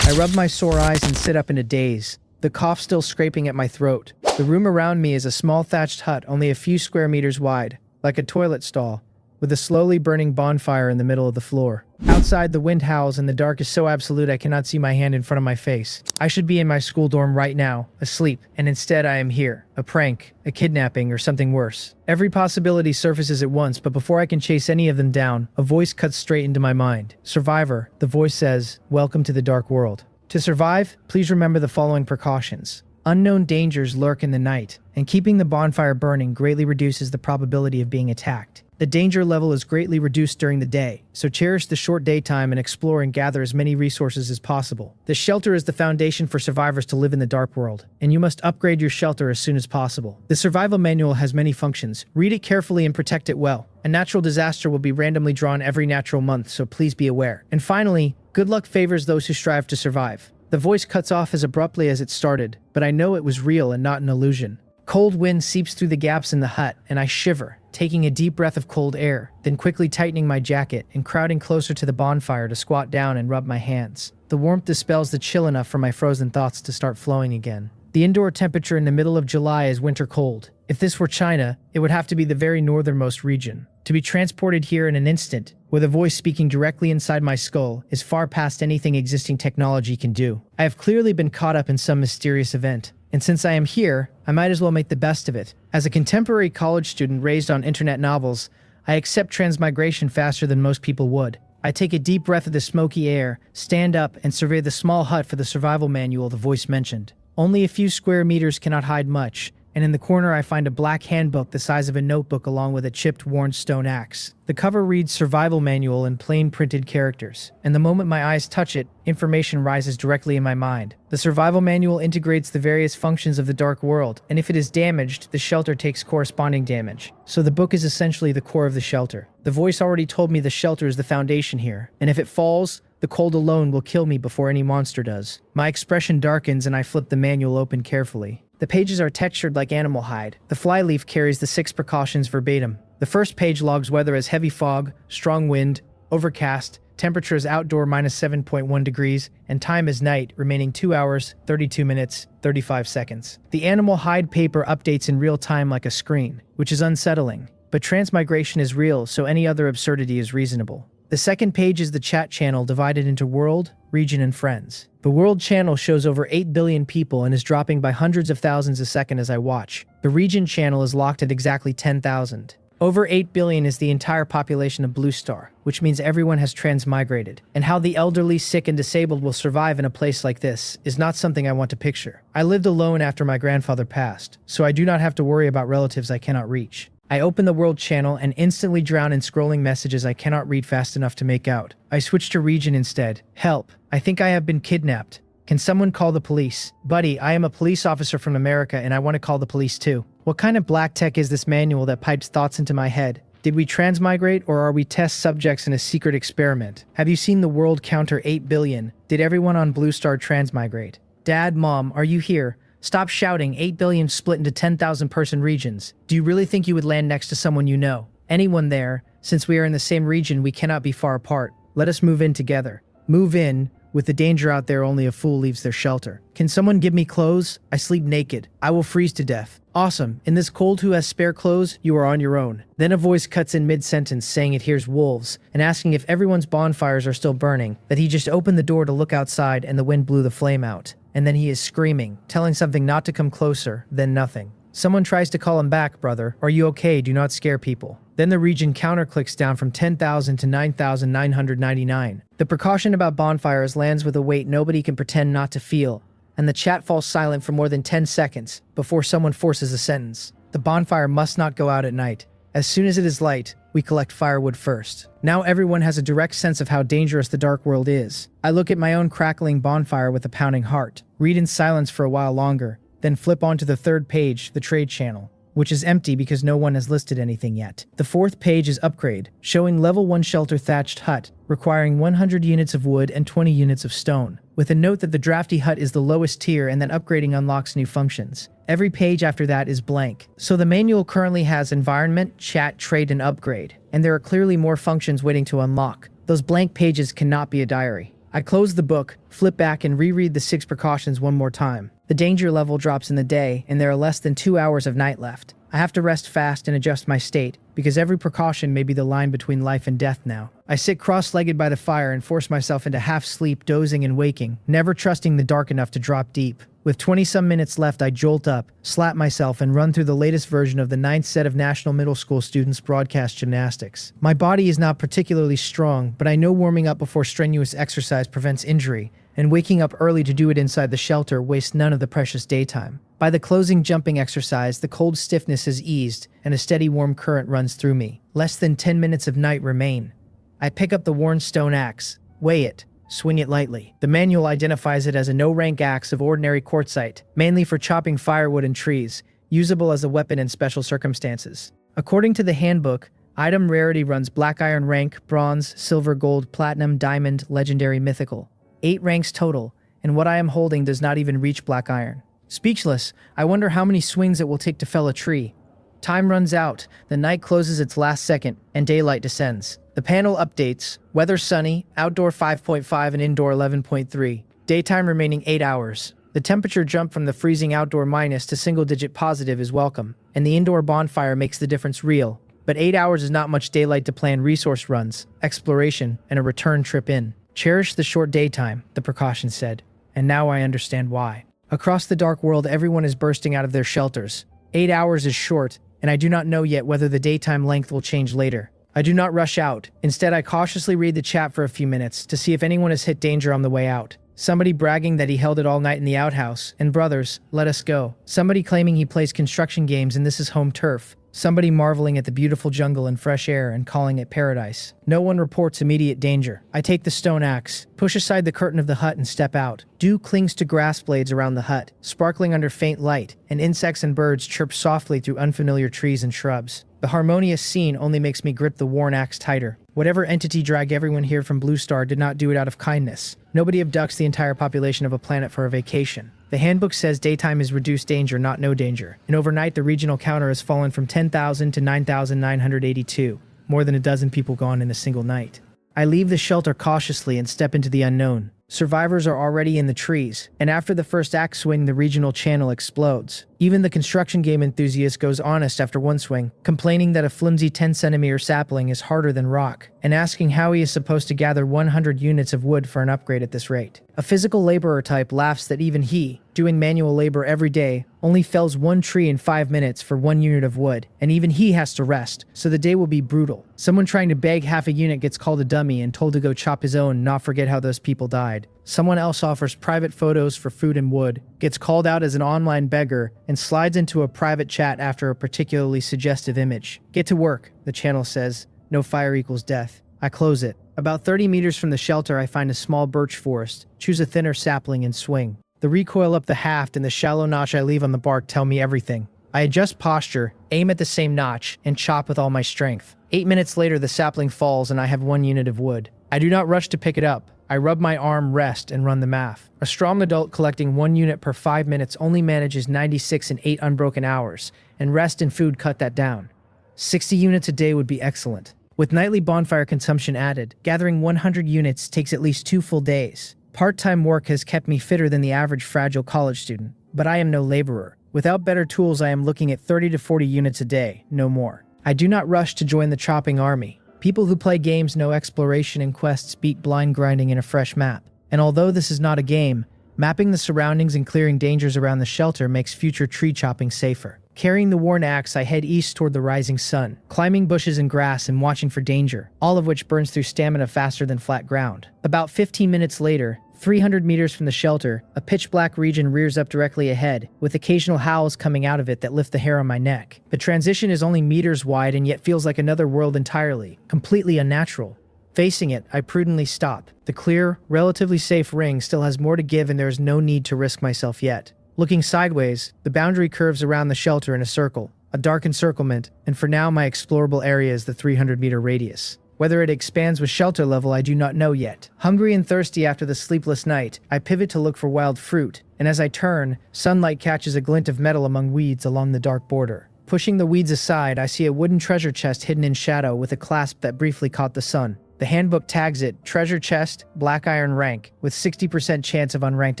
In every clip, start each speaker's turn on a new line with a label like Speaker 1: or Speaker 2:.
Speaker 1: I rub my sore eyes and sit up in a daze, the cough still scraping at my throat. The room around me is a small thatched hut only a few square meters wide, like a toilet stall, with a slowly burning bonfire in the middle of the floor. Outside, the wind howls and the dark is so absolute I cannot see my hand in front of my face. I should be in my school dorm right now, asleep, and instead I am here. A prank, a kidnapping, or something worse. Every possibility surfaces at once, but before I can chase any of them down, a voice cuts straight into my mind. Survivor, the voice says, welcome to the dark world. To survive, please remember the following precautions. Unknown dangers lurk in the night, and keeping the bonfire burning greatly reduces the probability of being attacked. The danger level is greatly reduced during the day, so cherish the short daytime and explore and gather as many resources as possible. The shelter is the foundation for survivors to live in the dark world, and you must upgrade your shelter as soon as possible. The survival manual has many functions. Read it carefully and protect it well. A natural disaster will be randomly drawn every natural month, so please be aware. And finally, good luck favors those who strive to survive. The voice cuts off as abruptly as it started, but I know it was real and not an illusion. Cold wind seeps through the gaps in the hut, and I shiver, taking a deep breath of cold air, then quickly tightening my jacket and crowding closer to the bonfire to squat down and rub my hands. The warmth dispels the chill enough for my frozen thoughts to start flowing again. The indoor temperature in the middle of July is winter cold. If this were China, it would have to be the very northernmost region. To be transported here in an instant, with a voice speaking directly inside my skull, is far past anything existing technology can do. I have clearly been caught up in some mysterious event. And since I am here, I might as well make the best of it. As a contemporary college student raised on internet novels, I accept transmigration faster than most people would. I take a deep breath of the smoky air, stand up, and survey the small hut for the survival manual the voice mentioned. Only a few square meters cannot hide much, and in the corner I find a black handbook the size of a notebook along with a chipped, worn stone axe. The cover reads Survival Manual in plain printed characters, and the moment my eyes touch it, information rises directly in my mind. The Survival Manual integrates the various functions of the dark world, and if it is damaged, the shelter takes corresponding damage. So the book is essentially the core of the shelter. The voice already told me the shelter is the foundation here, and if it falls, the cold alone will kill me before any monster does. My expression darkens and I flip the manual open carefully. The pages are textured like animal hide. The flyleaf carries the 6 precautions verbatim. The first page logs weather as heavy fog, strong wind, overcast, temperature is outdoor -7.1 degrees, and time is night, remaining 2 hours, 32 minutes, 35 seconds. The animal hide paper updates in real time like a screen, which is unsettling. But transmigration is real, so any other absurdity is reasonable. The second page is the chat channel divided into world, region, and friends. The world channel shows over 8 billion people and is dropping by hundreds of thousands a second as I watch. The region channel is locked at exactly 10,000. Over 8 billion is the entire population of Blue Star, which means everyone has transmigrated. And how the elderly, sick, and disabled will survive in a place like this is not something I want to picture. I lived alone after my grandfather passed, so I do not have to worry about relatives I cannot reach. I open the world channel and instantly drown in scrolling messages I cannot read fast enough to make out. I switch to region instead. Help. I think I have been kidnapped. Can someone call the police? Buddy, I am a police officer from America and I want to call the police too. What kind of black tech is this manual that pipes thoughts into my head? Did we transmigrate or are we test subjects in a secret experiment? Have you seen the world counter 8 billion? Did everyone on Blue Star transmigrate? Dad, Mom, are you here? Stop shouting. 8 billion split into 10,000 person regions. Do you really think you would land next to someone you know? Anyone there? Since we are in the same region, we cannot be far apart. Let us move in together. Move in. With the danger out there, only a fool leaves their shelter. Can someone give me clothes? I sleep naked. I will freeze to death. Awesome. In this cold, who has spare clothes? You are on your own. Then a voice cuts in mid-sentence saying it hears wolves and asking if everyone's bonfires are still burning, that he just opened the door to look outside and the wind blew the flame out. And then he is screaming, telling something not to come closer, then nothing. Someone tries to call him back, brother. Are you okay? Do not scare people. Then the region counter clicks down from 10,000 to 9,999. The precaution about bonfires lands with a weight nobody can pretend not to feel, and the chat falls silent for more than 10 seconds before someone forces a sentence. The bonfire must not go out at night. As soon as it is light, we collect firewood first. Now everyone has a direct sense of how dangerous the dark world is. I look at my own crackling bonfire with a pounding heart, read in silence for a while longer, then flip onto the third page, the trade channel, which is empty because no one has listed anything yet. The fourth page is upgrade, showing level 1 shelter thatched hut, requiring 100 units of wood and 20 units of stone, with a note that the drafty hut is the lowest tier and that upgrading unlocks new functions. Every page after that is blank. So the manual currently has environment, chat, trade, and upgrade, and there are clearly more functions waiting to unlock. Those blank pages cannot be a diary. I close the book, flip back, and reread the 6 precautions one more time. The danger level drops in the day, and there are less than 2 hours of night left. I have to rest fast and adjust my state, because every precaution may be the line between life and death now. I sit cross-legged by the fire and force myself into half-sleep, dozing and waking, never trusting the dark enough to drop deep. With 20-some minutes left, I jolt up, slap myself, and run through the latest version of the 9th set of National Middle School students' broadcast gymnastics. My body is not particularly strong, but I know warming up before strenuous exercise prevents injury, and waking up early to do it inside the shelter wastes none of the precious daytime. By the closing jumping exercise, the cold stiffness has eased, and a steady warm current runs through me. Less than 10 minutes of night remain. I pick up the worn stone axe, weigh it, swing it lightly. The manual identifies it as a no-rank axe of ordinary quartzite, mainly for chopping firewood and trees, usable as a weapon in special circumstances. According to the handbook, item rarity runs black iron rank, bronze, silver, gold, platinum, diamond, legendary, mythical. 8 ranks total, and what I am holding does not even reach black iron. Speechless, I wonder how many swings it will take to fell a tree. Time runs out, the night closes its last second, and daylight descends. The panel updates: weather sunny, outdoor 5.5 and indoor 11.3. Daytime remaining 8 hours. The temperature jump from the freezing outdoor minus to single-digit positive is welcome, and the indoor bonfire makes the difference real. But 8 hours is not much daylight to plan resource runs, exploration, and a return trip in. Cherish the short daytime, the precaution said, and now I understand why. Across the dark world, everyone is bursting out of their shelters. 8 hours is short, and I do not know yet whether the daytime length will change later. I do not rush out. Instead, I cautiously read the chat for a few minutes to see if anyone has hit danger on the way out. Somebody bragging that he held it all night in the outhouse, and brothers, let us go. Somebody claiming he plays construction games and this is home turf. Somebody marveling at the beautiful jungle and fresh air and calling it paradise. No one reports immediate danger. I take the stone axe, push aside the curtain of the hut and step out. Dew clings to grass blades around the hut, sparkling under faint light, and insects and birds chirp softly through unfamiliar trees and shrubs. The harmonious scene only makes me grip the worn axe tighter. Whatever entity dragged everyone here from Blue Star did not do it out of kindness. Nobody abducts the entire population of a planet for a vacation. The handbook says daytime is reduced danger, not no danger, and overnight the regional counter has fallen from 10,000 to 9,982, more than a dozen people gone in a single night. I leave the shelter cautiously and step into the unknown. Survivors are already in the trees, and after the first axe swing, the regional channel explodes. Even the construction game enthusiast goes honest after one swing, complaining that a flimsy 10-centimeter sapling is harder than rock, and asking how he is supposed to gather 100 units of wood for an upgrade at this rate. A physical laborer type laughs that even he, doing manual labor every day, only fells 1 tree in 5 minutes for 1 unit of wood, and even he has to rest, so the day will be brutal. Someone trying to beg half a unit gets called a dummy and told to go chop his own and not forget how those people died. Someone else offers private photos for food and wood, gets called out as an online beggar, and slides into a private chat after a particularly suggestive image. Get to work, the channel says. No fire equals death. I close it. About 30 meters from the shelter, I find a small birch forest, choose a thinner sapling and swing. The recoil up the haft and the shallow notch I leave on the bark tell me everything. I adjust posture, aim at the same notch, and chop with all my strength. 8 minutes later, the sapling falls and I have 1 unit of wood. I do not rush to pick it up. I rub my arm, rest, and run the math. A strong adult collecting 1 unit per 5 minutes only manages 96 in 8 unbroken hours, and rest and food cut that down. 60 units a day would be excellent. With nightly bonfire consumption added, gathering 100 units takes at least 2 full days. Part-time work has kept me fitter than the average fragile college student, but I am no laborer. Without better tools, I am looking at 30 to 40 units a day, no more. I do not rush to join the chopping army. People who play games know exploration and quests beat blind grinding in a fresh map. And although this is not a game, mapping the surroundings and clearing dangers around the shelter makes future tree chopping safer. Carrying the worn axe, I head east toward the rising sun, climbing bushes and grass and watching for danger, all of which burns through stamina faster than flat ground. About 15 minutes later, 300 meters from the shelter, a pitch-black region rears up directly ahead, with occasional howls coming out of it that lift the hair on my neck. The transition is only meters wide and yet feels like another world entirely, completely unnatural. Facing it, I prudently stop. The clear, relatively safe ring still has more to give and there is no need to risk myself yet. Looking sideways, the boundary curves around the shelter in a circle, a dark encirclement, and for now my explorable area is the 300-meter radius. Whether it expands with shelter level, I do not know yet. Hungry and thirsty after the sleepless night, I pivot to look for wild fruit, and as I turn, sunlight catches a glint of metal among weeds along the dark border. Pushing the weeds aside, I see a wooden treasure chest hidden in shadow with a clasp that briefly caught the sun. The handbook tags it treasure chest, black iron rank, with 60% chance of unranked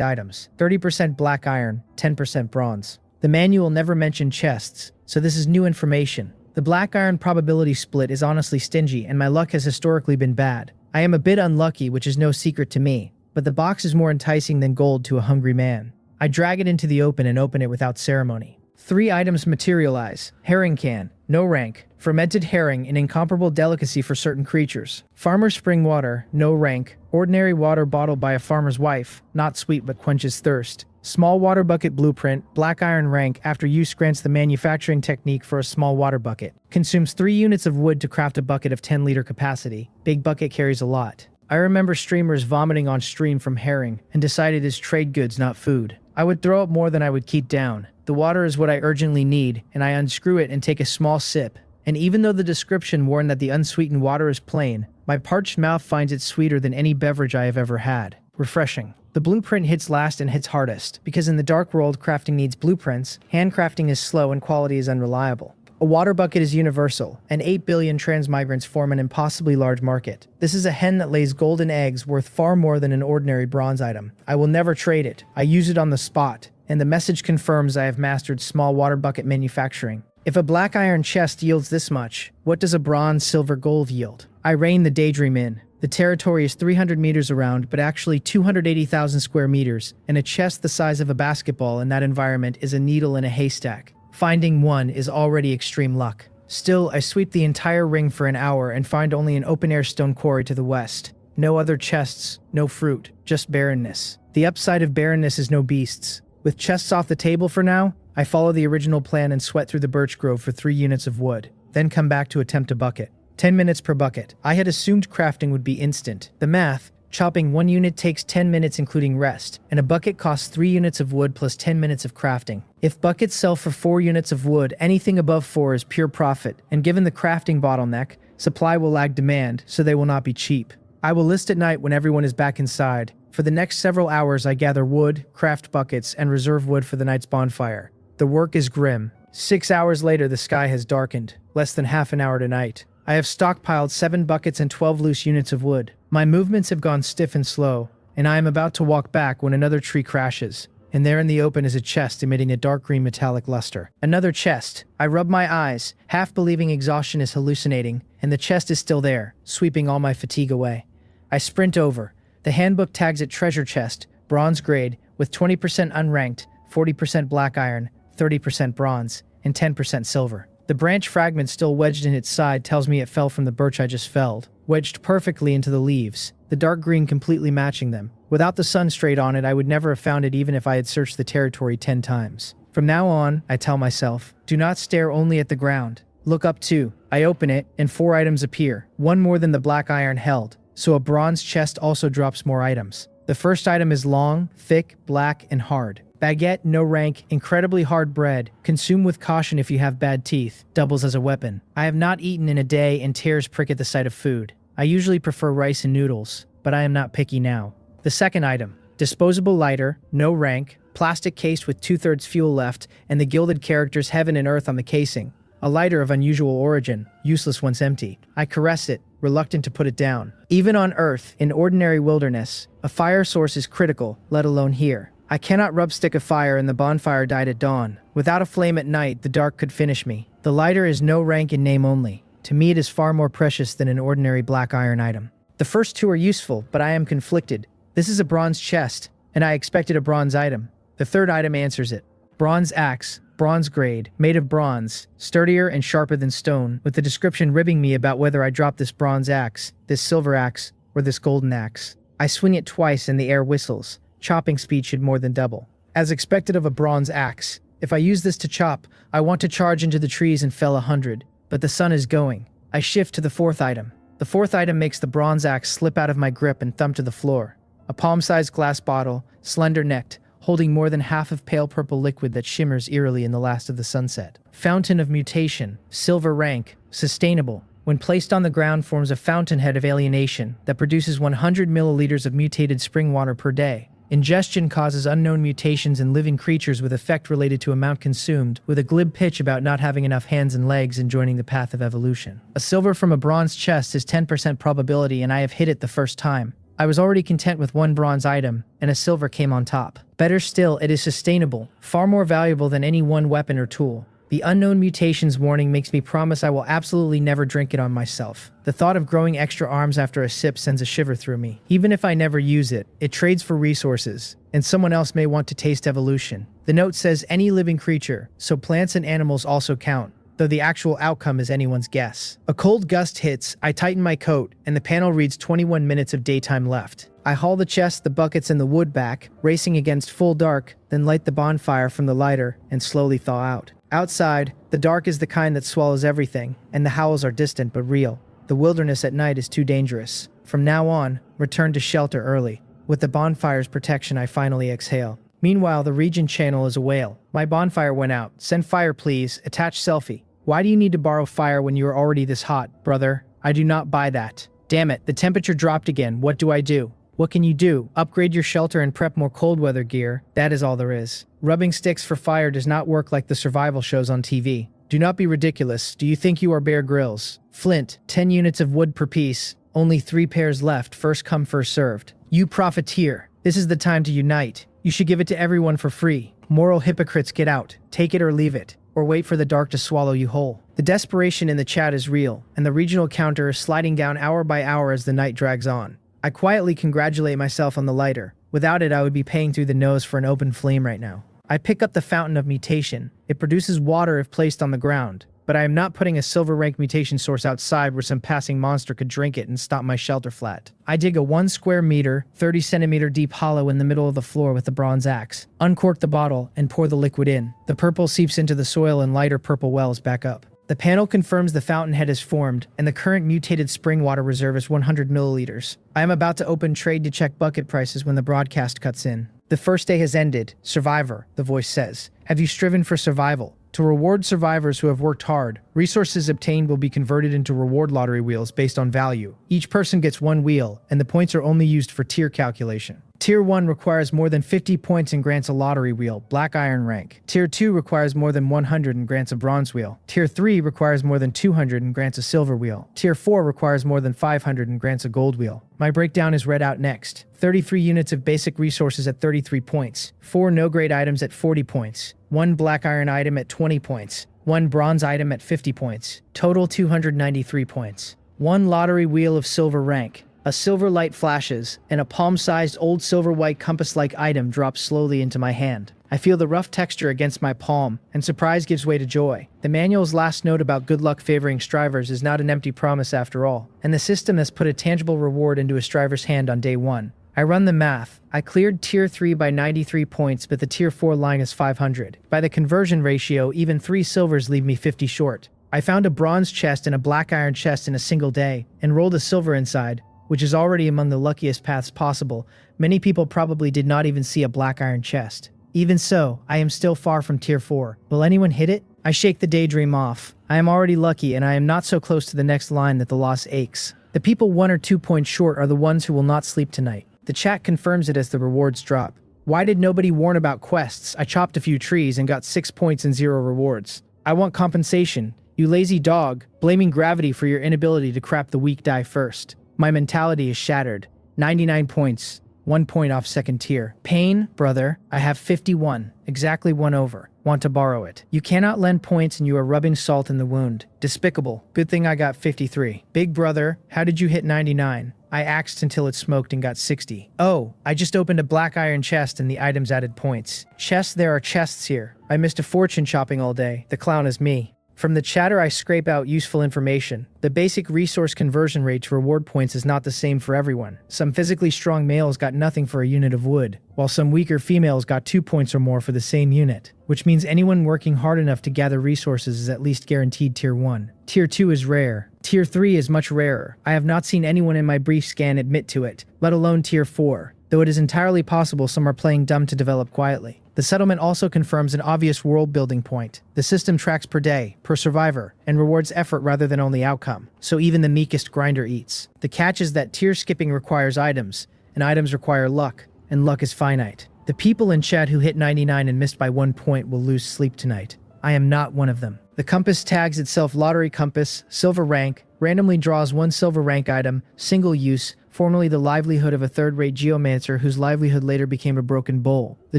Speaker 1: items, 30% black iron, 10% bronze. The manual never mentioned chests, so this is new information. The black iron probability split is honestly stingy, and my luck has historically been bad. I am a bit unlucky, which is no secret to me, but the box is more enticing than gold to a hungry man. I drag it into the open and open it without ceremony. 3 items materialize. Herring can, no rank. Fermented herring, an incomparable delicacy for certain creatures. Farmer's spring water, no rank. Ordinary water bottled by a farmer's wife, not sweet but quenches thirst. Small water bucket blueprint, black iron rank, after use grants the manufacturing technique for a small water bucket. Consumes 3 units of wood to craft a bucket of 10-liter capacity. Big bucket carries a lot. I remember streamers vomiting on stream from herring and decided it's trade goods, not food. I would throw up more than I would keep down. The water is what I urgently need, and I unscrew it and take a small sip. And even though the description warned that the unsweetened water is plain, my parched mouth finds it sweeter than any beverage I have ever had. Refreshing. The blueprint hits last and hits hardest, because in the dark world crafting needs blueprints, handcrafting is slow and quality is unreliable. A water bucket is universal, and 8 billion transmigrants form an impossibly large market. This is a hen that lays golden eggs worth far more than an ordinary bronze item. I will never trade it. I use it on the spot, and the message confirms I have mastered small water bucket manufacturing. If a black iron chest yields this much, what does a bronze, silver, gold yield? I rein the daydream in. The territory is 300 meters around, but actually 280,000 square meters, and a chest the size of a basketball in that environment is a needle in a haystack. Finding one is already extreme luck. Still, I sweep the entire ring for an hour and find only an open-air stone quarry to the west. No other chests, no fruit, just barrenness. The upside of barrenness is no beasts. With chests off the table for now, I follow the original plan and sweat through the birch grove for 3 units of wood, then come back to attempt a bucket. 10 minutes per bucket. I had assumed crafting would be instant. The math, chopping 1 unit takes 10 minutes including rest, and a bucket costs 3 units of wood plus 10 minutes of crafting. If buckets sell for 4 units of wood, anything above 4 is pure profit, and given the crafting bottleneck, supply will lag demand, so they will not be cheap. I will list at night when everyone is back inside. For the next several hours I gather wood, craft buckets, and reserve wood for the night's bonfire. The work is grim. 6 hours later the sky has darkened, less than half an hour to night. I have stockpiled 7 buckets and 12 loose units of wood. My movements have gone stiff and slow, and I am about to walk back when another tree crashes, and there in the open is a chest emitting a dark green metallic luster. Another chest. I rub my eyes, half believing exhaustion is hallucinating, and the chest is still there, sweeping all my fatigue away. I sprint over. The handbook tags it treasure chest, bronze grade, with 20% unranked, 40% black iron, 30% bronze, and 10% silver. The branch fragment still wedged in its side tells me it fell from the birch I just felled, wedged perfectly into the leaves, the dark green completely matching them. Without the sun straight on it, I would never have found it even if I had searched the territory 10 times. From now on, I tell myself, do not stare only at the ground. Look up too. I open it, and 4 items appear, 1 more than the black iron held, so a bronze chest also drops more items. The first item is long, thick, black, and hard. Baguette, no rank, incredibly hard bread. Consume with caution if you have bad teeth. Doubles as a weapon. I have not eaten in a day and tears prick at the sight of food. I usually prefer rice and noodles, but I am not picky now. The second item. Disposable lighter, no rank, plastic case with 2/3 fuel left, and the gilded characters heaven and earth on the casing. A lighter of unusual origin, useless once empty. I caress it, reluctant to put it down. Even on Earth, in ordinary wilderness, a fire source is critical, let alone here. I cannot rub stick a fire and the bonfire died at dawn. Without a flame at night, the dark could finish me. The lighter is no rank in name only. To me it is far more precious than an ordinary black iron item. The first 2 are useful, but I am conflicted. This is a bronze chest, and I expected a bronze item. The third item answers it. Bronze axe, bronze grade, made of bronze, sturdier and sharper than stone, with the description ribbing me about whether I drop this bronze axe, this silver axe, or this golden axe. I swing it twice and the air whistles. Chopping speed should more than double. As expected of a bronze axe, if I use this to chop, I want to charge into the trees and fell 100, but the sun is going. I shift to the 4th item. The 4th item makes the bronze axe slip out of my grip and thump to the floor. A palm-sized glass bottle, slender-necked, holding more than half of pale purple liquid that shimmers eerily in the last of the sunset. Fountain of mutation, silver rank, sustainable. When placed on the ground forms a fountainhead of alienation that produces 100 milliliters of mutated spring water per day. Ingestion causes unknown mutations in living creatures with effect related to amount consumed, with a glib pitch about not having enough hands and legs and joining the path of evolution. A silver from a bronze chest is 10% probability and I have hit it the first time. I was already content with one bronze item, and a silver came on top. Better still, it is sustainable, far more valuable than any one weapon or tool. The unknown mutations warning makes me promise I will absolutely never drink it on myself. The thought of growing extra arms after a sip sends a shiver through me. Even if I never use it, it trades for resources, and someone else may want to taste evolution. The note says any living creature, so plants and animals also count, though the actual outcome is anyone's guess. A cold gust hits, I tighten my coat, and the panel reads 21 minutes of daytime left. I haul the chest, the buckets, and the wood back, racing against full dark, then light the bonfire from the lighter and slowly thaw out. Outside, the dark is the kind that swallows everything, and the howls are distant but real. The wilderness at night is too dangerous. From now on, return to shelter early. With the bonfire's protection, I finally exhale. Meanwhile, the region channel is a whale. My bonfire went out. Send fire, please. Attach selfie. Why do you need to borrow fire when you are already this hot, brother? I do not buy that. Damn it, the temperature dropped again. What do I do? What can you do? Upgrade your shelter and prep more cold weather gear. That is all there is. Rubbing sticks for fire does not work like the survival shows on TV. Do not be ridiculous. Do you think you are Bear Grylls? Flint, 10 units of wood per piece. Only 3 pairs left. First come, first served. You profiteer. This is the time to unite. You should give it to everyone for free. Moral hypocrites, get out. Take it or leave it. Or wait for the dark to swallow you whole. The desperation in the chat is real, and the regional counter is sliding down hour by hour as the night drags on. I quietly congratulate myself on the lighter. Without it, I would be paying through the nose for an open flame right now. I pick up the fountain of mutation. It produces water if placed on the ground, but I am not putting a silver rank mutation source outside where some passing monster could drink it and stop my shelter flat. I dig a 1 square meter, 30 centimeter deep hollow in the middle of the floor with the bronze axe, uncork the bottle, and pour the liquid in. The purple seeps into the soil and lighter purple wells back up. The panel confirms the fountainhead is formed, and the current mutated spring water reserve is 100 milliliters. I am about to open trade to check bucket prices when the broadcast cuts in. The first day has ended. Survivor, the voice says. Have you striven for survival? To reward survivors who have worked hard, resources obtained will be converted into reward lottery wheels based on value. Each person gets 1 wheel, and the points are only used for tier calculation. Tier 1 requires more than 50 points and grants a lottery wheel, black iron rank. Tier 2 requires more than 100 and grants a bronze wheel. Tier 3 requires more than 200 and grants a silver wheel. Tier 4 requires more than 500 and grants a gold wheel. My breakdown is read out next. 33 units of basic resources at 33 points. 4 no-grade items at 40 points. 1 black iron item at 20 points. 1 bronze item at 50 points. Total 293 points. 1 lottery wheel of silver rank. A silver light flashes, and a palm-sized old silver-white compass-like item drops slowly into my hand. I feel the rough texture against my palm, and surprise gives way to joy. The manual's last note about good luck favoring strivers is not an empty promise after all, and the system has put a tangible reward into a striver's hand on day 1. I run the math. I cleared Tier 3 by 93 points, but the Tier 4 line is 500. By the conversion ratio, even 3 silvers leave me 50 short. I found a bronze chest and a black iron chest in a single day, and rolled a silver inside, which is already among the luckiest paths possible. Many people probably did not even see a black iron chest. Even so, I am still far from Tier 4. Will anyone hit it? I shake the daydream off. I am already lucky, and I am not so close to the next line that the loss aches. The people 1 or 2 points short are the ones who will not sleep tonight. The chat confirms it as the rewards drop. Why did nobody warn about quests? I chopped a few trees and got 6 points and 0 rewards. I want compensation. You lazy dog, blaming gravity for your inability to crap the weak die first. My mentality is shattered. 99 points. 1 point off second tier. Pain, brother. I have 51. Exactly 1 over. Want to borrow it. You cannot lend points and you are rubbing salt in the wound. Despicable. Good thing I got 53. Big brother, how did you hit 99? I axed until it smoked and got 60. Oh, I just opened a black iron chest and the items added points. Chests, there are chests here. I missed a fortune shopping all day. The clown is me. From the chatter I scrape out useful information. The basic resource conversion rate to reward points is not the same for everyone. Some physically strong males got nothing for a unit of wood, while some weaker females got 2 points or more for the same unit, which means anyone working hard enough to gather resources is at least guaranteed Tier 1. Tier 2 is rare. Tier 3 is much rarer. I have not seen anyone in my brief scan admit to it, let alone Tier 4, though it is entirely possible some are playing dumb to develop quietly. The settlement also confirms an obvious world-building point. The system tracks per day, per survivor, and rewards effort rather than only outcome, so even the meekest grinder eats. The catch is that tier skipping requires items, and items require luck, and luck is finite. The people in chat who hit 99 and missed by 1 point will lose sleep tonight. I am not one of them. The compass tags itself lottery compass, silver rank, randomly draws 1 silver rank item, single use, formerly the livelihood of a third-rate geomancer whose livelihood later became a broken bowl. The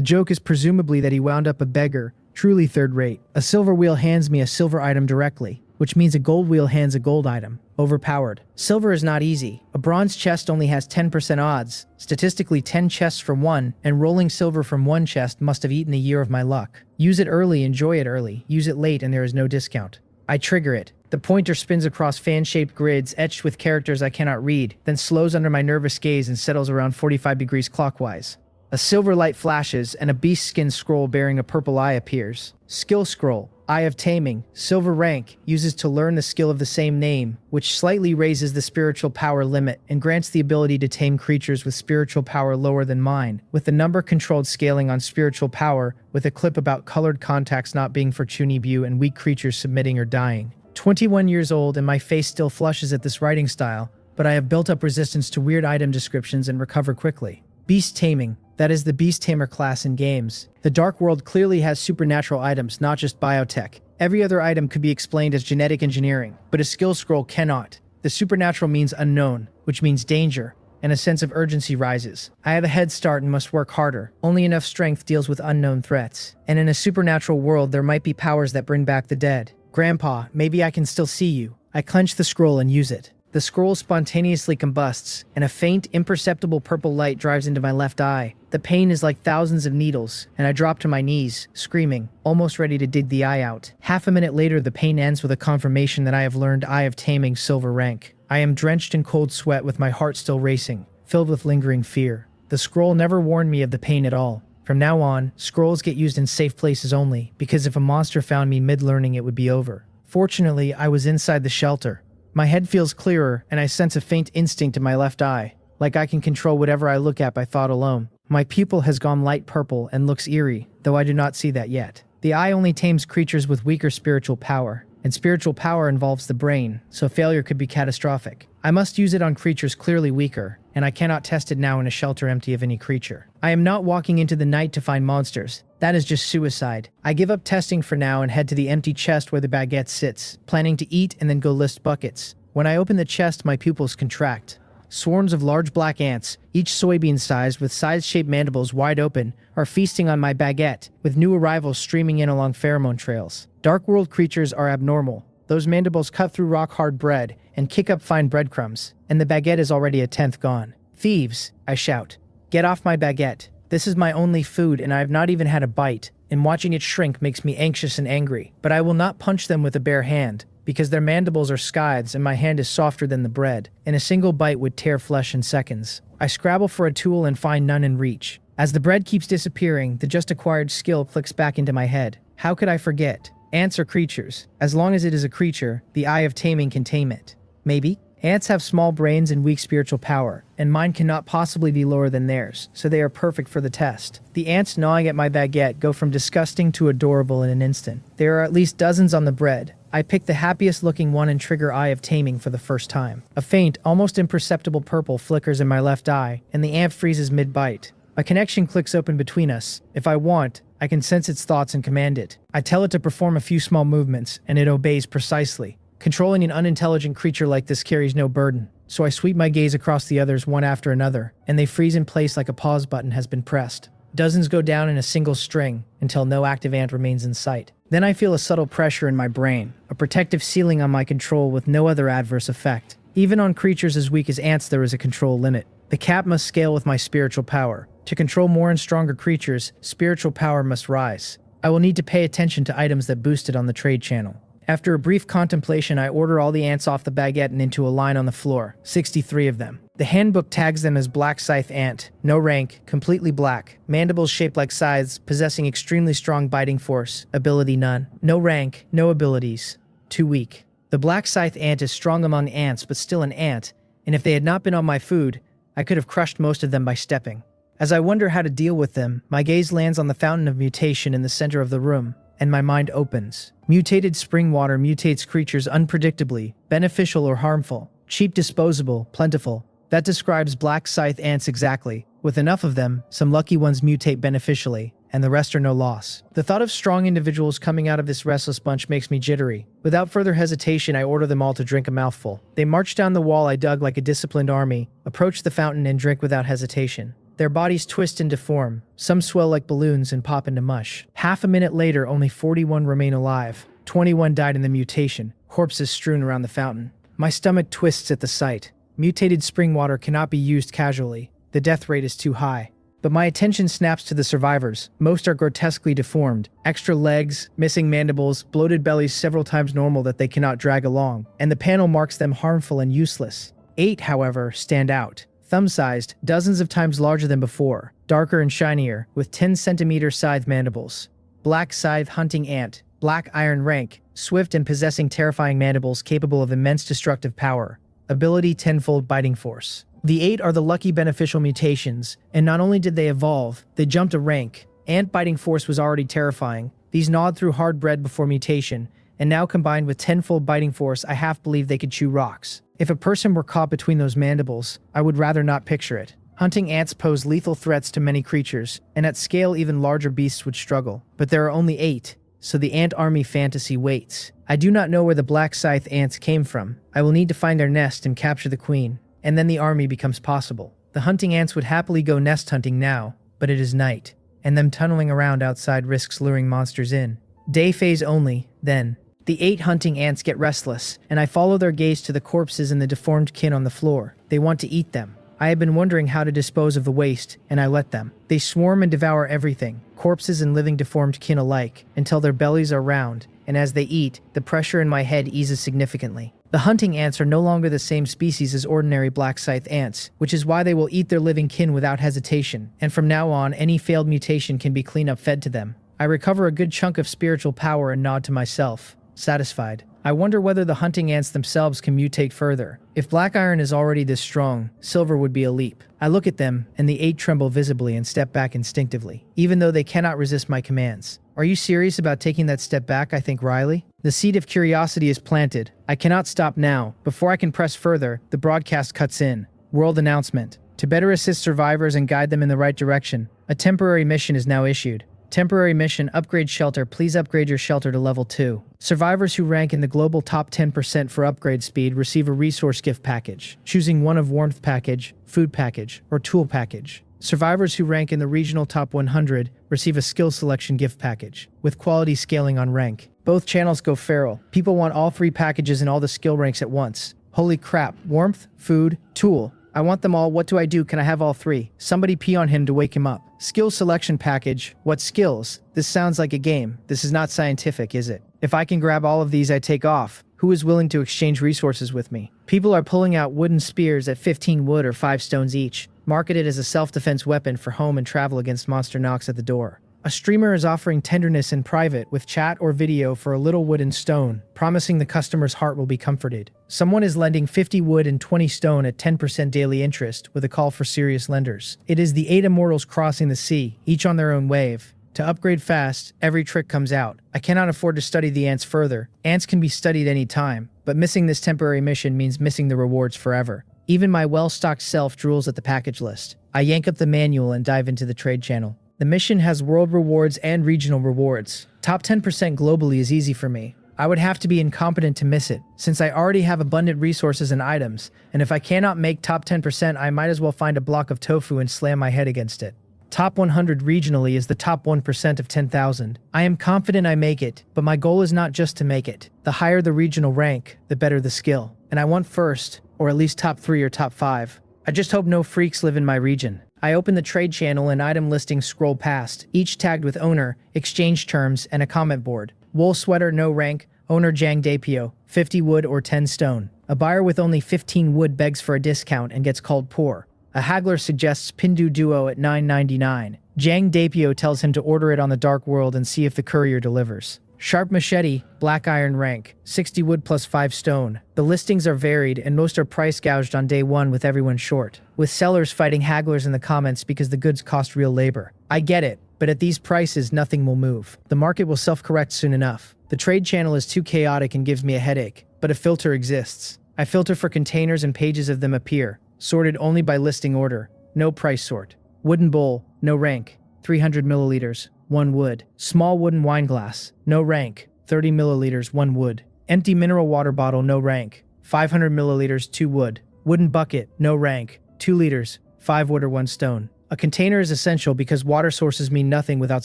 Speaker 1: joke is presumably that he wound up a beggar, truly third-rate. A silver wheel hands me a silver item directly, which means a gold wheel hands a gold item. Overpowered. Silver is not easy. A bronze chest only has 10% odds. Statistically, 10 chests from 1, and rolling silver from 1 chest must have eaten a year of my luck. Use it early, enjoy it early. Use it late, and there is no discount. I trigger it. The pointer spins across fan-shaped grids etched with characters I cannot read, then slows under my nervous gaze and settles around 45 degrees clockwise. A silver light flashes, and a beast skin scroll bearing a purple eye appears. Skill scroll. Eye of Taming, silver rank, uses to learn the skill of the same name, which slightly raises the spiritual power limit and grants the ability to tame creatures with spiritual power lower than mine, with the number-controlled scaling on spiritual power, with a clip about colored contacts not being for Chunibu and weak creatures submitting or dying. 21 years old and my face still flushes at this writing style, but I have built up resistance to weird item descriptions and recover quickly. Beast Taming. That is the Beast Tamer class in games. The Dark World clearly has supernatural items, not just biotech. Every other item could be explained as genetic engineering, but a skill scroll cannot. The supernatural means unknown, which means danger, and a sense of urgency rises. I have a head start and must work harder. Only enough strength deals with unknown threats. And in a supernatural world, there might be powers that bring back the dead. Grandpa, maybe I can still see you. I clench the scroll and use it. The scroll spontaneously combusts, and a faint, imperceptible purple light drives into my left eye. The pain is like thousands of needles, and I drop to my knees, screaming, almost ready to dig the eye out. Half a minute later, the pain ends with a confirmation that I have learned Eye of Taming silver rank. I am drenched in cold sweat with my heart still racing, filled with lingering fear. The scroll never warned me of the pain at all. From now on, scrolls get used in safe places only, because if a monster found me mid-learning, it would be over. Fortunately, I was inside the shelter. My head feels clearer, and I sense a faint instinct in my left eye, like I can control whatever I look at by thought alone. My pupil has gone light purple and looks eerie, though I do not see that yet. The eye only tames creatures with weaker spiritual power, and spiritual power involves the brain, so failure could be catastrophic. I must use it on creatures clearly weaker, and I cannot test it now in a shelter empty of any creature. I am not walking into the night to find monsters. That is just suicide. I give up testing for now and head to the empty chest where the baguette sits, planning to eat and then go list buckets. When I open the chest, my pupils contract. Swarms of large black ants, each soybean-sized with size-shaped mandibles wide open, are feasting on my baguette, with new arrivals streaming in along pheromone trails. Dark world creatures are abnormal. Those mandibles cut through rock-hard bread and kick up fine breadcrumbs, and the baguette is already a tenth gone. Thieves, I shout. Get off my baguette. This is my only food, and I have not even had a bite, and watching it shrink makes me anxious and angry. But I will not punch them with a bare hand, because their mandibles are scythes and my hand is softer than the bread, and a single bite would tear flesh in seconds. I scrabble for a tool and find none in reach. As the bread keeps disappearing, the just acquired skill clicks back into my head. How could I forget? Ants are creatures. As long as it is a creature, the Eye of Taming can tame it. Maybe? Ants have small brains and weak spiritual power, and mine cannot possibly be lower than theirs, so they are perfect for the test. The ants gnawing at my baguette go from disgusting to adorable in an instant. There are at least dozens on the bread. I pick the happiest looking one and trigger Eye of Taming for the first time. A faint, almost imperceptible purple flickers in my left eye, and the ant freezes mid-bite. A connection clicks open between us. If I want, I can sense its thoughts and command it. I tell it to perform a few small movements, and it obeys precisely. Controlling an unintelligent creature like this carries no burden, so I sweep my gaze across the others one after another, and they freeze in place like a pause button has been pressed. Dozens go down in a single string, until no active ant remains in sight. Then I feel a subtle pressure in my brain, a protective ceiling on my control with no other adverse effect. Even on creatures as weak as ants there is a control limit. The cap must scale with my spiritual power. To control more and stronger creatures, spiritual power must rise. I will need to pay attention to items that boost it on the trade channel. After a brief contemplation, I order all the ants off the baguette and into a line on the floor, 63 of them. The handbook tags them as black scythe ant, no rank, completely black, mandibles shaped like scythes, possessing extremely strong biting force, ability none. No rank, no abilities, too weak. The black scythe ant is strong among ants but still an ant, and if they had not been on my food, I could have crushed most of them by stepping. As I wonder how to deal with them, my gaze lands on the fountain of mutation in the center of the room, and my mind opens. Mutated spring water mutates creatures unpredictably, beneficial or harmful, cheap, disposable, plentiful. That describes black scythe ants exactly. With enough of them, some lucky ones mutate beneficially, and the rest are no loss. The thought of strong individuals coming out of this restless bunch makes me jittery. Without further hesitation, I order them all to drink a mouthful. They march down the wall I dug like a disciplined army, approach the fountain and drink without hesitation. Their bodies twist and deform. Some swell like balloons and pop into mush. Half a minute later, only 41 remain alive. 21 died in the mutation, corpses strewn around the fountain. My stomach twists at the sight. Mutated spring water cannot be used casually. The death rate is too high. But my attention snaps to the survivors. Most are grotesquely deformed. Extra legs, missing mandibles, bloated bellies several times normal that they cannot drag along, and the panel marks them harmful and useless. 8, however, stand out. Thumb-sized, dozens of times larger than before, darker and shinier, with 10-centimeter scythe mandibles. Black scythe hunting ant, black iron rank, swift and possessing terrifying mandibles capable of immense destructive power. Ability 10-fold biting force. The 8 are the lucky beneficial mutations, and not only did they evolve, they jumped a rank. Ant biting force was already terrifying. These gnawed through hard bread before mutation, and now combined with 10-fold biting force, I half believe they could chew rocks. If a person were caught between those mandibles, I would rather not picture it. Hunting ants pose lethal threats to many creatures, and at scale even larger beasts would struggle. But there are only 8, so the ant army fantasy waits. I do not know where the black scythe ants came from. I will need to find their nest and capture the queen, and then the army becomes possible. The hunting ants would happily go nest hunting now, but it is night, and them tunneling around outside risks luring monsters in. Day phase only, then. The 8 hunting ants get restless, and I follow their gaze to the corpses and the deformed kin on the floor. They want to eat them. I have been wondering how to dispose of the waste, and I let them. They swarm and devour everything, corpses and living deformed kin alike, until their bellies are round, and as they eat, the pressure in my head eases significantly. The hunting ants are no longer the same species as ordinary black scythe ants, which is why they will eat their living kin without hesitation, and from now on, any failed mutation can be clean-up fed to them. I recover a good chunk of spiritual power and nod to myself, satisfied. I wonder whether the hunting ants themselves can mutate further. If black iron is already this strong, silver would be a leap. I look at them, and the 8 tremble visibly and step back instinctively, even though they cannot resist my commands. Are you serious about taking that step back? I think wryly. The seed of curiosity is planted. I cannot stop now. Before I can press further, the broadcast cuts in. World announcement. To better assist survivors and guide them in the right direction, a temporary mission is now issued. Temporary mission, upgrade shelter. Please upgrade your shelter to level 2. Survivors who rank in the global top 10% for upgrade speed receive a resource gift package, choosing one of warmth package, food package, or tool package. Survivors who rank in the regional top 100 receive a skill selection gift package, with quality scaling on rank. Both channels go feral. People want all 3 packages and all the skill ranks at once. Holy crap, warmth, food, tool. I want them all. What do I do? Can I have all 3? Somebody pee on him to wake him up. Skill selection package. What skills? This sounds like a game. This is not scientific, is it? If I can grab all of these, I take off. Who is willing to exchange resources with me? People are pulling out wooden spears at 15 wood or 5 stones each, marketed as a self-defense weapon for home and travel against monster knocks at the door. A streamer is offering tenderness in private with chat or video for a little wood and stone, promising the customer's heart will be comforted. Someone is lending 50 wood and 20 stone at 10% daily interest with a call for serious lenders. It is the 8 immortals crossing the sea, each on their own wave. To upgrade fast, every trick comes out. I cannot afford to study the ants further. Ants can be studied any time, but missing this temporary mission means missing the rewards forever. Even my well-stocked self drools at the package list. I yank up the manual and dive into the trade channel. The mission has world rewards and regional rewards. Top 10% globally is easy for me. I would have to be incompetent to miss it, since I already have abundant resources and items, and if I cannot make top 10%, I might as well find a block of tofu and slam my head against it. Top 100 regionally is the top 1% of 10,000. I am confident I make it, but my goal is not just to make it. The higher the regional rank, the better the skill. And I want first, or at least top 3 or top 5. I just hope no freaks live in my region. I open the trade channel and item listings scroll past, each tagged with owner, exchange terms, and a comment board. Wool sweater, no rank, owner Jang Dapio, 50 wood or 10 stone. A buyer with only 15 wood begs for a discount and gets called poor. A haggler suggests Pindu Duo at $9.99. Jang Dapio tells him to order it on the dark world and see if the courier delivers. Sharp machete, black iron rank, 60 wood plus 5 stone. The listings are varied and most are price gouged on day 1 with everyone short, with sellers fighting hagglers in the comments because the goods cost real labor. I get it, but at these prices nothing will move. The market will self-correct soon enough. The trade channel is too chaotic and gives me a headache, but a filter exists. I filter for containers and pages of them appear, sorted only by listing order. No price sort. Wooden bowl, no rank, 300 milliliters, 1 wood. Small wooden wine glass, no rank, 30 milliliters, 1 wood. Empty mineral water bottle, no rank, 500 milliliters, 2 wood. Wooden bucket, no rank, 2 liters, 5 wood or 1 stone. A container is essential because water sources mean nothing without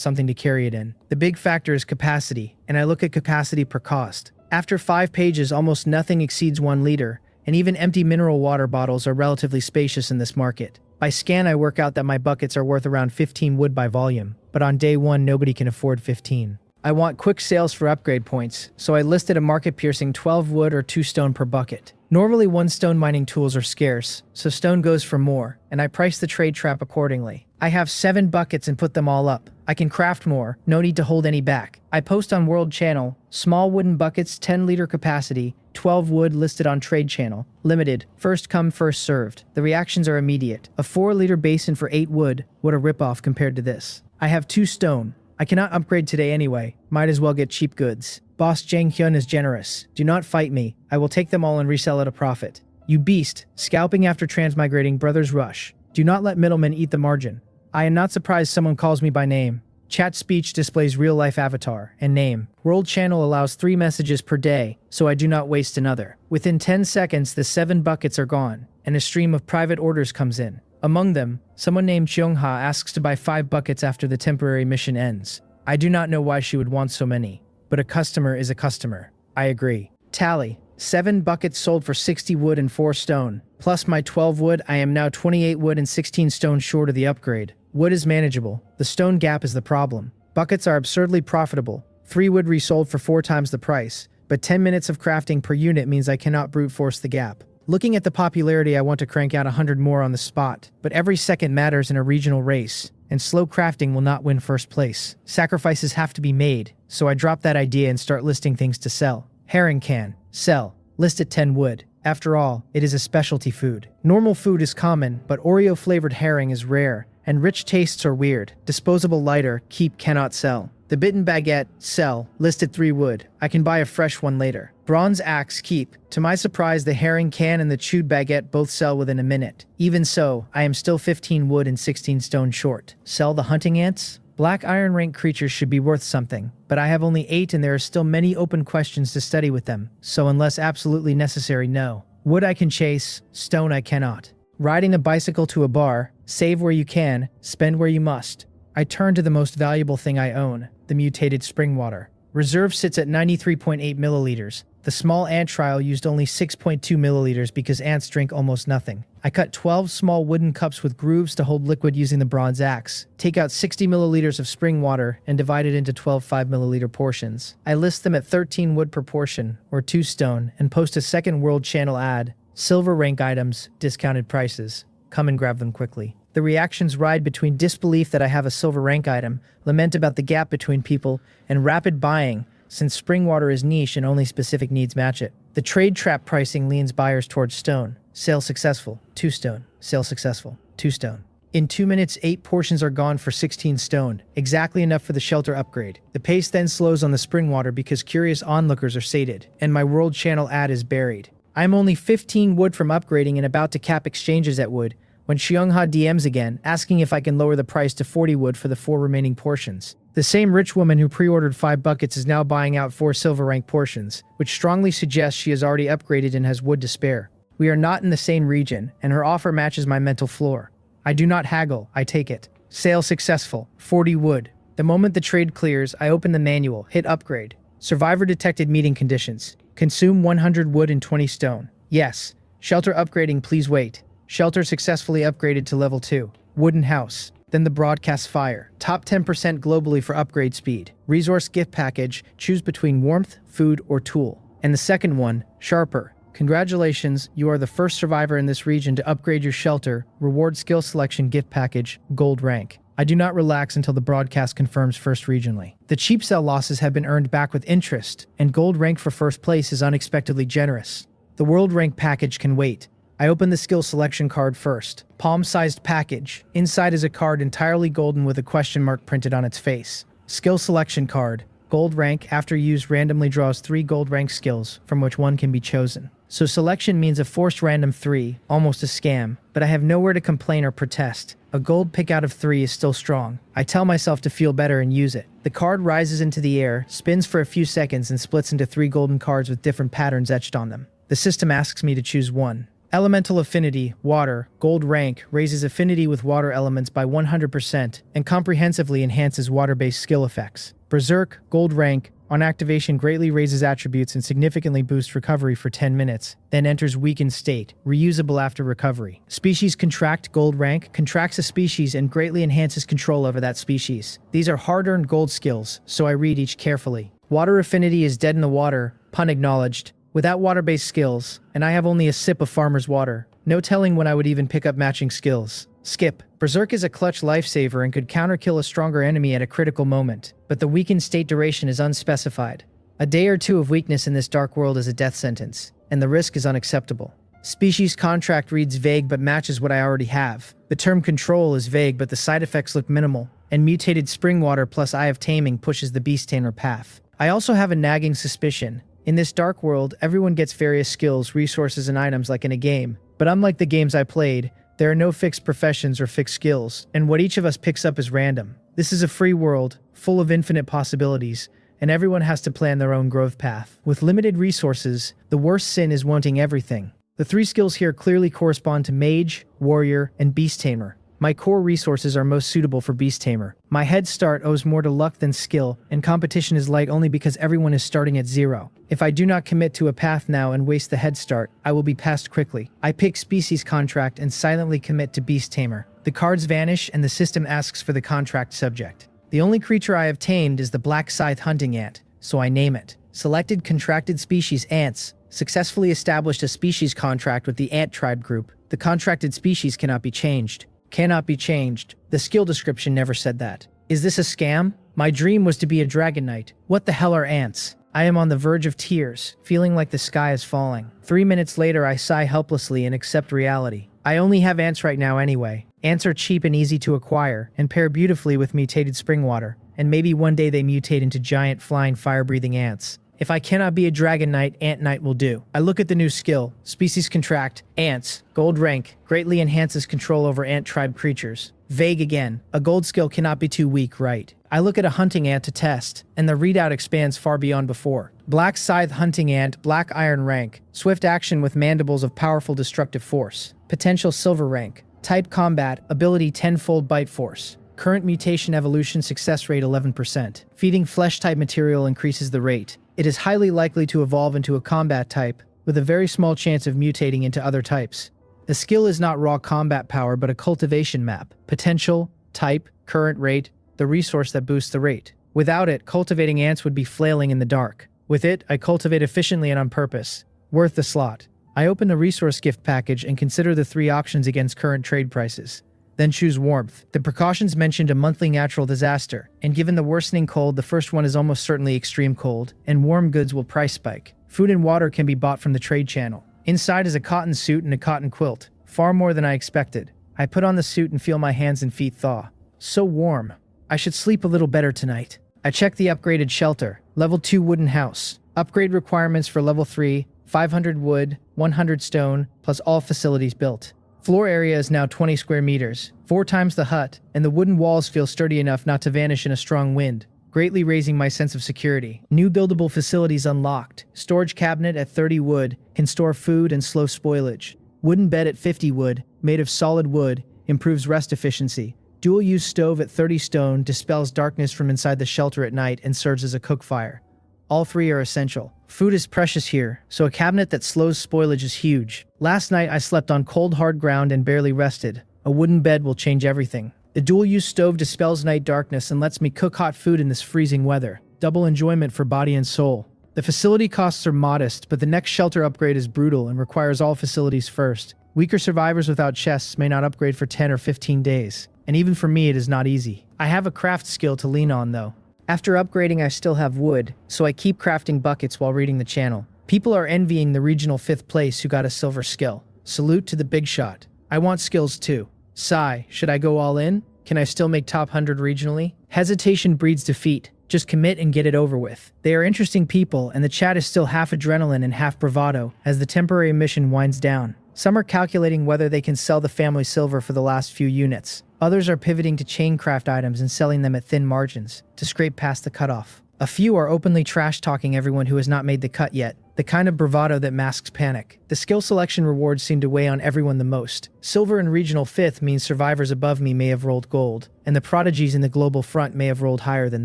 Speaker 1: something to carry it in. The big factor is capacity, and I look at capacity per cost. After 5 pages, almost nothing exceeds 1 liter, and even empty mineral water bottles are relatively spacious in this market. By scan, I work out that my buckets are worth around 15 wood by volume, but on day 1, nobody can afford 15. I want quick sales for upgrade points, so I listed a market-piercing 12 wood or 2 stone per bucket. Normally 1 stone mining tools are scarce, so stone goes for more, and I price the trade trap accordingly. I have 7 buckets and put them all up. I can craft more, no need to hold any back. I post on World Channel, small wooden buckets, 10 liter capacity, 12 wood listed on Trade Channel. Limited, first come first served. The reactions are immediate. A 4 liter basin for 8 wood, what a ripoff compared to this. I have 2 stone. I cannot upgrade today anyway, might as well get cheap goods. Boss Jang Hyun is generous. Do not fight me, I will take them all and resell at a profit. You beast, scalping after transmigrating brothers rush. Do not let middlemen eat the margin. I am not surprised someone calls me by name. Chat speech displays real-life avatar and name. World Channel allows 3 messages per day, so I do not waste another. Within 10 seconds, the 7 buckets are gone, and a stream of private orders comes in. Among them, someone named Cheongha asks to buy 5 buckets after the temporary mission ends. I do not know why she would want so many, but a customer is a customer. I agree. Tally. 7 buckets sold for 60 wood and 4 stone. Plus my 12 wood, I am now 28 wood and 16 stone short of the upgrade. Wood is manageable. The stone gap is the problem. Buckets are absurdly profitable. 3 wood resold for 4 times the price, but 10 minutes of crafting per unit means I cannot brute force the gap. Looking at the popularity, I want to crank out 100 more on the spot, but every second matters in a regional race, and slow crafting will not win first place. Sacrifices have to be made, so I drop that idea and start listing things to sell. Herring can. Sell. List at 10 wood. After all, it is a specialty food. Normal food is common, but Oreo-flavored herring is rare, and rich tastes are weird. Disposable lighter, keep, cannot sell. The bitten baguette, sell, listed 3 wood. I can buy a fresh one later. Bronze axe, keep. To my surprise, the herring can and the chewed baguette both sell within a minute. Even so, I am still 15 wood and 16 stone short. Sell the hunting ants? Black iron rank creatures should be worth something, but I have only 8 and there are still many open questions to study with them, so unless absolutely necessary, no. Wood I can chase, stone I cannot. Riding a bicycle to a bar, save where you can, spend where you must. I turn to the most valuable thing I own, the mutated spring water. Reserve sits at 93.8 milliliters. The small ant trial used only 6.2 milliliters because ants drink almost nothing. I cut 12 small wooden cups with grooves to hold liquid using the bronze axe. Take out 60 milliliters of spring water and divide it into 12 5-milliliter portions. I list them at 13 wood per portion, or 2 stone, and post a second World Channel ad. Silver rank items, discounted prices. Come and grab them quickly. The reactions ride between disbelief that I have a silver rank item, lament about the gap between people, and rapid buying, since spring water is niche and only specific needs match it. The trade trap pricing leans buyers towards stone. Sale successful, 2 stone. Sale successful, 2 stone. In 2 minutes, 8 portions are gone for 16 stone, exactly enough for the shelter upgrade. The pace then slows on the spring water because curious onlookers are sated, and my World Channel ad is buried. I am only 15 wood from upgrading and about to cap exchanges at wood, when Cheongha DMs again, asking if I can lower the price to 40 wood for the 4 remaining portions. The same rich woman who pre-ordered 5 buckets is now buying out 4 silver rank portions, which strongly suggests she has already upgraded and has wood to spare. We are not in the same region, and her offer matches my mental floor. I do not haggle, I take it. Sale successful, 40 wood. The moment the trade clears, I open the manual, hit upgrade. Survivor detected meeting conditions. Consume 100 wood and 20 stone. Yes. Shelter upgrading, please wait. Shelter successfully upgraded to level 2. Wooden house. Then the broadcast fire. Top 10% globally for upgrade speed. Resource gift package. Choose between warmth, food, or tool. And the second one, sharper. Congratulations, you are the first survivor in this region to upgrade your shelter. Reward skill selection gift package. Gold rank. I do not relax until the broadcast confirms first regionally. The cheap sell losses have been earned back with interest, and gold rank for first place is unexpectedly generous. The world rank package can wait. I open the skill selection card first. Palm-sized package. Inside is a card entirely golden with a question mark printed on its face. Skill selection card. Gold rank, after used, randomly draws 3 gold rank skills, from which one can be chosen. So selection means a forced random 3, almost a scam, but I have nowhere to complain or protest. A gold pick out of 3 is still strong. I tell myself to feel better and use it. The card rises into the air, spins for a few seconds, and splits into 3 golden cards with different patterns etched on them. The system asks me to choose one. Elemental Affinity, Water, Gold Rank, raises affinity with water elements by 100% and comprehensively enhances water-based skill effects. Berserk, Gold Rank, on activation greatly raises attributes and significantly boosts recovery for 10 minutes, then enters weakened state, reusable after recovery. Species Contract, Gold Rank, contracts a species and greatly enhances control over that species. These are hard-earned gold skills, so I read each carefully. Water Affinity is dead in the water, pun acknowledged. Without water-based skills, and I have only a sip of farmer's water. No telling when I would even pick up matching skills. Skip. Berserk is a clutch lifesaver and could counterkill a stronger enemy at a critical moment, but the weakened state duration is unspecified. A day or 2 of weakness in this dark world is a death sentence, and the risk is unacceptable. Species Contract reads vague but matches what I already have. The term control is vague but the side effects look minimal, and mutated spring water plus Eye of Taming pushes the beast tamer path. I also have a nagging suspicion. In this dark world, everyone gets various skills, resources, and items like in a game. But unlike the games I played, there are no fixed professions or fixed skills, and what each of us picks up is random. This is a free world, full of infinite possibilities, and everyone has to plan their own growth path. With limited resources, the worst sin is wanting everything. The 3 skills here clearly correspond to Mage, Warrior, and Beast Tamer. My core resources are most suitable for Beast Tamer. My head start owes more to luck than skill, and competition is light only because everyone is starting at 0. If I do not commit to a path now and waste the head start, I will be passed quickly. I pick Species Contract and silently commit to Beast Tamer. The cards vanish and the system asks for the contract subject. The only creature I have tamed is the black scythe hunting ant, so I name it. Selected contracted species ants. Successfully established a species contract with the ant tribe group. The contracted species cannot be changed. Cannot be changed. The skill description never said that. Is this a scam? My dream was to be a dragon knight. What the hell are ants? I am on the verge of tears, feeling like the sky is falling. 3 minutes later, I sigh helplessly and accept reality. I only have ants right now anyway. Ants are cheap and easy to acquire, and pair beautifully with mutated spring water. And maybe one day they mutate into giant flying fire-breathing ants. If I cannot be a dragon knight, ant knight will do. I look at the new skill, Species Contract, Ants, Gold Rank, greatly enhances control over ant tribe creatures. Vague again, a gold skill cannot be too weak, right? I look at a hunting ant to test, and the readout expands far beyond before. Black Scythe Hunting Ant, Black Iron Rank, swift action with mandibles of powerful destructive force. Potential Silver Rank, Type Combat, ability 10-fold bite force. Current mutation evolution success rate 11%. Feeding flesh type material increases the rate. It is highly likely to evolve into a combat type, with a very small chance of mutating into other types. The skill is not raw combat power but a cultivation map. Potential, type, current rate, the resource that boosts the rate. Without it, cultivating ants would be flailing in the dark. With it, I cultivate efficiently and on purpose. Worth the slot. I open the resource gift package and consider the 3 options against current trade prices. Then choose warmth. The precautions mentioned a monthly natural disaster, and given the worsening cold, the first one is almost certainly extreme cold, and warm goods will price spike. Food and water can be bought from the trade channel. Inside is a cotton suit and a cotton quilt, far more than I expected. I put on the suit and feel my hands and feet thaw. So warm. I should sleep a little better tonight. I check the upgraded shelter. Level 2 wooden house. Upgrade requirements for level 3, 500 wood, 100 stone, plus all facilities built. Floor area is now 20 square meters, 4 times the hut, and the wooden walls feel sturdy enough not to vanish in a strong wind, greatly raising my sense of security. New buildable facilities unlocked. Storage cabinet at 30 wood, can store food and slow spoilage. Wooden bed at 50 wood, made of solid wood, improves rest efficiency. Dual-use stove at 30 stone dispels darkness from inside the shelter at night and serves as a cook fire. All 3 are essential. Food is precious here, so a cabinet that slows spoilage is huge. Last night I slept on cold hard ground and barely rested. A wooden bed will change everything. The dual-use stove dispels night darkness and lets me cook hot food in this freezing weather. Double enjoyment for body and soul. The facility costs are modest, but the next shelter upgrade is brutal and requires all facilities first. Weaker survivors without chests may not upgrade for 10 or 15 days. And even for me it is not easy. I have a craft skill to lean on though. After upgrading I still have wood, so I keep crafting buckets while reading the channel. People are envying the regional 5th place who got a silver skill. Salute to the big shot. I want skills too. Sigh, should I go all in? Can I still make top 100 regionally? Hesitation breeds defeat. Just commit and get it over with. They are interesting people, and the chat is still half adrenaline and half bravado as the temporary mission winds down. Some are calculating whether they can sell the family silver for the last few units. Others are pivoting to chain craft items and selling them at thin margins to scrape past the cutoff. A few are openly trash-talking everyone who has not made the cut yet, the kind of bravado that masks panic. The skill selection rewards seem to weigh on everyone the most. Silver in regional 5th means survivors above me may have rolled gold, and the prodigies in the global front may have rolled higher than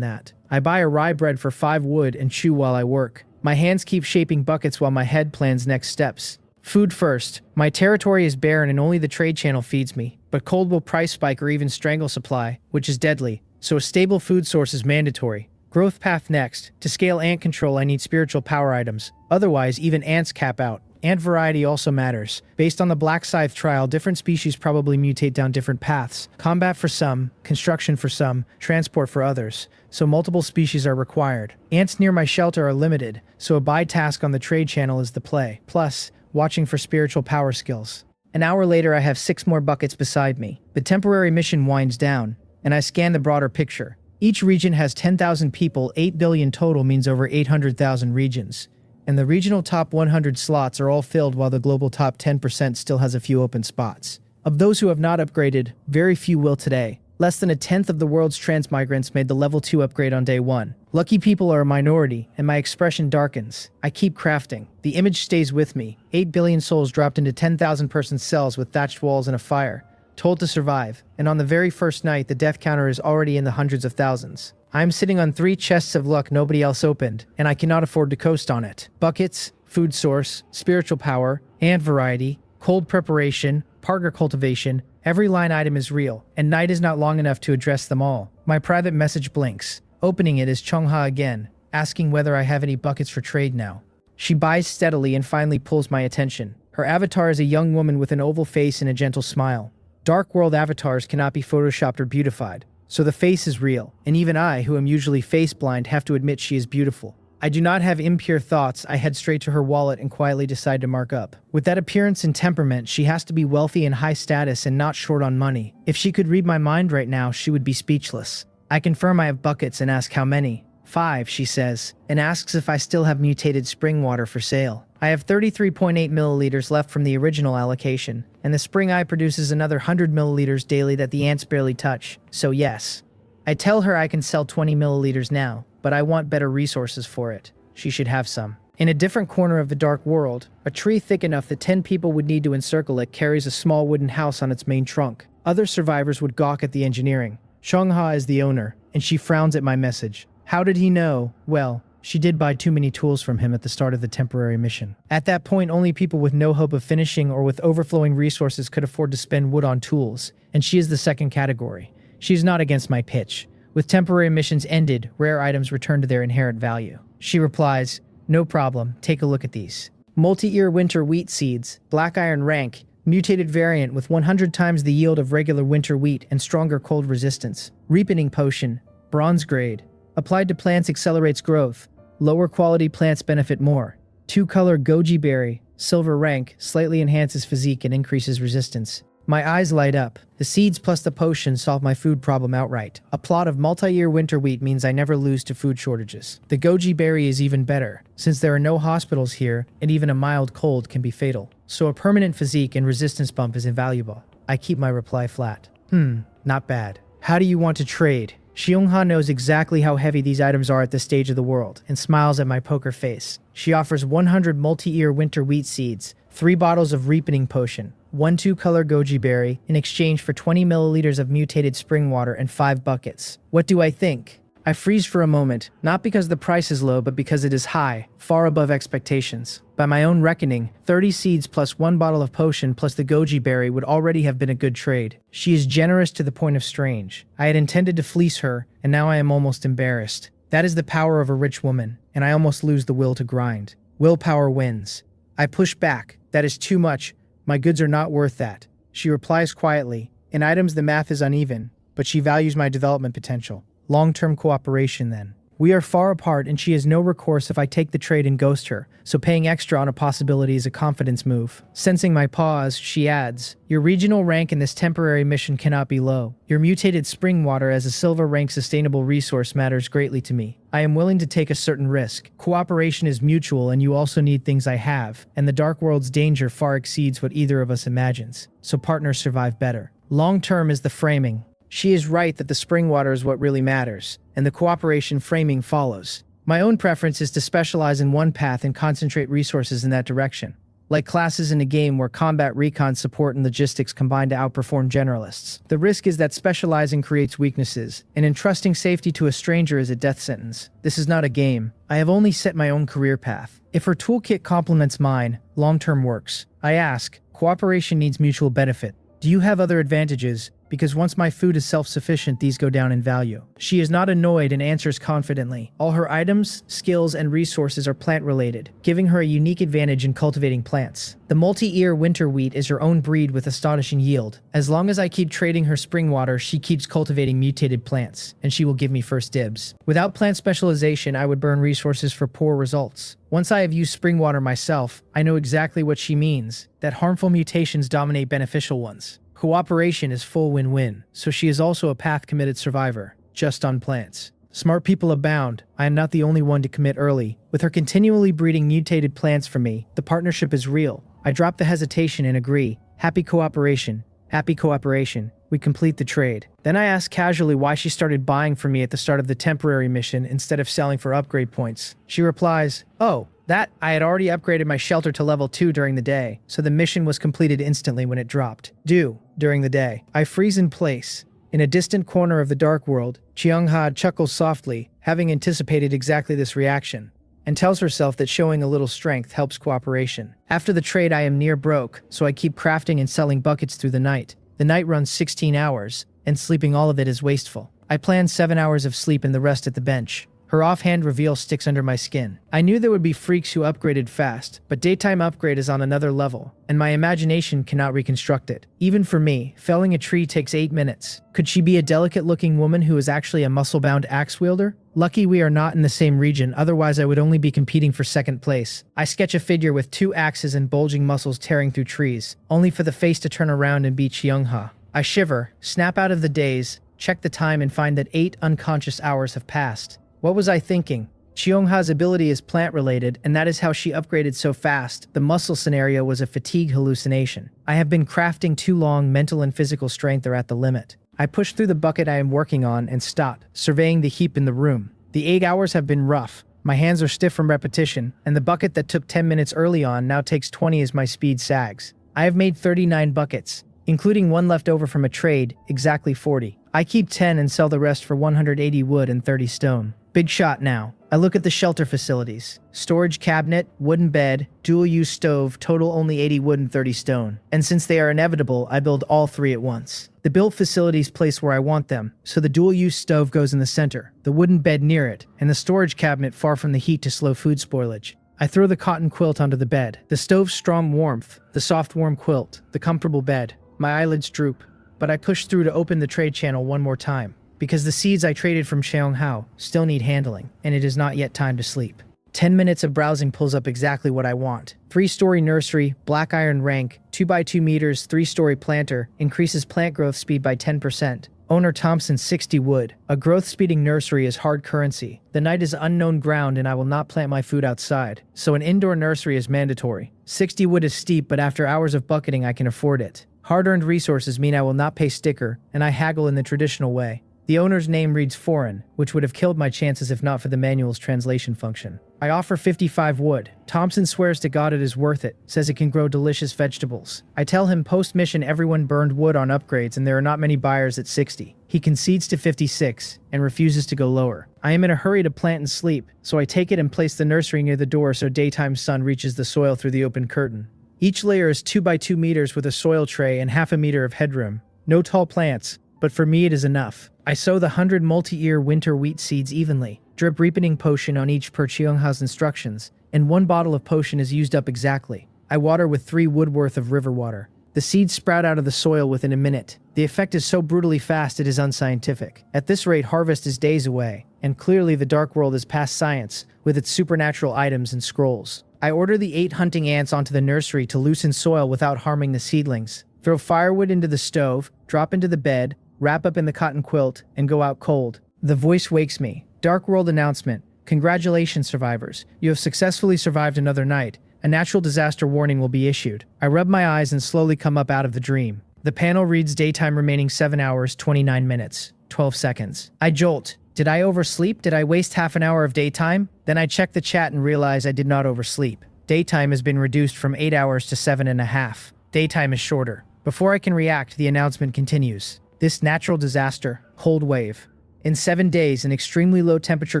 Speaker 1: that. I buy a rye bread for 5 wood and chew while I work. My hands keep shaping buckets while my head plans next steps. Food first. My territory is barren and only the trade channel feeds me, but cold will price spike or even strangle supply, which is deadly, so a stable food source is mandatory. Growth path next. To scale ant control, I need spiritual power items. Otherwise, even ants cap out. Ant variety also matters. Based on the black scythe trial, different species probably mutate down different paths. Combat for some, construction for some, transport for others. So multiple species are required. Ants near my shelter are limited, so a buy task on the trade channel is the play. Plus, watching for spiritual power skills. An hour later, I have 6 more buckets beside me. The temporary mission winds down, and I scan the broader picture. Each region has 10,000 people, 8 billion total means over 800,000 regions. And the regional top 100 slots are all filled while the global top 10% still has a few open spots. Of those who have not upgraded, very few will today. Less than a tenth of the world's transmigrants made the level 2 upgrade on day 1. Lucky people are a minority, and my expression darkens. I keep crafting. The image stays with me. 8 billion souls dropped into 10,000 person cells with thatched walls and a fire. Told to survive, and on the very first night the death counter is already in the hundreds of thousands. I'm sitting on 3 chests of luck nobody else opened, and I cannot afford to coast on it. Buckets, food source, spiritual power, ant variety, cold preparation, partner cultivation, every line item is real, and night is not long enough to address them all. My private message blinks. Opening it is Chungha again, asking whether I have any buckets for trade now. She buys steadily and finally pulls my attention. Her avatar is a young woman with an oval face and a gentle smile. Dark world avatars cannot be photoshopped or beautified, so the face is real, and even I, who am usually face blind, have to admit she is beautiful. I do not have impure thoughts. I head straight to her wallet and quietly decide to mark up. With that appearance and temperament, she has to be wealthy and high status and not short on money. If she could read my mind right now, she would be speechless. I confirm I have buckets and ask how many. 5, she says, and asks if I still have mutated spring water for sale. I have 33.8 milliliters left from the original allocation, and the spring eye produces another 100 milliliters daily that the ants barely touch, so yes. I tell her I can sell 20 milliliters now, but I want better resources for it. She should have some. In a different corner of the dark world, a tree thick enough that 10 people would need to encircle it carries a small wooden house on its main trunk. Other survivors would gawk at the engineering. Chungha is the owner, and she frowns at my message. How did he know? Well, she did buy too many tools from him at the start of the temporary mission. At that point, only people with no hope of finishing or with overflowing resources could afford to spend wood on tools, and she is the second category. She is not against my pitch. With temporary missions ended, rare items return to their inherent value. She replies, no problem, take a look at these. Multi-ear winter wheat seeds, black iron rank, mutated variant with 100 times the yield of regular winter wheat and stronger cold resistance. Ripening potion, bronze grade. Applied to plants accelerates growth. Lower quality plants benefit more. 2-color goji berry, silver rank, slightly enhances physique and increases resistance. My eyes light up. The seeds plus the potion solve my food problem outright. A plot of multi-year winter wheat means I never lose to food shortages. The goji berry is even better, since there are no hospitals here and even a mild cold can be fatal. So a permanent physique and resistance bump is invaluable. I keep my reply flat. Not bad. How do you want to trade? Xiongha knows exactly how heavy these items are at this stage of the world, and smiles at my poker face. She offers 100 multi-ear winter wheat seeds, 3 bottles of ripening potion, 1 2-color goji berry, in exchange for 20 milliliters of mutated spring water and 5 buckets. What do I think? I freeze for a moment, not because the price is low, but because it is high, far above expectations. By my own reckoning, 30 seeds plus 1 bottle of potion plus the goji berry would already have been a good trade. She is generous to the point of strange. I had intended to fleece her, and now I am almost embarrassed. That is the power of a rich woman, and I almost lose the will to grind. Willpower wins. I push back. That is too much. My goods are not worth that. She replies quietly. In items the math is uneven, but she values my development potential. Long-term cooperation then. We are far apart and she has no recourse if I take the trade and ghost her, so paying extra on a possibility is a confidence move. Sensing my pause, she adds, your regional rank in this temporary mission cannot be low. Your mutated spring water as a silver rank sustainable resource matters greatly to me. I am willing to take a certain risk. Cooperation is mutual and you also need things I have, and the dark world's danger far exceeds what either of us imagines, so partners survive better. Long-term is the framing. She is right that the spring water is what really matters, and the cooperation framing follows. My own preference is to specialize in one path and concentrate resources in that direction. Like classes in a game where combat, recon, support, and logistics combine to outperform generalists. The risk is that specializing creates weaknesses, and entrusting safety to a stranger is a death sentence. This is not a game. I have only set my own career path. If her toolkit complements mine, long-term works. I ask, cooperation needs mutual benefit. Do you have other advantages? Because once my food is self-sufficient, these go down in value. She is not annoyed and answers confidently. All her items, skills, and resources are plant-related, giving her a unique advantage in cultivating plants. The multi-ear winter wheat is her own breed with astonishing yield. As long as I keep trading her spring water, she keeps cultivating mutated plants, and she will give me first dibs. Without plant specialization, I would burn resources for poor results. Once I have used spring water myself, I know exactly what she means, that harmful mutations dominate beneficial ones. Cooperation is full win-win, so she is also a path-committed survivor, just on plants. Smart people abound. I am not the only one to commit early. With her continually breeding mutated plants for me, the partnership is real. I drop the hesitation and agree. Happy cooperation. Happy cooperation. We complete the trade. Then I ask casually why she started buying from me at the start of the temporary mission instead of selling for upgrade points. She replies, "Oh, that I had already upgraded my shelter to level 2 during the day, so the mission was completed instantly when it dropped. During the day." I freeze in place. In a distant corner of the dark world, Cheongha chuckles softly, having anticipated exactly this reaction, and tells herself that showing a little strength helps cooperation. After the trade, I am near broke, so I keep crafting and selling buckets through the night. The night runs 16 hours, and sleeping all of it is wasteful. I plan 7 hours of sleep and the rest at the bench. Her offhand reveal sticks under my skin. I knew there would be freaks who upgraded fast, but daytime upgrade is on another level, and my imagination cannot reconstruct it. Even for me, felling a tree takes 8 minutes. Could she be a delicate-looking woman who is actually a muscle-bound axe wielder? Lucky we are not in the same region, otherwise I would only be competing for second place. I sketch a figure with 2 axes and bulging muscles tearing through trees, only for the face to turn around and be Cheongha. I shiver, snap out of the daze, check the time and find that 8 unconscious hours have passed. What was I thinking? Cheongha's ability is plant-related, and that is how she upgraded so fast. The muscle scenario was a fatigue hallucination. I have been crafting too long, mental and physical strength are at the limit. I push through the bucket I am working on and stop, surveying the heap in the room. The 8 hours have been rough. My hands are stiff from repetition, and the bucket that took 10 minutes early on now takes 20 as my speed sags. I have made 39 buckets, including one left over from a trade, exactly 40. I keep 10 and sell the rest for 180 wood and 30 stone. Big shot now. I look at the shelter facilities. Storage cabinet, wooden bed, dual-use stove, total only 80 wood and 30 stone. And since they are inevitable, I build all 3 at once. The built facilities place where I want them, so the dual-use stove goes in the center, the wooden bed near it, and the storage cabinet far from the heat to slow food spoilage. I throw the cotton quilt onto the bed. The stove's strong warmth, the soft warm quilt, the comfortable bed. My eyelids droop, but I push through to open the trade channel one more time, because the seeds I traded from Cheonghao still need handling, and it is not yet time to sleep. 10 minutes of browsing pulls up exactly what I want. 3-story nursery, black iron rank, 2x2 meters, 3-story planter, increases plant growth speed by 10%. Owner Thompson 60 wood. A growth-speeding nursery is hard currency. The night is unknown ground and I will not plant my food outside, so an indoor nursery is mandatory. 60 wood is steep, but after hours of bucketing I can afford it. Hard-earned resources mean I will not pay sticker, and I haggle in the traditional way. The owner's name reads foreign, which would have killed my chances if not for the manual's translation function. I offer 55 wood. Thompson swears to God it is worth it, says it can grow delicious vegetables. I tell him post-mission everyone burned wood on upgrades and there are not many buyers at 60. He concedes to 56 and refuses to go lower. I am in a hurry to plant and sleep, so I take it and place the nursery near the door so daytime sun reaches the soil through the open curtain. Each layer is 2x2 meters with a soil tray and half a meter of headroom. No tall plants, but for me it is enough. I sow the 100 multi-ear winter wheat seeds evenly, drip ripening potion on each per Cheongha's instructions, and 1 bottle of potion is used up exactly. I water with 3 wood worth of river water. The seeds sprout out of the soil within a minute. The effect is so brutally fast it is unscientific. At this rate, harvest is days away, and clearly the dark world is past science, with its supernatural items and scrolls. I order the 8 hunting ants onto the nursery to loosen soil without harming the seedlings. Throw firewood into the stove, drop into the bed, wrap up in the cotton quilt, and go out cold. The voice wakes me. Dark world announcement. Congratulations, survivors. You have successfully survived another night. A natural disaster warning will be issued. I rub my eyes and slowly come up out of the dream. The panel reads daytime remaining 7 hours, 29 minutes, 12 seconds. I jolt. Did I oversleep? Did I waste half an hour of daytime? Then I check the chat and realize I did not oversleep. Daytime has been reduced from 8 hours to 7.5. Daytime is shorter. Before I can react, the announcement continues. This natural disaster, cold wave. In 7 days, an extremely low temperature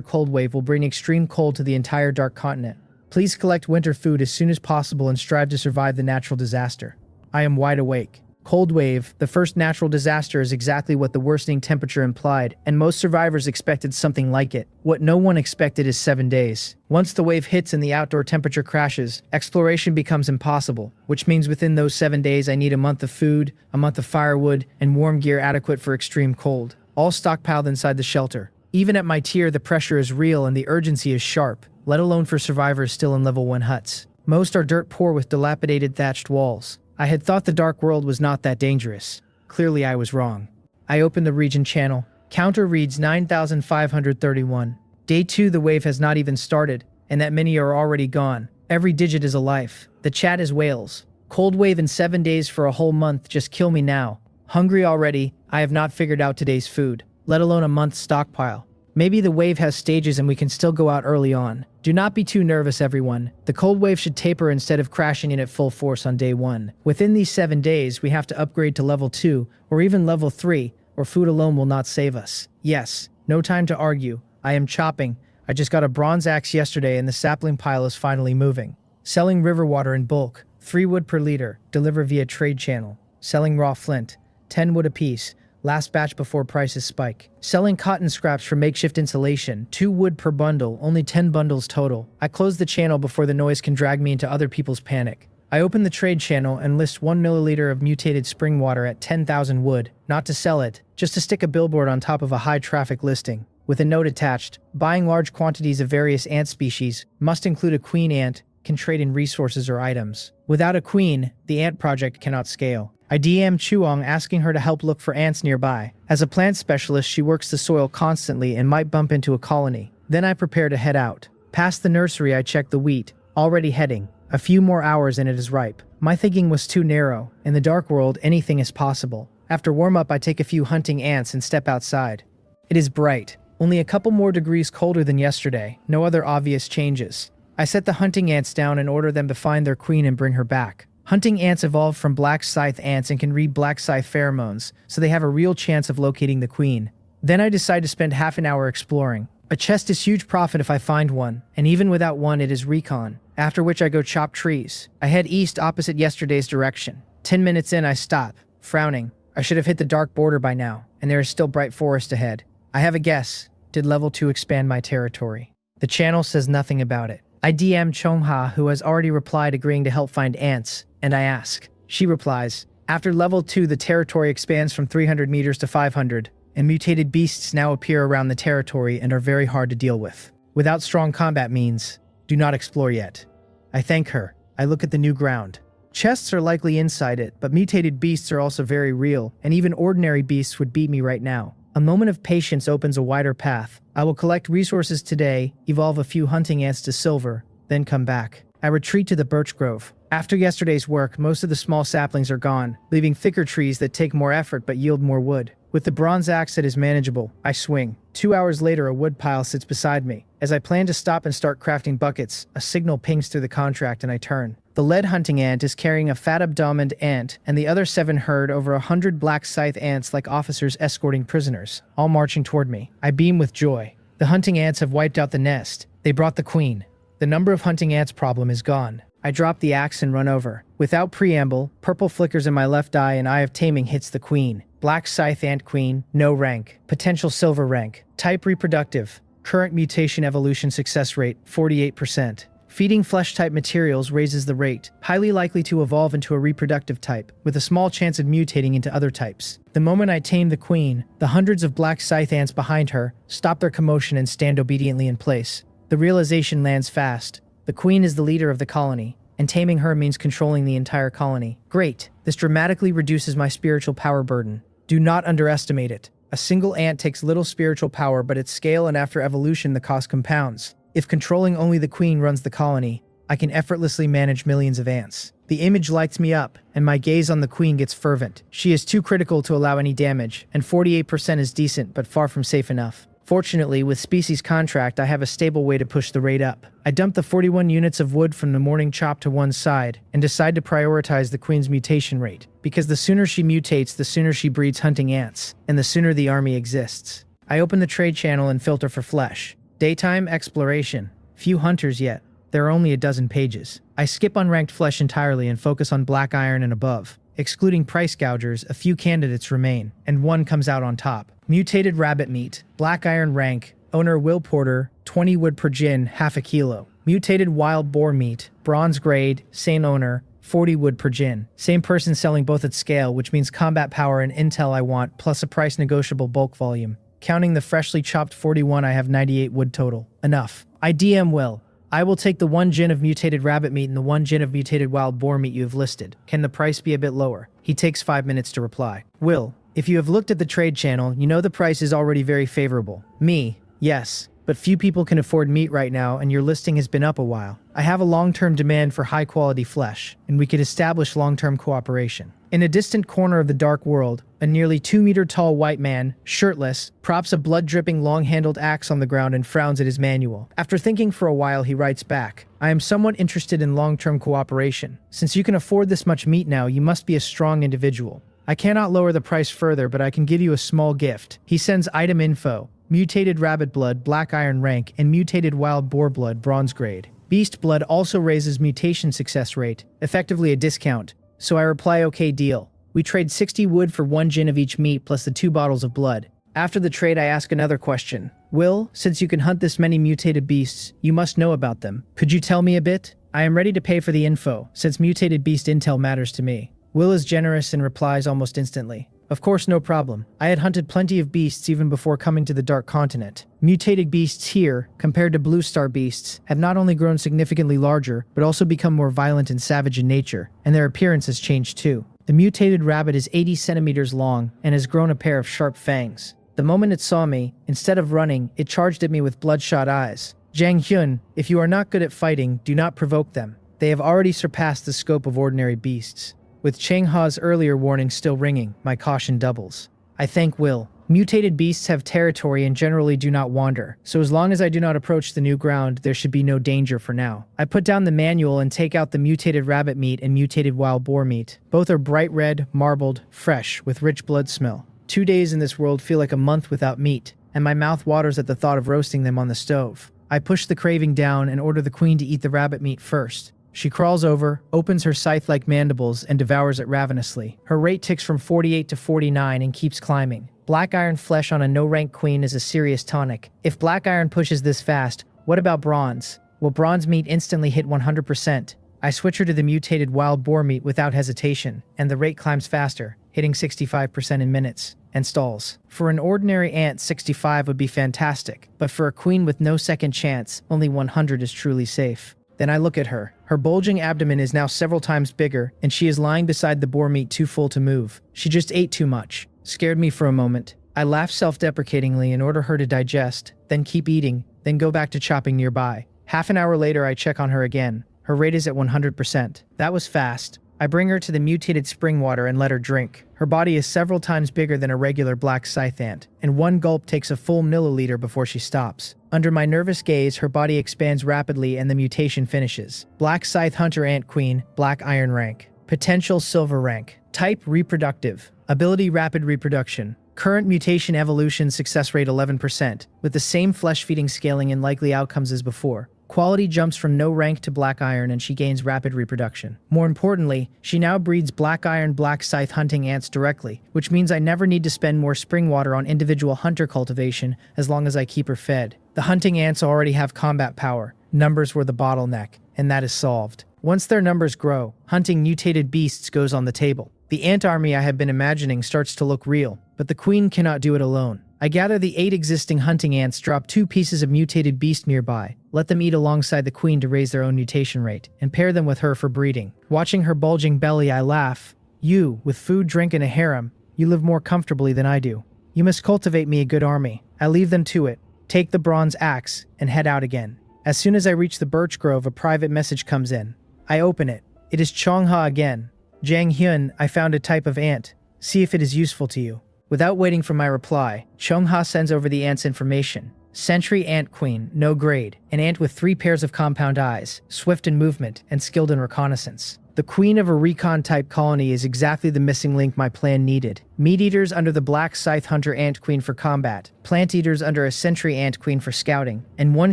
Speaker 1: cold wave will bring extreme cold to the entire dark continent. Please collect winter food as soon as possible and strive to survive the natural disaster. I am wide awake. Cold wave, the first natural disaster, is exactly what the worsening temperature implied, and most survivors expected something like it. What no one expected is 7 days. Once the wave hits and the outdoor temperature crashes, exploration becomes impossible, which means within those 7 days I need a month of food, a month of firewood, and warm gear adequate for extreme cold. All stockpiled inside the shelter. Even at my tier, the pressure is real and the urgency is sharp, let alone for survivors still in level 1 huts. Most are dirt poor with dilapidated thatched walls. I had thought the dark world was not that dangerous. Clearly I was wrong. I opened the region channel. Counter reads 9,531. Day 2, the wave has not even started, and that many are already gone. Every digit is a life. The chat is wails. Cold wave in 7 days for a whole month, just kill me now. Hungry already, I have not figured out today's food, let alone a month's stockpile. Maybe the wave has stages and we can still go out early on. Do not be too nervous, everyone. The cold wave should taper instead of crashing in at full force on day 1. Within these 7 days, we have to upgrade to level 2 or even level 3, or food alone will not save us. Yes, no time to argue. I am chopping. I just got a bronze axe yesterday and the sapling pile is finally moving. Selling river water in bulk, 3 wood per liter, deliver via trade channel. Selling raw flint, 10 wood apiece. Last batch before prices spike. Selling cotton scraps for makeshift insulation, 2 wood per bundle, only 10 bundles total. I close the channel before the noise can drag me into other people's panic. I open the trade channel and list 1 milliliter of mutated spring water at 10,000 wood. Not to sell it, just to stick a billboard on top of a high traffic listing. With a note attached, buying large quantities of various ant species, must include a queen ant, can trade in resources or items. Without a queen, the ant project cannot scale. I DM Chuong asking her to help look for ants nearby. As a plant specialist, she works the soil constantly and might bump into a colony. Then I prepare to head out. Past the nursery, I check the wheat, already heading. A few more hours and it is ripe. My thinking was too narrow. In the dark world, anything is possible. After warm-up, I take a few hunting ants and step outside. It is bright. Only a couple more degrees colder than yesterday. No other obvious changes. I set the hunting ants down and order them to find their queen and bring her back. Hunting ants evolved from black scythe ants and can read black scythe pheromones, so they have a real chance of locating the queen. Then I decide to spend half an hour exploring. A chest is huge profit if I find one, and even without one it is recon, after which I go chop trees. I head east opposite yesterday's direction. 10 minutes in I stop, frowning. I should have hit the dark border by now, and there is still bright forest ahead. I have a guess. Did level 2 expand my territory? The channel says nothing about it. I DM Chongha, who has already replied agreeing to help find ants, and I ask. She replies, after level 2 the territory expands from 300 meters to 500, and mutated beasts now appear around the territory and are very hard to deal with. Without strong combat means, do not explore yet. I thank her. I look at the new ground. Chests are likely inside it, but mutated beasts are also very real, and even ordinary beasts would beat me right now. A moment of patience opens a wider path. I will collect resources today, evolve a few hunting ants to silver, then come back. I retreat to the birch grove. After yesterday's work, most of the small saplings are gone, leaving thicker trees that take more effort but yield more wood. With the bronze axe that is manageable, I swing. 2 hours later, a wood pile sits beside me. As I plan to stop and start crafting buckets, a signal pings through the contract and I turn. The lead hunting ant is carrying a fat-abdomined ant, and the other 7 herd over 100 black scythe ants like officers escorting prisoners, all marching toward me. I beam with joy. The hunting ants have wiped out the nest. They brought the queen. The number of hunting ants problem is gone. I drop the axe and run over. Without preamble, purple flickers in my left eye and Eye of Taming hits the queen. Black scythe ant queen, no rank. Potential silver rank. Type reproductive. Current mutation evolution success rate, 48%. Feeding flesh-type materials raises the rate, highly likely to evolve into a reproductive type, with a small chance of mutating into other types. The moment I tame the queen, the hundreds of black scythe ants behind her stop their commotion and stand obediently in place. The realization lands fast. The queen is the leader of the colony, and taming her means controlling the entire colony. Great. This dramatically reduces my spiritual power burden. Do not underestimate it. A single ant takes little spiritual power, but at scale and after evolution the cost compounds. If controlling only the queen runs the colony, I can effortlessly manage millions of ants. The image lights me up, and my gaze on the queen gets fervent. She is too critical to allow any damage, and 48% is decent but far from safe enough. Fortunately, with Species Contract, I have a stable way to push the rate up. I dump the 41 units of wood from the morning chop to one side, and decide to prioritize the queen's mutation rate, because the sooner she mutates, the sooner she breeds hunting ants, and the sooner the army exists. I open the trade channel and filter for flesh. Daytime exploration. Few hunters yet. There are only a dozen pages. I skip unranked flesh entirely and focus on black iron and above. Excluding price gougers, a few candidates remain, and one comes out on top. Mutated rabbit meat, black iron rank, owner Will Porter, 20 wood per gin, half a kilo. Mutated wild boar meat, bronze grade, same owner, 40 wood per gin. Same person selling both at scale, which means combat power and intel I want, plus a price negotiable bulk volume. Counting the freshly chopped 41, I have 98 wood total. Enough. I DM Will. I will take the 1 gin of mutated rabbit meat and the 1 gin of mutated wild boar meat you have listed. Can the price be a bit lower? He takes 5 minutes to reply. Will, if you have looked at the trade channel, you know the price is already very favorable. Me, yes, but few people can afford meat right now and your listing has been up a while. I have a long-term demand for high-quality flesh, and we could establish long-term cooperation. In a distant corner of the dark world, a nearly 2-meter-tall white man, shirtless, props a blood-dripping long-handled axe on the ground and frowns at his manual. After thinking for a while, he writes back, I am somewhat interested in long-term cooperation. Since you can afford this much meat now, you must be a strong individual. I cannot lower the price further, but I can give you a small gift. He sends item info, mutated rabbit blood, black iron rank, and mutated wild boar blood, bronze grade. Beast blood also raises mutation success rate, effectively a discount. So I reply, okay, deal. We trade 60 wood for 1 gin of each meat plus the 2 bottles of blood. After the trade, I ask another question. Will, since you can hunt this many mutated beasts, you must know about them. Could you tell me a bit? I am ready to pay for the info, since mutated beast intel matters to me. Will is generous and replies almost instantly. Of course, no problem. I had hunted plenty of beasts even before coming to the Dark Continent. Mutated beasts here, compared to Blue Star beasts, have not only grown significantly larger, but also become more violent and savage in nature, and their appearance has changed too. The mutated rabbit is 80 centimeters long and has grown a pair of sharp fangs. The moment it saw me, instead of running, it charged at me with bloodshot eyes. Zhang Hyun, if you are not good at fighting, do not provoke them. They have already surpassed the scope of ordinary beasts. With Cheng Ha's earlier warning still ringing, my caution doubles. I thank Will. Mutated beasts have territory and generally do not wander, so as long as I do not approach the new ground, there should be no danger for now. I put down the manual and take out the mutated rabbit meat and mutated wild boar meat. Both are bright red, marbled, fresh, with rich blood smell. 2 days in this world feel like a month without meat, and my mouth waters at the thought of roasting them on the stove. I push the craving down and order the queen to eat the rabbit meat first. She crawls over, opens her scythe-like mandibles, and devours it ravenously. Her rate ticks from 48 to 49 and keeps climbing. Black iron flesh on a no-rank queen is a serious tonic. If black iron pushes this fast, what about bronze? Will bronze meat instantly hit 100%? I switch her to the mutated wild boar meat without hesitation, and the rate climbs faster, hitting 65% in minutes, and stalls. For an ordinary ant, 65 would be fantastic, but for a queen with no second chance, only 100 is truly safe. Then I look at her. Her bulging abdomen is now several times bigger, and she is lying beside the boar meat too full to move. She just ate too much. Scared me for a moment. I laugh self-deprecatingly and order her to digest, then keep eating, then go back to chopping nearby. Half an hour later, I check on her again. Her rate is at 100%. That was fast. I bring her to the mutated spring water and let her drink. Her body is several times bigger than a regular black scythe ant, and 1 gulp takes a full milliliter before she stops. Under my nervous gaze, her body expands rapidly and the mutation finishes. Black scythe hunter ant queen, black iron rank. Potential silver rank. Type reproductive. Ability rapid reproduction. Current mutation evolution success rate 11%, with the same flesh-feeding scaling and likely outcomes as before. Quality jumps from no rank to black iron and she gains rapid reproduction. More importantly, she now breeds black iron black scythe hunting ants directly, which means I never need to spend more spring water on individual hunter cultivation as long as I keep her fed. The hunting ants already have combat power. Numbers were the bottleneck, and that is solved. Once their numbers grow, hunting mutated beasts goes on the table. The ant army I have been imagining starts to look real, but the queen cannot do it alone. I gather the 8 existing hunting ants, drop 2 pieces of mutated beast nearby, let them eat alongside the queen to raise their own mutation rate, and pair them with her for breeding. Watching her bulging belly, I laugh. You, with food, drink, and a harem, you live more comfortably than I do. You must cultivate me a good army. I leave them to it, take the bronze axe, and head out again. As soon as I reach the birch grove, a private message comes in. I open it. It is Chongha again. Jang Hyun, I found a type of ant. See if it is useful to you. Without waiting for my reply, Chongha sends over the ant's information. Sentry ant queen, no grade, an ant with 3 pairs of compound eyes, swift in movement, and skilled in reconnaissance. The queen of a recon-type colony is exactly the missing link my plan needed. Meat-eaters under the black scythe hunter ant queen for combat, plant-eaters under a sentry ant queen for scouting, and one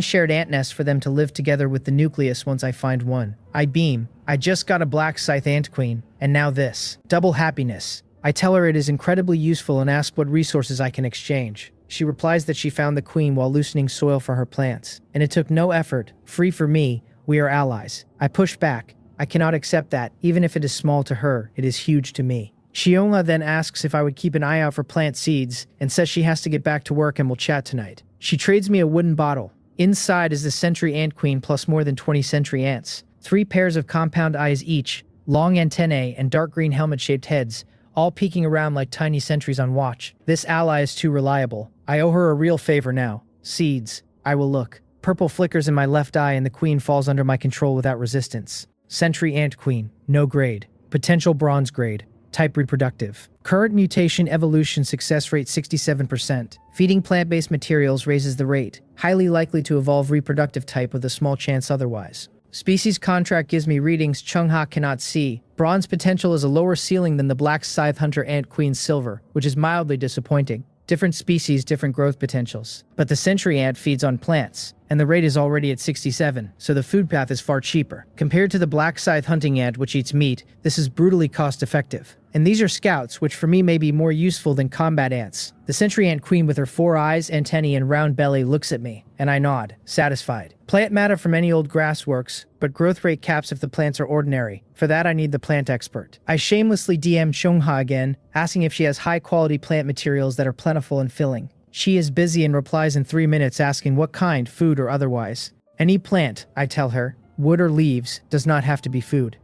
Speaker 1: shared ant nest for them to live together with the nucleus once I find one. I beam. I just got a black scythe ant queen, and now this. Double happiness. I tell her it is incredibly useful and ask what resources I can exchange. She replies that she found the queen while loosening soil for her plants, and it took no effort. Free for me, we are allies. I push back. I cannot accept that, even if it is small to her, it is huge to me. Xiongla then asks if I would keep an eye out for plant seeds, and says she has to get back to work and will chat tonight. She trades me a wooden bottle. Inside is the sentry ant queen plus more than 20 sentry ants. 3 pairs of compound eyes each, long antennae and dark green helmet-shaped heads, all peeking around like tiny sentries on watch. This ally is too reliable. I owe her a real favor now. Seeds. I will look. Purple flickers in my left eye and the queen falls under my control without resistance. Sentry ant queen. No grade. Potential bronze grade. Type reproductive. Current mutation evolution success rate 67%. Feeding plant-based materials raises the rate. Highly likely to evolve reproductive type with a small chance otherwise. Species contract gives me readings Chungha cannot see. Bronze potential is a lower ceiling than the black scythe hunter ant queen silver, which is mildly disappointing. Different species, different growth potentials. But the sentry ant feeds on plants, and the rate is already at 67, so the food path is far cheaper. Compared to the black scythe hunting ant, which eats meat, this is brutally cost-effective. And these are scouts, which for me may be more useful than combat ants. The sentry ant queen with her 4 eyes, antennae, and round belly looks at me, and I nod, satisfied. Plant matter from any old grass works, but growth rate caps if the plants are ordinary. For that I need the plant expert. I shamelessly DM Chongha again, asking if she has high-quality plant materials that are plentiful and filling. She is busy and replies in 3 minutes asking what kind, food or otherwise. Any plant, I tell her, wood or leaves, does not have to be food.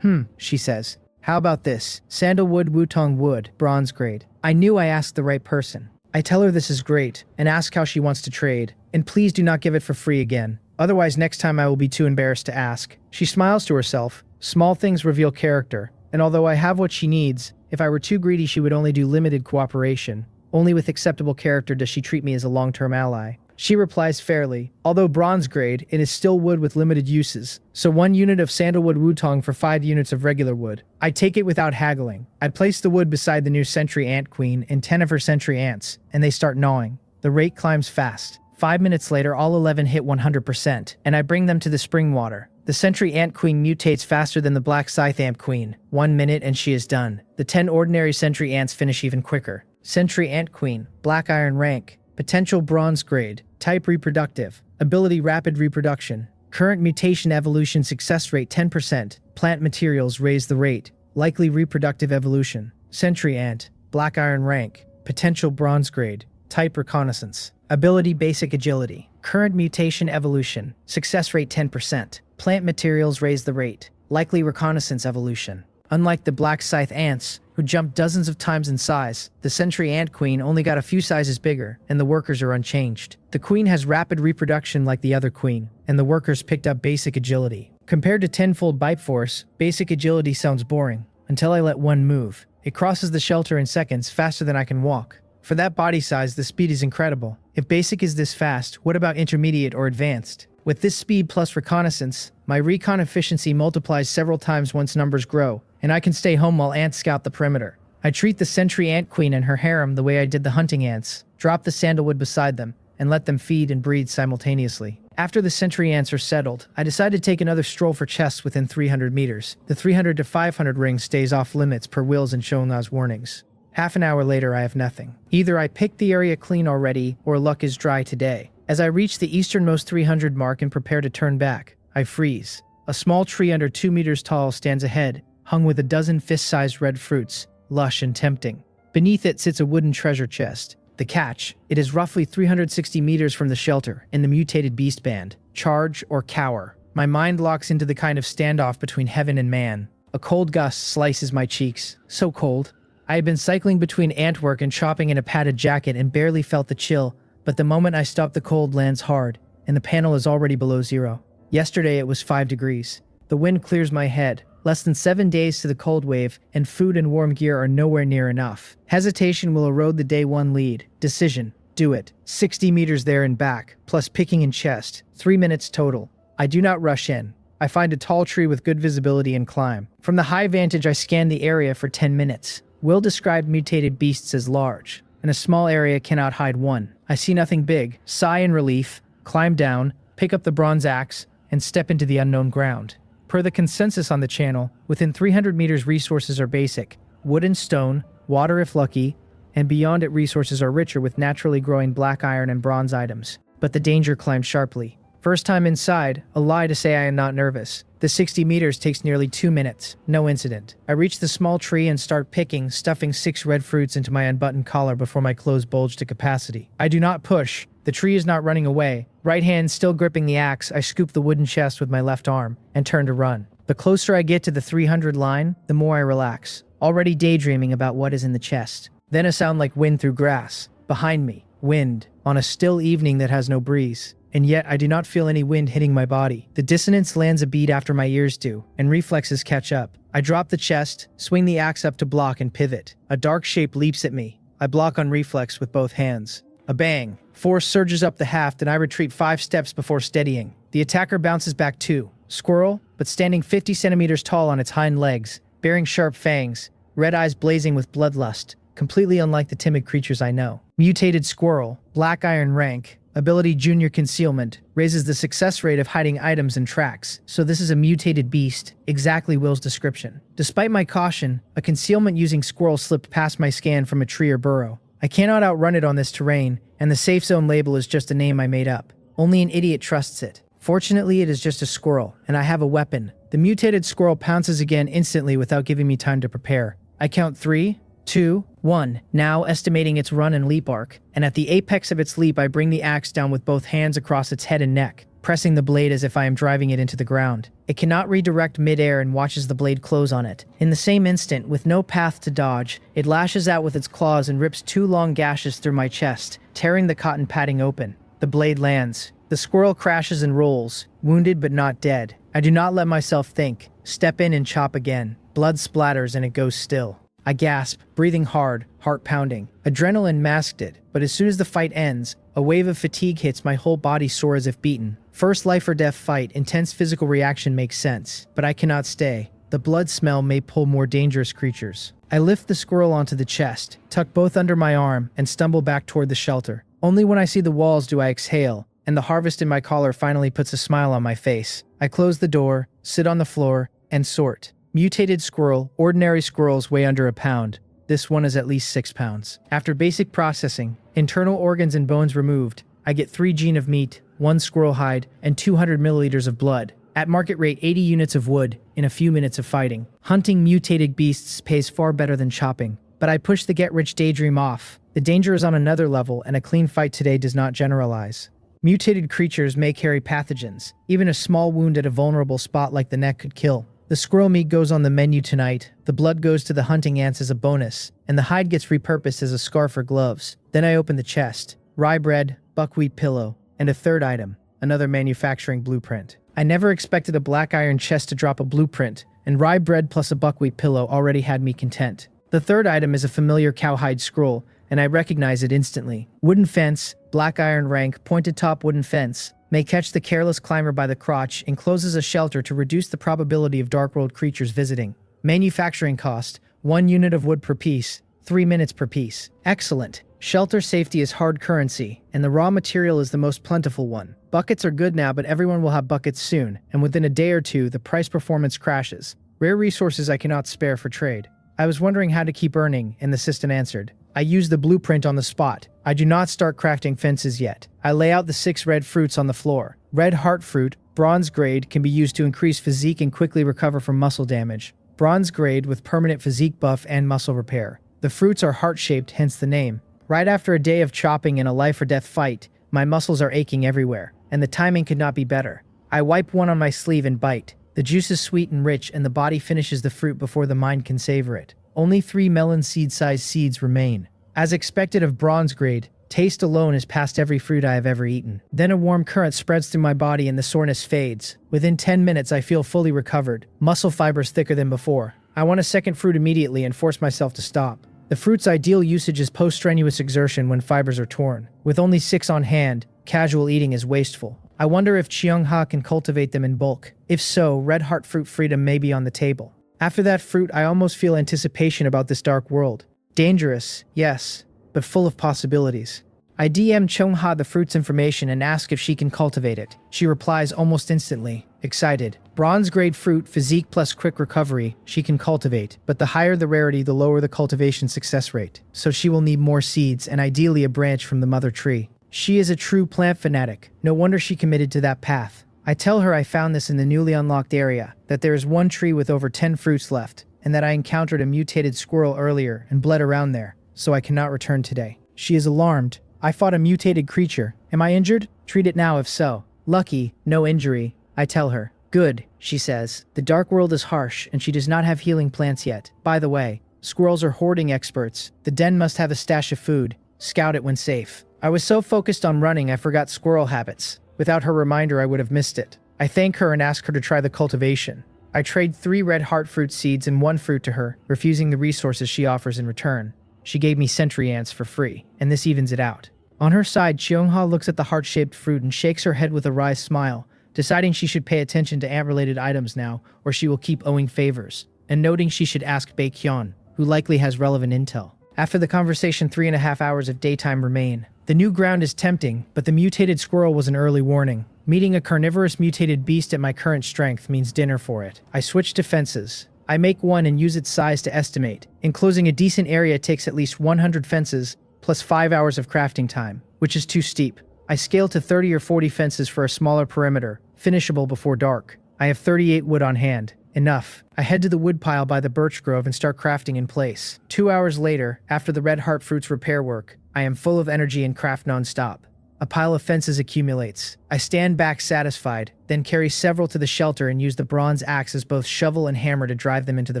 Speaker 1: She says. How about this? Sandalwood wutong wood, bronze grade. I knew I asked the right person. I tell her this is great, and ask how she wants to trade. And please do not give it for free again. Otherwise next time I will be too embarrassed to ask. She smiles to herself. Small things reveal character. And although I have what she needs, if I were too greedy she would only do limited cooperation. Only with acceptable character does she treat me as a long-term ally. She replies fairly. Although bronze grade, it is still wood with limited uses. So 1 unit of sandalwood wutong for 5 units of regular wood. I take it without haggling. I place the wood beside the new sentry ant queen and 10 of her sentry ants, and they start gnawing. The rate climbs fast. 5 minutes later, all 11 hit 100%, and I bring them to the spring water. The sentry ant queen mutates faster than the black scythe ant queen. 1 minute and she is done. The 10 ordinary sentry ants finish even quicker. Sentry ant queen, black iron rank, potential bronze grade, type reproductive, ability rapid reproduction, current mutation evolution success rate 10%, plant materials raise the rate, likely reproductive evolution, sentry ant, black iron rank, potential bronze grade, type reconnaissance, ability basic agility, current mutation evolution, success rate 10%, plant materials raise the rate, likely reconnaissance evolution. Unlike the black scythe ants, who jumped dozens of times in size, the sentry ant queen only got a few sizes bigger, and the workers are unchanged. The queen has rapid reproduction like the other queen, and the workers picked up basic agility. Compared to tenfold bite force, basic agility sounds boring, until I let one move. It crosses the shelter in seconds faster than I can walk. For that body size, the speed is incredible. If basic is this fast, what about intermediate or advanced? With this speed plus reconnaissance, my recon efficiency multiplies several times once numbers grow, and I can stay home while ants scout the perimeter. I treat the sentry ant queen and her harem the way I did the hunting ants, drop the sandalwood beside them, and let them feed and breed simultaneously. After the sentry ants are settled, I decide to take another stroll for chests within 300 meters. The 300 to 500 ring stays off limits per Will's and Shonga's warnings. Half an hour later I have nothing. Either I picked the area clean already, or luck is dry today. As I reach the easternmost 300 mark and prepare to turn back, I freeze. A small tree under 2 meters tall stands ahead, hung with a dozen fist-sized red fruits, lush and tempting. Beneath it sits a wooden treasure chest. The catch, it is roughly 360 meters from the shelter in the mutated beast band. Charge or cower. My mind locks into the kind of standoff between heaven and man. A cold gust slices my cheeks. So cold. I had been cycling between ant work and chopping in a padded jacket and barely felt the chill, but the moment I stop the cold lands hard, and the panel is already below zero. Yesterday it was 5 degrees. The wind clears my head. Less than 7 days to the cold wave, and food and warm gear are nowhere near enough. Hesitation will erode the day one lead. Decision. Do it. 60 meters there and back, plus picking in chest. 3 minutes total. I do not rush in. I find a tall tree with good visibility and climb. From the high vantage I scan the area for 10 minutes. Will described mutated beasts as large, and a small area cannot hide one. I see nothing big. Sigh in relief, climb down, pick up the bronze axe, and step into the unknown ground. Per the consensus on the channel, within 300 meters resources are basic, wood and stone, water if lucky, and beyond it resources are richer with naturally growing black iron and bronze items. But the danger climbed sharply. First time inside, a lie to say I am not nervous. The 60 meters takes nearly 2 minutes, no incident. I reach the small tree and start picking, stuffing 6 red fruits into my unbuttoned collar before my clothes bulge to capacity. I do not push. The tree is not running away. Right hand still gripping the axe, I scoop the wooden chest with my left arm and turn to run. The closer I get to the 300 line, the more I relax, already daydreaming about what is in the chest. Then a sound like wind through grass. Behind me, wind, on a still evening that has no breeze. And yet I do not feel any wind hitting my body. The dissonance lands a beat after my ears do, and reflexes catch up. I drop the chest, swing the axe up to block and pivot. A dark shape leaps at me. I block on reflex with both hands. A bang. Force surges up the haft and I retreat 5 steps before steadying. The attacker bounces back too. Squirrel, but standing 50 centimeters tall on its hind legs, bearing sharp fangs, red eyes blazing with bloodlust, completely unlike the timid creatures I know. Mutated squirrel, black iron rank, ability junior concealment, raises the success rate of hiding items and tracks, so this is a mutated beast, exactly Will's description. Despite my caution, a concealment using squirrel slipped past my scan from a tree or burrow. I cannot outrun it on this terrain, and the safe zone label is just a name I made up. Only an idiot trusts it. Fortunately, it is just a squirrel, and I have a weapon. The mutated squirrel pounces again instantly without giving me time to prepare. I count 3, 2, 1, now estimating its run and leap arc, and at the apex of its leap I bring the axe down with both hands across its head and neck, pressing the blade as if I am driving it into the ground. It cannot redirect mid-air and watches the blade close on it. In the same instant, with no path to dodge, it lashes out with its claws and rips 2 long gashes through my chest, tearing the cotton padding open. The blade lands. The squirrel crashes and rolls, wounded but not dead. I do not let myself think. Step in and chop again. Blood splatters and it goes still. I gasp, breathing hard, heart pounding. Adrenaline masked it, but as soon as the fight ends, a wave of fatigue hits my whole body sore as if beaten. First life or death fight, intense physical reaction makes sense, but I cannot stay. The blood smell may pull more dangerous creatures. I lift the squirrel onto the chest, tuck both under my arm, and stumble back toward the shelter. Only when I see the walls do I exhale, and the harvest in my collar finally puts a smile on my face. I close the door, sit on the floor, and sort. Mutated squirrel, ordinary squirrels weigh under a pound. This one is at least 6 pounds. After basic processing, internal organs and bones removed, I get 3 gene of meat, 1 squirrel hide, and 200 milliliters of blood. At market rate 80 units of wood in a few minutes of fighting. Hunting mutated beasts pays far better than chopping. But I push the get-rich daydream off. The danger is on another level, and a clean fight today does not generalize. Mutated creatures may carry pathogens. Even a small wound at a vulnerable spot like the neck could kill. The squirrel meat goes on the menu tonight, the blood goes to the hunting ants as a bonus, and the hide gets repurposed as a scarf or gloves. Then I open the chest. Rye bread, buckwheat pillow, and a third item, another manufacturing blueprint. I never expected a black iron chest to drop a blueprint, and rye bread plus a buckwheat pillow already had me content. The third item is a familiar cowhide scroll, and I recognize it instantly. Wooden fence, black iron rank, pointed top wooden fence, may catch the careless climber by the crotch, encloses a shelter to reduce the probability of dark world creatures visiting. Manufacturing cost, 1 unit of wood per piece, 3 minutes per piece. Excellent. Shelter safety is hard currency, and the raw material is the most plentiful one. Buckets are good now, but everyone will have buckets soon, and within a day or two, the price performance crashes. Rare resources I cannot spare for trade. I was wondering how to keep earning, and the assistant answered. I use the blueprint on the spot. I do not start crafting fences yet. I lay out the 6 red fruits on the floor. Red heart fruit, bronze grade, can be used to increase physique and quickly recover from muscle damage. Bronze grade with permanent physique buff and muscle repair. The fruits are heart-shaped, hence the name. Right after a day of chopping in a life or death fight, my muscles are aching everywhere, and the timing could not be better. I wipe one on my sleeve and bite. The juice is sweet and rich, and the body finishes the fruit before the mind can savor it. Only 3 melon seed-sized seeds remain. As expected of bronze grade, Taste alone is past every fruit I have ever eaten. Then a warm current spreads through my body and the soreness fades. Within 10 minutes, I feel fully recovered, muscle fibers thicker than before. I want a second fruit immediately and force myself to stop. The fruit's ideal usage is post-strenuous exertion when fibers are torn. With only 6 on hand, casual eating is wasteful. I wonder if Cheongha can cultivate them in bulk. If so, red heart fruit freedom may be on the table. After that fruit, I almost feel anticipation about this dark world. Dangerous, yes, but full of possibilities. I DM Cheongha the fruit's information and ask if she can cultivate it. She replies almost instantly, excited. Bronze-grade fruit, physique plus quick recovery, she can cultivate, but the higher the rarity, the lower the cultivation success rate. So she will need more seeds and ideally a branch from the mother tree. She is a true plant fanatic. No wonder she committed to that path. I tell her I found this in the newly unlocked area, that there is one tree with over 10 fruits left, and that I encountered a mutated squirrel earlier and bled around there, so I cannot return today. She is alarmed. I fought a mutated creature. Am I injured? Treat it now if so. Lucky, no injury. I tell her. Good, she says. The dark world is harsh, and she does not have healing plants yet. By the way, squirrels are hoarding experts. The den must have a stash of food. Scout it when safe. I was so focused on running I forgot squirrel habits. Without her reminder I would have missed it. I thank her and ask her to try the cultivation. I trade 3 red heart fruit seeds and 1 fruit to her, refusing the resources she offers in return. She gave me sentry ants for free, and this evens it out. On her side, Cheongha looks at the heart-shaped fruit and shakes her head with a wry smile, deciding she should pay attention to ant-related items now, or she will keep owing favors, and noting she should ask Baekhyun, who likely has relevant intel. After the conversation, 3.5 hours of daytime remain. The new ground is tempting, but the mutated squirrel was an early warning. Meeting a carnivorous mutated beast at my current strength means dinner for it. I switch to fences. I make one and use its size to estimate. Enclosing a decent area takes at least 100 fences, plus 5 hours of crafting time, which is too steep. I scale to 30 or 40 fences for a smaller perimeter, finishable before dark. I have 38 wood on hand. Enough. I head to the woodpile by the birch grove and start crafting in place. 2 hours later, after the red heart fruit's repair work, I am full of energy and craft non-stop. A pile of fences accumulates. I stand back satisfied, then carry several to the shelter and use the bronze axe as both shovel and hammer to drive them into the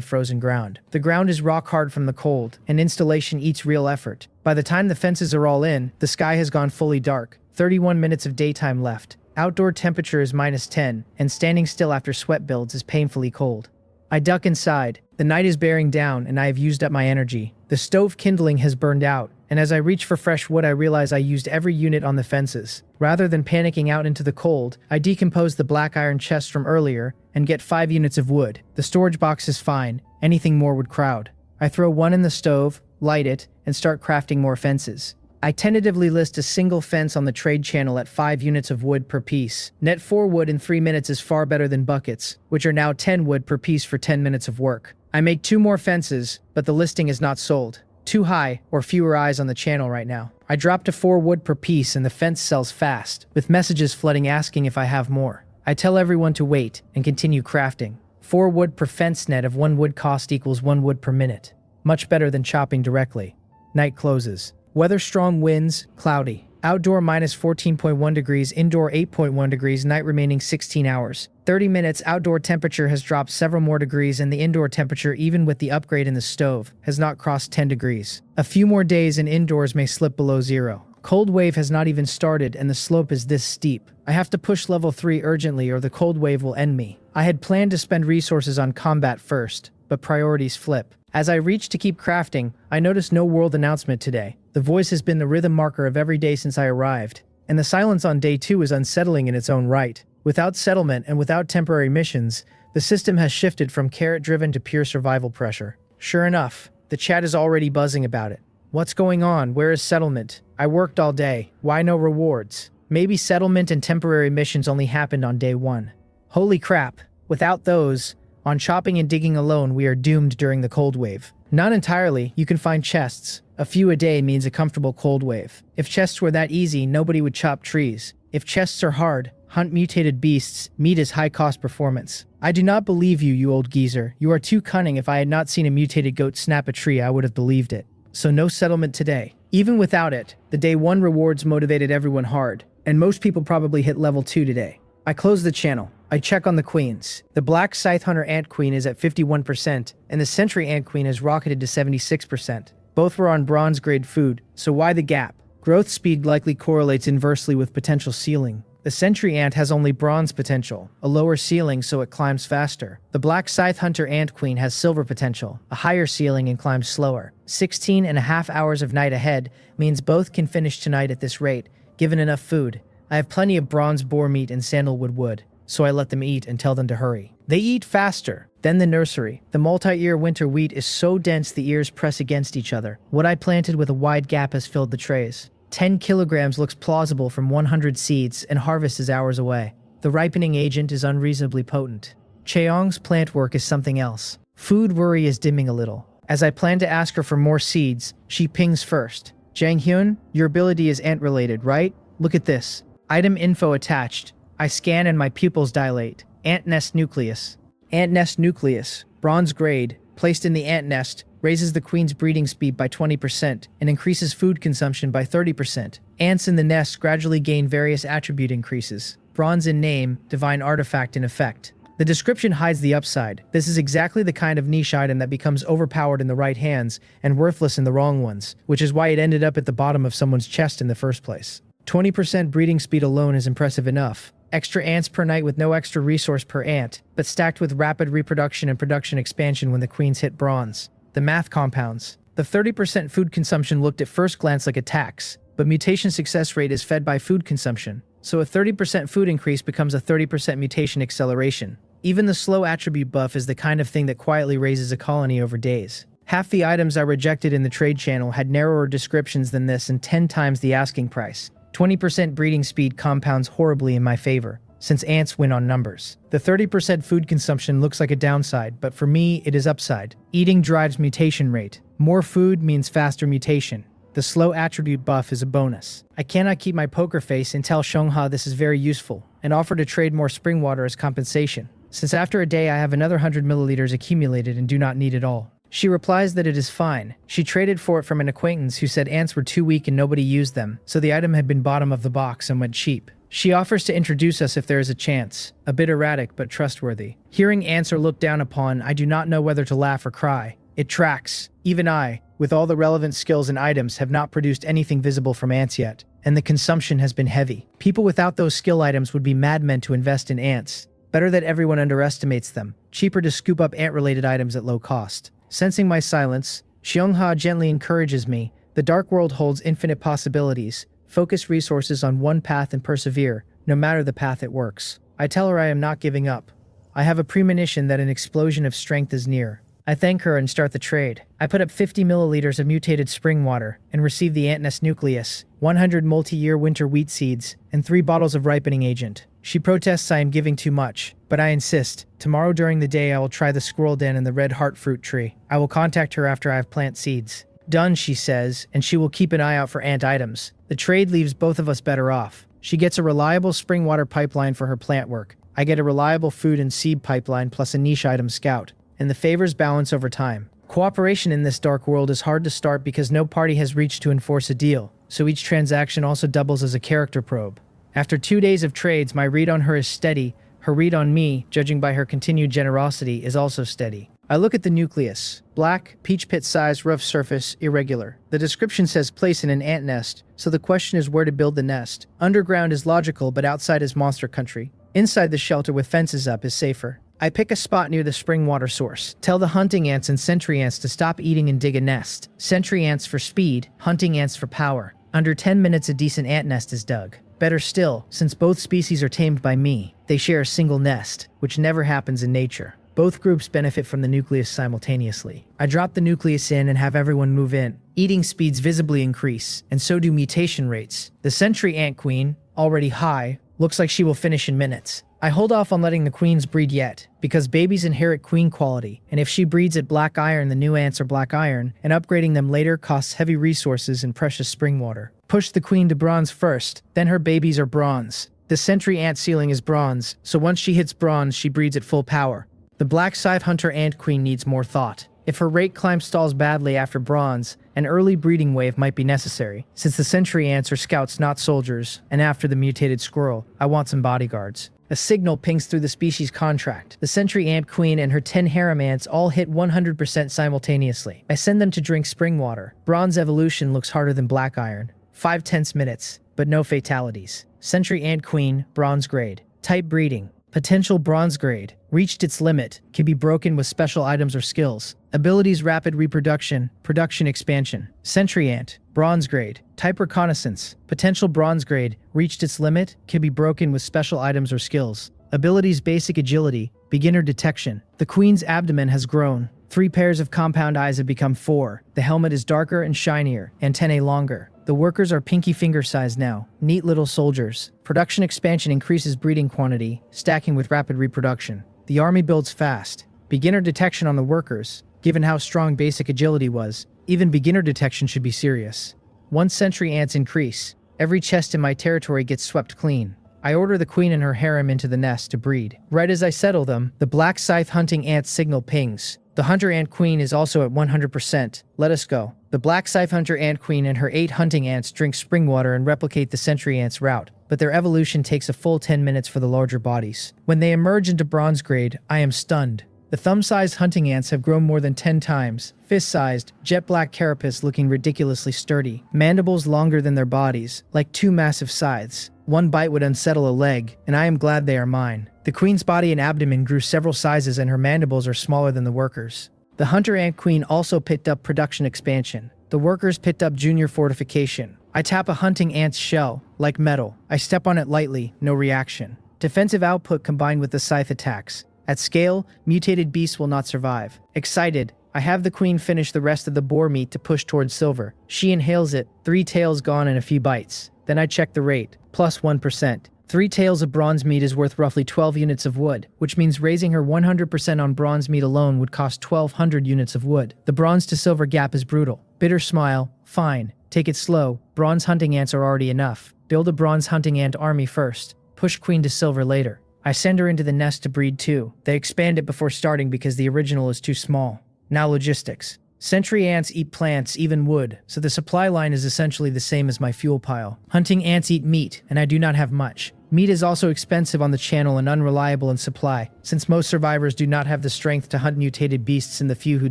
Speaker 1: frozen ground. The ground is rock hard from the cold, and installation eats real effort. By the time the fences are all in, the sky has gone fully dark. 31 minutes of daytime left. Outdoor temperature is -10, and standing still after sweat builds is painfully cold. I duck inside. The night is bearing down, and I have used up my energy. The stove kindling has burned out, and as I reach for fresh wood I realize I used every unit on the fences. Rather than panicking out into the cold, I decompose the black iron chest from earlier and get 5 units of wood. The storage box is fine. Anything more would crowd. I throw one in the stove, light it, and start crafting more fences. I tentatively list a single fence on the trade channel at 5 units of wood per piece. Net 4 wood in 3 minutes is far better than buckets, which are now 10 wood per piece for 10 minutes of work. I make 2 more fences, but the listing is not sold. Too high, or fewer eyes on the channel right now. I drop to 4 wood per piece and the fence sells fast, with messages flooding asking if I have more. I tell everyone to wait and continue crafting. 4 wood per fence net of 1 wood cost equals 1 wood per minute. Much better than chopping directly. Night closes. Weather strong winds, cloudy. Outdoor -14.1 degrees, indoor 8.1 degrees, night remaining 16 hours. 30 minutes, outdoor temperature has dropped several more degrees and the indoor temperature, even with the upgrade in the stove, has not crossed 10 degrees. A few more days and indoors may slip below 0. Cold wave has not even started and the slope is this steep. I have to push level 3 urgently or the cold wave will end me. I had planned to spend resources on combat first, but priorities flip. As I reach to keep crafting, I notice no world announcement today. The voice has been the rhythm marker of every day since I arrived, and the silence on day 2 is unsettling in its own right. Without settlement and without temporary missions, the system has shifted from carrot-driven to pure survival pressure. Sure enough, the chat is already buzzing about it. What's going on? Where is settlement? I worked all day. Why no rewards? Maybe settlement and temporary missions only happened on day 1. Holy crap. Without those, on chopping and digging alone, we are doomed during the cold wave. Not entirely. You can find chests. A few a day means a comfortable cold wave. If chests were that easy, nobody would chop trees. If chests are hard, hunt mutated beasts, meat is high-cost performance. I do not believe you, you old geezer. You are too cunning. If I had not seen a mutated goat snap a tree, I would have believed it. So no settlement today. Even without it, the day 1 rewards motivated everyone hard, and most people probably hit level 2 today. I close the channel. I check on the queens. The black scythe hunter ant queen is at 51%, and the sentry ant queen has rocketed to 76%. Both were on bronze grade food, so why the gap? Growth speed likely correlates inversely with potential ceiling. The sentry ant has only bronze potential, a lower ceiling so it climbs faster. The black scythe hunter ant queen has silver potential, a higher ceiling and climbs slower. 16.5 hours of night ahead means both can finish tonight at this rate, given enough food. I have plenty of bronze boar meat and sandalwood wood, so I let them eat and tell them to hurry. They eat faster. Then the nursery. The multi-ear winter wheat is so dense the ears press against each other. What I planted with a wide gap has filled the trays. 10 kilograms looks plausible from 100 seeds, and harvest is hours away. The ripening agent is unreasonably potent. Cheong's plant work is something else. Food worry is dimming a little. As I plan to ask her for more seeds, she pings first. Jang-hyun, your ability is ant-related, right? Look at this. Item info attached. I scan and my pupils dilate. Ant nest nucleus. Ant nest nucleus. Bronze grade. Placed in the ant nest. Raises the queen's breeding speed by 20% and increases food consumption by 30%. Ants in the nest gradually gain various attribute increases. Bronze in name, divine artifact in effect. The description hides the upside. This is exactly the kind of niche item that becomes overpowered in the right hands and worthless in the wrong ones, which is why it ended up at the bottom of someone's chest in the first place. 20% breeding speed alone is impressive enough. Extra ants per night with no extra resource per ant, but stacked with rapid reproduction and production expansion when the queens hit bronze. The math compounds. The 30% food consumption looked at first glance like a tax, but mutation success rate is fed by food consumption, so a 30% food increase becomes a 30% mutation acceleration. Even the slow attribute buff is the kind of thing that quietly raises a colony over days. Half the items I rejected in the trade channel had narrower descriptions than this and 10 times the asking price. 20% breeding speed compounds horribly in my favor, since ants win on numbers. The 30% food consumption looks like a downside, but for me, it is upside. Eating drives mutation rate. More food means faster mutation. The slow attribute buff is a bonus. I cannot keep my poker face and tell Seongha this is very useful, and offer to trade more spring water as compensation, since after a day I have another 100 milliliters accumulated and do not need it all. She replies that it is fine. She traded for it from an acquaintance who said ants were too weak and nobody used them, so the item had been bottom of the box and went cheap. She offers to introduce us if there is a chance. A bit erratic, but trustworthy. Hearing ants are looked down upon, I do not know whether to laugh or cry. It tracks. Even I, with all the relevant skills and items, have not produced anything visible from ants yet, and the consumption has been heavy. People without those skill items would be madmen to invest in ants. Better that everyone underestimates them. Cheaper to scoop up ant-related items at low cost. Sensing my silence, Seongha gently encourages me. The dark world holds infinite possibilities. Focus resources on one path and persevere, no matter the path it works. I tell her I am not giving up. I have a premonition that an explosion of strength is near. I thank her and start the trade. I put up 50 milliliters of mutated spring water and receive the ant nest nucleus, 100 multi-year winter wheat seeds, and 3 bottles of ripening agent. She protests I am giving too much, but I insist. Tomorrow during the day I will try the squirrel den and the red heart fruit tree. I will contact her after I have plant seeds. Done, she says, and she will keep an eye out for ant items. The trade leaves both of us better off. She gets a reliable spring water pipeline for her plant work. I get a reliable food and seed pipeline plus a niche item scout, and the favors balance over time. Cooperation in this dark world is hard to start because no party has reached to enforce a deal, so each transaction also doubles as a character probe. After 2 days of trades, my read on her is steady. Her read on me, judging by her continued generosity, is also steady. I look at the nucleus. Black, peach pit size, rough surface, irregular. The description says place in an ant nest, so the question is where to build the nest. Underground is logical, but outside is monster country. Inside the shelter with fences up is safer. I pick a spot near the spring water source. Tell the hunting ants and sentry ants to stop eating and dig a nest. Sentry ants for speed, hunting ants for power. Under 10 minutes a decent ant nest is dug. Better still, since both species are tamed by me, they share a single nest, which never happens in nature. Both groups benefit from the nucleus simultaneously. I drop the nucleus in and have everyone move in. Eating speeds visibly increase, and so do mutation rates. The sentry ant queen, already high, looks like she will finish in minutes. I hold off on letting the queens breed yet, because babies inherit queen quality, and if she breeds at black iron the new ants are black iron, and upgrading them later costs heavy resources and precious spring water. Push the queen to bronze first, then her babies are bronze. The sentry ant ceiling is bronze, so once she hits bronze she breeds at full power. The black scythe hunter ant queen needs more thought. If her rate climb stalls badly after bronze, an early breeding wave might be necessary, since the sentry ants are scouts not soldiers, and after the mutated squirrel, I want some bodyguards. A signal pings through the species contract. The sentry ant queen and her 10 harem ants all hit 100% simultaneously. I send them to drink spring water. Bronze evolution looks harder than black iron. 5 tense minutes, but no fatalities. Sentry Ant Queen, bronze grade. Type breeding. Potential bronze grade. Reached its limit. Can be broken with special items or skills. Abilities rapid reproduction, production expansion. Sentry Ant, bronze grade. Type reconnaissance. Potential bronze grade. Reached its limit. Can be broken with special items or skills. Abilities basic agility, beginner detection. The queen's abdomen has grown. 3 pairs of compound eyes have become 4. The helmet is darker and shinier, antennae longer. The workers are pinky finger size now. Neat little soldiers. Production expansion increases breeding quantity, stacking with rapid reproduction. The army builds fast. Beginner detection on the workers. Given how strong basic agility was, even beginner detection should be serious. 1 sentry ants increase. Every chest in my territory gets swept clean. I order the queen and her harem into the nest to breed. Right as I settle them, the black scythe hunting ant signal pings. The hunter ant queen is also at 100%. Let us go. The black scythe hunter ant queen and her 8 hunting ants drink spring water and replicate the sentry ant's route, but their evolution takes a full 10 minutes for the larger bodies. When they emerge into bronze grade, I am stunned. The thumb-sized hunting ants have grown more than 10 times, fist-sized, jet-black carapace looking ridiculously sturdy, mandibles longer than their bodies, like 2 massive scythes. 1 bite would unsettle a leg, and I am glad they are mine. The queen's body and abdomen grew several sizes and her mandibles are smaller than the workers. The hunter ant queen also picked up production expansion. The workers picked up junior fortification. I tap a hunting ant's shell, like metal. I step on it lightly, no reaction. Defensive output combined with the scythe attacks. At scale, mutated beasts will not survive. Excited, I have the queen finish the rest of the boar meat to push towards silver. She inhales it, 3 tails gone in a few bites. Then I check the rate, plus 1%. 3 tails of bronze meat is worth roughly 12 units of wood, which means raising her 100% on bronze meat alone would cost 1,200 units of wood. The bronze to silver gap is brutal. Bitter smile, fine, take it slow. Bronze hunting ants are already enough. Build a bronze hunting ant army first. Push queen to silver later. I send her into the nest to breed too. They expand it before starting because the original is too small. Now logistics. Sentry ants eat plants, even wood, so the supply line is essentially the same as my fuel pile. Hunting ants eat meat, and I do not have much. Meat is also expensive on the channel and unreliable in supply, since most survivors do not have the strength to hunt mutated beasts and the few who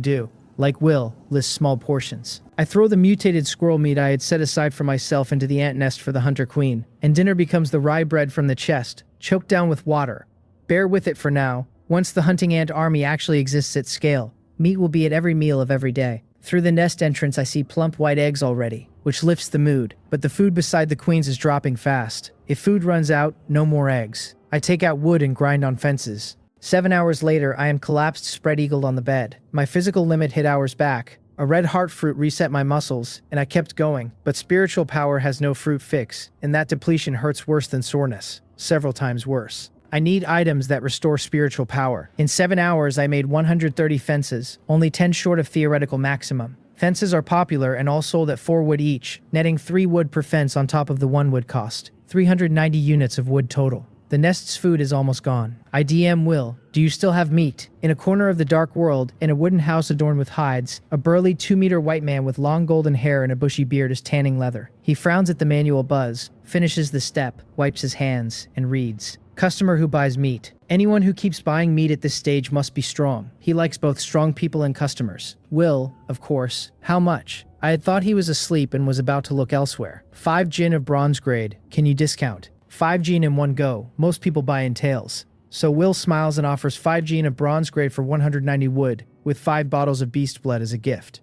Speaker 1: do, like Will, list small portions. I throw the mutated squirrel meat I had set aside for myself into the ant nest for the hunter queen, and dinner becomes the rye bread from the chest, choked down with water. Bear with it for now. Once the hunting ant army actually exists at scale, meat will be at every meal of every day. Through the nest entrance I see plump white eggs already, which lifts the mood, but the food beside the queens is dropping fast. If food runs out, no more eggs. I take out wood and grind on fences. 7 hours later, I am collapsed spread-eagled on the bed. My physical limit hit hours back. A red heart fruit reset my muscles, and I kept going, but spiritual power has no fruit fix, and that depletion hurts worse than soreness. Several times worse. I need items that restore spiritual power. In 7 hours, I made 130 fences, only 10 short of theoretical maximum. Fences are popular and all sold at 4 wood each, netting 3 wood per fence on top of the 1 wood cost. 390 units of wood total. The nest's food is almost gone. I DM Will, do you still have meat? In a corner of the dark world, in a wooden house adorned with hides, a burly 2-meter white man with long golden hair and a bushy beard is tanning leather. He frowns at the manual buzz, finishes the step, wipes his hands, and reads. Customer who buys meat. Anyone who keeps buying meat at this stage must be strong. He likes both strong people and customers. Will, of course. How much? I had thought he was asleep and was about to look elsewhere. 5 gin of bronze grade. Can you discount? 5 gin in one go. Most people buy in tails. So Will smiles and offers 5 gin of bronze grade for 190 wood, with 5 bottles of beast blood as a gift.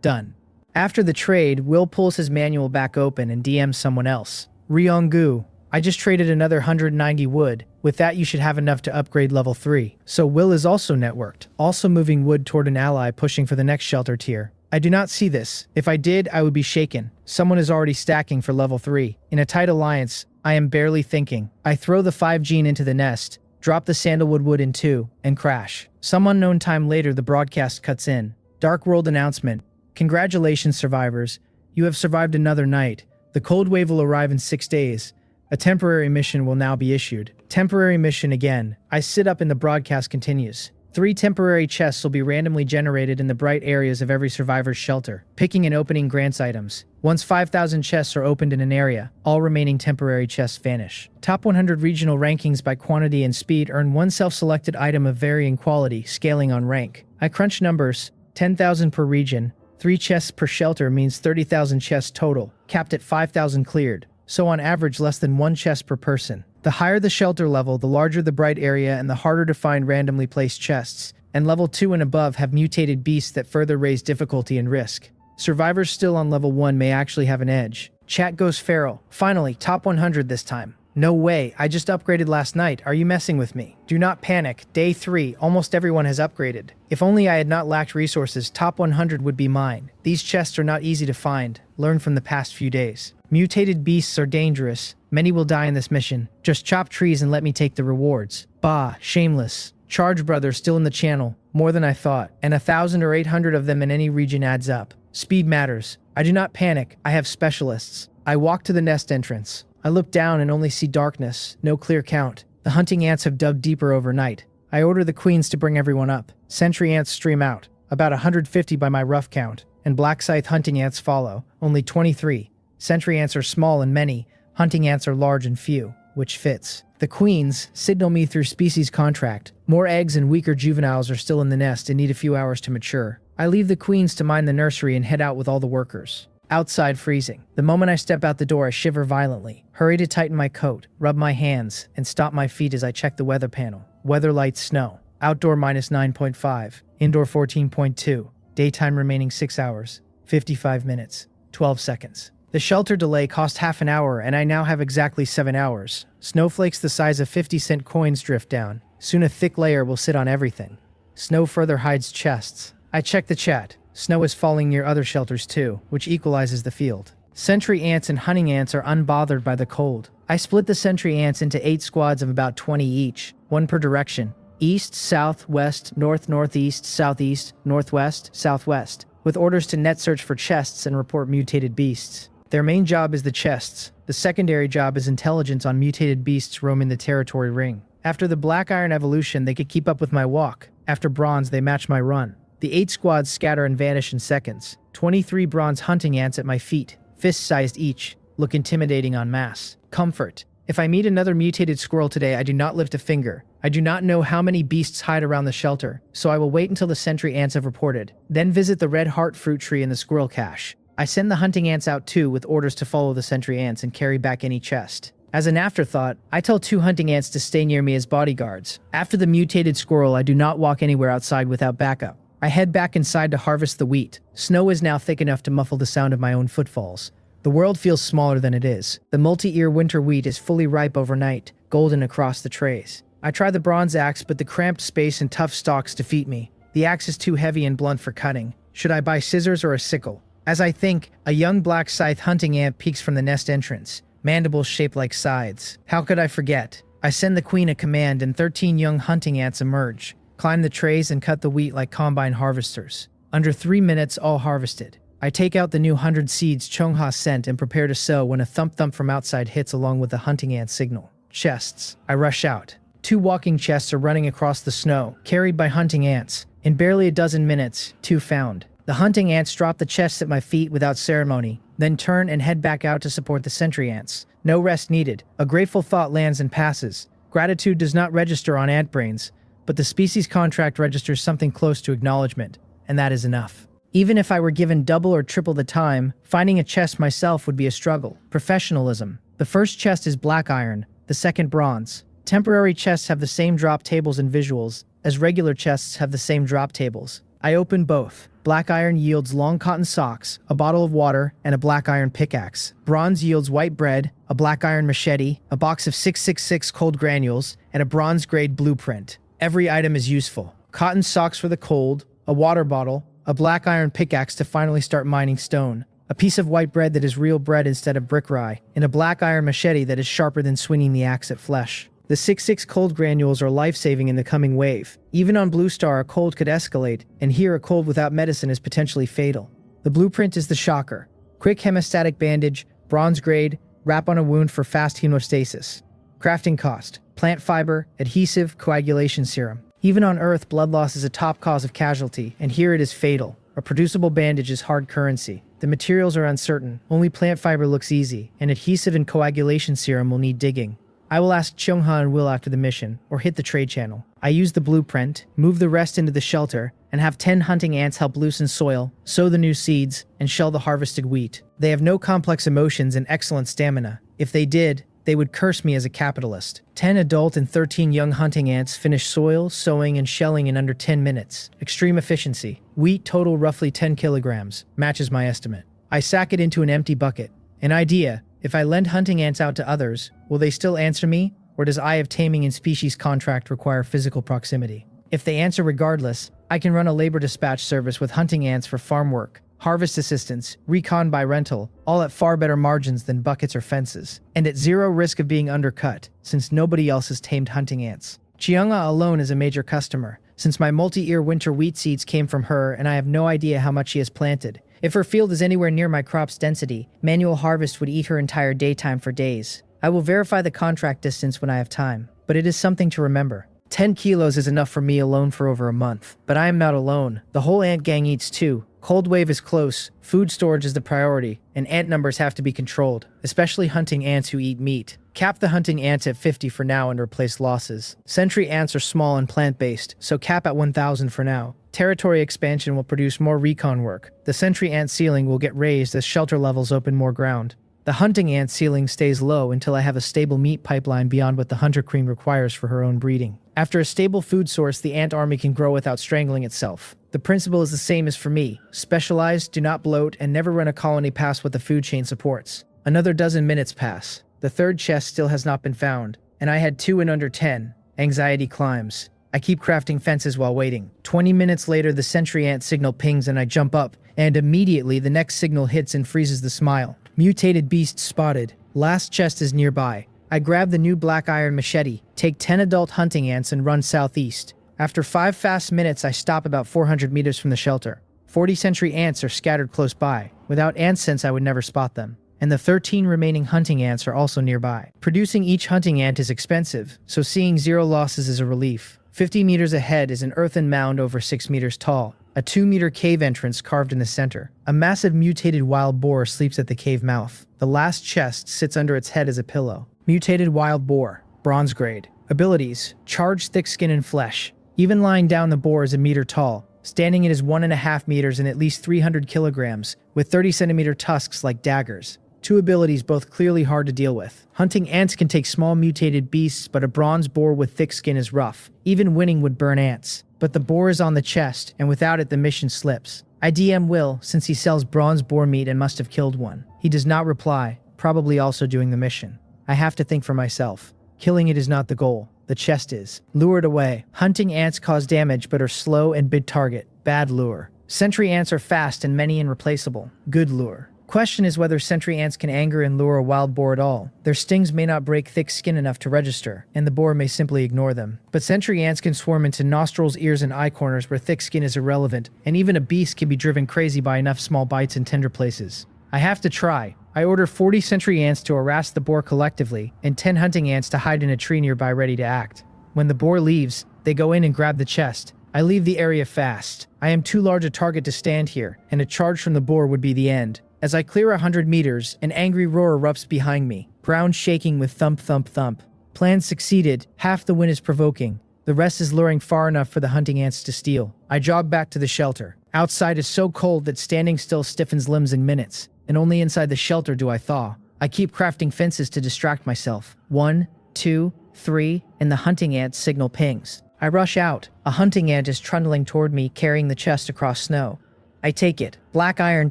Speaker 1: Done. After the trade, Will pulls his manual back open and DMs someone else. Ryonggu. I just traded another 190 wood. With that you should have enough to upgrade level 3. So Will is also networked, also moving wood toward an ally pushing for the next shelter tier. I do not see this. If I did, I would be shaken. Someone is already stacking for level 3. In a tight alliance, I am barely thinking. I throw the 5 gene into the nest, drop the sandalwood wood in 2, and crash. Some unknown time later the broadcast cuts in. Dark World announcement. Congratulations survivors. You have survived another night. The cold wave will arrive in 6 days. A temporary mission will now be issued. Temporary mission again. I sit up and the broadcast continues. 3 temporary chests will be randomly generated in the bright areas of every survivor's shelter. Picking and opening grants items. Once 5,000 chests are opened in an area, all remaining temporary chests vanish. Top 100 regional rankings by quantity and speed earn 1 self-selected item of varying quality, scaling on rank. I crunch numbers. 10,000 per region. 3 chests per shelter means 30,000 chests total. capped at 5,000 cleared, so on average less than one chest per person. The higher the shelter level, the larger the bright area and the harder to find randomly placed chests, and level 2 and above have mutated beasts that further raise difficulty and risk. Survivors still on level 1 may actually have an edge. Chat goes feral. Finally, top 100 this time. No way, I just upgraded last night, are you messing with me? Do not panic, day 3, almost everyone has upgraded. If only I had not lacked resources, top 100 would be mine. These chests are not easy to find, learn from the past few days. Mutated beasts are dangerous, many will die in this mission. Just chop trees and let me take the rewards. Bah, shameless. Charge brother still in the channel, more than I thought, and 1,000 or 800 of them in any region adds up. Speed matters. I do not panic, I have specialists. I walk to the nest entrance. I look down and only see darkness, no clear count. The hunting ants have dug deeper overnight. I order the queens to bring everyone up. Sentry ants stream out, about 150 by my rough count, and black scythe hunting ants follow, only 23. Sentry ants are small and many, hunting ants are large and few, which fits. The queens signal me through species contract. More eggs and weaker juveniles are still in the nest and need a few hours to mature. I leave the queens to mind the nursery and head out with all the workers. Outside freezing. The moment I step out the door, I shiver violently. Hurry to tighten my coat, rub my hands, and stop my feet as I check the weather panel. Weather light snow. Outdoor minus 9.5. Indoor 14.2. Daytime remaining 6 hours. 55 minutes. 12 seconds. The shelter delay cost half an hour, and I now have exactly 7 hours. Snowflakes the size of 50-cent coins drift down. Soon a thick layer will sit on everything. Snow further hides chests. I check the chat. Snow is falling near other shelters too, which equalizes the field. Sentry ants and hunting ants are unbothered by the cold. I split the sentry ants into 8 squads of about 20 each, 1 per direction. East, south, west, north, northeast, southeast, northwest, southwest, with orders to net search for chests and report mutated beasts. Their main job is the chests. The secondary job is intelligence on mutated beasts roaming the territory ring. After the black iron evolution, they could keep up with my walk. After bronze, they match my run. The 8 squads scatter and vanish in seconds. 23 bronze hunting ants at my feet, fist-sized each, look intimidating en masse. Comfort. If I meet another mutated squirrel today, I do not lift a finger. I do not know how many beasts hide around the shelter, so I will wait until the sentry ants have reported. Then visit the red heart fruit tree in the squirrel cache. I send the hunting ants out too with orders to follow the sentry ants and carry back any chest. As an afterthought, I tell 2 hunting ants to stay near me as bodyguards. After the mutated squirrel, I do not walk anywhere outside without backup. I head back inside to harvest the wheat. Snow is now thick enough to muffle the sound of my own footfalls. The world feels smaller than it is. The multi-ear winter wheat is fully ripe overnight, golden across the trays. I try the bronze axe, but the cramped space and tough stalks defeat me. The axe is too heavy and blunt for cutting. Should I buy scissors or a sickle? As I think, a young black scythe hunting ant peeks from the nest entrance, mandibles shaped like scythes. How could I forget? I send the queen a command and 13 young hunting ants emerge. Climb the trays and cut the wheat like combine harvesters. Under 3 minutes, all harvested. I take out the new 100 seeds Chongha sent and prepare to sow when a thump-thump from outside hits along with the hunting ant signal. Chests. I rush out. 2 walking chests are running across the snow, carried by hunting ants. In barely a dozen minutes, 2 found. The hunting ants drop the chests at my feet without ceremony, then turn and head back out to support the sentry ants. No rest needed. A grateful thought lands and passes. Gratitude does not register on ant brains, but the species contract registers something close to acknowledgement, and that is enough. Even if I were given double or triple the time, finding a chest myself would be a struggle. Professionalism. The first chest is black iron, the second bronze. Temporary chests have the same drop tables and visuals, as regular chests have the same drop tables. I open both. Black iron yields long cotton socks, a bottle of water, and a black iron pickaxe. Bronze yields white bread, a black iron machete, a box of 666 cold granules, and a bronze-grade blueprint. Every item is useful. Cotton socks for the cold, a water bottle, a black iron pickaxe to finally start mining stone, a piece of white bread that is real bread instead of brick rye, and a black iron machete that is sharper than swinging the axe at flesh. The 6-6 cold granules are life-saving in the coming wave. Even on Blue Star, a cold could escalate, and here a cold without medicine is potentially fatal. The blueprint is the shocker. Quick hemostatic bandage, bronze grade, wrap on a wound for fast hemostasis. Crafting cost. Plant fiber, adhesive, coagulation serum. Even on Earth, blood loss is a top cause of casualty, and here it is fatal. A producible bandage is hard currency. The materials are uncertain, only plant fiber looks easy, and adhesive and coagulation serum will need digging. I will ask Chongha and Will after the mission, or hit the trade channel. I use the blueprint, move the rest into the shelter, and and have 10 hunting ants help loosen soil, sow the new seeds, and shell the harvested wheat. They have no complex emotions and excellent stamina. If they did, they would curse me as a capitalist. 10 adult and 13 young hunting ants finish soil, sowing, and shelling in under 10 minutes. Extreme efficiency. Wheat total roughly 10 kilograms. Matches my estimate. I sack it into an empty bucket. An idea. If I lend hunting ants out to others, will they still answer me? Or does Eye of Taming and Species contract require physical proximity? If they answer regardless, I can run a labor dispatch service with hunting ants for farm work, harvest assistance, recon by rental, all at far better margins than buckets or fences, and at zero risk of being undercut, since nobody else has tamed hunting ants. Chianga alone is a major customer, since my multi-ear winter wheat seeds came from her and I have no idea how much she has planted. If her field is anywhere near my crop's density, manual harvest would eat her entire daytime for days. I will verify the contract distance when I have time, but it is something to remember. 10 kilos is enough for me alone for over a month. But I am not alone. The whole ant gang eats too. Cold wave is close, food storage is the priority, and ant numbers have to be controlled, especially hunting ants who eat meat. Cap the hunting ants at 50 for now and replace losses. Sentry ants are small and plant-based, so cap at 1,000 for now. Territory expansion will produce more recon work. The sentry ant ceiling will get raised as shelter levels open more ground. The hunting ant ceiling stays low until I have a stable meat pipeline beyond what the hunter queen requires for her own breeding. After a stable food source, the ant army can grow without strangling itself. The principle is the same as for me. Specialize, do not bloat, and never run a colony past what the food chain supports. Another dozen minutes pass. The third chest still has not been found, and I had 2 in under 10. Anxiety climbs. I keep crafting fences while waiting. 20 minutes later, the sentry ant signal pings and I jump up, and immediately the next signal hits and freezes the smile. Mutated beast spotted. Last chest is nearby. I grab the new black iron machete, take 10 adult hunting ants and run southeast. After 5 fast minutes, I stop about 400 meters from the shelter. 40 sentry ants are scattered close by. Without ant sense, I would never spot them. And the 13 remaining hunting ants are also nearby. Producing each hunting ant is expensive, so seeing 0 losses is a relief. 50 meters ahead is an earthen mound over 6 meters tall. A 2-meter cave entrance carved in the center. A massive mutated wild boar sleeps at the cave mouth. The last chest sits under its head as a pillow. Mutated wild boar. Bronze grade. Abilities. Charged thick skin and flesh. Even lying down, the boar is a meter tall. Standing, it is 1.5 meters and at least 300 kilograms, with 30-centimeter tusks like daggers. 2 abilities, both clearly hard to deal with. Hunting ants can take small mutated beasts, but a bronze boar with thick skin is rough. Even winning would burn ants. But the boar is on the chest, and without it the mission slips. I DM Will, since he sells bronze boar meat and must have killed one. He does not reply, probably also doing the mission. I have to think for myself. Killing it is not the goal. The chest is. Lured away. Hunting ants cause damage but are slow and big target. Bad lure. Sentry ants are fast and many and replaceable. Good lure. Question is whether sentry ants can anger and lure a wild boar at all. Their stings may not break thick skin enough to register, and the boar may simply ignore them. But sentry ants can swarm into nostrils, ears, and eye corners where thick skin is irrelevant, and even a beast can be driven crazy by enough small bites in tender places. I have to try. I order 40 sentry ants to harass the boar collectively, and 10 hunting ants to hide in a tree nearby ready to act. When the boar leaves, they go in and grab the chest. I leave the area fast. I am too large a target to stand here, and a charge from the boar would be the end. As I clear 100 meters, an angry roar erupts behind me, ground shaking with thump thump thump. Plan succeeded, half the win is provoking. The rest is luring far enough for the hunting ants to steal. I jog back to the shelter. Outside is so cold that standing still stiffens limbs in minutes, and only inside the shelter do I thaw. I keep crafting fences to distract myself. 1, 2, 3, and the hunting ant signal pings. I rush out. A hunting ant is trundling toward me, carrying the chest across snow. I take it. Black iron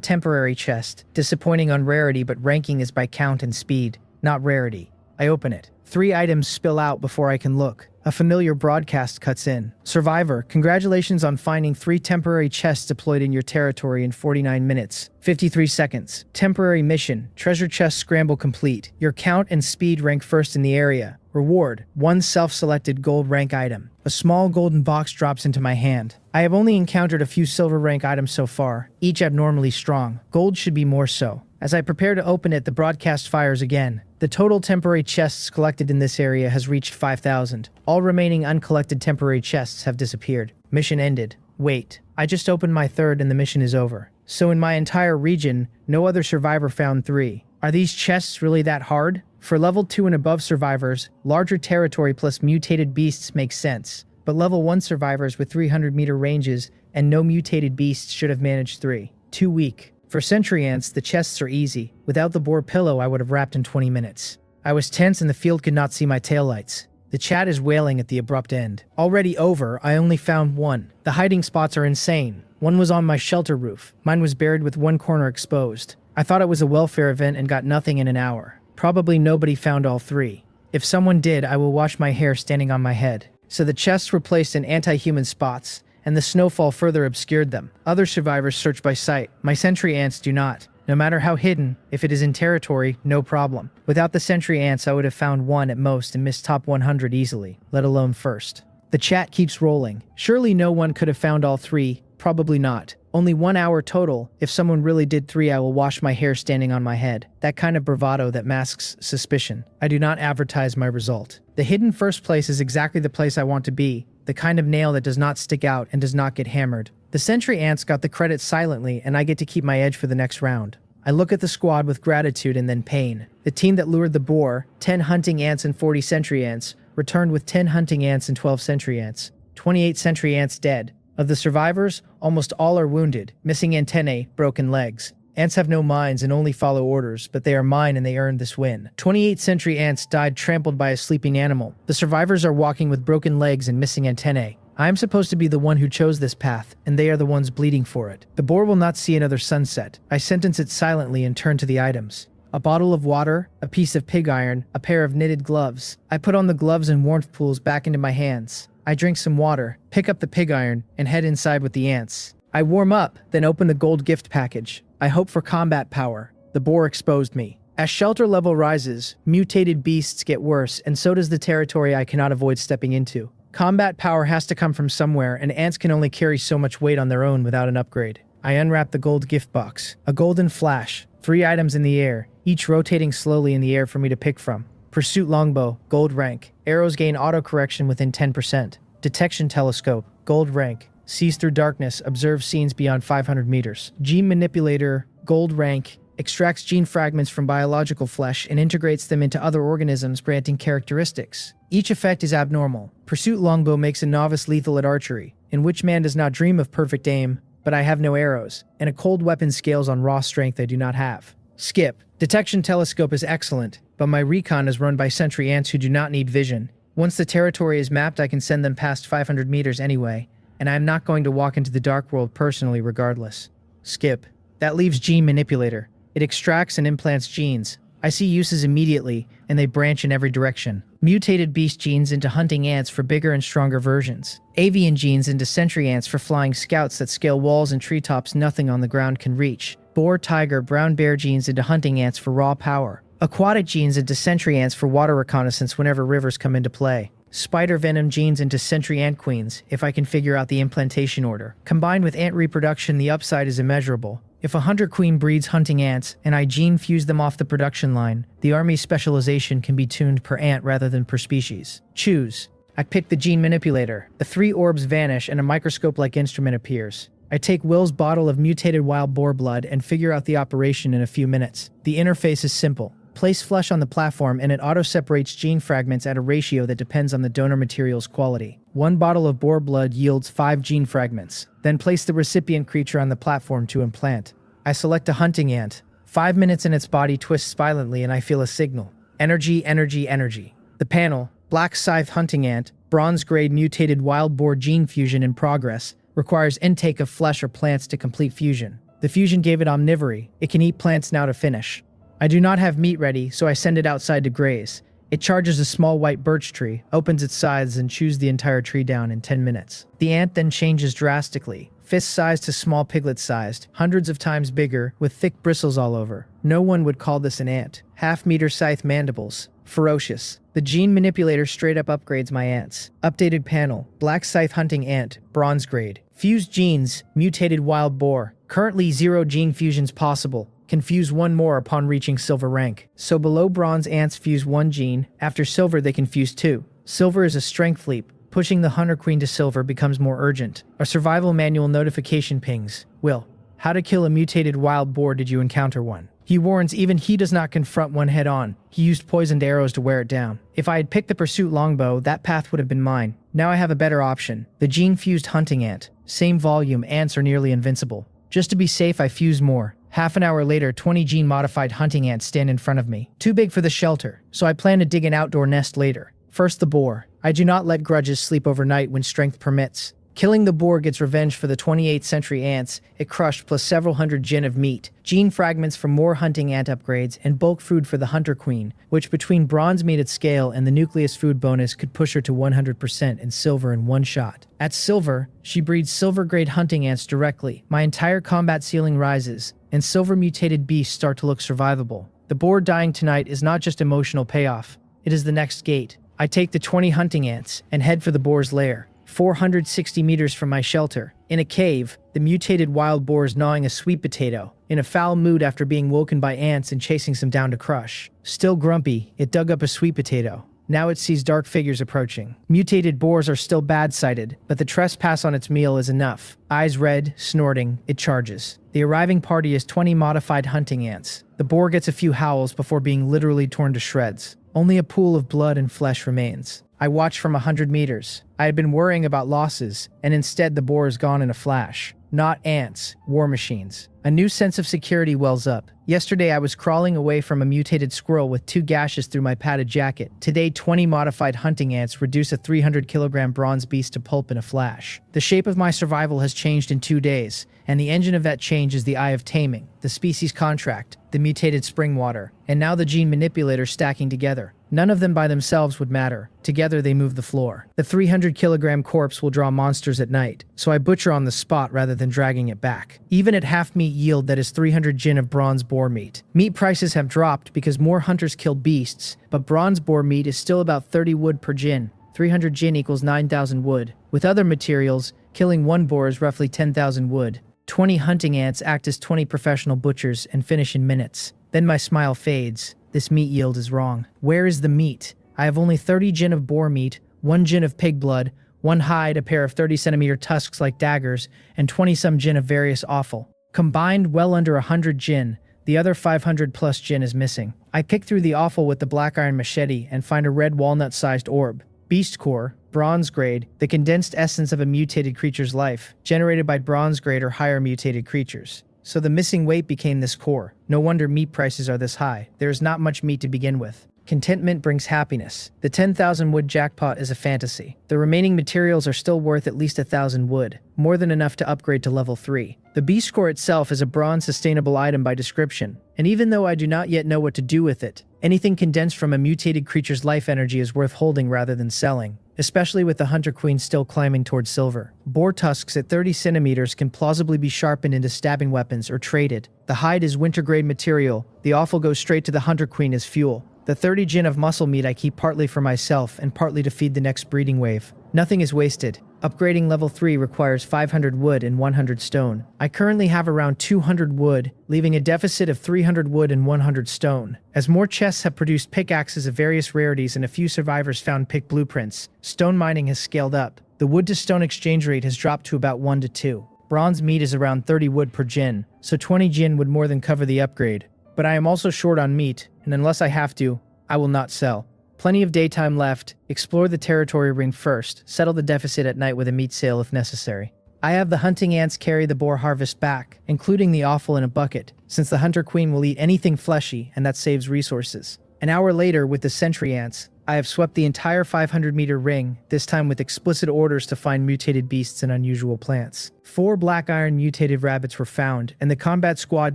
Speaker 1: temporary chest. Disappointing on rarity, but ranking is by count and speed, not rarity. I open it. 3 items spill out before I can look. A familiar broadcast cuts in. Survivor, congratulations on finding 3 temporary chests deployed in your territory in 49 minutes. 53 seconds. Temporary mission. Treasure chest scramble complete. Your count and speed rank first in the area. Reward, 1 self-selected gold rank item. A small golden box drops into my hand. I have only encountered a few silver rank items so far, each abnormally strong. Gold should be more so. As I prepare to open it, the broadcast fires again. The total temporary chests collected in this area has reached 5,000. All remaining uncollected temporary chests have disappeared. Mission ended. Wait, I just opened my 3rd and the mission is over. So in my entire region, no other survivor found 3. Are these chests really that hard? For level 2 and above survivors, larger territory plus mutated beasts makes sense. But level 1 survivors with 300-meter ranges and no mutated beasts should have managed 3. Too weak. For sentry ants, the chests are easy. Without the boar pillow, I would have wrapped in 20 minutes. I was tense and the field could not see my taillights. The chat is wailing at the abrupt end. Already over, I only found 1. The hiding spots are insane. 1 was on my shelter roof. Mine was buried with 1 corner exposed. I thought it was a welfare event and got nothing in an hour. Probably nobody found all 3. If someone did, I will wash my hair standing on my head. So the chests were placed in anti-human spots, and the snowfall further obscured them. Other survivors search by sight. My sentry ants do not. No matter how hidden, if it is in territory, no problem. Without the sentry ants, I would have found 1 at most and missed top 100 easily, let alone first. The chat keeps rolling. Surely no one could have found all 3. Probably not. Only 1 hour total. If someone really did 3, I will wash my hair standing on my head. That kind of bravado that masks suspicion. I do not advertise my result. The hidden first place is exactly the place I want to be. The kind of nail that does not stick out and does not get hammered. The sentry ants got the credit silently, and I get to keep my edge for the next round. I look at the squad with gratitude and then pain. The team that lured the boar, 10 hunting ants and 40 sentry ants, returned with 10 hunting ants and 12 sentry ants. 28 sentry ants dead. Of the survivors, almost all are wounded, missing antennae, broken legs. Ants have no minds and only follow orders, but they are mine and they earned this win. 28 sentry ants died trampled by a sleeping animal. The survivors are walking with broken legs and missing antennae. I am supposed to be the one who chose this path, and they are the ones bleeding for it. The boar will not see another sunset. I sentence it silently and turn to the items. A bottle of water, a piece of pig iron, a pair of knitted gloves. I put on the gloves and warmth pools back into my hands. I drink some water, pick up the pig iron, and head inside with the ants. I warm up, then open the gold gift package. I hope for combat power. The boar exposed me. As shelter level rises, mutated beasts get worse, and so does the territory I cannot avoid stepping into. Combat power has to come from somewhere, and ants can only carry so much weight on their own without an upgrade. I unwrap the gold gift box. A golden flash. 3 items in the air, each rotating slowly in the air for me to pick from. Pursuit longbow, gold rank. Arrows gain auto-correction within 10%. Detection telescope, gold rank. Sees through darkness, observes scenes beyond 500 meters. Gene manipulator, gold rank. Extracts gene fragments from biological flesh and integrates them into other organisms, granting characteristics. Each effect is abnormal. Pursuit longbow makes a novice lethal at archery, in which man does not dream of perfect aim, but I have no arrows, and a cold weapon scales on raw strength I do not have. Skip. Detection telescope is excellent, but my recon is run by sentry ants who do not need vision. Once the territory is mapped, I can send them past 500 meters anyway, and I am not going to walk into the dark world personally regardless. Skip. That leaves gene manipulator. It extracts and implants genes. I see uses immediately, and they branch in every direction. Mutated beast genes into hunting ants for bigger and stronger versions. Avian genes into sentry ants for flying scouts that scale walls and treetops nothing on the ground can reach. Boar, tiger, brown bear genes into hunting ants for raw power. Aquatic genes into sentry ants for water reconnaissance whenever rivers come into play. Spider venom genes into sentry ant queens, if I can figure out the implantation order. Combined with ant reproduction, the upside is immeasurable. If a hunter queen breeds hunting ants, and I gene fuse them off the production line, the army's specialization can be tuned per ant rather than per species. Choose. I pick the gene manipulator. The 3 orbs vanish and a microscope-like instrument appears. I take Will's bottle of mutated wild boar blood and figure out the operation in a few minutes. The interface is simple. Place flesh on the platform and it auto-separates gene fragments at a ratio that depends on the donor material's quality. 1 bottle of boar blood yields 5 gene fragments. Then place the recipient creature on the platform to implant. I select a hunting ant. 5 minutes and its body twists violently and I feel a signal. Energy, energy, energy. The panel, black scythe hunting ant, bronze grade mutated wild boar gene fusion in progress, requires intake of flesh or plants to complete fusion. The fusion gave it omnivory. It can eat plants now to finish. I do not have meat ready, so I send it outside to graze. It charges a small white birch tree, opens its sides, and chews the entire tree down in 10 minutes. The ant then changes drastically. Fist-sized to small piglet-sized, hundreds of times bigger, with thick bristles all over. No one would call this an ant. Half-meter scythe mandibles. Ferocious. The gene manipulator straight up upgrades my ants. Updated panel. Black scythe hunting ant. Bronze grade. Fused genes. Mutated wild boar. Currently 0 gene fusions possible. Can fuse 1 more upon reaching silver rank. So below bronze ants fuse 1 gene. After silver they can fuse 2. Silver is a strength leap. Pushing the hunter queen to silver becomes more urgent. A survival manual notification pings. Will, how to kill a mutated wild boar, did you encounter one? He warns even he does not confront one head on. He used poisoned arrows to wear it down. If I had picked the pursuit longbow, that path would have been mine. Now I have a better option. The gene-fused hunting ant. Same volume, ants are nearly invincible. Just to be safe, I fuse more. Half an hour later, 20 gene-modified hunting ants stand in front of me. Too big for the shelter, so I plan to dig an outdoor nest later. First the boar. I do not let grudges sleep overnight when strength permits. Killing the boar gets revenge for the 28th century ants it crushed, plus several hundred gin of meat, gene fragments for more hunting ant upgrades, and bulk food for the hunter queen, which between bronze meat at scale and the nucleus food bonus could push her to 100% in silver in one shot. At silver, she breeds silver-grade hunting ants directly. My entire combat ceiling rises, and silver mutated beasts start to look survivable. The boar dying tonight is not just emotional payoff, it is the next gate. I take the 20 hunting ants and head for the boar's lair. 460 meters from my shelter. In a cave, the mutated wild boar is gnawing a sweet potato, in a foul mood after being woken by ants and chasing some down to crush. Still grumpy, it dug up a sweet potato. Now it sees dark figures approaching. Mutated boars are still bad-sighted, but the trespass on its meal is enough. Eyes red, snorting, it charges. The arriving party is 20 modified hunting ants. The boar gets a few howls before being literally torn to shreds. Only a pool of blood and flesh remains. I watch from 100 meters. I had been worrying about losses, and instead the boar is gone in a flash. Not ants, war machines. A new sense of security wells up. Yesterday I was crawling away from a mutated squirrel with 2 gashes through my padded jacket. Today 20 modified hunting ants reduce a 300-kilogram bronze beast to pulp in a flash. The shape of my survival has changed in 2 days, and the engine of that change is the Eye of Taming, the species contract, the mutated spring water, and now the gene manipulator stacking together. None of them by themselves would matter. Together they move the floor. The 300-kilogram corpse will draw monsters at night, so I butcher on the spot rather than dragging it back. Even at half meat yield, that is 300 gin of bronze boar meat. Meat prices have dropped because more hunters kill beasts, but bronze boar meat is still about 30 wood per gin. 300 gin equals 9,000 wood. With other materials, killing one boar is roughly 10,000 wood. 20 hunting ants act as 20 professional butchers and finish in minutes. Then my smile fades. This meat yield is wrong. Where is the meat? I have only 30 gin of boar meat, 1 gin of pig blood, 1 hide, a pair of 30-centimeter tusks like daggers, and 20-some gin of various offal. Combined, well under 100 gin. The other 500-plus gin is missing. I pick through the offal with the black iron machete and find a red walnut-sized orb. Beast core, bronze grade, the condensed essence of a mutated creature's life, generated by bronze grade or higher mutated creatures. So the missing weight became this core. No wonder meat prices are this high. There is not much meat to begin with. Contentment brings happiness. The 10,000 wood jackpot is a fantasy. The remaining materials are still worth at least 1,000 wood, more than enough to upgrade to level 3. The beast core itself is a bronze sustainable item by description, and even though I do not yet know what to do with it, anything condensed from a mutated creature's life energy is worth holding rather than selling, especially with the Hunter Queen still climbing towards silver. Boar tusks at 30 centimeters can plausibly be sharpened into stabbing weapons or traded. The hide is winter-grade material. The offal goes straight to the Hunter Queen as fuel. The 30 gin of muscle meat I keep partly for myself and partly to feed the next breeding wave. Nothing is wasted. Upgrading level 3 requires 500 wood and 100 stone. I currently have around 200 wood, leaving a deficit of 300 wood and 100 stone. As more chests have produced pickaxes of various rarities and a few survivors found pick blueprints, stone mining has scaled up. The wood to stone exchange rate has dropped to about 1 to 2. Bronze meat is around 30 wood per gin, so 20 gin would more than cover the upgrade. But I am also short on meat, and unless I have to, I will not sell. Plenty of daytime left. Explore the territory ring first. Settle the deficit at night with a meat sale if necessary. I have the hunting ants carry the boar harvest back, including the offal in a bucket, since the Hunter Queen will eat anything fleshy, and that saves resources. An hour later, with the sentry ants, I have swept the entire 500-meter ring, this time with explicit orders to find mutated beasts and unusual plants. 4 black iron mutated rabbits were found, and the combat squad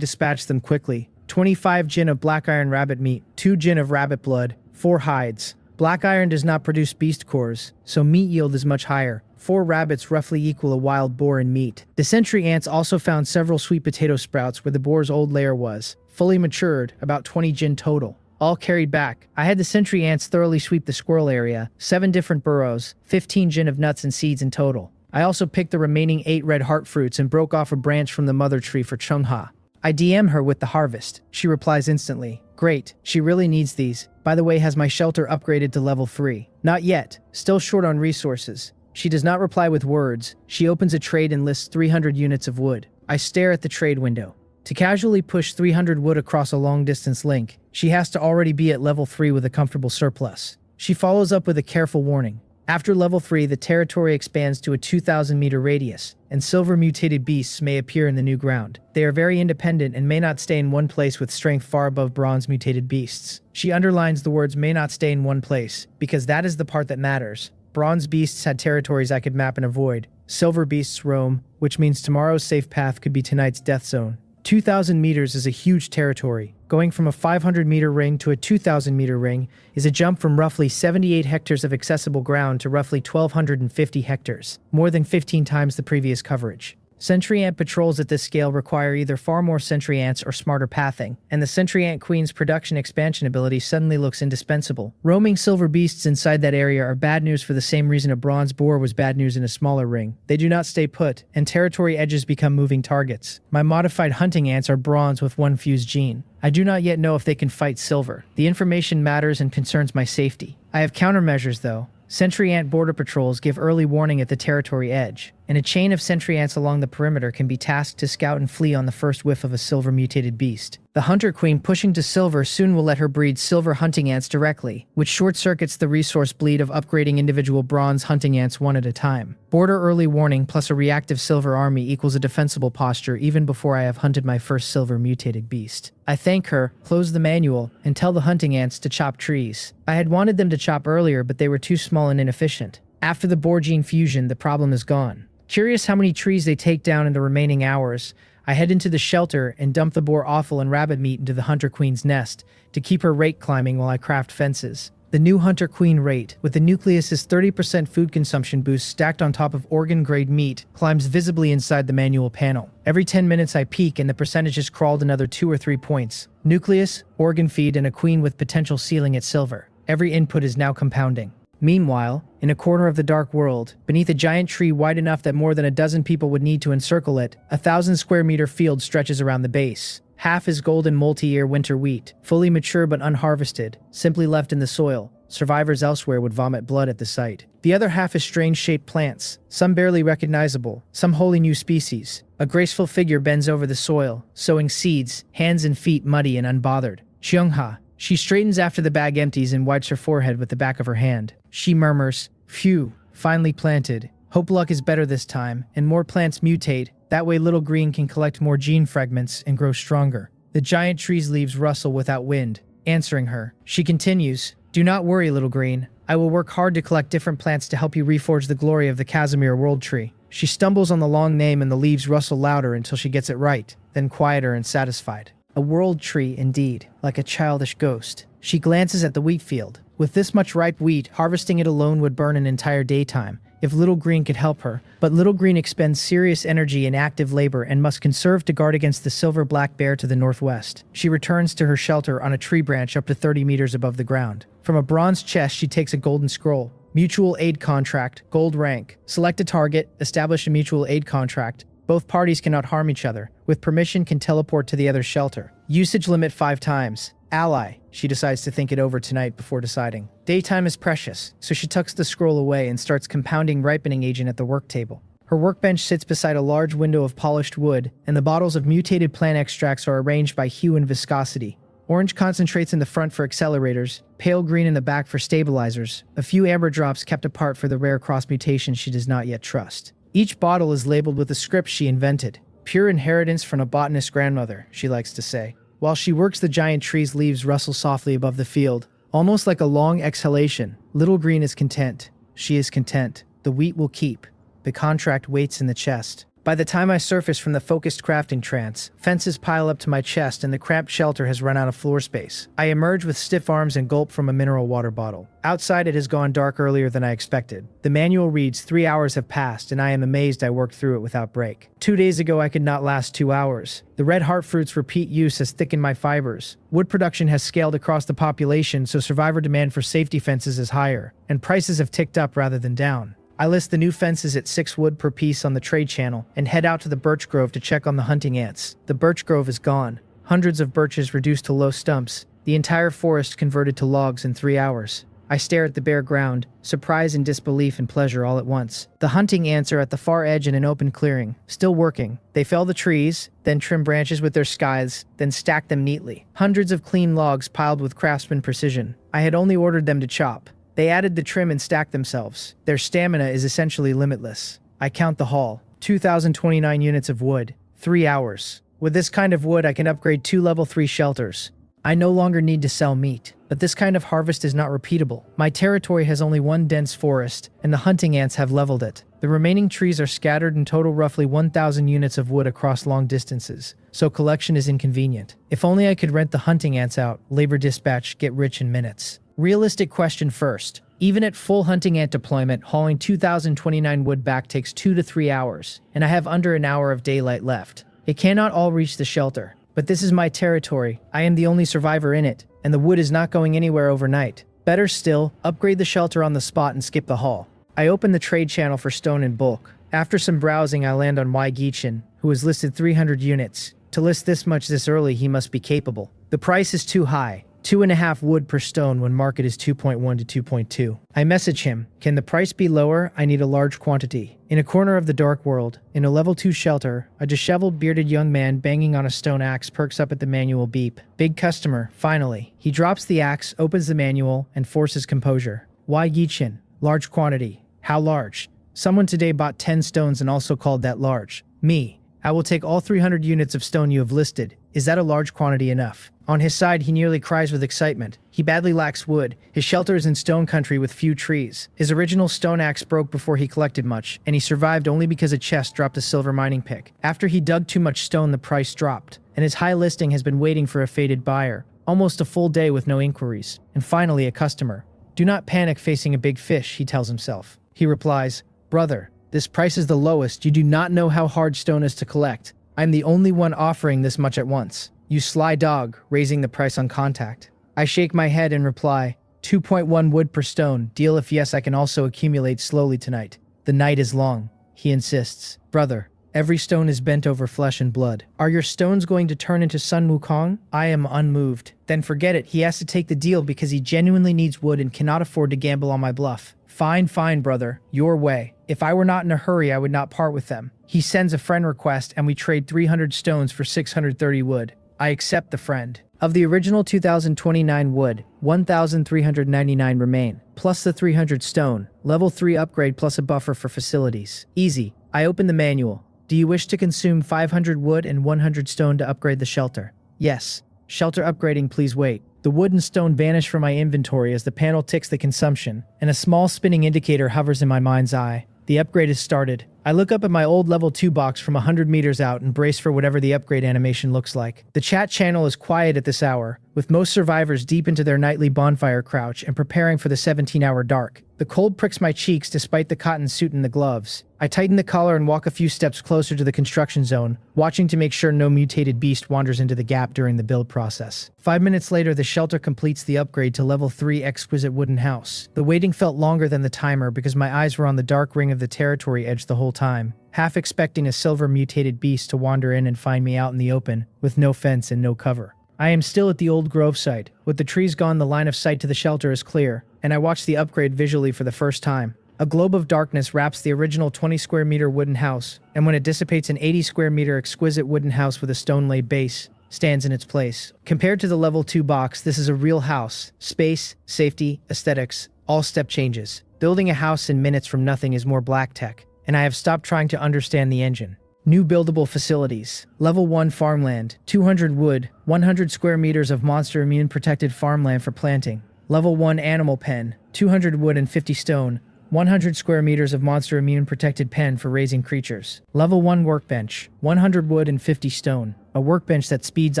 Speaker 1: dispatched them quickly. 25 gin of black iron rabbit meat, 2 gin of rabbit blood, 4 hides. Black iron does not produce beast cores, so meat yield is much higher. 4 rabbits roughly equal a wild boar in meat. The sentry ants also found several sweet potato sprouts where the boar's old lair was, fully matured, about 20 gin total. All carried back. I had the sentry ants thoroughly sweep the squirrel area, 7 different burrows, 15 gin of nuts and seeds in total. I also picked the remaining 8 red heart fruits and broke off a branch from the mother tree for Chungha. I DM her with the harvest. She replies instantly. Great, she really needs these. By the way, has my shelter upgraded to level 3? Not yet, still short on resources. She does not reply with words. She opens a trade and lists 300 units of wood. I stare at the trade window. To casually push 300 wood across a long-distance link, she has to already be at level 3 with a comfortable surplus. She follows up with a careful warning. After level 3, the territory expands to a 2,000-meter radius, and silver mutated beasts may appear in the new ground. They are very independent and may not stay in one place with strength far above bronze mutated beasts. She underlines the words may not stay in one place, because that is the part that matters. Bronze beasts had territories I could map and avoid. Silver beasts roam, which means tomorrow's safe path could be tonight's death zone. 2,000 meters is a huge territory. Going from a 500-meter ring to a 2,000-meter ring is a jump from roughly 78 hectares of accessible ground to roughly 1,250 hectares, more than 15 times the previous coverage. Sentry ant patrols at this scale require either far more sentry ants or smarter pathing, and the sentry ant queen's production expansion ability suddenly looks indispensable. Roaming silver beasts inside that area are bad news for the same reason a bronze boar was bad news in a smaller ring. They do not stay put, and territory edges become moving targets. My modified hunting ants are bronze with one fused gene. I do not yet know if they can fight silver. The information matters and concerns my safety. I have countermeasures though. Sentry ant border patrols give early warning at the territory edge, and a chain of sentry ants along the perimeter can be tasked to scout and flee on the first whiff of a silver mutated beast. The hunter queen pushing to silver soon will let her breed silver hunting ants directly, which short-circuits the resource bleed of upgrading individual bronze hunting ants one at a time. Border early warning plus a reactive silver army equals a defensible posture even before I have hunted my first silver mutated beast. I thank her, close the manual, and tell the hunting ants to chop trees. I had wanted them to chop earlier, but they were too small and inefficient. After the boar gene fusion, the problem is gone. Curious how many trees they take down in the remaining hours, I head into the shelter and dump the boar offal and rabbit meat into the hunter queen's nest to keep her rate climbing while I craft fences. The new hunter queen rate, with the nucleus's 30% food consumption boost stacked on top of organ-grade meat, climbs visibly inside the manual panel. Every 10 minutes I peek and the percentages crawled another 2 or 3 points. Nucleus, organ feed, and a queen with potential ceiling at silver. Every input is now compounding. Meanwhile, in a corner of the dark world, beneath a giant tree wide enough that more than a dozen people would need to encircle it, a 1,000-square-meter field stretches around the base. Half is golden multi-year winter wheat, fully mature but unharvested, simply left in the soil. Survivors elsewhere would vomit blood at the sight. The other half is strange-shaped plants, some barely recognizable, some wholly new species. A graceful figure bends over the soil, sowing seeds, hands and feet muddy and unbothered. Xiongha. She straightens after the bag empties and wipes her forehead with the back of her hand. She murmurs, "Phew, finally planted. Hope luck is better this time, and more plants mutate. That way Little Green can collect more gene fragments and grow stronger." The giant tree's leaves rustle without wind, answering her. She continues, "Do not worry, Little Green. I will work hard to collect different plants to help you reforge the glory of the Casimir World Tree." She stumbles on the long name and the leaves rustle louder until she gets it right, then quieter and satisfied. A world tree, indeed, like a childish ghost. She glances at the wheat field. With this much ripe wheat, harvesting it alone would burn an entire daytime, if Little Green could help her. But Little Green expends serious energy in active labor and must conserve to guard against the silver black bear to the northwest. She returns to her shelter on a tree branch up to 30 meters above the ground. From a bronze chest, she takes a golden scroll. Mutual aid contract, gold rank. Select a target, establish a mutual aid contract. Both parties cannot harm each other. With permission, can teleport to the other's shelter. Usage limit 5 times. Ally. She decides to think it over tonight before deciding. Daytime is precious, so she tucks the scroll away and starts compounding ripening agent at the work table. Her workbench sits beside a large window of polished wood, and the bottles of mutated plant extracts are arranged by hue and viscosity. Orange concentrates in the front for accelerators, pale green in the back for stabilizers, a few amber drops kept apart for the rare cross mutations she does not yet trust. Each bottle is labeled with a script she invented. Pure inheritance from a botanist grandmother, she likes to say. While she works, the giant tree's leaves rustle softly above the field, almost like a long exhalation. Little Green is content. She is content. The wheat will keep. The contract waits in the chest. By the time I surface from the focused crafting trance, fences pile up to my chest and the cramped shelter has run out of floor space. I emerge with stiff arms and gulp from a mineral water bottle. Outside it has gone dark earlier than I expected. The manual reads 3 hours have passed and I am amazed I worked through it without break. 2 days ago I could not last 2 hours. The red heart fruit's repeat use has thickened my fibers. Wood production has scaled across the population, so survivor demand for safety fences is higher, and prices have ticked up rather than down. I list the new fences at 6 wood per piece on the trade channel and head out to the birch grove to check on the hunting ants. The birch grove is gone. Hundreds of birches reduced to low stumps. The entire forest converted to logs in 3 hours. I stare at the bare ground, surprise and disbelief and pleasure all at once. The hunting ants are at the far edge in an open clearing, still working. They fell the trees, then trim branches with their scythes, then stack them neatly. Hundreds of clean logs piled with craftsman precision. I had only ordered them to chop. They added the trim and stacked themselves. Their stamina is essentially limitless. I count the haul. 2,029 units of wood. 3 hours. With this kind of wood, I can upgrade 2 level 3 shelters. I no longer need to sell meat, but this kind of harvest is not repeatable. My territory has only one dense forest, and the hunting ants have leveled it. The remaining trees are scattered and total roughly 1,000 units of wood across long distances, so collection is inconvenient. If only I could rent the hunting ants out, labor dispatch, get rich in minutes. Realistic question first. Even at full hunting ant deployment, hauling 2,029 wood back takes 2 to 3 hours, and I have under an hour of daylight left. It cannot all reach the shelter. But this is my territory. I am the only survivor in it, and the wood is not going anywhere overnight. Better still, upgrade the shelter on the spot and skip the haul. I open the trade channel for stone in bulk. After some browsing, I land on Gichin, who has listed 300 units. To list this much this early, he must be capable. The price is too high. 2.5 wood per stone when market is 2.1 to 2.2. I message him, can the price be lower? I need a large quantity. In a corner of the dark world, in a level 2 shelter, a disheveled bearded young man banging on a stone axe perks up at the manual beep. Big customer, finally. He drops the axe, opens the manual, and forces composure. Gichin, large quantity. How large? Someone today bought 10 stones and also called that large. Me. I will take all 300 units of stone you have listed. Is that a large quantity enough? On his side, he nearly cries with excitement. He badly lacks wood. His shelter is in stone country with few trees. His original stone axe broke before he collected much, and he survived only because a chest dropped a silver mining pick. After he dug too much stone, the price dropped, and his high listing has been waiting for a fated buyer. Almost a full day with no inquiries. And finally, a customer. Do not panic facing a big fish, he tells himself. He replies, brother, this price is the lowest. You do not know how hard stone is to collect. I'm the only one offering this much at once. You sly dog, raising the price on contact. I shake my head and reply, 2.1 wood per stone. Deal if yes, I can also accumulate slowly tonight. The night is long. He insists. Brother, every stone is bent over flesh and blood. Are your stones going to turn into Sun Wukong? I am unmoved. Then forget it. He has to take the deal because he genuinely needs wood and cannot afford to gamble on my bluff. Fine, brother. Your way. If I were not in a hurry, I would not part with them. He sends a friend request and we trade 300 stones for 630 wood. I accept the friend. Of the original 2,029 wood, 1,399 remain, plus the 300 stone, level 3 upgrade plus a buffer for facilities. Easy. I open the manual. Do you wish to consume 500 wood and 100 stone to upgrade the shelter? Yes. Shelter upgrading, please wait. The wood and stone vanish from my inventory as the panel ticks the consumption, and a small spinning indicator hovers in my mind's eye. The upgrade is started. I look up at my old level 2 box from 100 meters out and brace for whatever the upgrade animation looks like. The chat channel is quiet at this hour, with most survivors deep into their nightly bonfire crouch and preparing for the 17-hour dark. The cold pricks my cheeks despite the cotton suit and the gloves. I tighten the collar and walk a few steps closer to the construction zone, watching to make sure no mutated beast wanders into the gap during the build process. 5 minutes later, the shelter completes the upgrade to level 3 exquisite wooden house. The waiting felt longer than the timer because my eyes were on the dark ring of the territory edge the whole time, half expecting a silver mutated beast to wander in and find me out in the open, with no fence and no cover. I am still at the old grove site. With the trees gone, the line of sight to the shelter is clear, and I watch the upgrade visually for the first time. A globe of darkness wraps the original 20 square meter wooden house, and when it dissipates, an 80 square meter exquisite wooden house with a stone-laid base stands in its place. Compared to the level 2 box, this is a real house. Space, safety, aesthetics, all step changes. Building a house in minutes from nothing is more black tech, and I have stopped trying to understand the engine. New buildable facilities. Level 1 farmland, 200 wood, 100 square meters of monster immune protected farmland for planting. Level 1 animal pen, 200 wood and 50 stone, 100 square meters of monster immune protected pen for raising creatures. Level 1 workbench, 100 wood and 50 stone, a workbench that speeds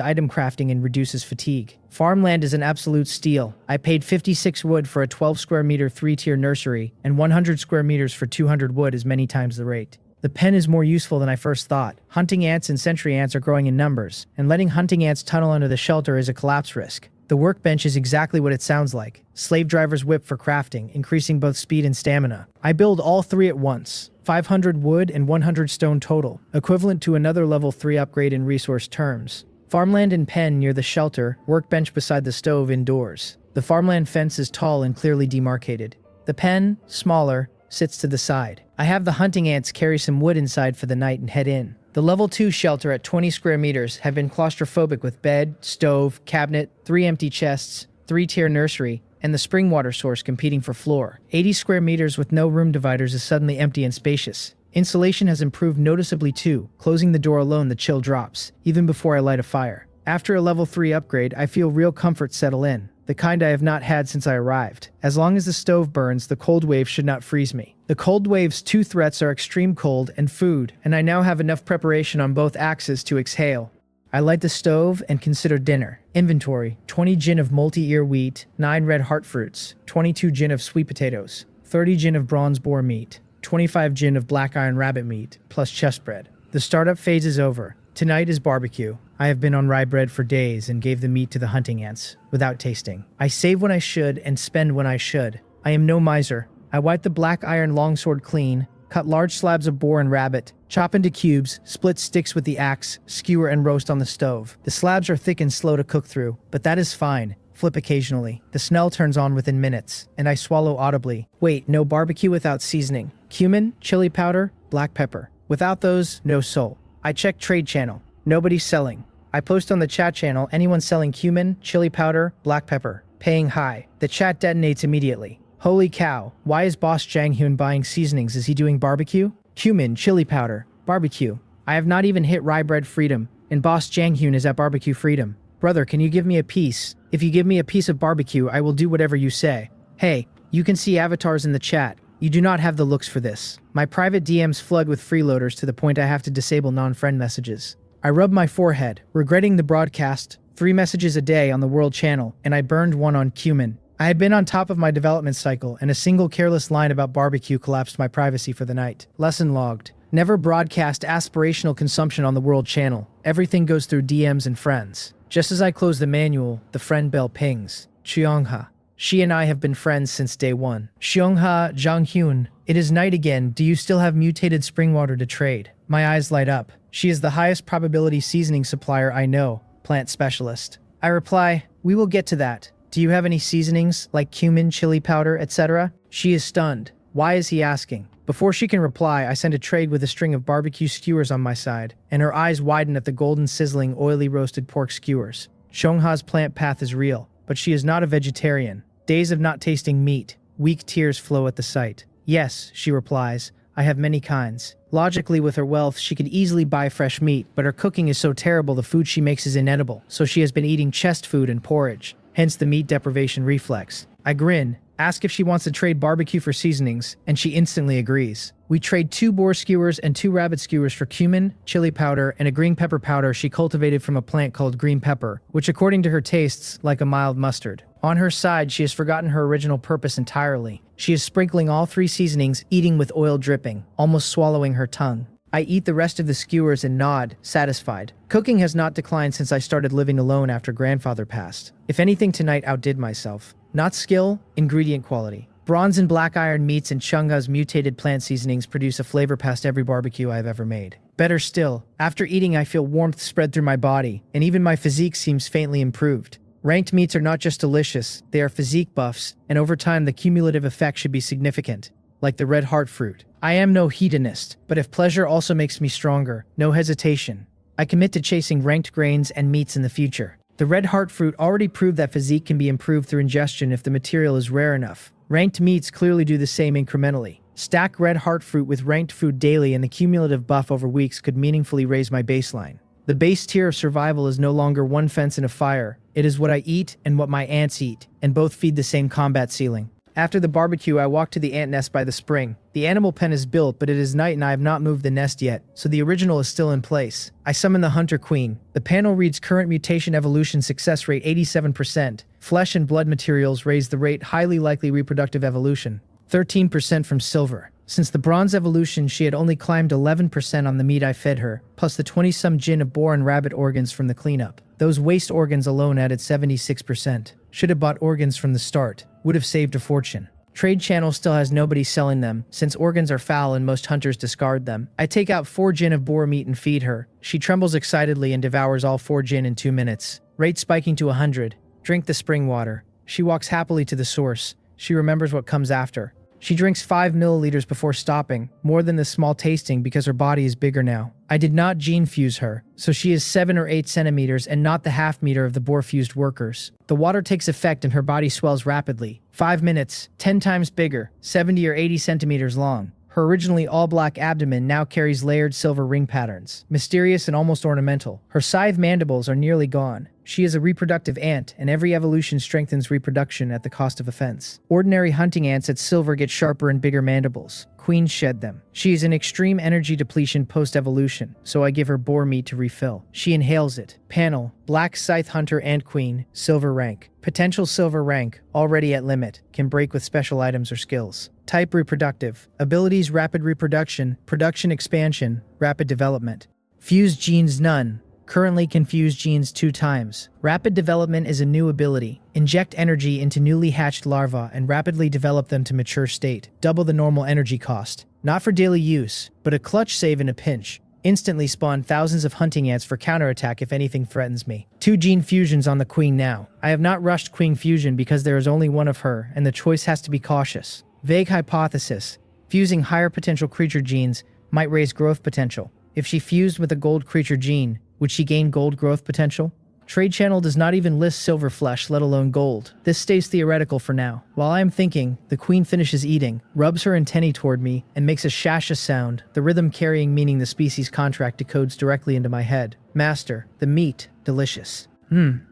Speaker 1: item crafting and reduces fatigue. Farmland is an absolute steal. I paid 56 wood for a 12 square meter 3-tier nursery, and 100 square meters for 200 wood is many times the rate. The pen is more useful than I first thought. Hunting ants and sentry ants are growing in numbers, and letting hunting ants tunnel under the shelter is a collapse risk. The workbench is exactly what it sounds like. Slave driver's whip for crafting, increasing both speed and stamina. I build all 3 at once. 500 wood and 100 stone total, equivalent to another level 3 upgrade in resource terms. Farmland and pen near the shelter, workbench beside the stove indoors. The farmland fence is tall and clearly demarcated. The pen, smaller, sits to the side. I have the hunting ants carry some wood inside for the night and head in. The level 2 shelter at 20 square meters have been claustrophobic with bed, stove, cabinet, 3 empty chests, 3-tier nursery, and the spring water source competing for floor. 80 square meters with no room dividers is suddenly empty and spacious. Insulation has improved noticeably too. Closing the door alone, the chill drops, even before I light a fire. After a level 3 upgrade, I feel real comfort settle in, the kind I have not had since I arrived. As long as the stove burns, the cold wave should not freeze me. The cold wave's two threats are extreme cold and food, and I now have enough preparation on both axes to exhale. I light the stove and consider dinner. Inventory: 20 gin of multi-ear wheat, 9 red heart fruits, 22 gin of sweet potatoes, 30 gin of bronze boar meat, 25 gin of black iron rabbit meat, plus chest bread. The startup phase is over. Tonight is barbecue. I have been on rye bread for days and gave the meat to the hunting ants, without tasting. I save when I should and spend when I should. I am no miser. I wipe the black iron longsword clean, cut large slabs of boar and rabbit, chop into cubes, split sticks with the axe, skewer and roast on the stove. The slabs are thick and slow to cook through, but that is fine. Flip occasionally. The smell turns on within minutes, and I swallow audibly. Wait, no barbecue without seasoning. Cumin, chili powder, black pepper. Without those, no soul. I check trade channel. Nobody's selling. I post on the chat channel, anyone selling cumin, chili powder, black pepper. Paying high. The chat detonates immediately. Holy cow, why is Boss Jang Hyun buying seasonings? Is he doing barbecue? Cumin, chili powder, barbecue. I have not even hit rye bread freedom, and Boss Jang Hyun is at barbecue freedom. Brother, can you give me a piece? If you give me a piece of barbecue, I will do whatever you say. Hey, you can see avatars in the chat. You do not have the looks for this. My private DMs flood with freeloaders to the point I have to disable non-friend messages. I rub my forehead, regretting the broadcast. 3 messages a day on the world channel, and I burned one on cumin. I had been on top of my development cycle, and a single careless line about barbecue collapsed my privacy for the night. Lesson logged. Never broadcast aspirational consumption on the world channel. Everything goes through DMs and friends. Just as I close the manual, the friend bell pings. Cheongha. She and I have been friends since day one. Cheongha Janghyun. It is night again. Do you still have mutated spring water to trade? My eyes light up. She is the highest probability seasoning supplier I know. Plant specialist. I reply, we will get to that. Do you have any seasonings, like cumin, chili powder, etc.? She is stunned. Why is he asking? Before she can reply, I send a trade with a string of barbecue skewers on my side, and her eyes widen at the golden sizzling, oily roasted pork skewers. Cheongha's plant path is real, but she is not a vegetarian. Days of not tasting meat. Weak tears flow at the sight. Yes, she replies, I have many kinds. Logically, with her wealth, she could easily buy fresh meat, but her cooking is so terrible the food she makes is inedible, so she has been eating chest food and porridge. Hence the meat deprivation reflex. I grin, ask if she wants to trade barbecue for seasonings, and she instantly agrees. We trade 2 boar skewers and 2 rabbit skewers for cumin, chili powder, and a green pepper powder she cultivated from a plant called green pepper, which according to her tastes like a mild mustard. On her side, she has forgotten her original purpose entirely. She is sprinkling all 3 seasonings, eating with oil dripping, almost swallowing her tongue. I eat the rest of the skewers and nod, satisfied. Cooking has not declined since I started living alone after grandfather passed. If anything, tonight outdid myself. Not skill, ingredient quality. Bronze and black iron meats and Cheongha's mutated plant seasonings produce a flavor past every barbecue I have ever made. Better still, after eating I feel warmth spread through my body, and even my physique seems faintly improved. Ranked meats are not just delicious, they are physique buffs, and over time the cumulative effect should be significant, like the red heart fruit. I am no hedonist, but if pleasure also makes me stronger, no hesitation. I commit to chasing ranked grains and meats in the future. The red heart fruit already proved that physique can be improved through ingestion if the material is rare enough. Ranked meats clearly do the same incrementally. Stack red heart fruit with ranked food daily and the cumulative buff over weeks could meaningfully raise my baseline. The base tier of survival is no longer one fence and a fire. It is what I eat and what my ants eat, and both feed the same combat ceiling. After the barbecue, I walk to the ant nest by the spring. The animal pen is built, but it is night and I have not moved the nest yet, so the original is still in place. I summon the hunter queen. The panel reads current mutation evolution success rate 87%. Flesh and blood materials raise the rate highly likely reproductive evolution. 13% from silver. Since the bronze evolution, she had only climbed 11% on the meat I fed her, plus the 20-some gin of boar and rabbit organs from the cleanup. Those waste organs alone added 76%. Should have bought organs from the start. Would have saved a fortune. Trade channel still has nobody selling them, since organs are foul and most hunters discard them. I take out 4 gin of boar meat and feed her. She trembles excitedly and devours all 4 gin in 2 minutes. Rate spiking to 100. Drink the spring water. She walks happily to the source. She remembers what comes after. She drinks 5 milliliters before stopping, more than the small tasting because her body is bigger now. I did not gene fuse her, so she is 7 or 8 centimeters and not the half meter of the boar-fused workers. The water takes effect and her body swells rapidly. 5 minutes, 10 times bigger, 70 or 80 centimeters long. Her originally all-black abdomen now carries layered silver ring patterns, mysterious and almost ornamental. Her scythe mandibles are nearly gone. She is a reproductive ant, and every evolution strengthens reproduction at the cost of offense. Ordinary hunting ants at silver get sharper and bigger mandibles. Queens shed them. She is in extreme energy depletion post-evolution, so I give her boar meat to refill. She inhales it. Panel, black scythe hunter ant queen, silver rank. Potential silver rank, already at limit, can break with special items or skills. Type reproductive. Abilities rapid reproduction, production expansion, rapid development. Fused genes none. Currently confused genes 2 times. Rapid development is a new ability. Inject energy into newly hatched larvae and rapidly develop them to mature state. Double the normal energy cost. Not for daily use, but a clutch save in a pinch. Instantly spawn thousands of hunting ants for counterattack if anything threatens me. 2 gene fusions on the queen now. I have not rushed queen fusion because there is only one of her, and the choice has to be cautious. Vague hypothesis. Fusing higher potential creature genes might raise growth potential. If she fused with a gold creature gene, would she gain gold growth potential? Trade channel does not even list silver flesh, let alone gold. This stays theoretical for now. While I am thinking, the queen finishes eating, rubs her antennae toward me, and makes a shasha sound, the rhythm carrying meaning the species contract decodes directly into my head. Master, the meat, delicious.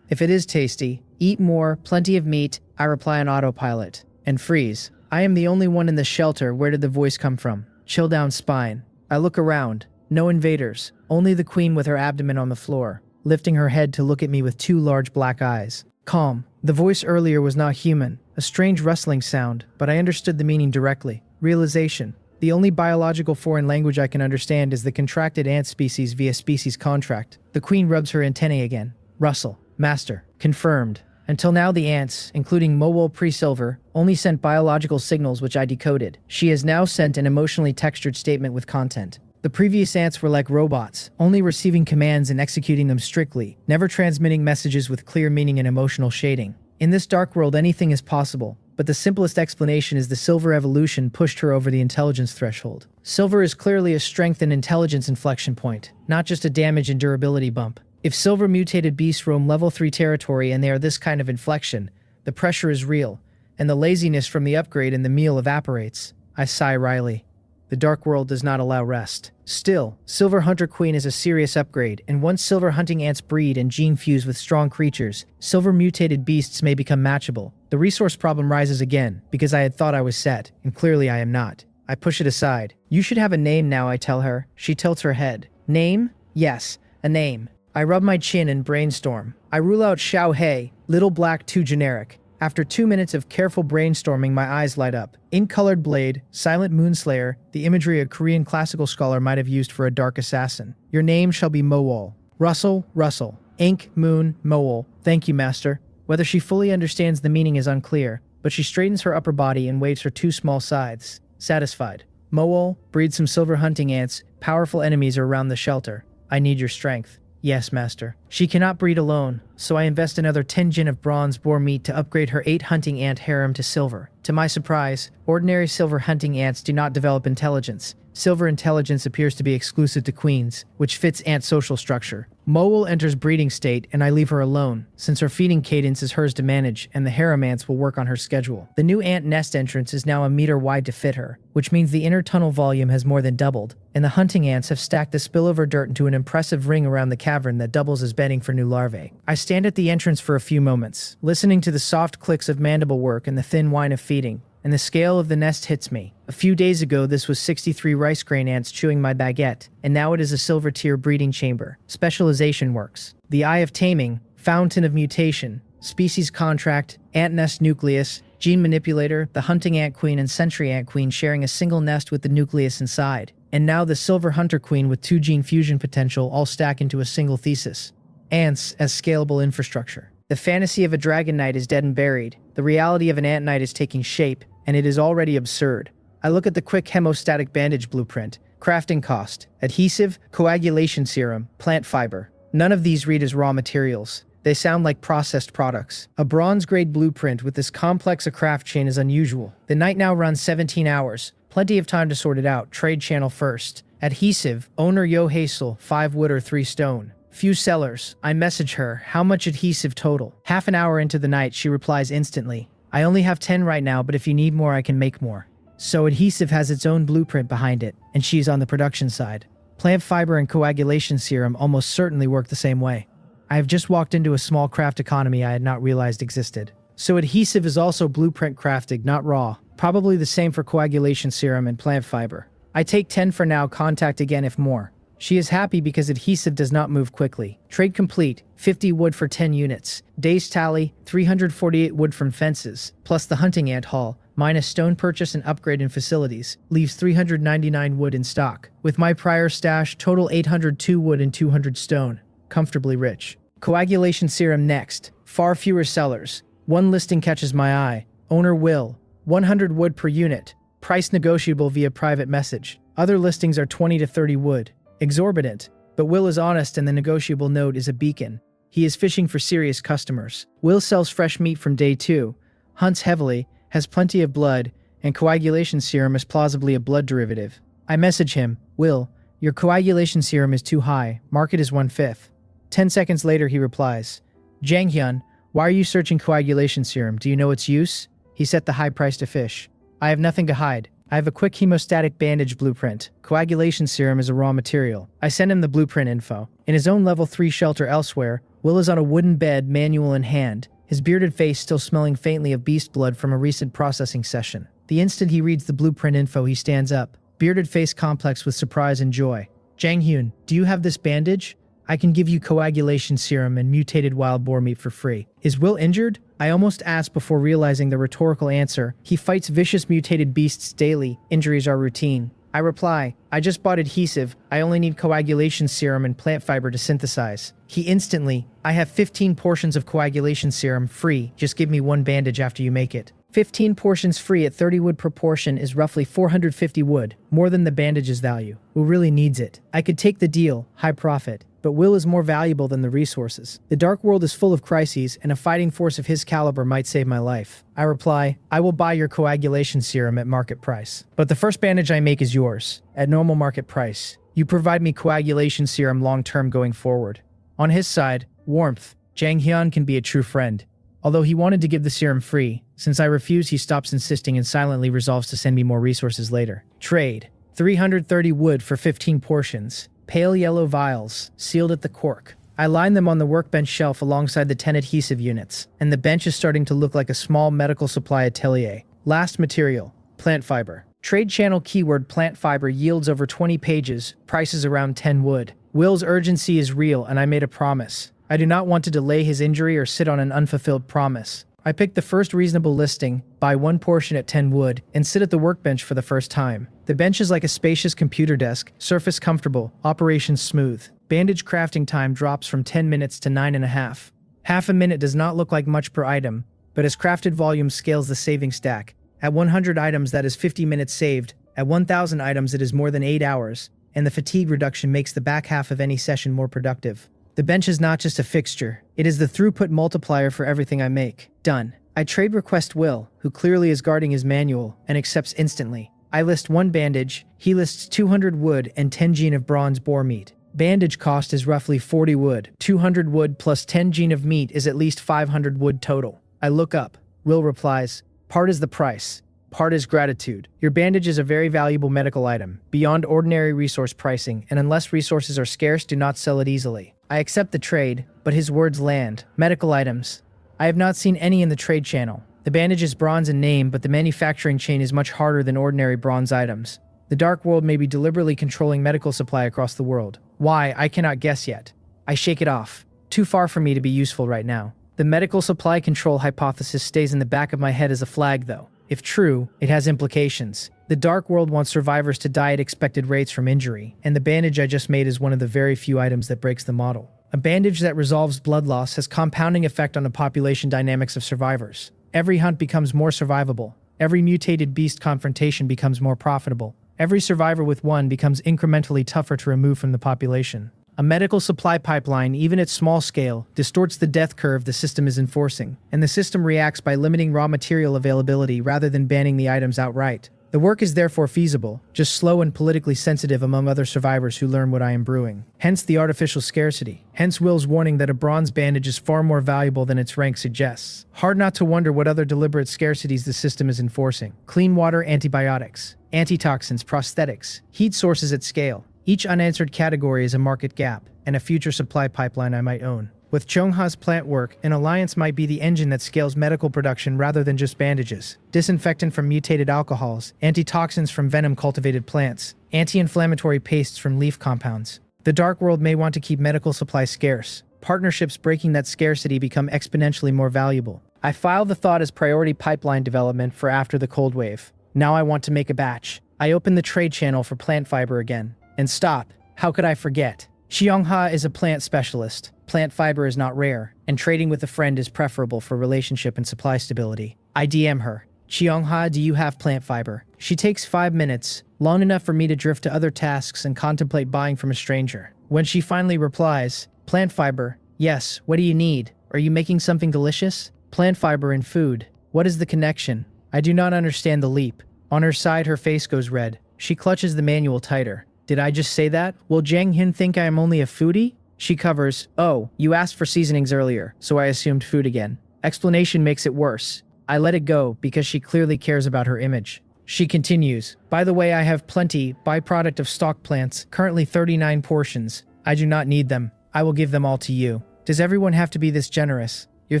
Speaker 1: If it is tasty, eat more, plenty of meat, I reply on autopilot. And freeze. I am the only one in the shelter, where did the voice come from? Chill down spine. I look around. No invaders, only the queen with her abdomen on the floor, lifting her head to look at me with 2 large black eyes. Calm. The voice earlier was not human, a strange rustling sound, but I understood the meaning directly. Realization. The only biological foreign language I can understand is the contracted ant species via species contract. The queen rubs her antennae again. Rustle. Master. Confirmed. Until now the ants, including Mowol pre-silver, only sent biological signals which I decoded. She has now sent an emotionally textured statement with content. The previous ants were like robots, only receiving commands and executing them strictly, never transmitting messages with clear meaning and emotional shading. In this dark world anything is possible, but the simplest explanation is the silver evolution pushed her over the intelligence threshold. Silver is clearly a strength and intelligence inflection point, not just a damage and durability bump. If silver mutated beasts roam level 3 territory and they are this kind of inflection, the pressure is real, and the laziness from the upgrade and the meal evaporates. I sigh wryly. The dark world does not allow rest. Still, Silver Hunter Queen is a serious upgrade, and once silver hunting ants breed and gene fuse with strong creatures, silver mutated beasts may become matchable. The resource problem rises again, because I had thought I was set, and clearly I am not. I push it aside. You should have a name now, I tell her. She tilts her head. Name? Yes, a name. I rub my chin and brainstorm. I rule out Xiao Hei, Little Black too generic. After 2 minutes of careful brainstorming, my eyes light up. Ink-colored blade, silent moonslayer, the imagery a Korean classical scholar might have used for a dark assassin. Your name shall be Mowol. Russell. Ink, moon, Mowol. Thank you, master. Whether she fully understands the meaning is unclear, but she straightens her upper body and waves her 2 small scythes. Satisfied. Mowol, breed some silver hunting ants. Powerful enemies are around the shelter. I need your strength. Yes, master. She cannot breed alone, so I invest another 10 jin of bronze boar meat to upgrade her 8 hunting ant harem to silver. To my surprise, ordinary silver hunting ants do not develop intelligence. Silver intelligence appears to be exclusive to queens, which fits ant social structure. Mowol enters breeding state, and I leave her alone, since her feeding cadence is hers to manage, and the harem ants will work on her schedule. The new ant nest entrance is now a meter wide to fit her, which means the inner tunnel volume has more than doubled, and the hunting ants have stacked the spillover dirt into an impressive ring around the cavern that doubles as bedding for new larvae. I stand at the entrance for a few moments, listening to the soft clicks of mandible work and the thin whine of feeding, and the scale of the nest hits me. A few days ago, this was 63 rice grain ants chewing my baguette, and now it is a silver tier breeding chamber. Specialization works. The Eye of Taming, Fountain of Mutation, Species Contract, Ant Nest Nucleus, Gene Manipulator, the Hunting Ant Queen and Sentry Ant Queen sharing a single nest with the nucleus inside. And now the Silver Hunter Queen with 2 gene fusion potential all stack into a single thesis. Ants as scalable infrastructure. The fantasy of a dragon knight is dead and buried. The reality of an ant knight is taking shape, and it is already absurd. I look at the quick hemostatic bandage blueprint. Crafting cost, adhesive, coagulation serum, plant fiber. None of these read as raw materials. They sound like processed products. A bronze-grade blueprint with this complex a craft chain is unusual. The night now runs 17 hours. Plenty of time to sort it out. Trade channel first. Adhesive. Owner Yo Hazel. 5 wood or 3 stone. Few sellers. I message her. How much adhesive total? Half an hour into the night, she replies instantly. I only have 10 right now, but if you need more, I can make more. So adhesive has its own blueprint behind it, and she's on the production side. Plant fiber and coagulation serum almost certainly work the same way. I have just walked into a small craft economy I had not realized existed. So adhesive is also blueprint crafted, not raw. Probably the same for coagulation serum and plant fiber. I take 10 for now, contact again if more. She is happy because adhesive does not move quickly. Trade complete, 50 wood for 10 units. Days tally, 348 wood from fences, plus the hunting ant haul, minus stone purchase and upgrade in facilities, leaves 399 wood in stock. With my prior stash, total 802 wood and 200 stone. Comfortably rich. Coagulation serum next. Far fewer sellers. One listing catches my eye. Owner Will. 100 wood per unit. Price negotiable via private message. Other listings are 20 to 30 wood. Exorbitant, but Will is honest and the negotiable note is a beacon. He is fishing for serious customers. Will sells fresh meat from day 2, hunts heavily, has plenty of blood, and coagulation serum is plausibly a blood derivative. I message him, Will, your coagulation serum is too high, market is 1/5. 10 seconds later he replies, Janghyun, why are you searching coagulation serum? Do you know its use? He set the high price to fish. I have nothing to hide. I have a quick hemostatic bandage blueprint. Coagulation serum is a raw material. I send him the blueprint info. In his own level 3 shelter elsewhere, Will is on a wooden bed, manual in hand, his bearded face still smelling faintly of beast blood from a recent processing session. The instant he reads the blueprint info, he stands up, bearded face complex with surprise and joy. Janghyun, do you have this bandage? I can give you coagulation serum and mutated wild boar meat for free. Is Will injured? I almost asked before realizing the rhetorical answer. He fights vicious mutated beasts daily. Injuries are routine. I reply, I just bought adhesive. I only need coagulation serum and plant fiber to synthesize. He instantly, I have 15 portions of coagulation serum free. Just give me 1 bandage after you make it. 15 portions free at 30 wood per portion is roughly 450 wood, more than the bandage's value. Will really needs it. I could take the deal, high profit. But Will is more valuable than the resources. The dark world is full of crises, and a fighting force of his caliber might save my life. I reply, I will buy your coagulation serum at market price. But the first bandage I make is yours, at normal market price. You provide me coagulation serum long-term going forward. On his side, warmth. Janghyun can be a true friend. Although he wanted to give the serum free, since I refuse, he stops insisting and silently resolves to send me more resources later. Trade. 330 wood for 15 portions. Pale yellow vials, sealed at the cork. I line them on the workbench shelf alongside the 10 adhesive units, and the bench is starting to look like a small medical supply atelier. Last material, plant fiber. Trade channel keyword plant fiber yields over 20 pages, prices around 10 wood. Will's urgency is real, and I made a promise. I do not want to delay his injury or sit on an unfulfilled promise. I picked the first reasonable listing, buy 1 portion at 10 wood, and sit at the workbench for the first time. The bench is like a spacious computer desk, surface comfortable, operation smooth. Bandage crafting time drops from 10 minutes to 9.5. Half a minute does not look like much per item, but as crafted volume scales the saving stack. At 100 items that is 50 minutes saved, at 1,000 items it is more than 8 hours, and the fatigue reduction makes the back half of any session more productive. The bench is not just a fixture, it is the throughput multiplier for everything I make. Done. I trade request Will, who clearly is guarding his manual, and accepts instantly. I list 1 bandage, he lists 200 wood and 10 gene of bronze boar meat. Bandage cost is roughly 40 wood. 200 wood plus 10 gene of meat is at least 500 wood total. I look up. Will replies, part is the price. Part is gratitude. Your bandage is a very valuable medical item, beyond ordinary resource pricing, and unless resources are scarce, do not sell it easily. I accept the trade, but his words land. Medical items. I have not seen any in the trade channel. The bandage is bronze in name, but the manufacturing chain is much harder than ordinary bronze items. The dark world may be deliberately controlling medical supply across the world. Why, I cannot guess yet. I shake it off. Too far for me to be useful right now. The medical supply control hypothesis stays in the back of my head as a flag, though. If true, it has implications. The dark world wants survivors to die at expected rates from injury, and the bandage I just made is one of the very few items that breaks the model. A bandage that resolves blood loss has compounding effect on the population dynamics of survivors. Every hunt becomes more survivable. Every mutated beast confrontation becomes more profitable. Every survivor with one becomes incrementally tougher to remove from the population. A medical supply pipeline, even at small scale, distorts the death curve the system is enforcing, and the system reacts by limiting raw material availability rather than banning the items outright. The work is therefore feasible, just slow and politically sensitive among other survivors who learn what I am brewing. Hence the artificial scarcity. Hence Will's warning that a bronze bandage is far more valuable than its rank suggests. Hard not to wonder what other deliberate scarcities the system is enforcing. Clean water, antibiotics, antitoxins, prosthetics, heat sources at scale. Each unanswered category is a market gap, and a future supply pipeline I might own. With Chongha's plant work, an alliance might be the engine that scales medical production rather than just bandages. Disinfectant from mutated alcohols, antitoxins from venom-cultivated plants, anti-inflammatory pastes from leaf compounds. The dark world may want to keep medical supplies scarce. Partnerships breaking that scarcity become exponentially more valuable. I file the thought as priority pipeline development for after the cold wave. Now I want to make a batch. I open the trade channel for plant fiber again. And stop. How could I forget? Xiongha is a plant specialist. Plant fiber is not rare, and trading with a friend is preferable for relationship and supply stability. I DM her. Xiongha, do you have plant fiber? She takes 5 minutes, long enough for me to drift to other tasks and contemplate buying from a stranger. When she finally replies, plant fiber, yes, what do you need? Are you making something delicious? Plant fiber and food. What is the connection? I do not understand the leap. On her side, her face goes red. She clutches the manual tighter. Did I just say that? Will Jiang Hin think I am only a foodie? She covers, oh, you asked for seasonings earlier, so I assumed food again. Explanation makes it worse. I let it go because she clearly cares about her image. She continues, by the way, I have plenty, byproduct of stock plants, currently 39 portions. I do not need them. I will give them all to you. Does everyone have to be this generous? Your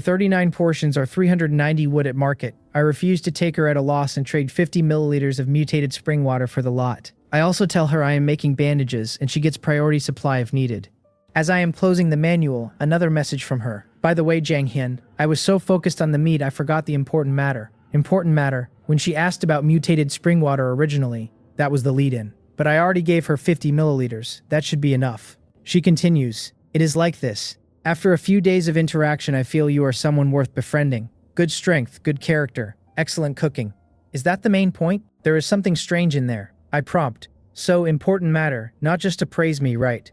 Speaker 1: 39 portions are 390 wood at market. I refuse to take her at a loss and trade 50 milliliters of mutated spring water for the lot. I also tell her I am making bandages and she gets priority supply if needed. As I am closing the manual, another message from her. By the way, Jiang Hin, I was so focused on the meat I forgot the important matter. Important matter, when she asked about mutated spring water originally, that was the lead-in. But I already gave her 50 milliliters. That should be enough. She continues, it is like this. After a few days of interaction, I feel you are someone worth befriending. Good strength, good character, excellent cooking. Is that the main point? There is something strange in there. I prompt. So, important matter, not just to praise me, right?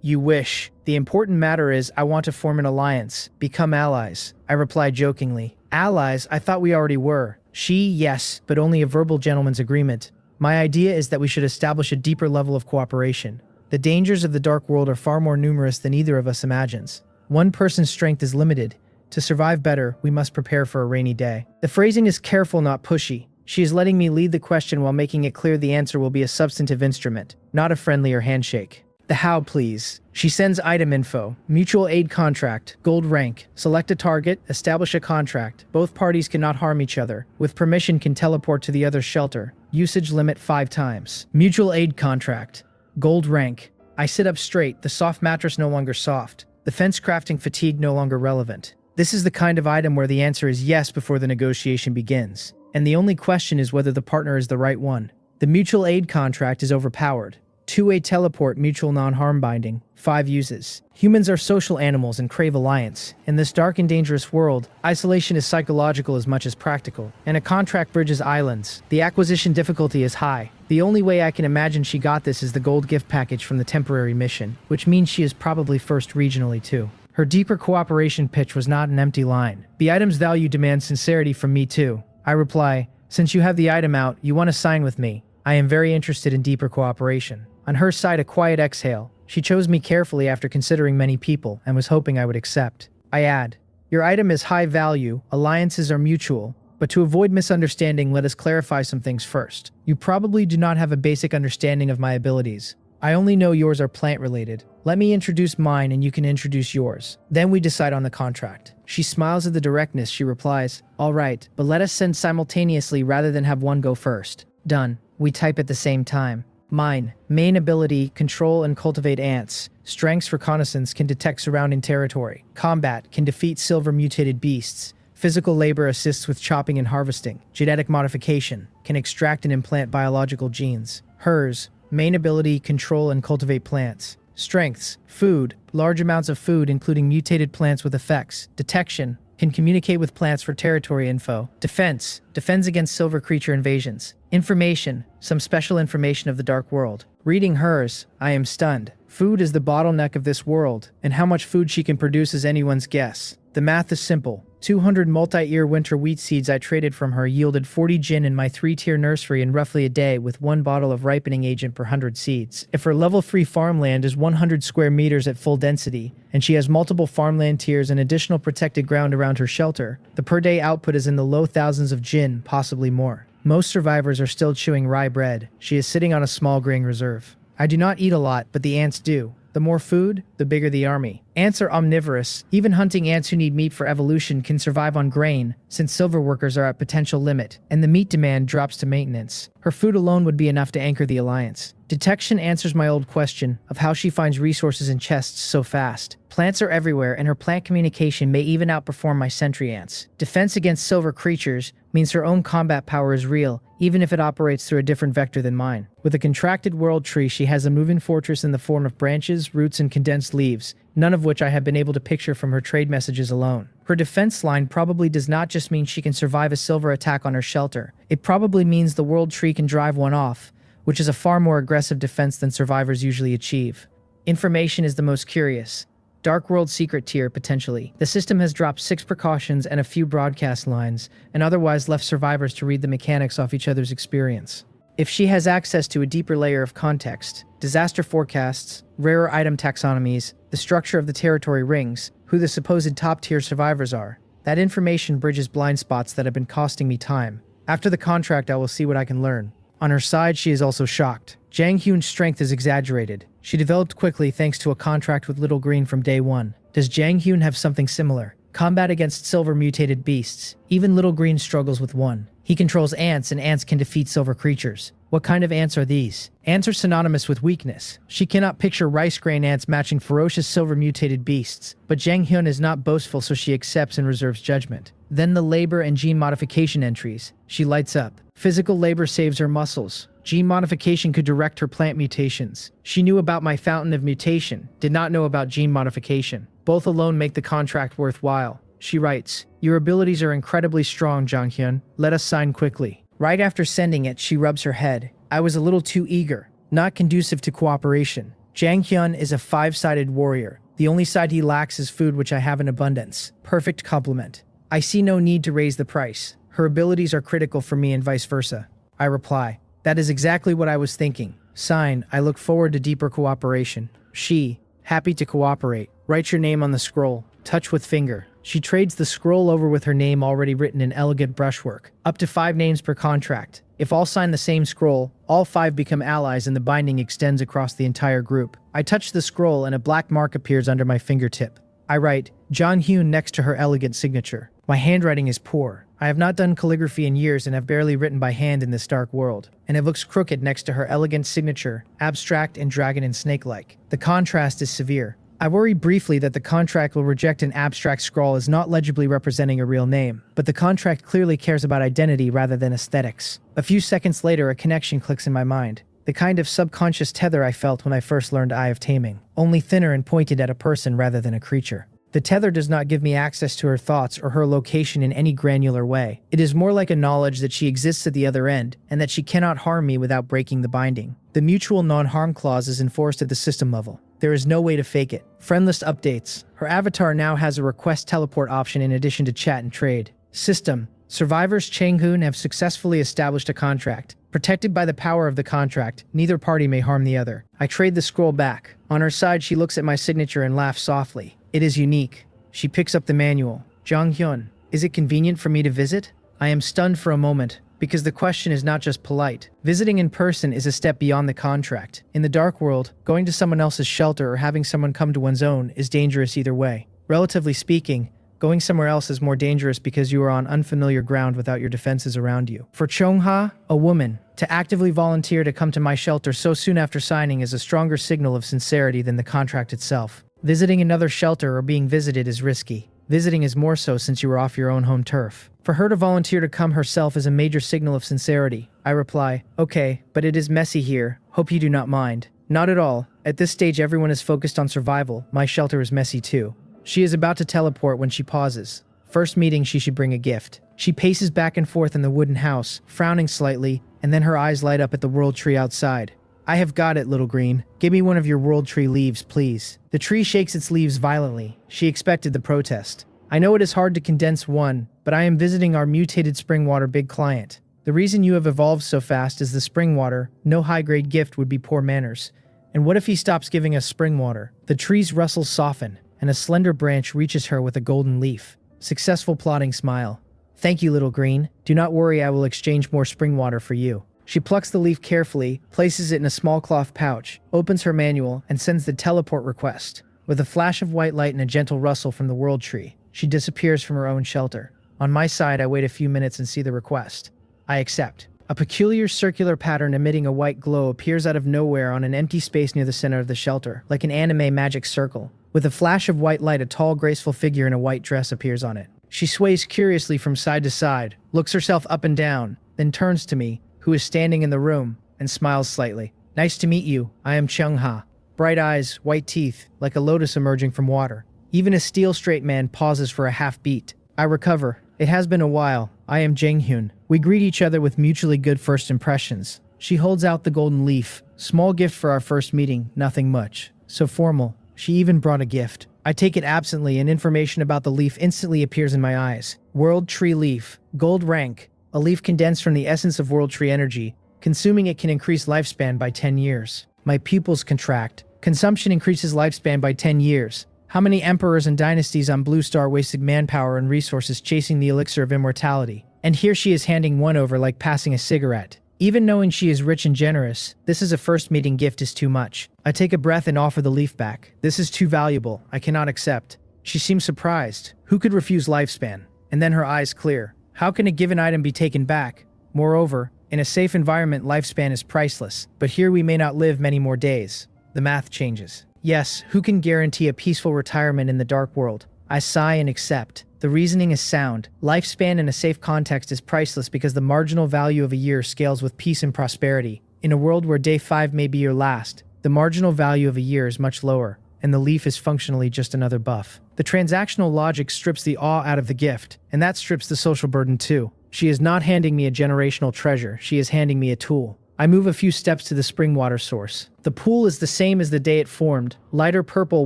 Speaker 1: You wish. The important matter is I want to form an alliance, become allies. I reply jokingly. Allies? I thought we already were. Yes, but only a verbal gentleman's agreement. My idea is that we should establish a deeper level of cooperation. The dangers of the dark world are far more numerous than either of us imagines. One person's strength is limited. To survive better, we must prepare for a rainy day. The phrasing is careful, not pushy. She is letting me lead the question while making it clear the answer will be a substantive instrument, not a friendlier handshake. The how, please. She sends item info, mutual aid contract, gold rank, select a target, establish a contract. Both parties cannot harm each other. With permission can teleport to the other's shelter. Usage limit 5 times. Mutual aid contract. Gold rank. I sit up straight, the soft mattress no longer soft. The fence crafting fatigue no longer relevant. This is the kind of item where the answer is yes before the negotiation begins. And the only question is whether the partner is the right one. The mutual aid contract is overpowered. 2-way teleport, mutual non-harm binding, 5 uses. Humans are social animals and crave alliance. In this dark and dangerous world, isolation is psychological as much as practical, and a contract bridges islands. The acquisition difficulty is high. The only way I can imagine she got this is the gold gift package from the temporary mission, which means she is probably first regionally too. Her deeper cooperation pitch was not an empty line. The item's value demands sincerity from me too. I reply, since you have the item out, you want to sign with me. I am very interested in deeper cooperation. On her side, a quiet exhale. She chose me carefully after considering many people and was hoping I would accept. I add, your item is high value, alliances are mutual, but to avoid misunderstanding, let us clarify some things first. You probably do not have a basic understanding of my abilities. I only know yours are plant-related. Let me introduce mine and you can introduce yours. Then we decide on the contract. She smiles at the directness. She replies, all right, but let us send simultaneously rather than have one go first. Done. We type at the same time. Mine. Main ability, control and cultivate ants. Strengths, reconnaissance, can detect surrounding territory. Combat, can defeat silver mutated beasts. Physical labor assists with chopping and harvesting. Genetic modification, can extract and implant biological genes. Hers. Main ability, control and cultivate plants. Strengths, food, large amounts of food including mutated plants with effects. Detection, can communicate with plants for territory info. Defense, defends against silver creature invasions. Information, some special information of the dark world. Reading hers, I am stunned. Food is the bottleneck of this world, and how much food she can produce is anyone's guess. The math is simple. 200 multi-ear winter wheat seeds I traded from her yielded 40 gin in my 3-tier nursery in roughly a day with 1 bottle of ripening agent per 100 seeds. If her level-3 farmland is 100 square meters at full density, and she has multiple farmland tiers and additional protected ground around her shelter, the per-day output is in the low thousands of gin, possibly more. Most survivors are still chewing rye bread. She is sitting on a small grain reserve. I do not eat a lot, but the ants do. The more food, the bigger the army. Ants are omnivorous. Even hunting ants who need meat for evolution can survive on grain, since silver workers are at potential limit, and the meat demand drops to maintenance. Her food alone would be enough to anchor the alliance. Detection answers my old question of how she finds resources in chests so fast. Plants are everywhere, and her plant communication may even outperform my sentry ants. Defense against silver creatures means her own combat power is real, even if it operates through a different vector than mine. With a contracted world tree, she has a moving fortress in the form of branches, roots, and condensed leaves, none of which I have been able to picture from her trade messages alone. Her defense line probably does not just mean she can survive a silver attack on her shelter. It probably means the world tree can drive one off, which is a far more aggressive defense than survivors usually achieve. Information is the most curious. Dark World Secret Tier, potentially. The system has dropped 6 precautions and a few broadcast lines, and otherwise left survivors to read the mechanics off each other's experience. If she has access to a deeper layer of context, disaster forecasts, rarer item taxonomies, the structure of the territory rings, who the supposed top-tier survivors are, that information bridges blind spots that have been costing me time. After the contract, I will see what I can learn. On her side, she is also shocked. Jang Hyun's strength is exaggerated. She developed quickly thanks to a contract with Little Green from day one. Does Jang Hyun have something similar? Combat against silver mutated beasts. Even Little Green struggles with one. He controls ants, and ants can defeat silver creatures. What kind of ants are these? Ants are synonymous with weakness. She cannot picture rice grain ants matching ferocious silver mutated beasts. But Jang Hyun is not boastful, so she accepts and reserves judgment. Then the labor and gene modification entries. She lights up. Physical labor saves her muscles. Gene modification could direct her plant mutations. She knew about my fountain of mutation, did not know about gene modification. Both alone make the contract worthwhile. She writes, "Your abilities are incredibly strong, Jang Hyun. Let us sign quickly." Right after sending it, she rubs her head. I was a little too eager, not conducive to cooperation. Jang Hyun is a 5-sided warrior. The only side he lacks is food, which I have in abundance. Perfect complement. I see no need to raise the price. Her abilities are critical for me and vice versa. I reply, "That is exactly what I was thinking. Sign, I look forward to deeper cooperation." She, happy to cooperate, writes your name on the scroll. Touch with finger. She trades the scroll over with her name already written in elegant brushwork. Up to 5 names per contract. If all sign the same scroll, all 5 become allies and the binding extends across the entire group. I touch the scroll and a black mark appears under my fingertip. I write, Jang Hyun next to her elegant signature. My handwriting is poor. I have not done calligraphy in years and have barely written by hand in this dark world, and it looks crooked next to her elegant signature, abstract and dragon and snake-like. The contrast is severe. I worry briefly that the contract will reject an abstract scrawl as not legibly representing a real name, but the contract clearly cares about identity rather than aesthetics. A few seconds later, a connection clicks in my mind. The kind of subconscious tether I felt when I first learned Eye of Taming, only thinner and pointed at a person rather than a creature. The tether does not give me access to her thoughts or her location in any granular way. It is more like a knowledge that she exists at the other end, and that she cannot harm me without breaking the binding. The mutual non-harm clause is enforced at the system level. There is no way to fake it. Friend list updates. Her avatar now has a request teleport option in addition to chat and trade. System. Survivors Changhoon have successfully established a contract. Protected by the power of the contract, neither party may harm the other. I trade the scroll back. On her side, she looks at my signature and laughs softly. It is unique. She picks up the manual. Jang Hyun, is it convenient for me to visit? I am stunned for a moment, because the question is not just polite. Visiting in person is a step beyond the contract. In the dark world, going to someone else's shelter or having someone come to one's own is dangerous either way. Relatively speaking, going somewhere else is more dangerous because you are on unfamiliar ground without your defenses around you. For Chongha, a woman, to actively volunteer to come to my shelter so soon after signing is a stronger signal of sincerity than the contract itself. Visiting another shelter or being visited is risky. Visiting is more so since you are off your own home turf. For her to volunteer to come herself is a major signal of sincerity. I reply, okay, but it is messy here. Hope you do not mind. Not at all. At this stage everyone is focused on survival. My shelter is messy too. She is about to teleport when she pauses. First meeting, she should bring a gift. She paces back and forth in the wooden house, frowning slightly, and then her eyes light up at the world tree outside. I have got it, little green. Give me one of your world tree leaves, please. The tree shakes its leaves violently. She expected the protest. I know it is hard to condense one, but I am visiting our mutated spring water big client. The reason you have evolved so fast is the spring water. No high-grade gift would be poor manners. And what if he stops giving us spring water? The tree's rustles soften, and a slender branch reaches her with a golden leaf. Successful plotting smile. Thank you, little green. Do not worry, I will exchange more spring water for you. She plucks the leaf carefully, places it in a small cloth pouch, opens her manual, and sends the teleport request. With a flash of white light and a gentle rustle from the world tree, she disappears from her own shelter. On my side, I wait a few minutes and see the request. I accept. A peculiar circular pattern emitting a white glow appears out of nowhere on an empty space near the center of the shelter, like an anime magic circle. With a flash of white light, a tall, graceful figure in a white dress appears on it. She sways curiously from side to side, looks herself up and down, then turns to me, who is standing in the room, and smiles slightly. Nice to meet you. I am Chung-ha. Bright eyes, white teeth, like a lotus emerging from water. Even a steel-straight man pauses for a half-beat. I recover. It has been a while. I am Jang-hyun. We greet each other with mutually good first impressions. She holds out the golden leaf. Small gift for our first meeting, nothing much. So formal. She even brought a gift. I take it absently, and information about the leaf instantly appears in my eyes. World Tree Leaf. Gold rank. A leaf condensed from the essence of World Tree energy. Consuming it can increase lifespan by 10 years. My pupils contract. Consumption increases lifespan by 10 years. How many emperors and dynasties on Blue Star wasted manpower and resources chasing the elixir of immortality? And here she is handing one over like passing a cigarette. Even knowing she is rich and generous, this is a first meeting gift is too much. I take a breath and offer the leaf back. This is too valuable. I cannot accept. She seems surprised. Who could refuse lifespan? And then her eyes clear. How can a given item be taken back? Moreover, in a safe environment, lifespan is priceless. But here we may not live many more days. The math changes. Yes, who can guarantee a peaceful retirement in the dark world? I sigh and accept. The reasoning is sound. Lifespan in a safe context is priceless because the marginal value of a year scales with peace and prosperity. In a world where day 5 may be your last, the marginal value of a year is much lower, and the leaf is functionally just another buff. The transactional logic strips the awe out of the gift, and that strips the social burden too. She is not handing me a generational treasure, she is handing me a tool. I move a few steps to the spring water source. The pool is the same as the day it formed, lighter purple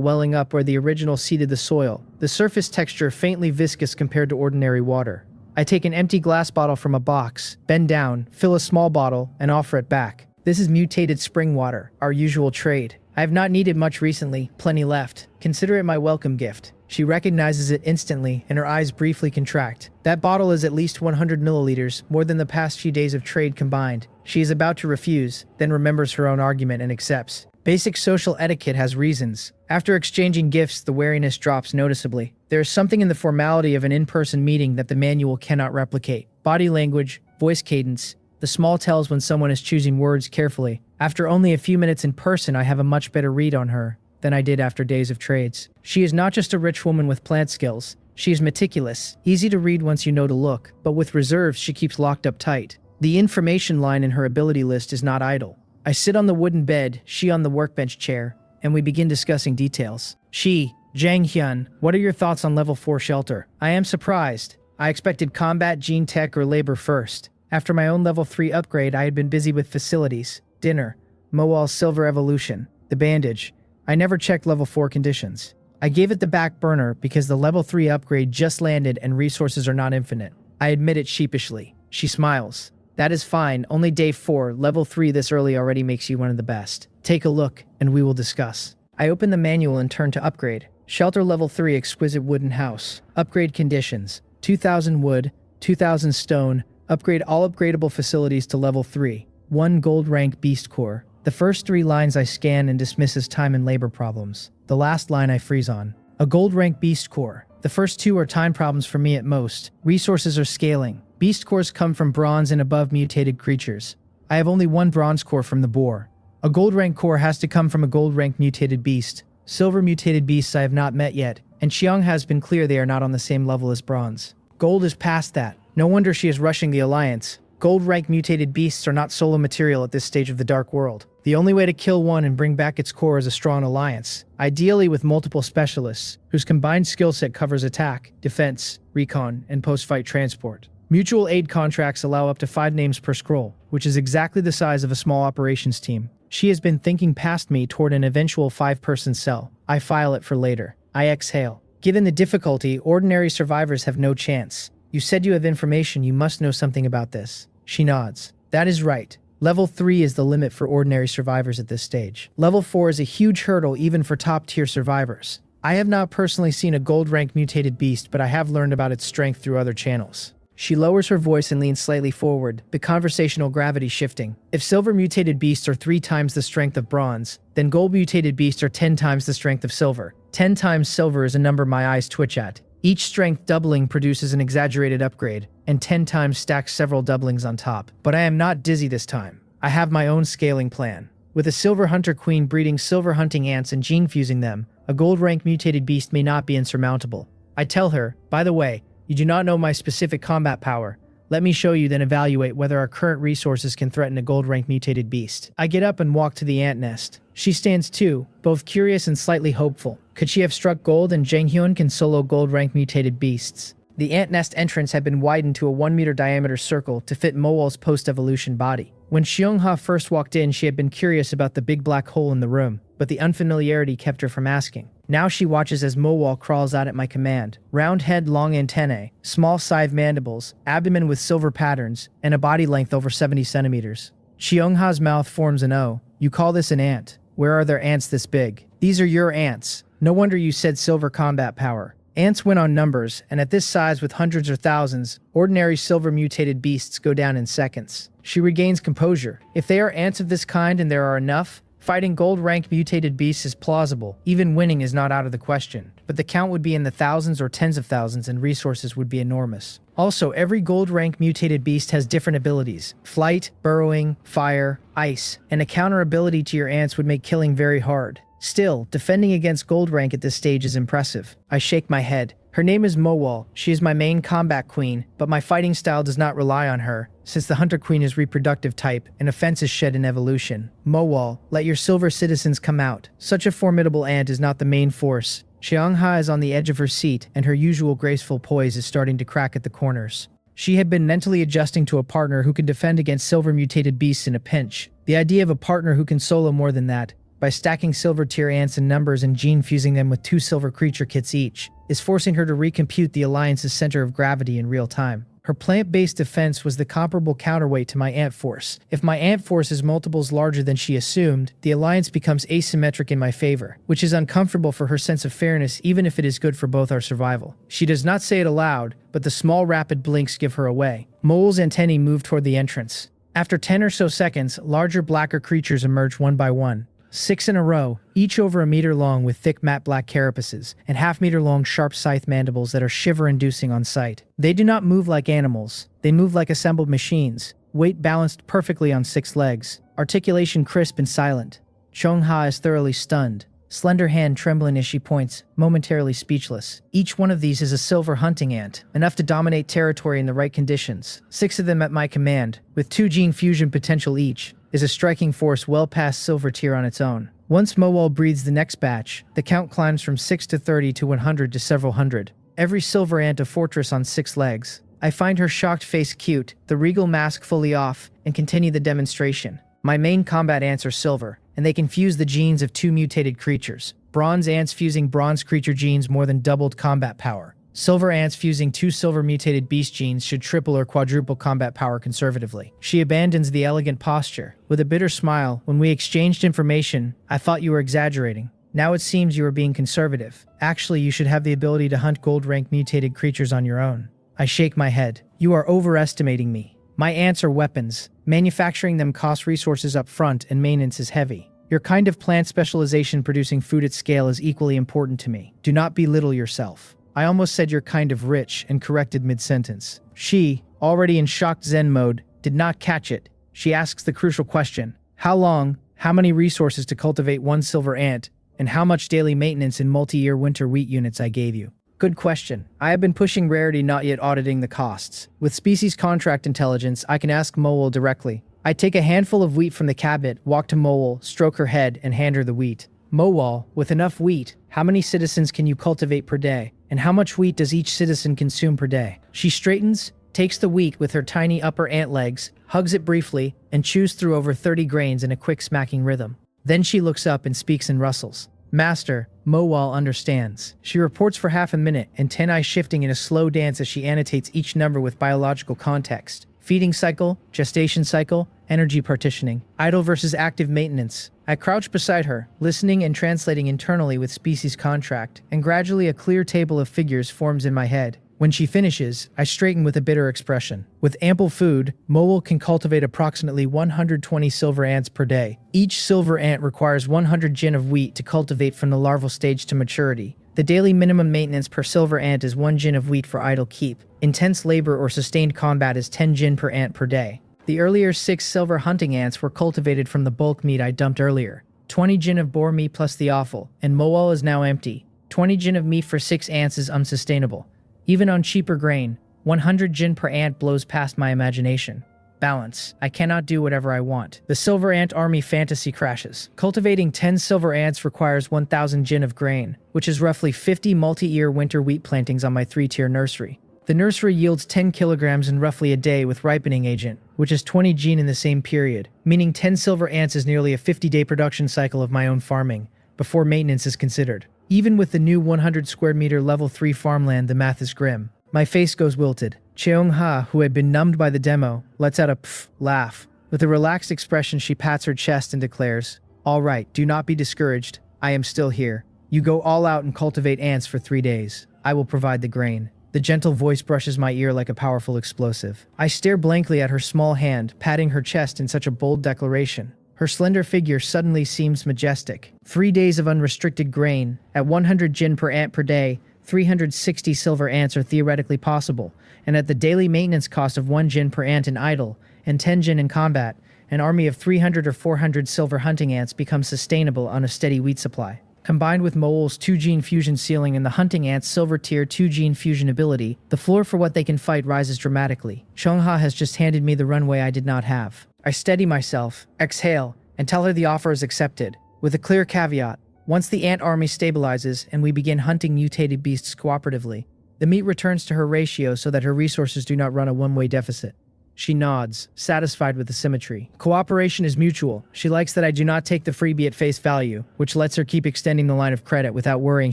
Speaker 1: welling up where the original seeded the soil, the surface texture faintly viscous compared to ordinary water. I take an empty glass bottle from a box, bend down, fill a small bottle, and offer it back. This is mutated spring water, our usual trade. I have not needed much recently, plenty left. Consider it my welcome gift. She recognizes it instantly, and her eyes briefly contract. That bottle is at least 100 milliliters, more than the past few days of trade combined. She is about to refuse, then remembers her own argument and accepts. Basic social etiquette has reasons. After exchanging gifts, the wariness drops noticeably. There is something in the formality of an in-person meeting that the manual cannot replicate. Body language, voice cadence, the small tells when someone is choosing words carefully. After only a few minutes in person, I have a much better read on her than I did after days of trades. She is not just a rich woman with plant skills. She is meticulous, easy to read once you know to look, but with reserves she keeps locked up tight. The information line in her ability list is not idle. I sit on the wooden bed, she on the workbench chair, and we begin discussing details. She, Jang-hyun, what are your thoughts on level 4 shelter? I am surprised. I expected combat, gene tech, or labor first. After my own level 3 upgrade, I had been busy with facilities, dinner, Moal's silver evolution, the bandage. I never checked level 4 conditions. I gave it the back burner because the level 3 upgrade just landed and resources are not infinite. I admit it sheepishly. She smiles. That is fine, only day 4, level 3 this early already makes you one of the best. Take a look, and we will discuss. I open the manual and turn to upgrade. Shelter level 3 exquisite wooden house. Upgrade conditions. 2000 wood, 2000 stone. Upgrade all upgradable facilities to level 3. 1 gold rank beast core. The first 3 lines I scan and dismiss as time and labor problems. The last line I freeze on. A gold rank beast core. The first 2 are time problems for me at most. Resources are scaling. Beast cores come from bronze and above mutated creatures. I have only 1 bronze core from the boar. A gold rank core has to come from a gold rank mutated beast. Silver mutated beasts I have not met yet, and Xiang has been clear they are not on the same level as bronze. Gold is past that. No wonder she is rushing the alliance. Gold rank mutated beasts are not solo material at this stage of the dark world. The only way to kill one and bring back its core is a strong alliance, ideally with multiple specialists, whose combined skill set covers attack, defense, recon, and post-fight transport. Mutual aid contracts allow up to 5 names per scroll, which is exactly the size of a small operations team. She has been thinking past me toward an eventual 5-person cell. I file it for later. I exhale. Given the difficulty, ordinary survivors have no chance. You said you have information, you must know something about this. She nods. That is right. Level 3 is the limit for ordinary survivors at this stage. Level 4 is a huge hurdle even for top-tier survivors. I have not personally seen a gold-rank mutated beast, but I have learned about its strength through other channels. She lowers her voice and leans slightly forward, the conversational gravity shifting. If silver mutated beasts are 3 times the strength of bronze, then gold mutated beasts are 10 times the strength of silver. 10 times silver is a number my eyes twitch at. Each strength doubling produces an exaggerated upgrade, and 10 times stacks several doublings on top. But I am not dizzy this time. I have my own scaling plan. With a silver hunter queen breeding silver hunting ants and gene fusing them, a gold rank mutated beast may not be insurmountable. I tell her, by the way, you do not know my specific combat power. Let me show you, then evaluate whether our current resources can threaten a gold rank mutated beast. I get up and walk to the ant nest. She stands too, both curious and slightly hopeful. Could she have struck gold and Jang Hyun can solo gold rank mutated beasts? The ant nest entrance had been widened to a 1-meter diameter circle to fit Mowal's post-evolution body. When Seong-ha first walked in, she had been curious about the big black hole in the room, but the unfamiliarity kept her from asking. Now she watches as Mowal crawls out at my command. Round head, long antennae, small scythe mandibles, abdomen with silver patterns, and a body length over 70 centimeters. Seong-ha's mouth forms an O. You call this an ant? Where are there ants this big? These are your ants. No wonder you said silver combat power. Ants win on numbers, and at this size with hundreds or thousands, ordinary silver mutated beasts go down in seconds. She regains composure. If they are ants of this kind and there are enough, fighting gold rank mutated beasts is plausible. Even winning is not out of the question. But the count would be in the thousands or tens of thousands and resources would be enormous. Also, every gold rank mutated beast has different abilities. Flight, burrowing, fire, ice, and a counter ability to your ants would make killing very hard. Still, defending against gold rank at this stage is impressive. I shake my head. Her name is Mowal. She is my main combat queen, but my fighting style does not rely on her, since the hunter queen is reproductive type and offense is shed in evolution. Mowal, let your silver citizens come out. Such a formidable ant is not the main force. Seong-ha is on the edge of her seat, and her usual graceful poise is starting to crack at the corners. She had been mentally adjusting to a partner who can defend against silver mutated beasts in a pinch. The idea of a partner who can solo more than that, by stacking silver tier ants in numbers and gene fusing them with 2 silver creature kits each, is forcing her to recompute the alliance's center of gravity in real time. Her plant-based defense was the comparable counterweight to my ant force. If my ant force is multiples larger than she assumed, the alliance becomes asymmetric in my favor, which is uncomfortable for her sense of fairness even if it is good for both our survival. She does not say it aloud, but the small rapid blinks give her away. Mole's antennae move toward the entrance. After 10 or so seconds, larger blacker creatures emerge one by one. 6 in a row, each over a meter long with thick matte black carapaces, and half-meter long sharp scythe mandibles that are shiver-inducing on sight. They do not move like animals. They move like assembled machines, weight balanced perfectly on 6 legs, articulation crisp and silent. Seong-ha is thoroughly stunned, slender hand trembling as she points, momentarily speechless. Each one of these is a silver hunting ant, enough to dominate territory in the right conditions. 6 of them at my command, with 2 gene fusion potential each, is a striking force well past silver tier on its own. Once Mowal breeds the next batch, the count climbs from 6 to 30 to 100 to several hundred. Every silver ant a fortress on 6 legs. I find her shocked face cute, the regal mask fully off, and continue the demonstration. My main combat ants are silver, and they can fuse the genes of 2 mutated creatures. Bronze ants fusing bronze creature genes more than doubled combat power. Silver ants fusing 2 silver mutated beast genes should triple or quadruple combat power conservatively. She abandons the elegant posture. With a bitter smile, when we exchanged information, I thought you were exaggerating. Now it seems you are being conservative. Actually, you should have the ability to hunt gold rank mutated creatures on your own. I shake my head. You are overestimating me. My ants are weapons. Manufacturing them costs resources up front and maintenance is heavy. Your kind of plant specialization producing food at scale is equally important to me. Do not belittle yourself. I almost said you're kind of rich and corrected mid-sentence. She, already in shocked Zen mode, did not catch it. She asks the crucial question. How long, how many resources to cultivate 1 silver ant, and how much daily maintenance in multi-year winter wheat units I gave you? Good question. I have been pushing rarity, not yet auditing the costs. With species contract intelligence, I can ask Mowal directly. I take a handful of wheat from the cabinet, walk to Mowal, stroke her head, and hand her the wheat. Mowal, with enough wheat, how many citizens can you cultivate per day? And how much wheat does each citizen consume per day? She straightens, takes the wheat with her tiny upper ant legs, hugs it briefly, and chews through over 30 grains in a quick smacking rhythm. Then she looks up and speaks in rustles. Master, Mowal understands. She reports for half a minute, antennae shifting in a slow dance as she annotates each number with biological context. Feeding cycle, gestation cycle, energy partitioning, idle versus active maintenance. I crouch beside her, listening and translating internally with species contract, and gradually a clear table of figures forms in my head. When she finishes, I straighten with a bitter expression. With ample food, Mowal can cultivate approximately 120 silver ants per day. Each silver ant requires 100 jin of wheat to cultivate from the larval stage to maturity. The daily minimum maintenance per silver ant is 1 jin of wheat for idle keep. Intense labor or sustained combat is 10 jin per ant per day. The earlier 6 silver hunting ants were cultivated from the bulk meat I dumped earlier. 20 jin of boar meat plus the offal, and Mowal is now empty. 20 jin of meat for 6 ants is unsustainable. Even on cheaper grain, 100 jin per ant blows past my imagination. Balance. I cannot do whatever I want. The silver ant army fantasy crashes. Cultivating 10 silver ants requires 1,000 jin of grain, which is roughly 50 multi-year winter wheat plantings on my 3-tier nursery. The nursery yields 10 kilograms in roughly a day with ripening agent, which is 20 jin in the same period, meaning 10 silver ants is nearly a 50-day production cycle of my own farming, before maintenance is considered. Even with the new 100 square meter level 3 farmland, the math is grim. My face goes wilted. Cheong-ha, who had been numbed by the demo, lets out a pff laugh. With a relaxed expression, she pats her chest and declares, "All right, do not be discouraged. I am still here. You go all out and cultivate ants for 3 days. I will provide the grain." The gentle voice brushes my ear like a powerful explosive. I stare blankly at her small hand, patting her chest in such a bold declaration. Her slender figure suddenly seems majestic. 3 days of unrestricted grain, at 100 jin per ant per day, 360 silver ants are theoretically possible, and at the daily maintenance cost of 1 jin per ant in idle, and 10 jin in combat, an army of 300 or 400 silver hunting ants becomes sustainable on a steady wheat supply. Combined with Mowal's 2-gene fusion ceiling and the hunting ant's silver tier 2-gene fusion ability, the floor for what they can fight rises dramatically. Cheong-ha has just handed me the runway I did not have. I steady myself, exhale, and tell her the offer is accepted, with a clear caveat. Once the ant army stabilizes and we begin hunting mutated beasts cooperatively, the meat returns to her ratio so that her resources do not run a one-way deficit. She nods, satisfied with the symmetry. Cooperation is mutual. She likes that I do not take the freebie at face value, which lets her keep extending the line of credit without worrying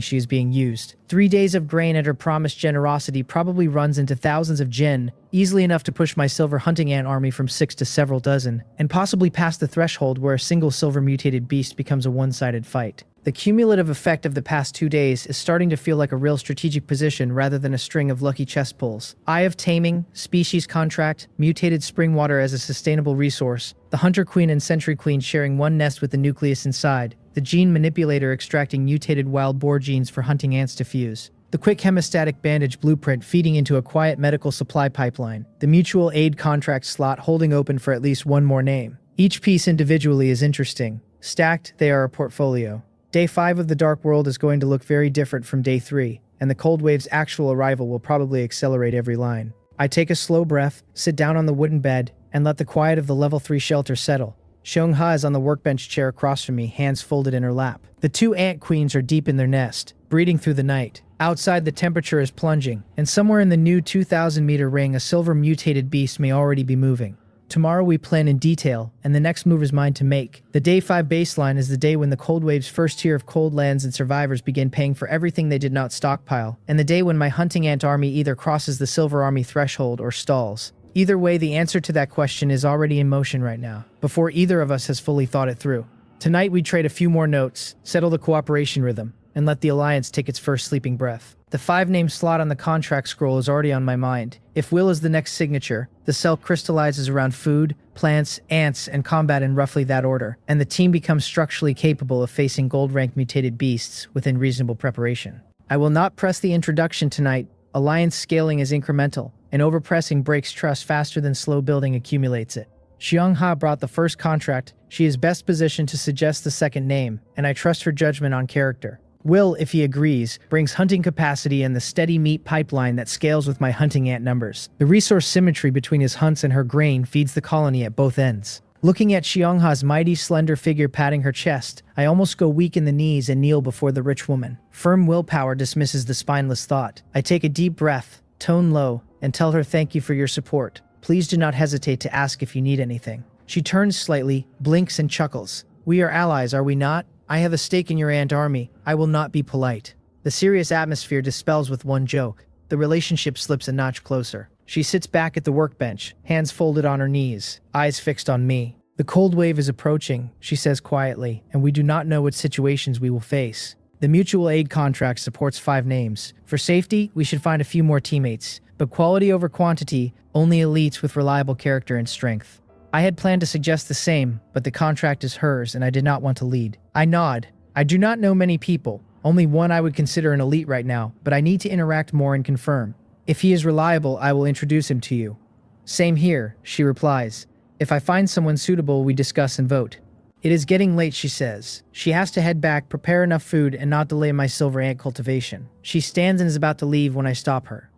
Speaker 1: she is being used. 3 days of grain at her promised generosity probably runs into thousands of jin, easily enough to push my silver hunting ant army from 6 to several dozen, and possibly past the threshold where a single silver mutated beast becomes a one-sided fight. The cumulative effect of the past 2 days is starting to feel like a real strategic position rather than a string of lucky chess pulls. Eye of Taming, Species Contract, Mutated Spring Water as a sustainable resource, the Hunter Queen and Sentry Queen sharing one nest with the nucleus inside, the Gene Manipulator extracting mutated wild boar genes for hunting ants to fuse, the Quick Hemostatic Bandage Blueprint feeding into a quiet medical supply pipeline, the Mutual Aid Contract slot holding open for at least one more name. Each piece individually is interesting. Stacked, they are a portfolio. Day 5 of the Dark World is going to look very different from Day 3, and the Cold Wave's actual arrival will probably accelerate every line. I take a slow breath, sit down on the wooden bed, and let the quiet of the level 3 shelter settle. Cheong-ha is on the workbench chair across from me, hands folded in her lap. The 2 ant queens are deep in their nest, breeding through the night. Outside, the temperature is plunging, and somewhere in the new 2,000-meter ring, a silver mutated beast may already be moving. Tomorrow we plan in detail, and the next move is mine to make. The Day 5 baseline is the day when the Cold Wave's first tier of cold lands and survivors begin paying for everything they did not stockpile, and the day when my hunting ant army either crosses the Silver Army threshold or stalls. Either way, the answer to that question is already in motion right now, before either of us has fully thought it through. Tonight we trade a few more notes, settle the cooperation rhythm, and let the Alliance take its first sleeping breath. The 5-name slot on the contract scroll is already on my mind. If will is the next signature, the cell crystallizes around food, plants, ants, and combat in roughly that order, and the team becomes structurally capable of facing gold-ranked mutated beasts within reasonable preparation. I will not press the introduction tonight. Alliance scaling is incremental, and overpressing breaks trust faster than slow building accumulates it. Cheong-ha brought the first contract. She is best positioned to suggest the second name, and I trust her judgment on character. Will, if he agrees, brings hunting capacity and the steady meat pipeline that scales with my hunting ant numbers. The resource symmetry between his hunts and her grain feeds the colony at both ends. Looking at Cheong-ha's mighty, slender figure patting her chest, I almost go weak in the knees and kneel before the rich woman. Firm willpower dismisses the spineless thought. I take a deep breath, tone low, and tell her thank you for your support. Please do not hesitate to ask if you need anything. She turns slightly, blinks and chuckles. We are allies, are we not? I have a stake in your ant army. I will not be polite. The serious atmosphere dispels with one joke. The relationship slips a notch closer. She sits back at the workbench, hands folded on her knees, eyes fixed on me. The cold wave is approaching, she says quietly, and we do not know what situations we will face. The mutual aid contract supports 5 names. For safety, we should find a few more teammates, but quality over quantity, only elites with reliable character and strength. I had planned to suggest the same, but the contract is hers and I did not want to lead. I nod. I do not know many people, only one I would consider an elite right now, but I need to interact more and confirm. If he is reliable, I will introduce him to you. Same here, she replies. If I find someone suitable, we discuss and vote. It is getting late, she says. She has to head back, prepare enough food, and not delay my silver ant cultivation. She stands and is about to leave when I stop her.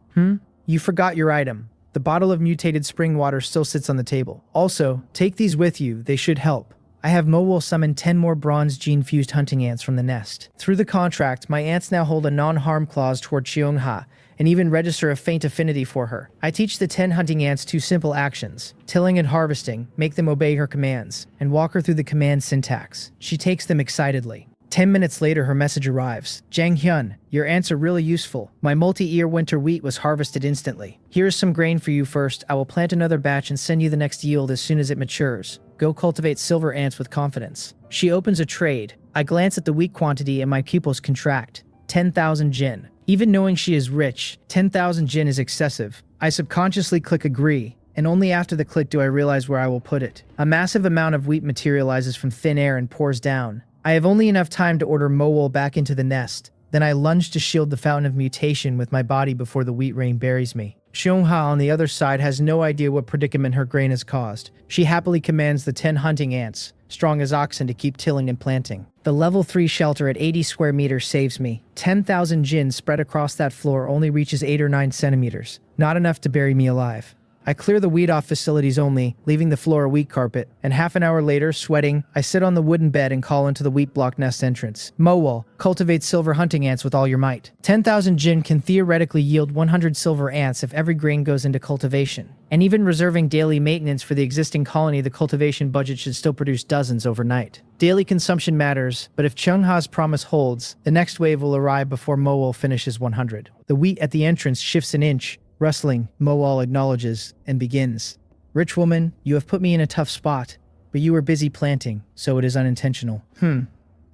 Speaker 1: You forgot your item. The bottle of mutated spring water still sits on the table. Also, take these with you, they should help. I have Mo summon 10 more bronze gene-fused hunting ants from the nest. Through the contract, my ants now hold a non-harm clause toward Cheongha, and even register a faint affinity for her. I teach the 10 hunting ants 2 simple actions, tilling and harvesting, make them obey her commands, and walk her through the command syntax. She takes them excitedly. 10 minutes later, her message arrives. Jang Hyun, your ants are really useful. My multi-ear winter wheat was harvested instantly. Here is some grain for you first. I will plant another batch and send you the next yield as soon as it matures. Go cultivate silver ants with confidence. She opens a trade. I glance at the wheat quantity and my pupils contract. 10,000 jin. Even knowing she is rich, 10,000 jin is excessive. I subconsciously click agree, and only after the click do I realize where I will put it. A massive amount of wheat materializes from thin air and pours down. I have only enough time to order Mowol back into the nest. Then I lunge to shield the fountain of mutation with my body before the wheat rain buries me. Cheongha on the other side has no idea what predicament her grain has caused. She happily commands the 10 hunting ants, strong as oxen, to keep tilling and planting. The level 3 shelter at 80 square meters saves me. 10,000 jin spread across that floor only reaches 8 or 9 centimeters. Not enough to bury me alive. I clear the weed off facilities only, leaving the floor a wheat carpet, and half an hour later, sweating, I sit on the wooden bed and call into the wheat block nest entrance. Mowol, cultivate silver hunting ants with all your might. 10,000 jin can theoretically yield 100 silver ants if every grain goes into cultivation. And even reserving daily maintenance for the existing colony, the cultivation budget should still produce dozens overnight. Daily consumption matters, but if Cheongha's promise holds, the next wave will arrive before Mowol finishes 100. The wheat at the entrance shifts an inch. Rustling, Mowol acknowledges and begins. Rich woman, you have put me in a tough spot, but you were busy planting, so it is unintentional.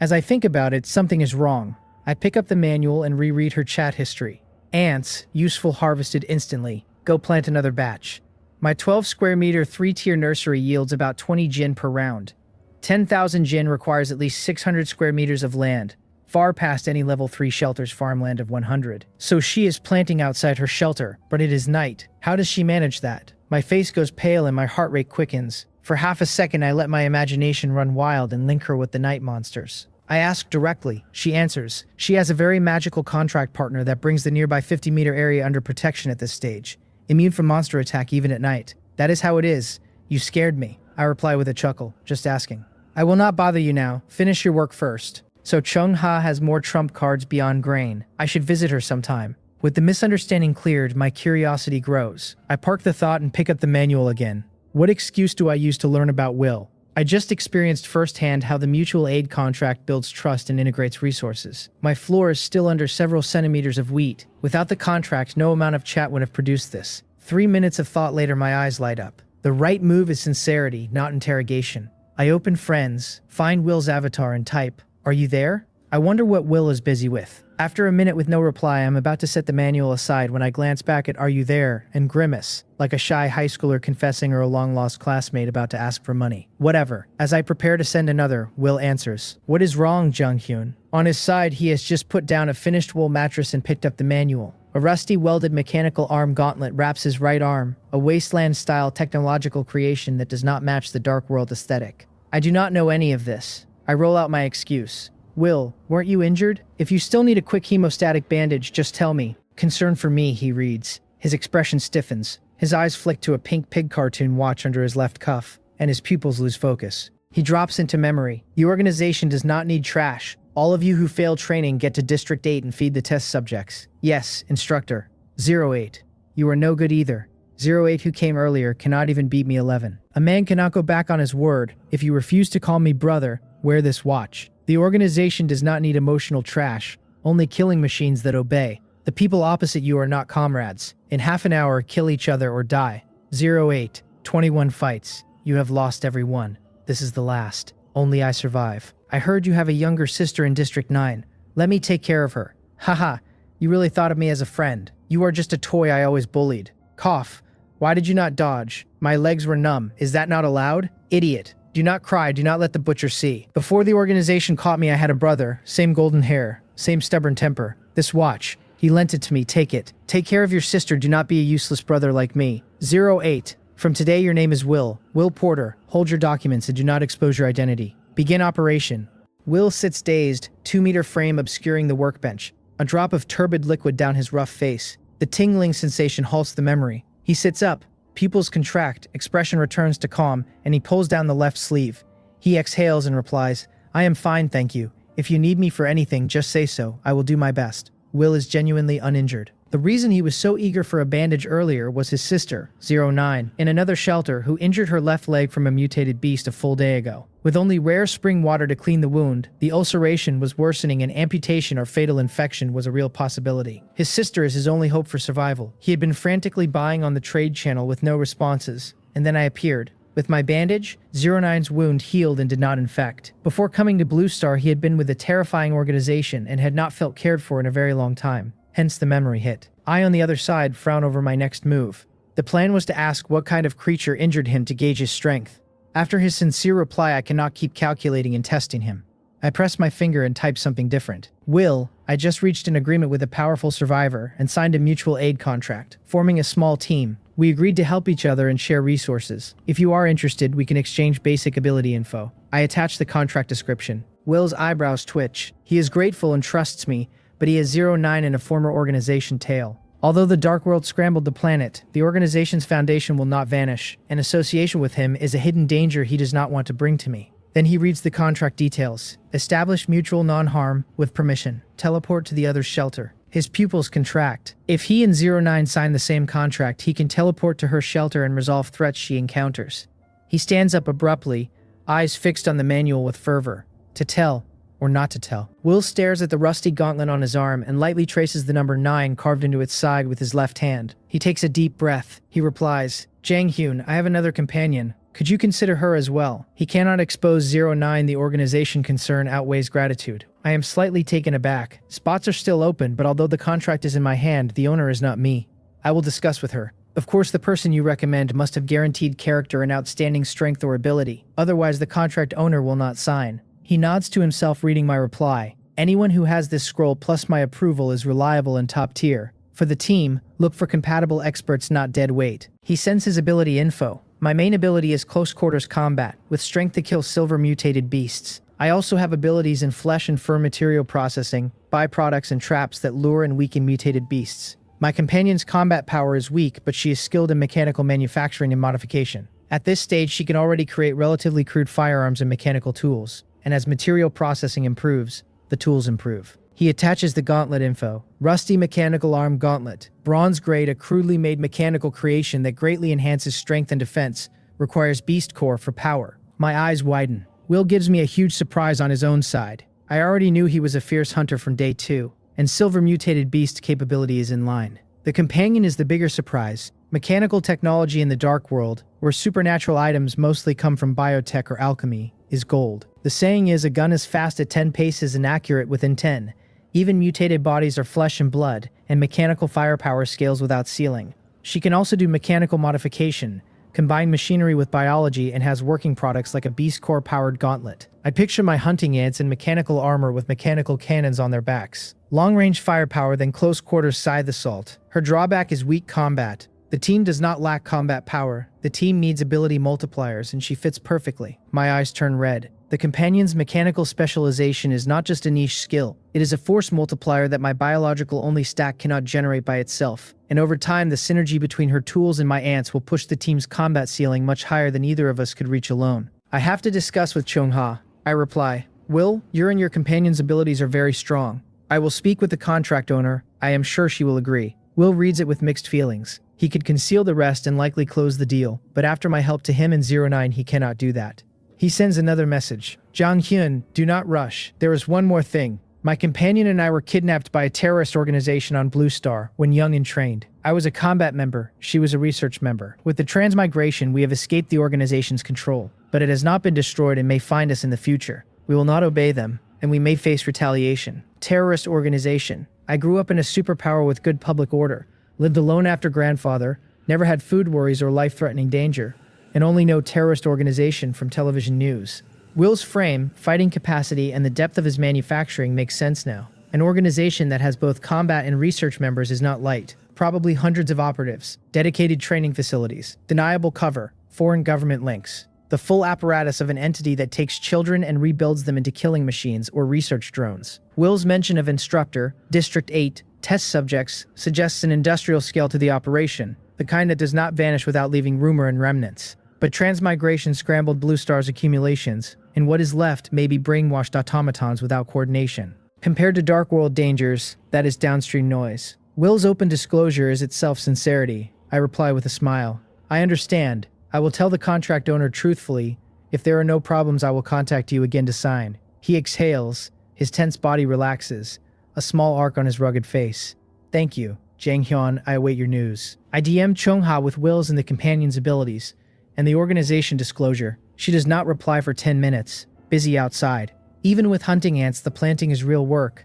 Speaker 1: As I think about it, something is wrong. I pick up the manual and reread her chat history. Ants, useful, harvested instantly. Go plant another batch. My 12 square meter 3-tier nursery yields about 20 jin per round. 10,000 jin requires at least 600 square meters of land, far past any level 3 shelter's farmland of 100. So she is planting outside her shelter, but it is night. How does she manage that? My face goes pale and my heart rate quickens. For half a second, I let my imagination run wild and link her with the night monsters. I ask directly. She answers. She has a very magical contract partner that brings the nearby 50-meter area under protection at this stage. Immune from monster attack even at night. That is how it is. You scared me. I reply with a chuckle, just asking. I will not bother you now. Finish your work first. So Cheongha has more trump cards beyond grain. I should visit her sometime. With the misunderstanding cleared, my curiosity grows. I park the thought and pick up the manual again. What excuse do I use to learn about will? I just experienced firsthand how the mutual aid contract builds trust and integrates resources. My floor is still under several centimeters of wheat. Without the contract, no amount of chat would have produced this. 3 minutes of thought later, my eyes light up. The right move is sincerity, not interrogation. I open Friends, find Will's avatar and type, "Are you there?" I wonder what Will is busy with. After a minute with no reply, I'm about to set the manual aside when I glance back at "Are you there?" and grimace, like a shy high schooler confessing or a long-lost classmate about to ask for money. Whatever. As I prepare to send another, Will answers. "What is wrong, Jung-hyun?" On his side, he has just put down a finished wool mattress and picked up the manual. A rusty welded mechanical arm gauntlet wraps his right arm, a wasteland-style technological creation that does not match the dark world aesthetic. I do not know any of this. I roll out my excuse. "Will, weren't you injured? If you still need a quick hemostatic bandage, just tell me." "Concern for me," he reads. His expression stiffens. His eyes flick to a pink pig cartoon watch under his left cuff, and his pupils lose focus. He drops into memory. "The organization does not need trash. All of you who fail training get to District 8 and feed the test subjects." "Yes, instructor." 08. You are no good either. 08 who came earlier cannot even beat me 11. A man cannot go back on his word. If you refuse to call me brother, wear this watch. The organization does not need emotional trash, only killing machines that obey. The people opposite you are not comrades. In half an hour, kill each other or die. 08, 21 fights. You have lost every one. This is the last. Only I survive. I heard you have a younger sister in District 9. Let me take care of her. Haha, you really thought of me as a friend. You are just a toy I always bullied. Cough. Why did you not dodge? My legs were numb. Is that not allowed? Idiot. Do not cry. Do not let the butcher see. Before the organization caught me, I had a brother. Same golden hair. Same stubborn temper. This watch. He lent it to me. Take it. Take care of your sister. Do not be a useless brother like me. 08. From today, your name is Will. Will Porter. Hold your documents and do not expose your identity. Begin operation. Will sits dazed, 2-meter frame obscuring the workbench. A drop of turbid liquid down his rough face. The tingling sensation halts the memory. He sits up. Pupils contract, expression returns to calm, and he pulls down the left sleeve. He exhales and replies, I am fine, thank you. If you need me for anything, just say so. I will do my best. Will is genuinely uninjured. The reason he was so eager for a bandage earlier was his sister, 09, in another shelter who injured her left leg from a mutated beast a full day ago. With only rare spring water to clean the wound, the ulceration was worsening and amputation or fatal infection was a real possibility. His sister is his only hope for survival. He had been frantically buying on the trade channel with no responses, and then I appeared. With my bandage, 09's wound healed and did not infect. Before coming to Blue Star, he had been with a terrifying organization and had not felt cared for in a very long time. Hence the memory hit. I, on the other side, frown over my next move. The plan was to ask what kind of creature injured him to gauge his strength. After his sincere reply, I cannot keep calculating and testing him. I press my finger and type something different. Will, I just reached an agreement with a powerful survivor and signed a mutual aid contract, forming a small team. We agreed to help each other and share resources. If you are interested, we can exchange basic ability info. I attach the contract description. Will's eyebrows twitch. He is grateful and trusts me, but he has 09 and a former organization tail. Although the Dark World scrambled the planet, the organization's foundation will not vanish. An association with him is a hidden danger he does not want to bring to me. Then he reads the contract details. Establish mutual non-harm with permission. Teleport to the other's shelter. His pupils contract. If he and 09 sign the same contract, he can teleport to her shelter and resolve threats she encounters. He stands up abruptly, eyes fixed on the manual with fervor. To tell, or not to tell. Will stares at the rusty gauntlet on his arm and lightly traces the number 9 carved into its side with his left hand. He takes a deep breath. He replies, Jang Hyun, I have another companion. Could you consider her as well? He cannot expose 09. The organization concern outweighs gratitude. I am slightly taken aback. Spots are still open, but although the contract is in my hand, the owner is not me. I will discuss with her. Of course, the person you recommend must have guaranteed character and outstanding strength or ability. Otherwise, the contract owner will not sign. He nods to himself, reading my reply. Anyone who has this scroll plus my approval is reliable and top tier. For the team, look for compatible experts, not dead weight. He sends his ability info. My main ability is close quarters combat, with strength to kill silver mutated beasts. I also have abilities in flesh and fur material processing, byproducts and traps that lure and weaken mutated beasts. My companion's combat power is weak, but she is skilled in mechanical manufacturing and modification. At this stage, she can already create relatively crude firearms and mechanical tools. And as material processing improves, the tools improve. He attaches the gauntlet info. Rusty mechanical arm gauntlet. Bronze grade, a crudely made mechanical creation that greatly enhances strength and defense. Requires beast core for power. My eyes widen. Will gives me a huge surprise on his own side. I already knew he was a fierce hunter from day 2, and silver mutated beast capability is in line. The companion is the bigger surprise. Mechanical technology in the Dark World, where supernatural items mostly come from biotech or alchemy, is gold. The saying is, a gun is fast at 10 paces and accurate within 10. Even mutated bodies are flesh and blood, and mechanical firepower scales without ceiling. She can also do mechanical modification, combine machinery with biology, and has working products like a beast core powered gauntlet. I picture my hunting ants in mechanical armor with mechanical cannons on their backs. Long-range firepower, then close quarters scythe assault. Her drawback is weak combat. The team does not lack combat power. The team needs ability multipliers, and she fits perfectly. My eyes turn red. The companion's mechanical specialization is not just a niche skill. It is a force multiplier that my biological-only stack cannot generate by itself. And over time, the synergy between her tools and my ants will push the team's combat ceiling much higher than either of us could reach alone. I have to discuss with Chong-ha. I reply, Will, your and your companion's abilities are very strong. I will speak with the contract owner. I am sure she will agree. Will reads it with mixed feelings. He could conceal the rest and likely close the deal, but after my help to him in 09 he cannot do that. He sends another message. Jang Hyun, do not rush. There is one more thing. My companion and I were kidnapped by a terrorist organization on Blue Star when young and trained. I was a combat member, she was a research member. With the transmigration, we have escaped the organization's control, but it has not been destroyed and may find us in the future. We will not obey them, and we may face retaliation. Terrorist organization. I grew up in a superpower with good public order, lived alone after grandfather, never had food worries or life-threatening danger, and only know terrorist organization from television news. Will's frame, fighting capacity, and the depth of his manufacturing makes sense now. An organization that has both combat and research members is not light. Probably hundreds of operatives, dedicated training facilities, deniable cover, foreign government links. The full apparatus of an entity that takes children and rebuilds them into killing machines or research drones. Will's mention of instructor, District 8, test subjects suggests an industrial scale to the operation, the kind that does not vanish without leaving rumor and remnants. But transmigration scrambled Blue Star's accumulations, and what is left may be brainwashed automatons without coordination. Compared to Dark World dangers, that is downstream noise. Will's open disclosure is itself sincerity. I reply with a smile. I understand. I will tell the contract owner truthfully. If there are no problems, I will contact you again to sign. He exhales. His tense body relaxes. A small arc on his rugged face. Thank you, Jang Hyun. I await your news. I DM Chungha with Will's and the companion's abilities, and the organization disclosure. She does not reply for 10 minutes. Busy outside. Even with hunting ants, the planting is real work.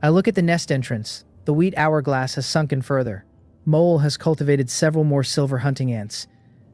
Speaker 1: I look at the nest entrance. The wheat hourglass has sunken further. Mole has cultivated several more silver hunting ants.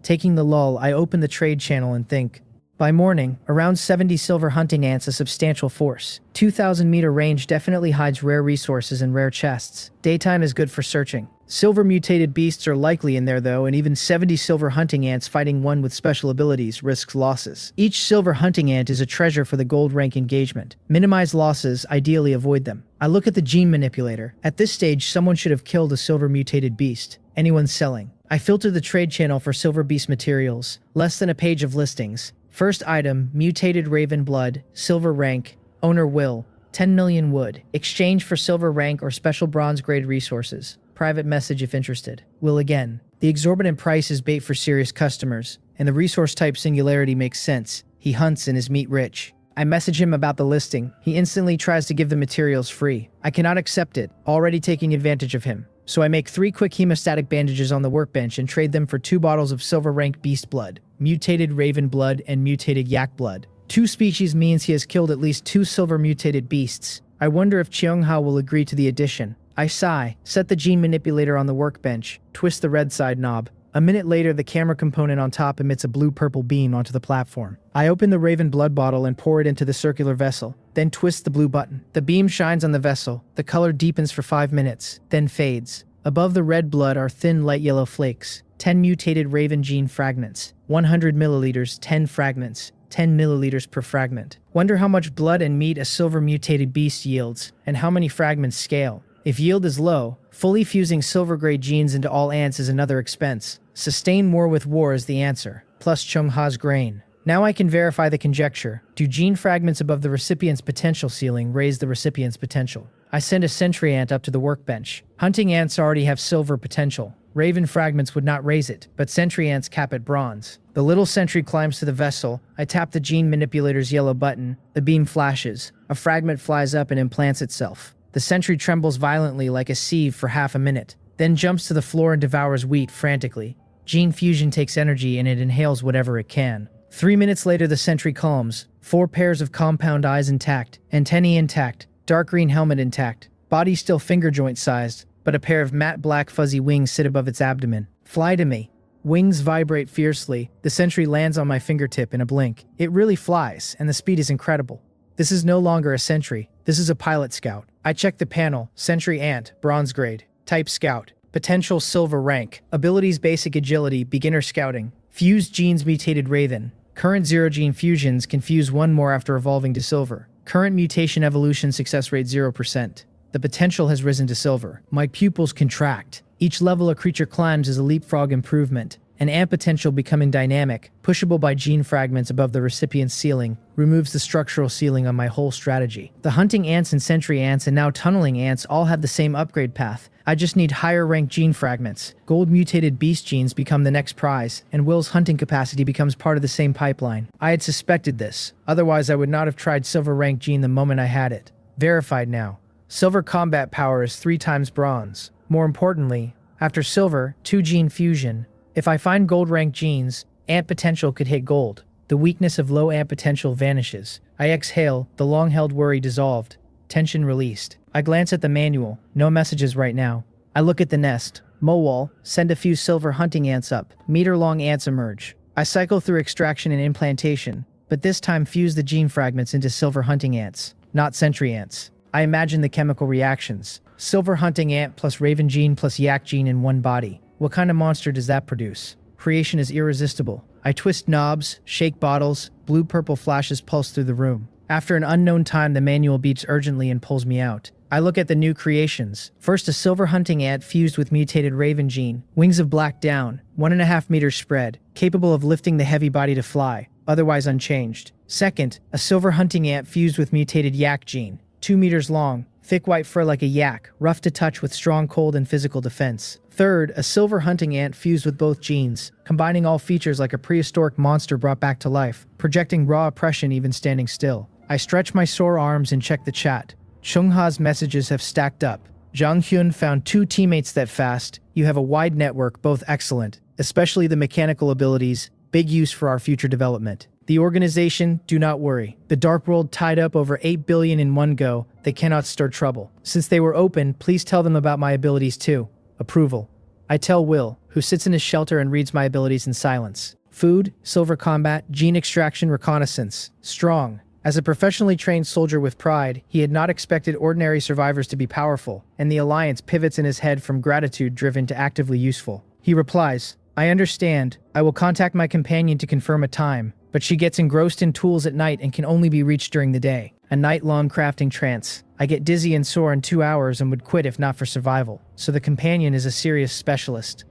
Speaker 1: Taking the lull, I open the trade channel and think. By morning, around 70 silver hunting ants, a substantial force. 2,000-meter range definitely hides rare resources and rare chests. Daytime is good for searching. Silver mutated beasts are likely in there though, and even 70 silver hunting ants fighting one with special abilities risks losses. Each silver hunting ant is a treasure for the gold rank engagement. Minimize losses, ideally avoid them. I look at the gene manipulator. At this stage, someone should have killed a silver mutated beast. Anyone selling. I filter the trade channel for silver beast materials. Less than a page of listings. First item, mutated raven blood, silver rank, owner Will, 10 million wood. Exchange for silver rank or special bronze grade resources. Private message if interested. Will again. The exorbitant price is bait for serious customers, and the resource type singularity makes sense. He hunts and is meat rich. I message him about the listing. He instantly tries to give the materials free. I cannot accept it, already taking advantage of him. So I make 3 quick hemostatic bandages on the workbench and trade them for 2 bottles of silver rank beast blood, mutated raven blood, and mutated yak blood. 2 species means he has killed at least 2 silver mutated beasts. I wonder if Cheonghwa will agree to the addition. I sigh, set the gene manipulator on the workbench, twist the red side knob. A minute later, the camera component on top emits a blue-purple beam onto the platform. I open the raven blood bottle and pour it into the circular vessel, then twist the blue button. The beam shines on the vessel. The color deepens for 5 minutes, then fades. Above the red blood are thin light yellow flakes. 10 mutated raven gene fragments. 100 milliliters, 10 fragments. 10 milliliters per fragment. Wonder how much blood and meat a silver mutated beast yields, and how many fragments scale. If yield is low, fully fusing silver-grade genes into all ants is another expense. Sustain more with war is the answer, plus Chungha's grain. Now I can verify the conjecture. Do gene fragments above the recipient's potential ceiling raise the recipient's potential? I send a sentry ant up to the workbench. Hunting ants already have silver potential. Raven fragments would not raise it, but sentry ants cap at bronze. The little sentry climbs to the vessel. I tap the gene manipulator's yellow button. The beam flashes. A fragment flies up and implants itself. The sentry trembles violently like a sieve for half a minute, then jumps to the floor and devours wheat frantically. Gene fusion takes energy and it inhales whatever it can. 3 minutes later, the sentry calms. 4 pairs of compound eyes intact, antennae intact, dark green helmet intact, body still finger joint sized, but a pair of matte black fuzzy wings sit above its abdomen. Fly to me. Wings vibrate fiercely. The sentry lands on my fingertip in a blink. It really flies, and the speed is incredible. This is no longer a sentry. This is a pilot scout. I check the panel. Sentry ant, bronze grade. Type scout. Potential silver rank. Abilities basic agility, beginner scouting. Fused genes mutated raven. Current 0 gene fusions can fuse 1 more after evolving to silver. Current mutation evolution success rate 0%. The potential has risen to silver. My pupils contract. Each level a creature climbs is a leapfrog improvement. An ant potential becoming dynamic, pushable by gene fragments above the recipient's ceiling, removes the structural ceiling on my whole strategy. The hunting ants and sentry ants and now tunneling ants all have the same upgrade path. I just need higher ranked gene fragments. Gold mutated beast genes become the next prize, and Will's hunting capacity becomes part of the same pipeline. I had suspected this, otherwise I would not have tried silver ranked gene the moment I had it. Verified now. Silver combat power is 3 times bronze. More importantly, after silver, 2 gene fusion. If I find gold ranked genes, ant potential could hit gold. The weakness of low ant potential vanishes. I exhale, the long held worry dissolved. Tension released. I glance at the manual. No messages right now. I look at the nest. Mowall, send a few silver hunting ants up. Meter-long ants emerge. I cycle through extraction and implantation, but this time fuse the gene fragments into silver hunting ants, not sentry ants. I imagine the chemical reactions. Silver hunting ant plus raven gene plus yak gene in one body. What kind of monster does that produce? Creation is irresistible. I twist knobs, shake bottles, blue-purple flashes pulse through the room. After an unknown time, the manual beeps urgently and pulls me out. I look at the new creations. First, a silver hunting ant fused with mutated raven gene. Wings of black down, 1.5 meters spread, capable of lifting the heavy body to fly, otherwise unchanged. Second, a silver hunting ant fused with mutated yak gene. 2 meters long, thick white fur like a yak, rough to touch with strong cold and physical defense. Third, a silver hunting ant fused with both genes, combining all features like a prehistoric monster brought back to life, projecting raw oppression even standing still. I stretch my sore arms and check the chat. Chungha's messages have stacked up. Zhang Hyun found 2 teammates that fast. You have a wide network, both excellent, especially the mechanical abilities, big use for our future development. The organization, do not worry. The Dark World tied up over 8 billion in one go. They cannot stir trouble. Since they were open, please tell them about my abilities too. Approval. I tell Will, who sits in his shelter and reads my abilities in silence. Food, silver combat, gene extraction, reconnaissance. Strong. As a professionally trained soldier with pride, he had not expected ordinary survivors to be powerful, and the alliance pivots in his head from gratitude driven to actively useful. He replies, I understand. I will contact my companion to confirm a time, but she gets engrossed in tools at night and can only be reached during the day. A night-long crafting trance. I get dizzy and sore in 2 hours and would quit if not for survival, so the companion is a serious specialist.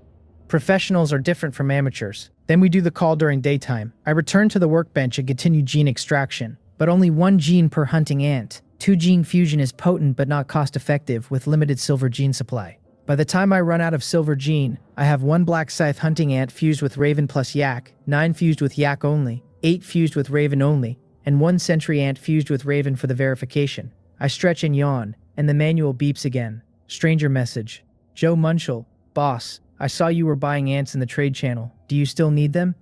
Speaker 1: Professionals are different from amateurs. Then we do the call during daytime. I return to the workbench and continue gene extraction. But only 1 gene per hunting ant. 2 gene fusion is potent but not cost-effective with limited silver gene supply. By the time I run out of silver gene, I have 1 black scythe hunting ant fused with raven plus yak, 9 fused with yak only, 8 fused with raven only, and 1 sentry ant fused with raven for the verification. I stretch and yawn, and the manual beeps again. Stranger message. Joe Munchel, boss, I saw you were buying ants in the trade channel. Do you still need them?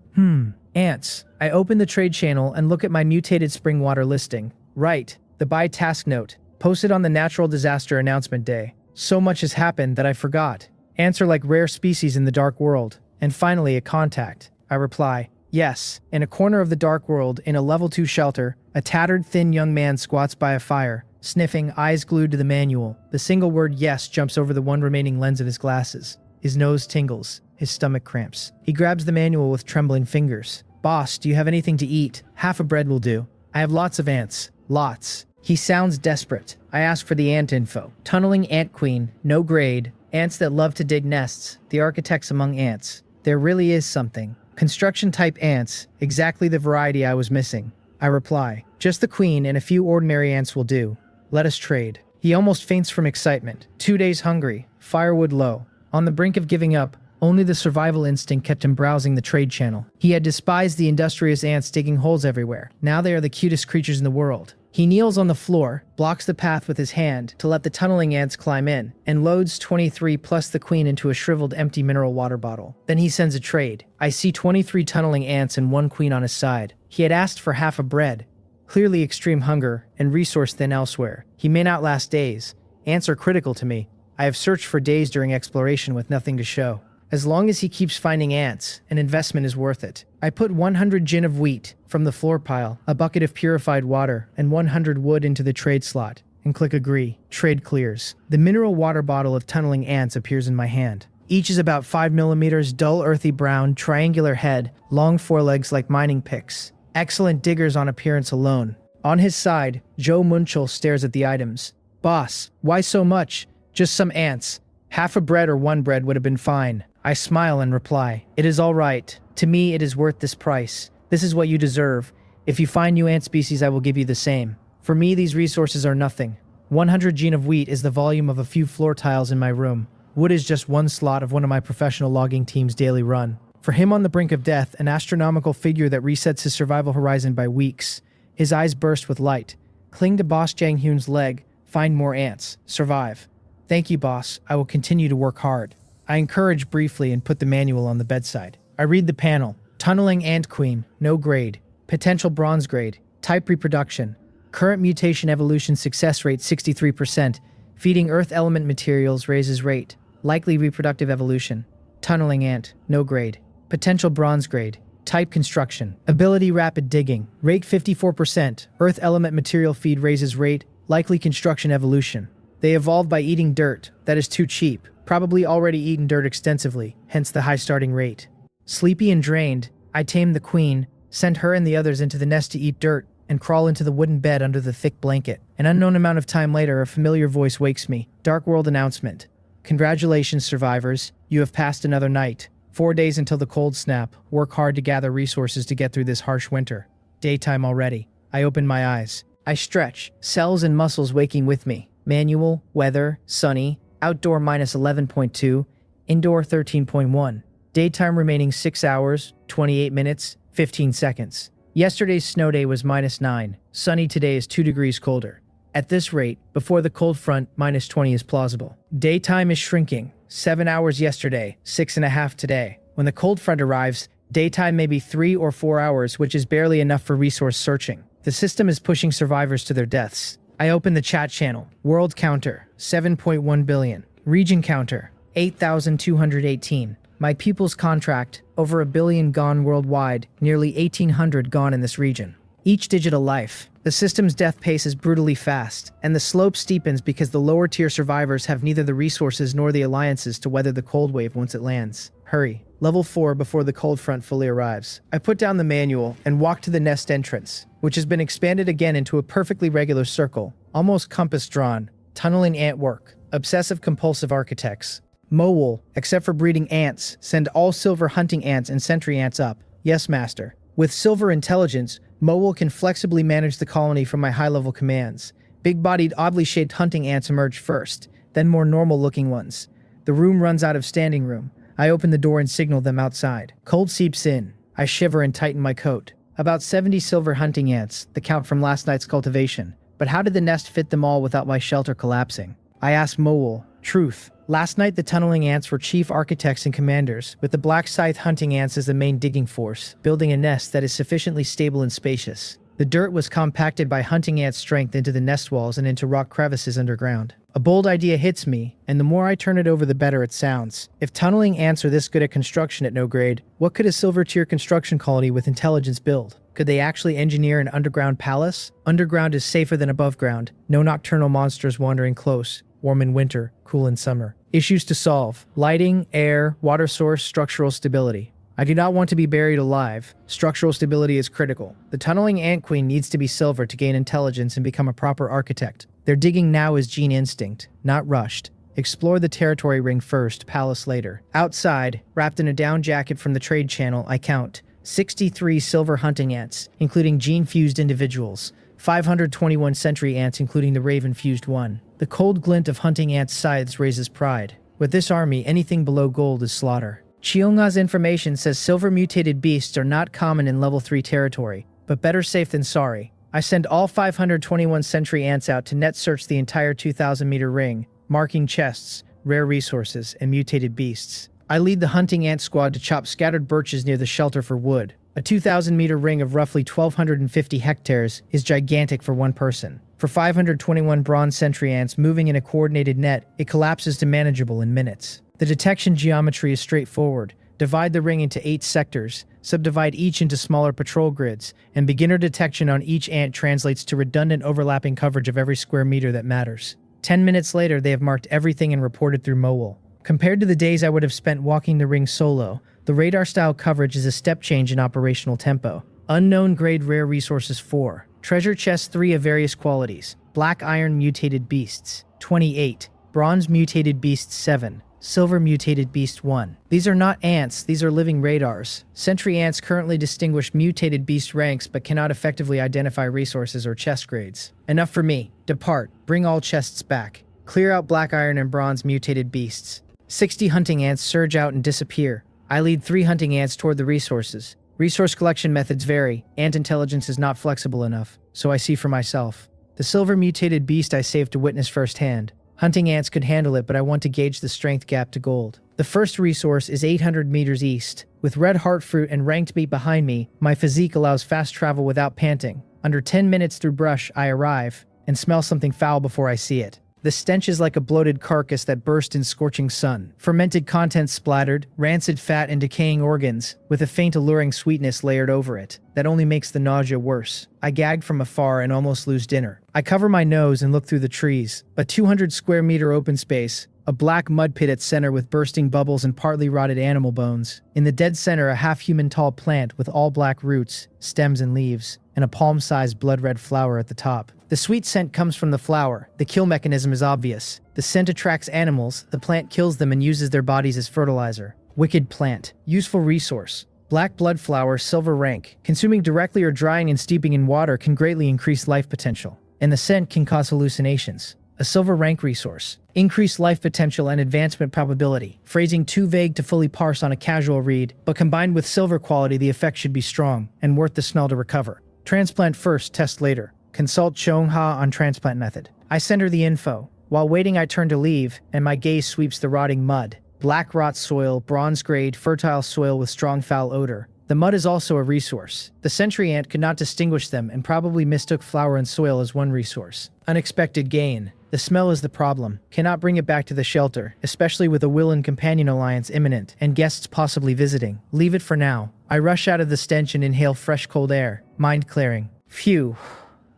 Speaker 1: Ants. I open the trade channel and look at my mutated spring water listing. Right, the buy task note, posted on the natural disaster announcement day. So much has happened that I forgot. Ants are like rare species in the dark world. And finally, a contact. I reply, yes. In a corner of the dark world, in a level 2 shelter, a tattered, thin young man squats by a fire, sniffing, eyes glued to the manual. The single word yes jumps over the 1 remaining lens of his glasses. His nose tingles. His stomach cramps. He grabs the manual with trembling fingers. Boss, do you have anything to eat? Half a bread will do. I have lots of ants. Lots. He sounds desperate. I ask for the ant info. Tunneling ant queen, no grade. Ants that love to dig nests. The architects among ants. There really is something. Construction type ants. Exactly the variety I was missing. I reply. Just the queen and a few ordinary ants will do. Let us trade. He almost faints from excitement. 2 days hungry. Firewood low. On the brink of giving up, only the survival instinct kept him browsing the trade channel. He had despised the industrious ants digging holes everywhere. Now they are the cutest creatures in the world. He kneels on the floor, blocks the path with his hand to let the tunneling ants climb in, and loads 23 plus the queen into a shriveled empty mineral water bottle. Then he sends a trade. I see 23 tunneling ants and 1 queen on his side. He had asked for half a bread. Clearly extreme hunger and resource thin elsewhere. He may not last days. Ants are critical to me. I have searched for days during exploration with nothing to show. As long as he keeps finding ants, an investment is worth it. I put 100 gin of wheat from the floor pile, a bucket of purified water, and 100 wood into the trade slot, and click agree. Trade clears. The mineral water bottle of tunneling ants appears in my hand. Each is about 5 millimeters, dull earthy brown, triangular head, long forelegs like mining picks. Excellent diggers on appearance alone. On his side, Joe Munchel stares at the items. Boss, why so much? Just some ants. Half a bread or 1 bread would have been fine. I smile and reply, "It is all right. To me, it is worth this price. This is what you deserve. If you find new ant species, I will give you the same. For me, these resources are nothing. 100 gene of wheat is the volume of a few floor tiles in my room. Wood is just one slot of one of my professional logging team's daily run. For him on the brink of death, an astronomical figure that resets his survival horizon by weeks. His eyes burst with light. Cling to Boss Jang Hyun's leg. Find more ants. Survive. Thank you, boss. I will continue to work hard." I encourage briefly and put the manual on the bedside. I read the panel. Tunneling ant queen. No grade. Potential bronze grade. Type reproduction. Current mutation evolution success rate 63%. Feeding earth element materials raises rate. Likely reproductive evolution. Tunneling ant. No grade. Potential bronze grade. Type construction. Ability rapid digging. Rate 54%. Earth element material feed raises rate. Likely construction evolution. They evolved by eating dirt. That is too cheap. Probably already eaten dirt extensively, hence the high starting rate. Sleepy and drained, I tamed the queen, sent her and the others into the nest to eat dirt, and crawl into the wooden bed under the thick blanket. An unknown amount of time later, a familiar voice wakes me. Dark World announcement. Congratulations, survivors. You have passed another night. 4 days until the cold snap. Work hard to gather resources to get through this harsh winter. Daytime already. I open my eyes. I stretch, cells and muscles waking with me. Manual, weather, sunny, outdoor -11.2, indoor 13.1. Daytime remaining 6 hours, 28 minutes, 15 seconds. Yesterday's snow day was -9. Sunny today is 2 degrees colder. At this rate, before the cold front, -20 is plausible. Daytime is shrinking. 7 hours yesterday, 6.5 today. When the cold front arrives, daytime may be 3 or 4 hours, which is barely enough for resource searching. The system is pushing survivors to their deaths. I open the chat channel. World counter, 7.1 billion. Region counter, 8,218. My pupils contract, over 1 billion gone worldwide, nearly 1,800 gone in this region. Each digit a life. The system's death pace is brutally fast, and the slope steepens because the lower tier survivors have neither the resources nor the alliances to weather the cold wave once it lands. Hurry. Level 4 before the cold front fully arrives. I put down the manual and walk to the nest entrance, which has been expanded again into a perfectly regular circle, almost compass drawn. Tunneling ant work. Obsessive compulsive architects. Mowol, except for breeding ants, send all silver hunting ants and sentry ants up. Yes, master. With silver intelligence, Mowol can flexibly manage the colony from my high-level commands. Big-bodied, oddly shaped hunting ants emerge first, then more normal-looking ones. The room runs out of standing room. I open the door and signal them outside. Cold seeps in. I shiver and tighten my coat. About 70 silver hunting ants, the count from last night's cultivation. But how did the nest fit them all without my shelter collapsing? I ask Mowol. Truth. Last night the tunneling ants were chief architects and commanders, with the black scythe hunting ants as the main digging force, building a nest that is sufficiently stable and spacious. The dirt was compacted by hunting ants' strength into the nest walls and into rock crevices underground. A bold idea hits me, and the more I turn it over the better it sounds. If tunneling ants are this good at construction at no grade, what could a silver tier construction colony with intelligence build? Could they actually engineer an underground palace? Underground is safer than above ground. No nocturnal monsters wandering close. Warm in winter, cool in summer. Issues to solve. Lighting, air, water source, structural stability. I do not want to be buried alive. Structural stability is critical. The tunneling ant queen needs to be silver to gain intelligence and become a proper architect. Their digging now is gene instinct, not rushed. Explore the territory ring first, palace later. Outside, wrapped in a down jacket from the trade channel, I count 63 silver hunting ants, including gene-fused individuals. 521 sentry ants, including the raven-fused one. The cold glint of hunting ants' scythes raises pride. With this army, anything below gold is slaughter. Cheonga's information says silver mutated beasts are not common in level 3 territory, but better safe than sorry. I send all 521 sentry ants out to net search the entire 2,000-meter ring, marking chests, rare resources, and mutated beasts. I lead the hunting ant squad to chop scattered birches near the shelter for wood. A 2,000-meter ring of roughly 1,250 hectares is gigantic for one person. For 521 bronze sentry ants moving in a coordinated net, it collapses to manageable in minutes. The detection geometry is straightforward. Divide the ring into 8 sectors, subdivide each into smaller patrol grids, and beginner detection on each ant translates to redundant overlapping coverage of every square meter that matters. 10 minutes later, they have marked everything and reported through Mowol. Compared to the days I would have spent walking the ring solo, the radar-style coverage is a step change in operational tempo. Unknown grade rare resources 4. Treasure chests 3 of various qualities. Black iron mutated beasts, 28. Bronze mutated beasts 7. Silver Mutated Beast 1. These are not ants, these are living radars. Sentry ants currently distinguish mutated beast ranks but cannot effectively identify resources or chest grades. Enough for me. Depart. Bring all chests back. Clear out black iron and bronze mutated beasts. 60 hunting ants surge out and disappear. I lead 3 hunting ants toward the resources. Resource collection methods vary. Ant intelligence is not flexible enough, so I see for myself. The silver mutated beast I saved to witness firsthand. Hunting ants could handle it, but I want to gauge the strength gap to gold. The first resource is 800 meters east. With red heart fruit and ranked meat behind me, my physique allows fast travel without panting. Under 10 minutes through brush, I arrive, and smell something foul before I see it. The stench is like a bloated carcass that burst in scorching sun. Fermented contents splattered, rancid fat and decaying organs, with a faint alluring sweetness layered over it, that only makes the nausea worse. I gag from afar and almost lose dinner. I cover my nose and look through the trees. A 200 square meter open space, a black mud pit at center with bursting bubbles and partly rotted animal bones. In the dead center, a half-human tall plant with all black roots, stems and leaves, and a palm-sized blood-red flower at the top. The sweet scent comes from the flower. The kill mechanism is obvious. The scent attracts animals, the plant kills them and uses their bodies as fertilizer. Wicked plant. Useful resource. Black blood flower, silver rank. Consuming directly or drying and steeping in water can greatly increase life potential. And the scent can cause hallucinations. A silver rank resource. Increased life potential and advancement probability. Phrasing too vague to fully parse on a casual read, but combined with silver quality the effect should be strong, and worth the smell to recover. Transplant first, test later. Consult Chongha on transplant method. I send her the info. While waiting I turn to leave, and my gaze sweeps the rotting mud. Black rot soil, bronze grade, fertile soil with strong foul odor. The mud is also a resource. The sentry ant could not distinguish them and probably mistook flour and soil as one resource. Unexpected gain. The smell is the problem. Cannot bring it back to the shelter, especially with a will and companion alliance imminent, and guests possibly visiting. Leave it for now. I rush out of the stench and inhale fresh cold air. Mind clearing. Phew.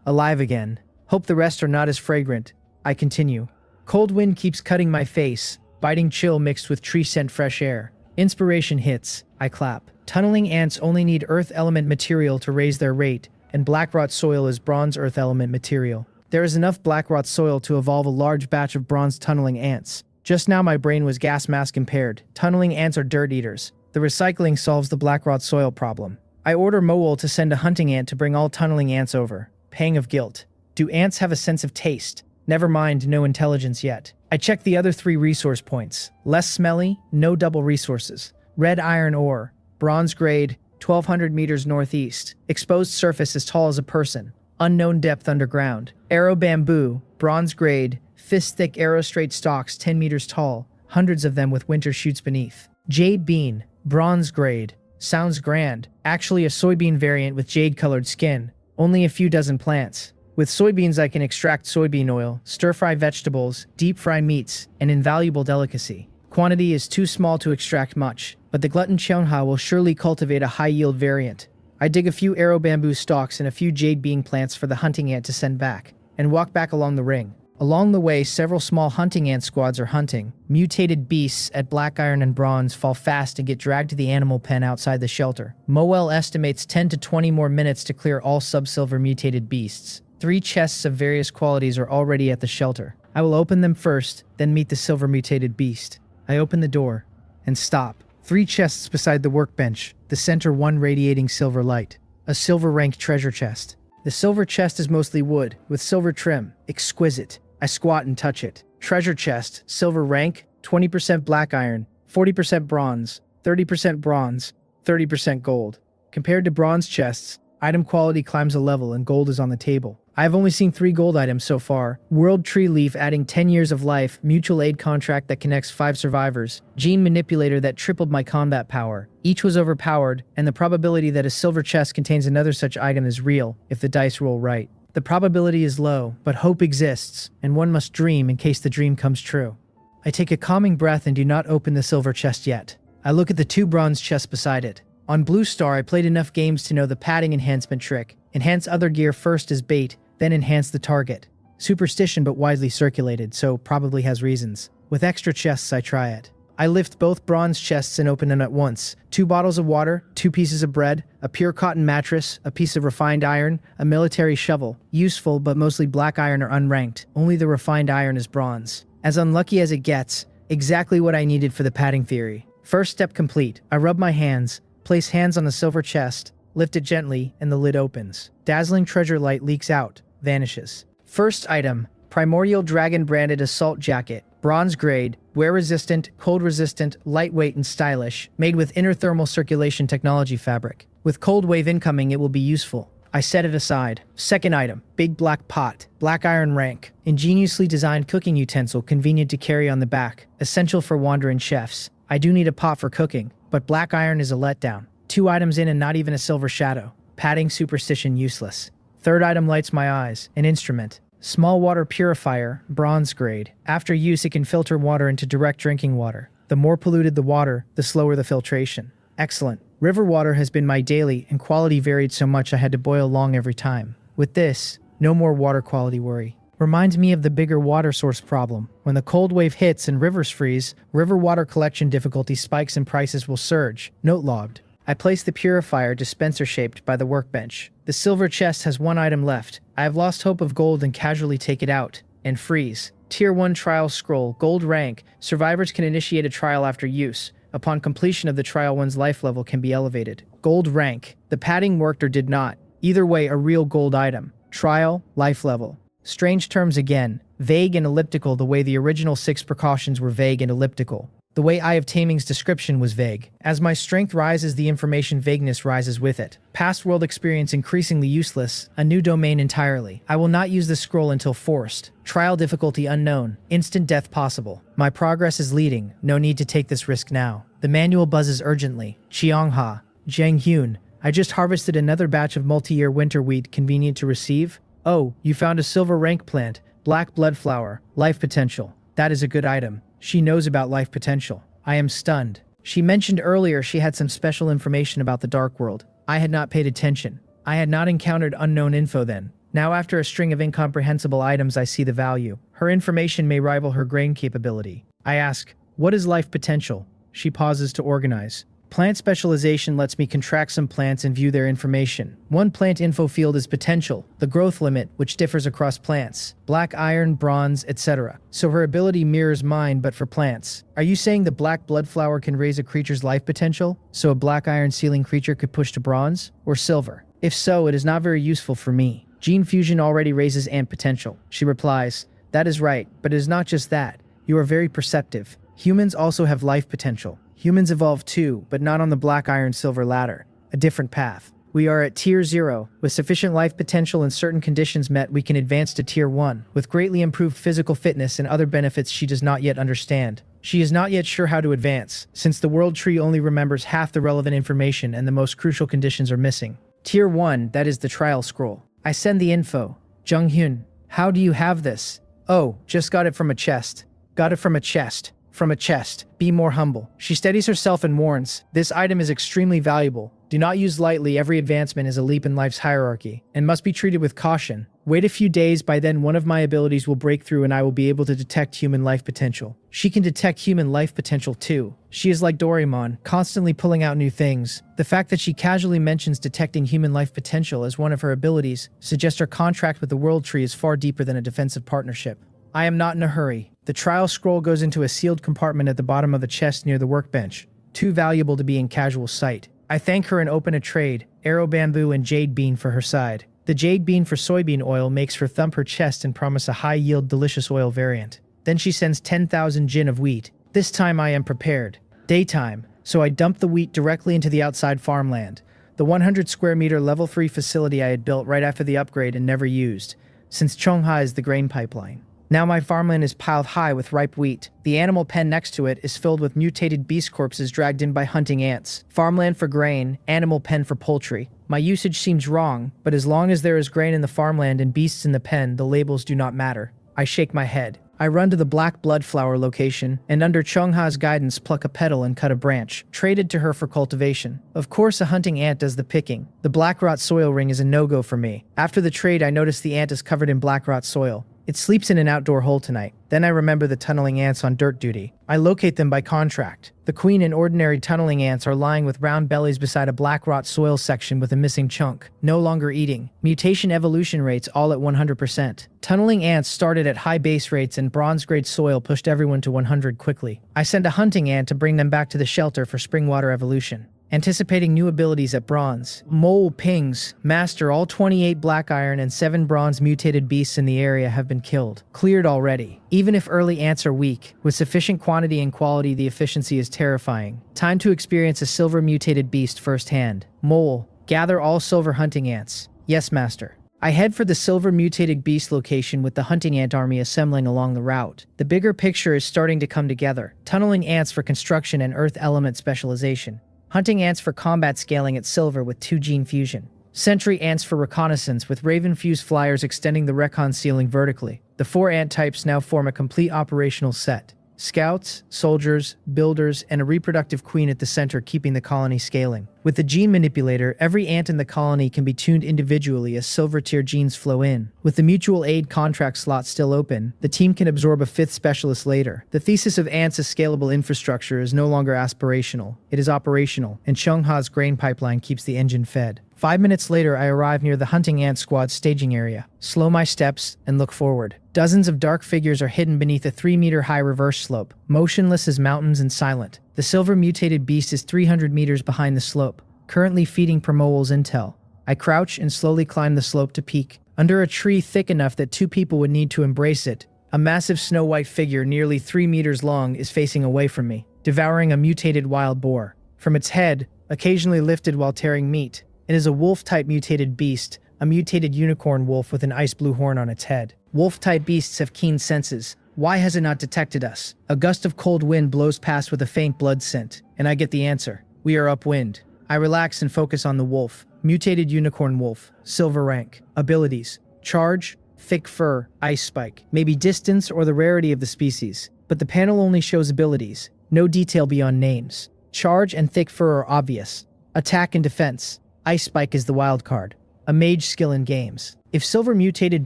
Speaker 1: Alive again. Hope the rest are not as fragrant. I continue. Cold wind keeps cutting my face, biting chill mixed with tree scent fresh air. Inspiration hits. I clap. Tunneling ants only need earth element material to raise their rate, and black rot soil is bronze earth element material. There is enough black rot soil to evolve a large batch of bronze tunneling ants. Just now my brain was gas mask impaired. Tunneling ants are dirt eaters. The recycling solves the black rot soil problem. I order Mowol to send a hunting ant to bring all tunneling ants over. Pang of guilt. Do ants have a sense of taste? Never mind, no intelligence yet. I check the other 3 resource points. Less smelly, no double resources. Red iron ore, bronze grade, 1200 meters northeast. Exposed surface as tall as a person. Unknown depth underground. Arrow bamboo, bronze grade, fist-thick arrow straight stalks 10 meters tall. Hundreds of them with winter shoots beneath. Jade bean, bronze grade. Sounds grand. Actually a soybean variant with jade-colored skin. Only a few dozen plants. With soybeans I can extract soybean oil, stir-fry vegetables, deep-fry meats, an invaluable delicacy. Quantity is too small to extract much, but the glutton Cheonha will surely cultivate a high-yield variant. I dig a few arrow bamboo stalks and a few jade bean plants for the hunting ant to send back, and walk back along the ring. Along the way, several small hunting ant squads are hunting. Mutated beasts at black iron and bronze fall fast and get dragged to the animal pen outside the shelter. Mowol estimates 10 to 20 more minutes to clear all sub-silver mutated beasts. 3 chests of various qualities are already at the shelter. I will open them first, then meet the silver mutated beast. I open the door and stop. 3 chests beside the workbench, the center one radiating silver light. A silver rank treasure chest. The silver chest is mostly wood, with silver trim. Exquisite. I squat and touch it. Treasure chest, silver rank, 20% black iron, 40% bronze, 30% gold. Compared to bronze chests, item quality climbs a level and gold is on the table. I have only seen 3 gold items so far. World Tree Leaf adding 10 years of life, mutual aid contract that connects 5 survivors, gene manipulator that tripled my combat power. Each was overpowered, and the probability that a silver chest contains another such item is real, if the dice roll right. The probability is low, but hope exists, and one must dream in case the dream comes true. I take a calming breath and do not open the silver chest yet. I look at the 2 bronze chests beside it. On Blue Star, I played enough games to know the padding enhancement trick. Enhance other gear first as bait, then enhance the target. Superstition but widely circulated, so probably has reasons. With extra chests, I try it. I lift both bronze chests and open them at once. 2 bottles of water, 2 pieces of bread, a pure cotton mattress, a piece of refined iron, a military shovel. Useful, but mostly black iron or unranked. Only the refined iron is bronze. As unlucky as it gets, Exactly what I needed for the padding theory. First step complete. I rub my hands, place hands on the silver chest, lift it gently, and the lid opens. Dazzling treasure light leaks out, vanishes. First item, Primordial Dragon branded assault jacket. Bronze grade, wear resistant, cold resistant, lightweight and stylish, made with inner thermal circulation technology fabric. With cold wave incoming, it will be useful. I set it aside. Second item, big black pot, black iron rank. Ingeniously designed cooking utensil convenient to carry on the back, essential for wandering chefs. I do need a pot for cooking, but black iron is a letdown. 2 items in and not even a silver shadow. Padding superstition useless. Third item lights my eyes, an instrument. Small water purifier, bronze grade. After use, it can filter water into direct drinking water. The more polluted the water, the slower the filtration. Excellent. River water has been my daily, and quality varied so much I had to boil long every time. With this, no more water quality worry. Reminds me of the bigger water source problem. When the cold wave hits and rivers freeze, river water collection difficulty spikes and prices will surge. Note logged. I place the purifier dispenser shaped by the workbench. The silver chest has 1 item left. I have lost hope of gold and casually take it out. And freeze. Tier 1 trial scroll, gold rank. Survivors can initiate a trial after use. Upon completion of the trial, one's life level can be elevated. Gold rank. The padding worked or did not. Either way, a real gold item. Trial, life level. Strange terms again. Vague and elliptical the way the original 6 precautions were vague and elliptical. The way Eye of Taming's description was vague. As my strength rises, the information vagueness rises with it. Past world experience increasingly useless. A new domain entirely. I will not use this scroll until forced. Trial difficulty unknown. Instant death possible. My progress is leading. No need to take this risk now. The manual buzzes urgently. Cheongha. Jianghyun. I just harvested another batch of multi-year winter wheat convenient to receive. Oh, you found a silver rank plant. Black blood flower. Life potential. That is a good item. She knows about life potential. I am stunned. She mentioned earlier she had some special information about the dark world. I had not paid attention. I had not encountered unknown info then. Now after a string of incomprehensible items I see the value. Her information may rival her grain capability. I ask, what is life potential? She pauses to organize. Plant specialization lets me contract some plants and view their information. One plant info field is potential, the growth limit, which differs across plants. Black iron, bronze, etc. So her ability mirrors mine, but for plants. Are you saying the black blood flower can raise a creature's life potential? So a black iron sealing creature could push to bronze? Or silver? If so, it is not very useful for me. Gene fusion already raises ant potential. She replies, that is right, but it is not just that. You are very perceptive. Humans also have life potential. Humans evolve too, but not on the black iron silver ladder. A different path. We are at tier 0. With sufficient life potential and certain conditions met, we can advance to tier 1. With greatly improved physical fitness and other benefits she does not yet understand. She is not yet sure how to advance, since the world tree only remembers half the relevant information and the most crucial conditions are missing. Tier 1, that is the trial scroll. I send the info. Junghyun, how do you have this? Oh, just got it from a chest. Got it from a chest. From a chest. Be more humble. She steadies herself and warns, this item is extremely valuable. Do not use lightly, every advancement is a leap in life's hierarchy, and must be treated with caution. Wait a few days, by then one of my abilities will break through and I will be able to detect human life potential. She can detect human life potential too. She is like Doraemon, constantly pulling out new things. The fact that she casually mentions detecting human life potential as one of her abilities suggests her contract with the World Tree is far deeper than a defensive partnership. I am not in a hurry. The trial scroll goes into a sealed compartment at the bottom of the chest near the workbench, too valuable to be in casual sight. I thank her and open a trade, arrow bamboo and jade bean for her side. The jade bean for soybean oil makes her thump her chest and promise a high-yield delicious oil variant. Then she sends 10,000 jin of wheat. This time I am prepared. Daytime, so I dump the wheat directly into the outside farmland. The 100 square meter level 3 facility I had built right after the upgrade and never used, since Cheongha is the grain pipeline. Now my farmland is piled high with ripe wheat. The animal pen next to it is filled with mutated beast corpses dragged in by hunting ants. Farmland for grain, animal pen for poultry. My usage seems wrong, but as long as there is grain in the farmland and beasts in the pen, the labels do not matter. I shake my head. I run to the black blood flower location, and under Cheongha's guidance pluck a petal and cut a branch, traded to her for cultivation. Of course a hunting ant does the picking. The black rot soil ring is a no-go for me. After the trade I notice the ant is covered in black rot soil. It sleeps in an outdoor hole tonight. Then I remember the tunneling ants on dirt duty. I locate them by contract. The queen and ordinary tunneling ants are lying with round bellies beside a black rot soil section with a missing chunk. No longer eating. Mutation evolution rates all at 100%. Tunneling ants started at high base rates and bronze-grade soil pushed everyone to 100 quickly. I send a hunting ant to bring them back to the shelter for spring water evolution. Anticipating new abilities at bronze. Mole pings. Master, all 28 black iron and 7 bronze mutated beasts in the area have been killed. Cleared already. Even if early ants are weak, with sufficient quantity and quality the efficiency is terrifying. Time to experience a silver mutated beast firsthand. Mole. Gather all silver hunting ants. Yes, master. I head for the silver mutated beast location with the hunting ant army assembling along the route. The bigger picture is starting to come together. Tunneling ants for construction and earth element specialization. Hunting ants for combat scaling at silver with 2 gene fusion. Sentry ants for reconnaissance with raven-fused flyers extending the recon ceiling vertically. The 4 ant types now form a complete operational set. Scouts, soldiers, builders, and a reproductive queen at the center keeping the colony scaling. With the gene manipulator, every ant in the colony can be tuned individually as silver tier genes flow in. With the mutual aid contract slot still open, the team can absorb a 5th specialist later. The thesis of ants as scalable infrastructure is no longer aspirational. It is operational, and Chungha's grain pipeline keeps the engine fed. 5 minutes later, I arrive near the hunting ant squad's staging area. Slow my steps and look forward. Dozens of dark figures are hidden beneath a 3-meter-high reverse slope, motionless as mountains and silent. The silver mutated beast is 300 meters behind the slope, currently feeding Promoel's intel. I crouch and slowly climb the slope to peak. Under a tree thick enough that 2 people would need to embrace it, a massive snow-white figure nearly 3 meters long is facing away from me, devouring a mutated wild boar. From its head, occasionally lifted while tearing meat, it is a wolf-type mutated beast, a mutated unicorn wolf with an ice blue horn on its head. Wolf-type beasts have keen senses. Why has it not detected us? A gust of cold wind blows past with a faint blood scent, and I get the answer. We are upwind. I relax and focus on the wolf. Mutated unicorn wolf. Silver rank. Abilities. Charge. Thick fur. Ice spike. Maybe distance or the rarity of the species. But the panel only shows abilities. No detail beyond names. Charge and thick fur are obvious. Attack and defense. Ice spike is the wild card. A mage skill in games. If silver mutated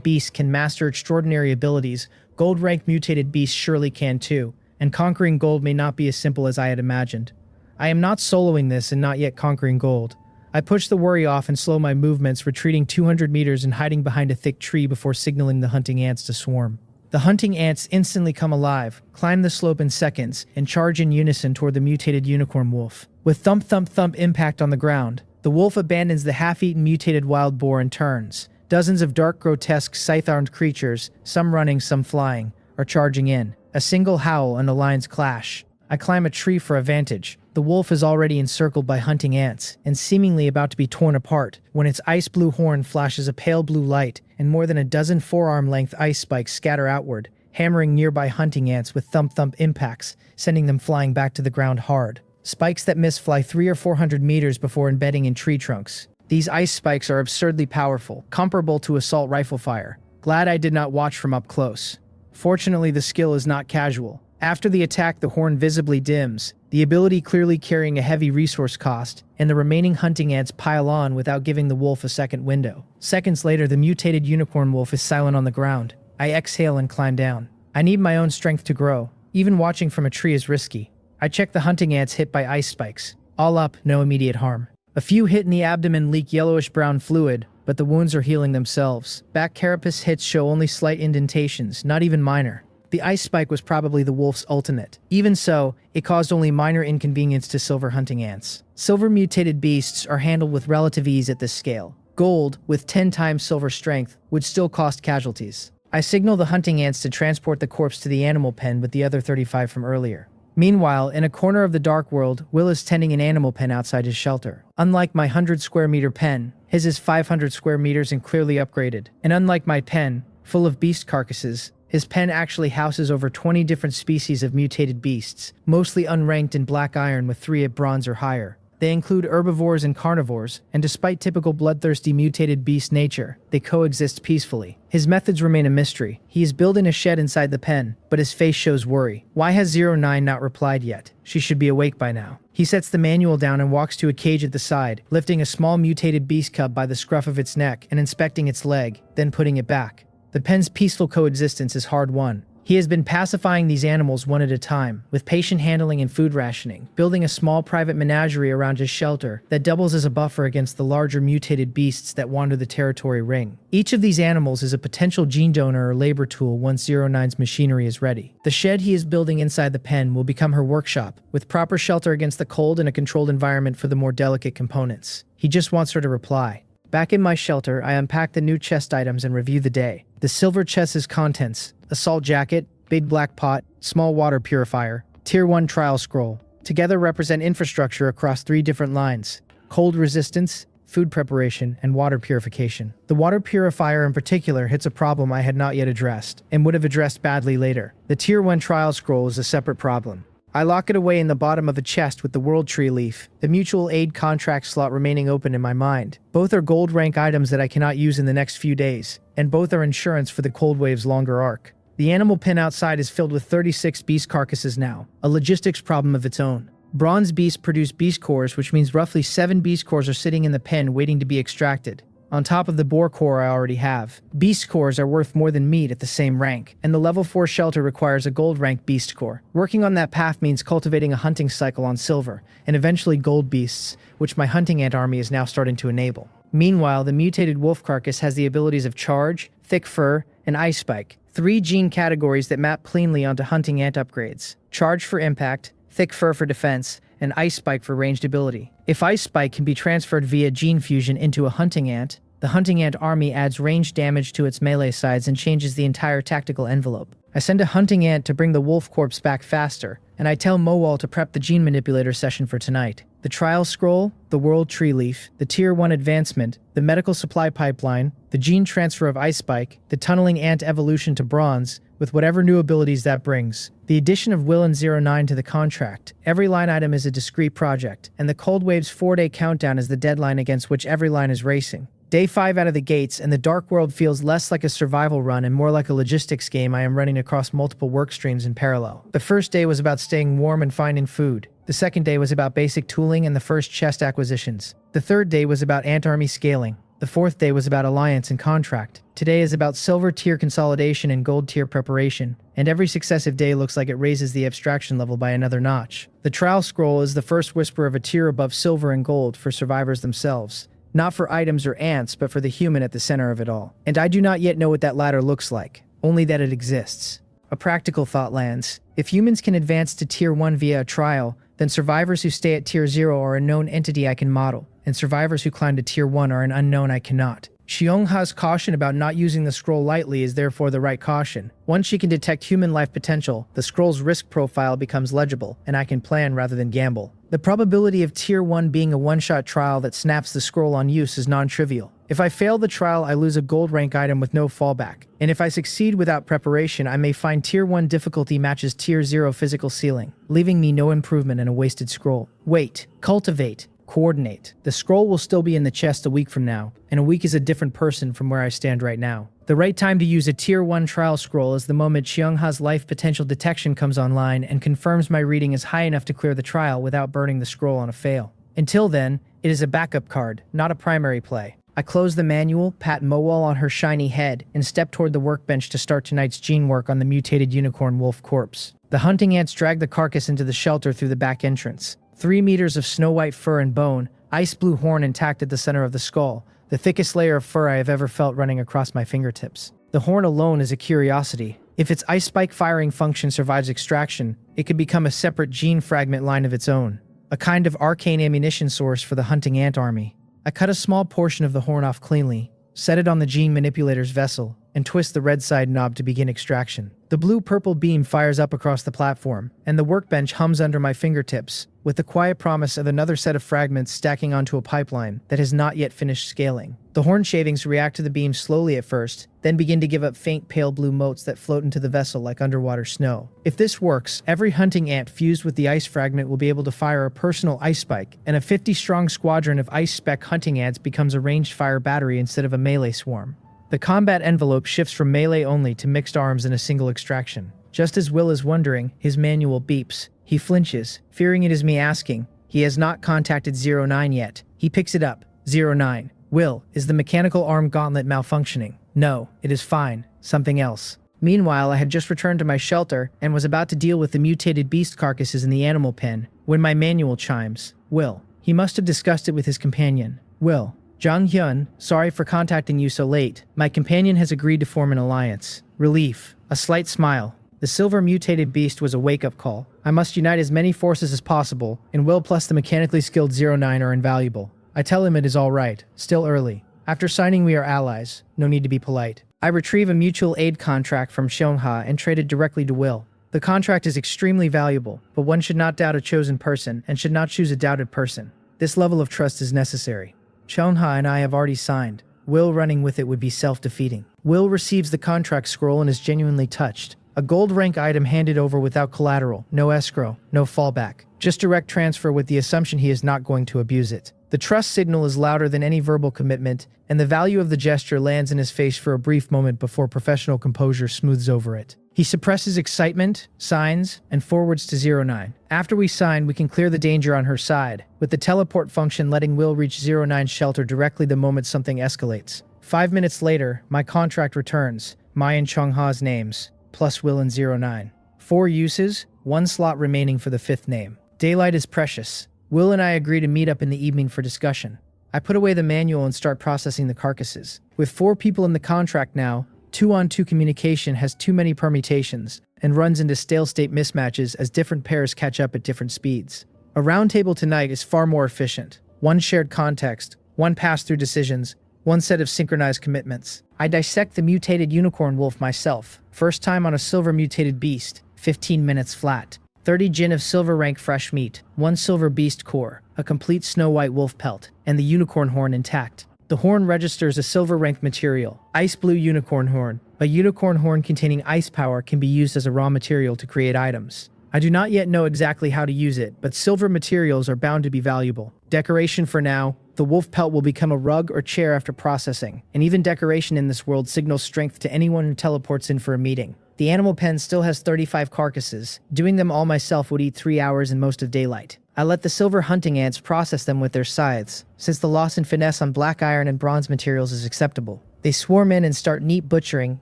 Speaker 1: beasts can master extraordinary abilities, gold rank mutated beasts surely can too, and conquering gold may not be as simple as I had imagined. I am not soloing this and not yet conquering gold. I push the worry off and slow my movements, retreating 200 meters and hiding behind a thick tree before signaling the hunting ants to swarm. The hunting ants instantly come alive, climb the slope in seconds, and charge in unison toward the mutated unicorn wolf. With thump thump thump impact on the ground, the wolf abandons the half-eaten mutated wild boar and turns. Dozens of dark, grotesque, scythe-armed creatures, some running, some flying, are charging in. A single howl and the lines clash. I climb a tree for a vantage. The wolf is already encircled by hunting ants, and seemingly about to be torn apart, when its ice blue horn flashes a pale blue light, and more than a dozen forearm-length ice spikes scatter outward, hammering nearby hunting ants with thump-thump impacts, sending them flying back to the ground hard. Spikes that miss fly 300 or 400 meters before embedding in tree trunks. These ice spikes are absurdly powerful, comparable to assault rifle fire. Glad I did not watch from up close. Fortunately, the skill is not casual. After the attack, the horn visibly dims, the ability clearly carrying a heavy resource cost, and the remaining hunting ants pile on without giving the wolf a second window. Seconds later, the mutated unicorn wolf is silent on the ground. I exhale and climb down. I need my own strength to grow. Even watching from a tree is risky. I check the hunting ants hit by ice spikes. All up, no immediate harm. A few hit in the abdomen leak yellowish-brown fluid, but the wounds are healing themselves. Back carapace hits show only slight indentations, not even minor. The ice spike was probably the wolf's ultimate. Even so, it caused only minor inconvenience to silver hunting ants. Silver mutated beasts are handled with relative ease at this scale. Gold, with 10 times silver strength, would still cost casualties. I signal the hunting ants to transport the corpse to the animal pen with the other 35 from earlier. Meanwhile, in a corner of the dark world, Will is tending an animal pen outside his shelter. Unlike my 100-square-meter pen, his is 500 square meters and clearly upgraded. And unlike my pen, full of beast carcasses, his pen actually houses over 20 different species of mutated beasts, mostly unranked in black iron with 3 at bronze or higher. They include herbivores and carnivores, and despite typical bloodthirsty mutated beast nature, they coexist peacefully. His methods remain a mystery. He is built in a shed inside the pen, but his face shows worry. Why has 09 not replied yet? She should be awake by now. He sets the manual down and walks to a cage at the side, lifting a small mutated beast cub by the scruff of its neck and inspecting its leg, then putting it back. The pen's peaceful coexistence is hard won. He has been pacifying these animals one at a time, with patient handling and food rationing, building a small private menagerie around his shelter that doubles as a buffer against the larger mutated beasts that wander the territory ring. Each of these animals is a potential gene donor or labor tool once 09's machinery is ready. The shed he is building inside the pen will become her workshop, with proper shelter against the cold and a controlled environment for the more delicate components. He just wants her to reply. Back in my shelter, I unpack the new chest items and review the day. The silver chest's contents: a salt jacket, big black pot, small water purifier, Tier 1 trial scroll. Together represent infrastructure across 3 different lines: cold resistance, food preparation, and water purification. The water purifier in particular hits a problem I had not yet addressed, and would have addressed badly later. The Tier 1 trial scroll is a separate problem. I lock it away in the bottom of a chest with the world tree leaf, the mutual aid contract slot remaining open in my mind. Both are gold rank items that I cannot use in the next few days, and both are insurance for the cold wave's longer arc. The animal pen outside is filled with 36 beast carcasses now, a logistics problem of its own. Bronze beasts produce beast cores, which means roughly 7 beast cores are sitting in the pen waiting to be extracted, on top of the boar core I already have. Beast cores are worth more than meat at the same rank, and the level 4 shelter requires a gold rank beast core. Working on that path means cultivating a hunting cycle on silver, and eventually gold beasts, which my hunting ant army is now starting to enable. Meanwhile, the mutated wolf carcass has the abilities of charge, thick fur, and ice spike, 3 gene categories that map cleanly onto hunting ant upgrades: charge for impact, thick fur for defense, and ice spike for ranged ability. If ice spike can be transferred via gene fusion into a hunting ant, the hunting ant army adds ranged damage to its melee sides and changes the entire tactical envelope. I send a hunting ant to bring the wolf corpse back faster, and I tell Mowal to prep the gene manipulator session for tonight. The trial scroll, the world tree leaf, the Tier 1 advancement, the medical supply pipeline, the gene transfer of ice spike, the tunneling ant evolution to bronze, with whatever new abilities that brings. The addition of Will and 09 to the contract. Every line item is a discrete project, and the Cold Wave's 4-day countdown is the deadline against which every line is racing. Day 5 out of the gates, and the Dark World feels less like a survival run and more like a logistics game I am running across multiple work streams in parallel. The first day was about staying warm and finding food. The second day was about basic tooling and the first chest acquisitions. The third day was about ant army scaling. The fourth day was about alliance and contract. Today is about silver tier consolidation and gold tier preparation, and every successive day looks like it raises the abstraction level by another notch. The trial scroll is the first whisper of a tier above silver and gold for survivors themselves. Not for items or ants, but for the human at the center of it all. And I do not yet know what that ladder looks like, only that it exists. A practical thought lands. If humans can advance to Tier 1 via a trial, then survivors who stay at Tier 0 are a known entity I can model, and survivors who climb to Tier 1 are an unknown I cannot. Xiongha's caution about not using the scroll lightly is therefore the right caution. Once she can detect human life potential, the scroll's risk profile becomes legible, and I can plan rather than gamble. The probability of Tier 1 being a one-shot trial that snaps the scroll on use is non-trivial. If I fail the trial, I lose a gold rank item with no fallback, and if I succeed without preparation, I may find Tier 1 difficulty matches Tier 0 physical ceiling, leaving me no improvement and a wasted scroll. Wait, cultivate, coordinate. The scroll will still be in the chest a week from now, and a week is a different person from where I stand right now. The right time to use a Tier 1 trial scroll is the moment Xiongha's life potential detection comes online and confirms my reading is high enough to clear the trial without burning the scroll on a fail. Until then, it is a backup card, not a primary play. I close the manual, pat Mowal on her shiny head, and step toward the workbench to start tonight's gene work on the mutated unicorn wolf corpse. The hunting ants drag the carcass into the shelter through the back entrance. 3 meters of snow-white fur and bone, ice blue horn intact at the center of the skull, the thickest layer of fur I have ever felt running across my fingertips. The horn alone is a curiosity. If its ice spike firing function survives extraction, it could become a separate gene fragment line of its own, a kind of arcane ammunition source for the hunting ant army. I cut a small portion of the horn off cleanly, set it on the gene manipulator's vessel, and twist the red side knob to begin extraction. The blue-purple beam fires up across the platform, and the workbench hums under my fingertips, with the quiet promise of another set of fragments stacking onto a pipeline that has not yet finished scaling. The horn shavings react to the beam slowly at first, then begin to give up faint pale blue motes that float into the vessel like underwater snow. If this works, every hunting ant fused with the ice fragment will be able to fire a personal ice spike, and a 50-strong squadron of ice spec hunting ants becomes a ranged fire battery instead of a melee swarm. The combat envelope shifts from melee only to mixed arms in a single extraction. Just as Will is wondering, his manual beeps. He flinches, fearing it is me asking. He has not contacted 09 yet. He picks it up. 09. Will, is the mechanical arm gauntlet malfunctioning? No, it is fine. Something else. Meanwhile, I had just returned to my shelter and was about to deal with the mutated beast carcasses in the animal pen when my manual chimes. Will. He must have discussed it with his companion. Will. Jang Hyun, sorry for contacting you so late. My companion has agreed to form an alliance. Relief. A slight smile. The silver mutated beast was a wake-up call. I must unite as many forces as possible, and Will plus the mechanically skilled 09 are invaluable. I tell him it is all right. Still early. After signing, we are allies. No need to be polite. I retrieve a mutual aid contract from Seongha and trade it directly to Will. The contract is extremely valuable, but one should not doubt a chosen person and should not choose a doubted person. This level of trust is necessary. Seongha and I have already signed. Will running with it would be self-defeating. Will receives the contract scroll and is genuinely touched. A gold rank item handed over without collateral, no escrow, no fallback. Just direct transfer with the assumption he is not going to abuse it. The trust signal is louder than any verbal commitment, and the value of the gesture lands in his face for a brief moment before professional composure smooths over it. He suppresses excitement, signs, and forwards to 09. After we sign, we can clear the danger on her side, with the teleport function letting Will reach 09's shelter directly the moment something escalates. 5 minutes later, my contract returns, my and Chongha's names, plus Will and 09. 4 uses, 1 slot remaining for the 5th name. Daylight is precious. Will and I agree to meet up in the evening for discussion. I put away the manual and start processing the carcasses. With 4 people in the contract now, 2-on-2 communication has too many permutations and runs into stale-state mismatches as different pairs catch up at different speeds. A roundtable tonight is far more efficient. 1 shared context, 1 pass-through decisions, 1 set of synchronized commitments. I dissect the mutated unicorn wolf myself. First time on a silver mutated beast, 15 minutes flat. 30 gin of silver rank fresh meat, 1 silver beast core, a complete snow white wolf pelt, and the unicorn horn intact. The horn registers a silver rank material, ice blue unicorn horn. A unicorn horn containing ice power can be used as a raw material to create items. I do not yet know exactly how to use it, but silver materials are bound to be valuable. Decoration for now. The wolf pelt will become a rug or chair after processing, and even decoration in this world signals strength to anyone who teleports in for a meeting. The animal pen still has 35 carcasses. Doing them all myself would eat 3 hours and most of daylight. I let the silver hunting ants process them with their scythes, since the loss in finesse on black iron and bronze materials is acceptable. They swarm in and start neat butchering,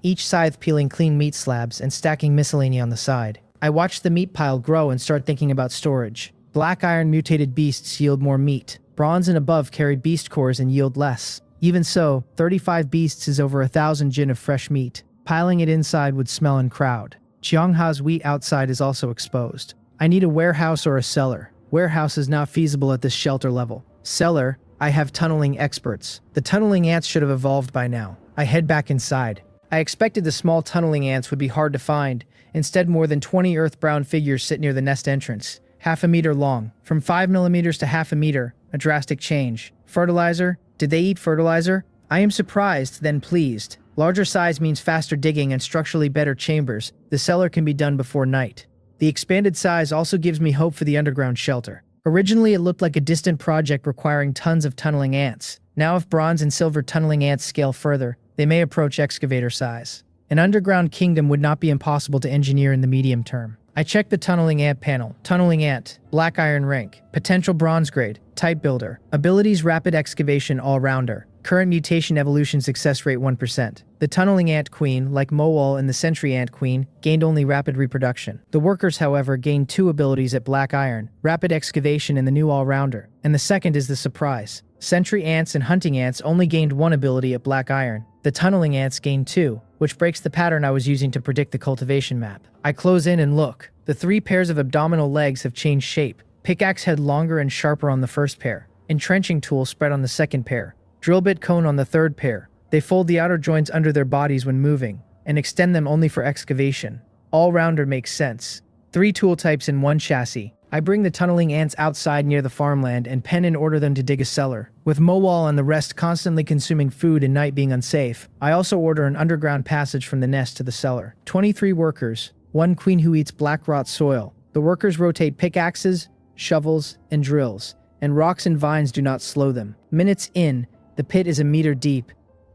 Speaker 1: each scythe peeling clean meat slabs and stacking miscellany on the side. I watch the meat pile grow and start thinking about storage. Black iron mutated beasts yield more meat. Bronze and above carry beast cores and yield less. Even so, 35 beasts is over 1,000 gin of fresh meat. Piling it inside would smell and crowd. Cheongha's wheat outside is also exposed. I need a warehouse or a cellar. Warehouse is not feasible at this shelter level. Cellar, I have tunneling experts. The tunneling ants should have evolved by now. I head back inside. I expected the small tunneling ants would be hard to find. Instead, more than 20 earth-brown figures sit near the nest entrance. 1/2 meter long. From 5 millimeters to 1/2 meter. A drastic change. Fertilizer? Did they eat fertilizer? I am surprised, then pleased. Larger size means faster digging and structurally better chambers. The cellar can be done before night. The expanded size also gives me hope for the underground shelter. Originally, it looked like a distant project requiring tons of tunneling ants. Now, if bronze and silver tunneling ants scale further, they may approach excavator size. An underground kingdom would not be impossible to engineer in the medium term. I check the tunneling ant panel. Tunneling ant, black iron rank, potential bronze grade, type builder, abilities rapid excavation all-rounder, current mutation evolution success rate 1%. The tunneling ant queen, like Mowal and the sentry ant queen, gained only rapid reproduction. The workers, however, gained 2 abilities at black iron, rapid excavation and the new all-rounder, and the second is the surprise. Sentry ants and hunting ants only gained 1 ability at black iron. The tunneling ants gained 2, which breaks the pattern I was using to predict the cultivation map. I close in and look. The 3 pairs of abdominal legs have changed shape. Pickaxe head longer and sharper on the first pair. Entrenching tool spread on the second pair. Drill bit cone on the third pair. They fold the outer joints under their bodies when moving, and extend them only for excavation. All-rounder makes sense. 3 tool types in 1 chassis. I bring the tunneling ants outside near the farmland and pen and order them to dig a cellar. With Mowal and the rest constantly consuming food and night being unsafe, I also order an underground passage from the nest to the cellar. 23 workers, 1 queen who eats black rot soil. The workers rotate pickaxes, shovels, and drills, and rocks and vines do not slow them. Minutes in, the pit is a meter deep.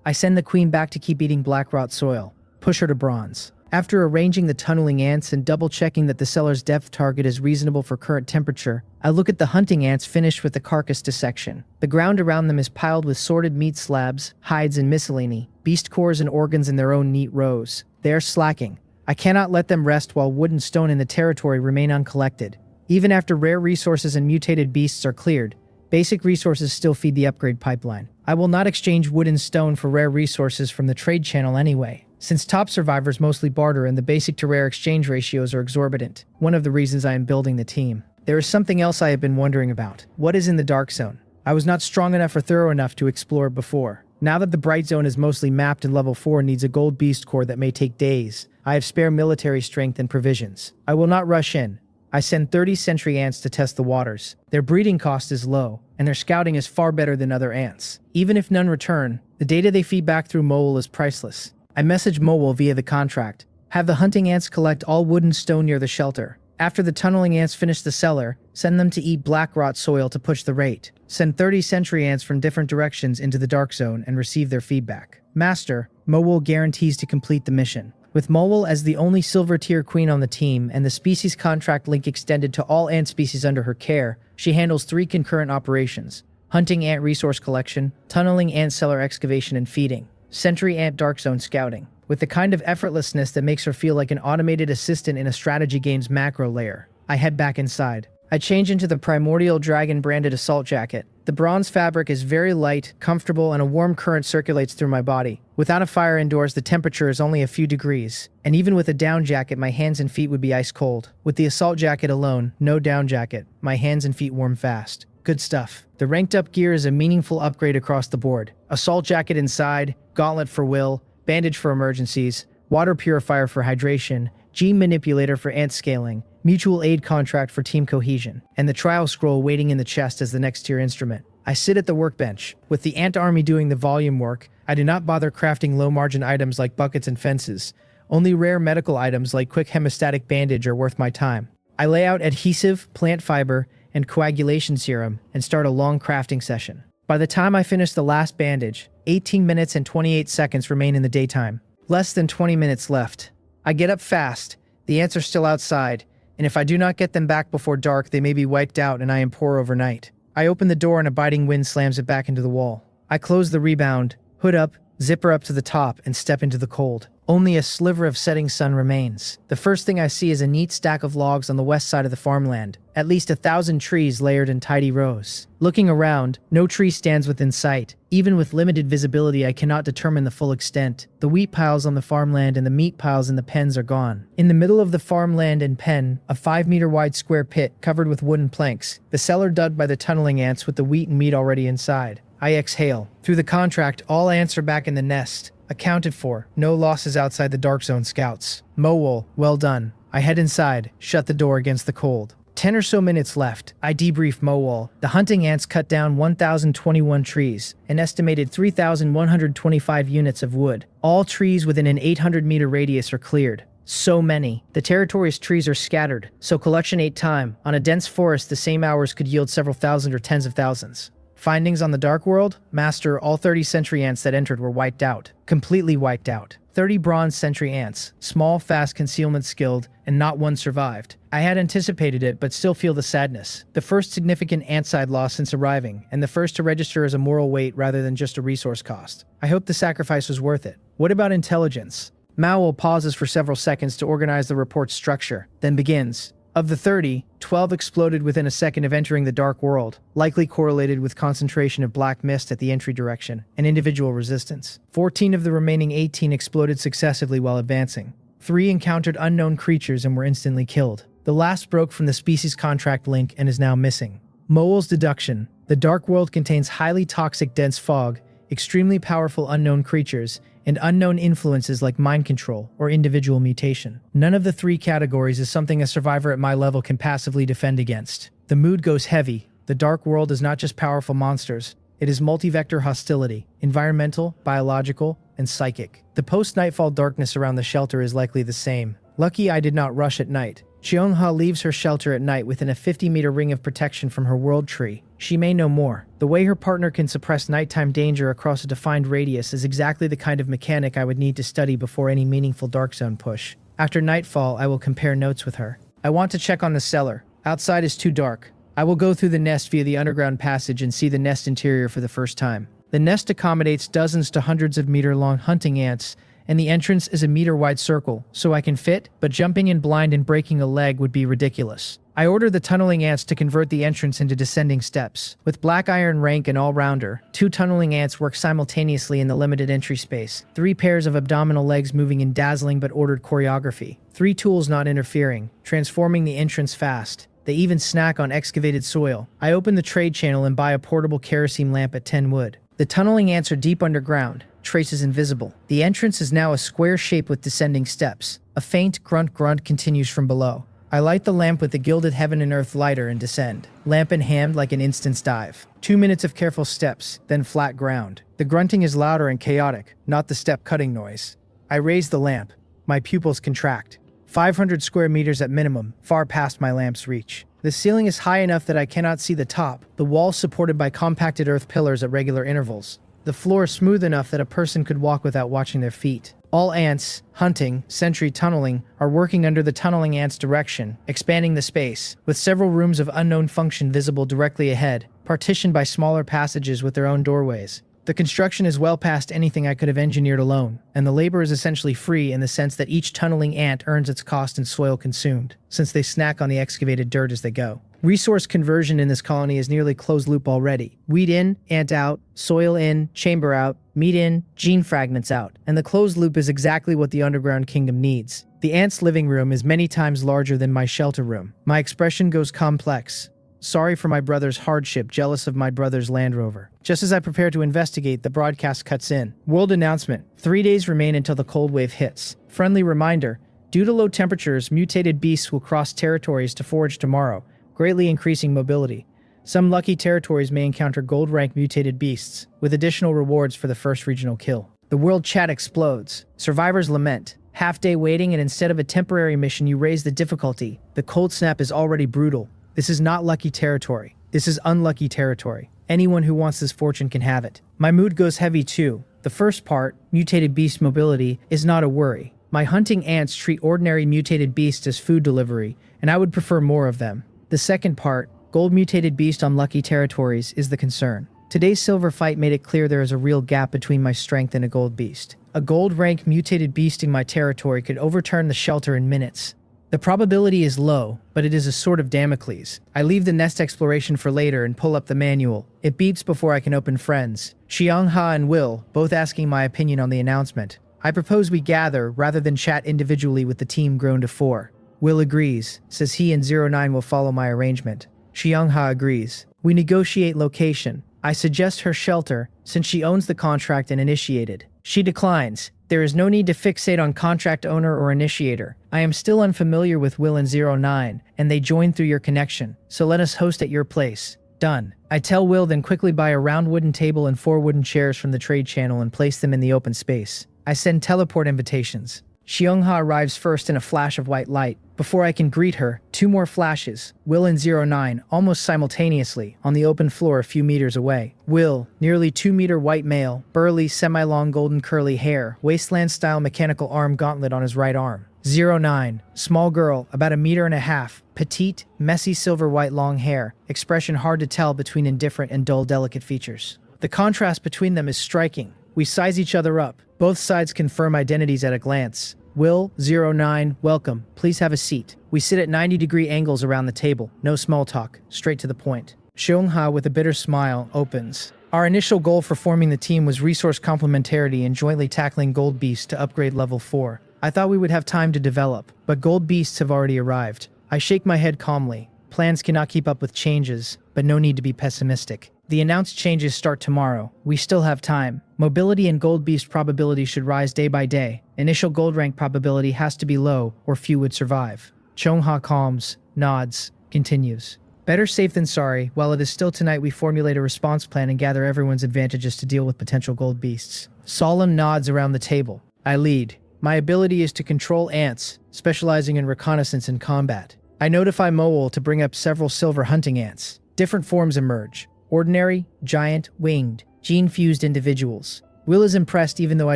Speaker 1: I send the queen back to keep eating black rot soil. Push her to bronze. After arranging the tunneling ants and double-checking that the cellar's depth target is reasonable for current temperature, I look at the hunting ants finished with the carcass dissection. The ground around them is piled with sorted meat slabs, hides and miscellany, beast cores and organs in their own neat rows. They are slacking. I cannot let them rest while wood and stone in the territory remain uncollected. Even after rare resources and mutated beasts are cleared, basic resources still feed the upgrade pipeline. I will not exchange wood and stone for rare resources from the trade channel anyway, since top survivors mostly barter and the basic to rare exchange ratios are exorbitant. One of the reasons I am building the team. There is something else I have been wondering about. What is in the dark zone? I was not strong enough or thorough enough to explore it before. Now that the bright zone is mostly mapped and level 4 needs a gold beast core that may take days, I have spare military strength and provisions. I will not rush in. I send 30 sentry ants to test the waters. Their breeding cost is low, and their scouting is far better than other ants. Even if none return, the data they feed back through Mole is priceless. I message Mole via the contract. Have the hunting ants collect all wood and stone near the shelter. After the tunneling ants finish the cellar, send them to eat black rot soil to push the rate. Send 30 sentry ants from different directions into the dark zone and receive their feedback. Master, Mole guarantees to complete the mission. With Mole as the only silver tier queen on the team and the species contract link extended to all ant species under her care, she handles 3 concurrent operations: hunting ant resource collection, tunneling ant cellar excavation and feeding, sentry ant dark zone scouting, with the kind of effortlessness that makes her feel like an automated assistant in a strategy game's macro layer. I head back inside. I change into the Primordial Dragon branded assault jacket. The bronze fabric is very light, comfortable, and a warm current circulates through my body. Without a fire indoors, the temperature is only a few degrees, and even with a down jacket, my hands and feet would be ice cold. With the assault jacket alone, no down jacket, my hands and feet warm fast. Good stuff. The ranked up gear is a meaningful upgrade across the board. Assault jacket inside, gauntlet for will, bandage for emergencies, water purifier for hydration, gene manipulator for ant scaling, mutual aid contract for team cohesion, and the trial scroll waiting in the chest as the next tier instrument. I sit at the workbench. With the ant army doing the volume work, I do not bother crafting low-margin items like buckets and fences. Only rare medical items like quick hemostatic bandage are worth my time. I lay out adhesive, plant fiber, and coagulation serum and start a long crafting session. By the time I finish the last bandage, 18 minutes and 28 seconds remain in the daytime. Less than 20 minutes left. I get up fast. The ants are still outside, and if I do not get them back before dark, they may be wiped out and I am poor overnight. I open the door and a biting wind slams it back into the wall. I close the rebound, hood up, zipper up to the top, and step into the cold. Only a sliver of setting sun remains. The first thing I see is a neat stack of logs on the west side of the farmland. At least 1,000 trees layered in tidy rows. Looking around, no tree stands within sight. Even with limited visibility, I cannot determine the full extent. The wheat piles on the farmland and the meat piles in the pens are gone. In the middle of the farmland and pen, a 5-meter wide square pit covered with wooden planks. The cellar dug by the tunneling ants with the wheat and meat already inside. I exhale. Through the contract, all ants are back in the nest. Accounted for. No losses outside the Dark Zone scouts. Mowol, well done. I head inside, shut the door against the cold. 10 or so minutes left. I debrief Mowol. The hunting ants cut down 1,021 trees, an estimated 3,125 units of wood. All trees within an 800-meter radius are cleared. So many. The territory's trees are scattered, so collection ate time. On a dense forest, the same hours could yield several thousand or tens of thousands. Findings on the Dark World? Master, all 30 sentry ants that entered were wiped out. Completely wiped out. 30 bronze sentry ants. Small, fast, concealment skilled, and not one survived. I had anticipated it, but still feel the sadness. The first significant ant-side loss since arriving, and the first to register as a moral weight rather than just a resource cost. I hope the sacrifice was worth it. What about intelligence? Mowol pauses for several seconds to organize the report's structure, then begins. Of the 30, 12 exploded within a second of entering the Dark World, likely correlated with concentration of black mist at the entry direction and individual resistance. 14 of the remaining 18 exploded successively while advancing. 3 encountered unknown creatures and were instantly killed. The last broke from the species contract link and is now missing. Mowol's deduction: the Dark World contains highly toxic dense fog, extremely powerful unknown creatures, and unknown influences like mind control or individual mutation. None of the 3 categories is something a survivor at my level can passively defend against. The mood goes heavy. The Dark World is not just powerful monsters. It is multi-vector hostility, environmental, biological, and psychic. The post-nightfall darkness around the shelter is likely the same. Lucky I did not rush at night. Cheonha leaves her shelter at night within a 50-meter ring of protection from her world tree. She may know more. The way her partner can suppress nighttime danger across a defined radius is exactly the kind of mechanic I would need to study before any meaningful Dark Zone push. After nightfall, I will compare notes with her. I want to check on the cellar. Outside is too dark. I will go through the nest via the underground passage and see the nest interior for the first time. The nest accommodates dozens to hundreds of meter-long hunting ants, and the entrance is a meter-wide circle, so I can fit, but jumping in blind and breaking a leg would be ridiculous. I order the tunneling ants to convert the entrance into descending steps. With Black Iron rank and all-rounder, 2 tunneling ants work simultaneously in the limited entry space. 3 pairs of abdominal legs moving in dazzling but ordered choreography. 3 tools not interfering, transforming the entrance fast. They even snack on excavated soil. I open the trade channel and buy a portable kerosene lamp at 10 wood. The tunneling ants are deep underground, traces invisible. The entrance is now a square shape with descending steps. A faint grunt continues from below. I light the lamp with the gilded heaven and earth lighter and descend, lamp in hand like an instant's dive. 2 minutes of careful steps, then flat ground. The grunting is louder and chaotic, not the step-cutting noise. I raise the lamp. My pupils contract. 500 square meters at minimum, far past my lamp's reach. The ceiling is high enough that I cannot see the top, the walls supported by compacted earth pillars at regular intervals. The floor smooth enough that a person could walk without watching their feet. All ants, hunting, sentry tunneling, are working under the tunneling ants' direction, expanding the space, with several rooms of unknown function visible directly ahead, partitioned by smaller passages with their own doorways. The construction is well past anything I could have engineered alone, and the labor is essentially free in the sense that each tunneling ant earns its cost in soil consumed, since they snack on the excavated dirt as they go. Resource conversion in this colony is nearly closed loop already. Weed in, ant out, soil in, chamber out, meat in, gene fragments out. And the closed loop is exactly what the underground kingdom needs. The ant's living room is many times larger than my shelter room. My expression goes complex. Sorry for my brother's hardship, jealous of my brother's Land Rover. Just as I prepare to investigate, the broadcast cuts in. World announcement. 3 days remain until the cold wave hits. Friendly reminder. Due to low temperatures, mutated beasts will cross territories to forage tomorrow, greatly increasing mobility. Some lucky territories may encounter gold-rank mutated beasts, with additional rewards for the first regional kill. The world chat explodes. Survivors lament. Half-day waiting, and instead of a temporary mission, you raise the difficulty. The cold snap is already brutal. This is not lucky territory. This is unlucky territory. Anyone who wants this fortune can have it. My mood goes heavy too. The first part, mutated beast mobility, is not a worry. My hunting ants treat ordinary mutated beasts as food delivery, and I would prefer more of them. The second part, gold mutated beast on lucky territories, is the concern. Today's silver fight made it clear there is a real gap between my strength and a gold beast. A gold rank mutated beast in my territory could overturn the shelter in minutes. The probability is low, but it is a sword of Damocles. I leave the nest exploration for later and pull up the manual. It beeps before I can open friends. Xiangha and Will, both asking my opinion on the announcement. I propose we gather rather than chat individually with the team grown to 4. Will agrees, says he and 09 will follow my arrangement. Xiangha agrees. We negotiate location. I suggest her shelter, since she owns the contract and initiated. She declines. There is no need to fixate on contract owner or initiator. I am still unfamiliar with Will and 09, and they join through your connection, so let us host at your place. Done. I tell Will, then quickly buy a round wooden table and 4 wooden chairs from the trade channel and place them in the open space. I send teleport invitations. Xiongha arrives first in a flash of white light. Before I can greet her, 2 more flashes, Will and 09, almost simultaneously, on the open floor a few meters away. Will, nearly 2-meter white male, burly, semi-long golden curly hair, wasteland-style mechanical arm gauntlet on his right arm. 09, small girl, about 1.5 meters, petite, messy silver-white long hair, expression hard to tell between indifferent and dull delicate features. The contrast between them is striking. We size each other up. Both sides confirm identities at a glance. Will, 09, welcome. Please have a seat. We sit at 90-degree angles around the table. No small talk. Straight to the point. Xiongha, with a bitter smile, opens. Our initial goal for forming the team was resource complementarity and jointly tackling gold beasts to upgrade level 4. I thought we would have time to develop, but gold beasts have already arrived. I shake my head calmly. Plans cannot keep up with changes, but no need to be pessimistic. The announced changes start tomorrow. We still have time. Mobility and gold beast probability should rise day by day. Initial gold rank probability has to be low, or few would survive. Chongha calms, nods, continues. Better safe than sorry. While it is still tonight, we formulate a response plan and gather everyone's advantages to deal with potential gold beasts. Solemn nods around the table. I lead. My ability is to control ants, specializing in reconnaissance and combat. I notify Mowol to bring up several silver hunting ants. Different forms emerge. Ordinary, giant, winged, gene-fused individuals. Will is impressed even though I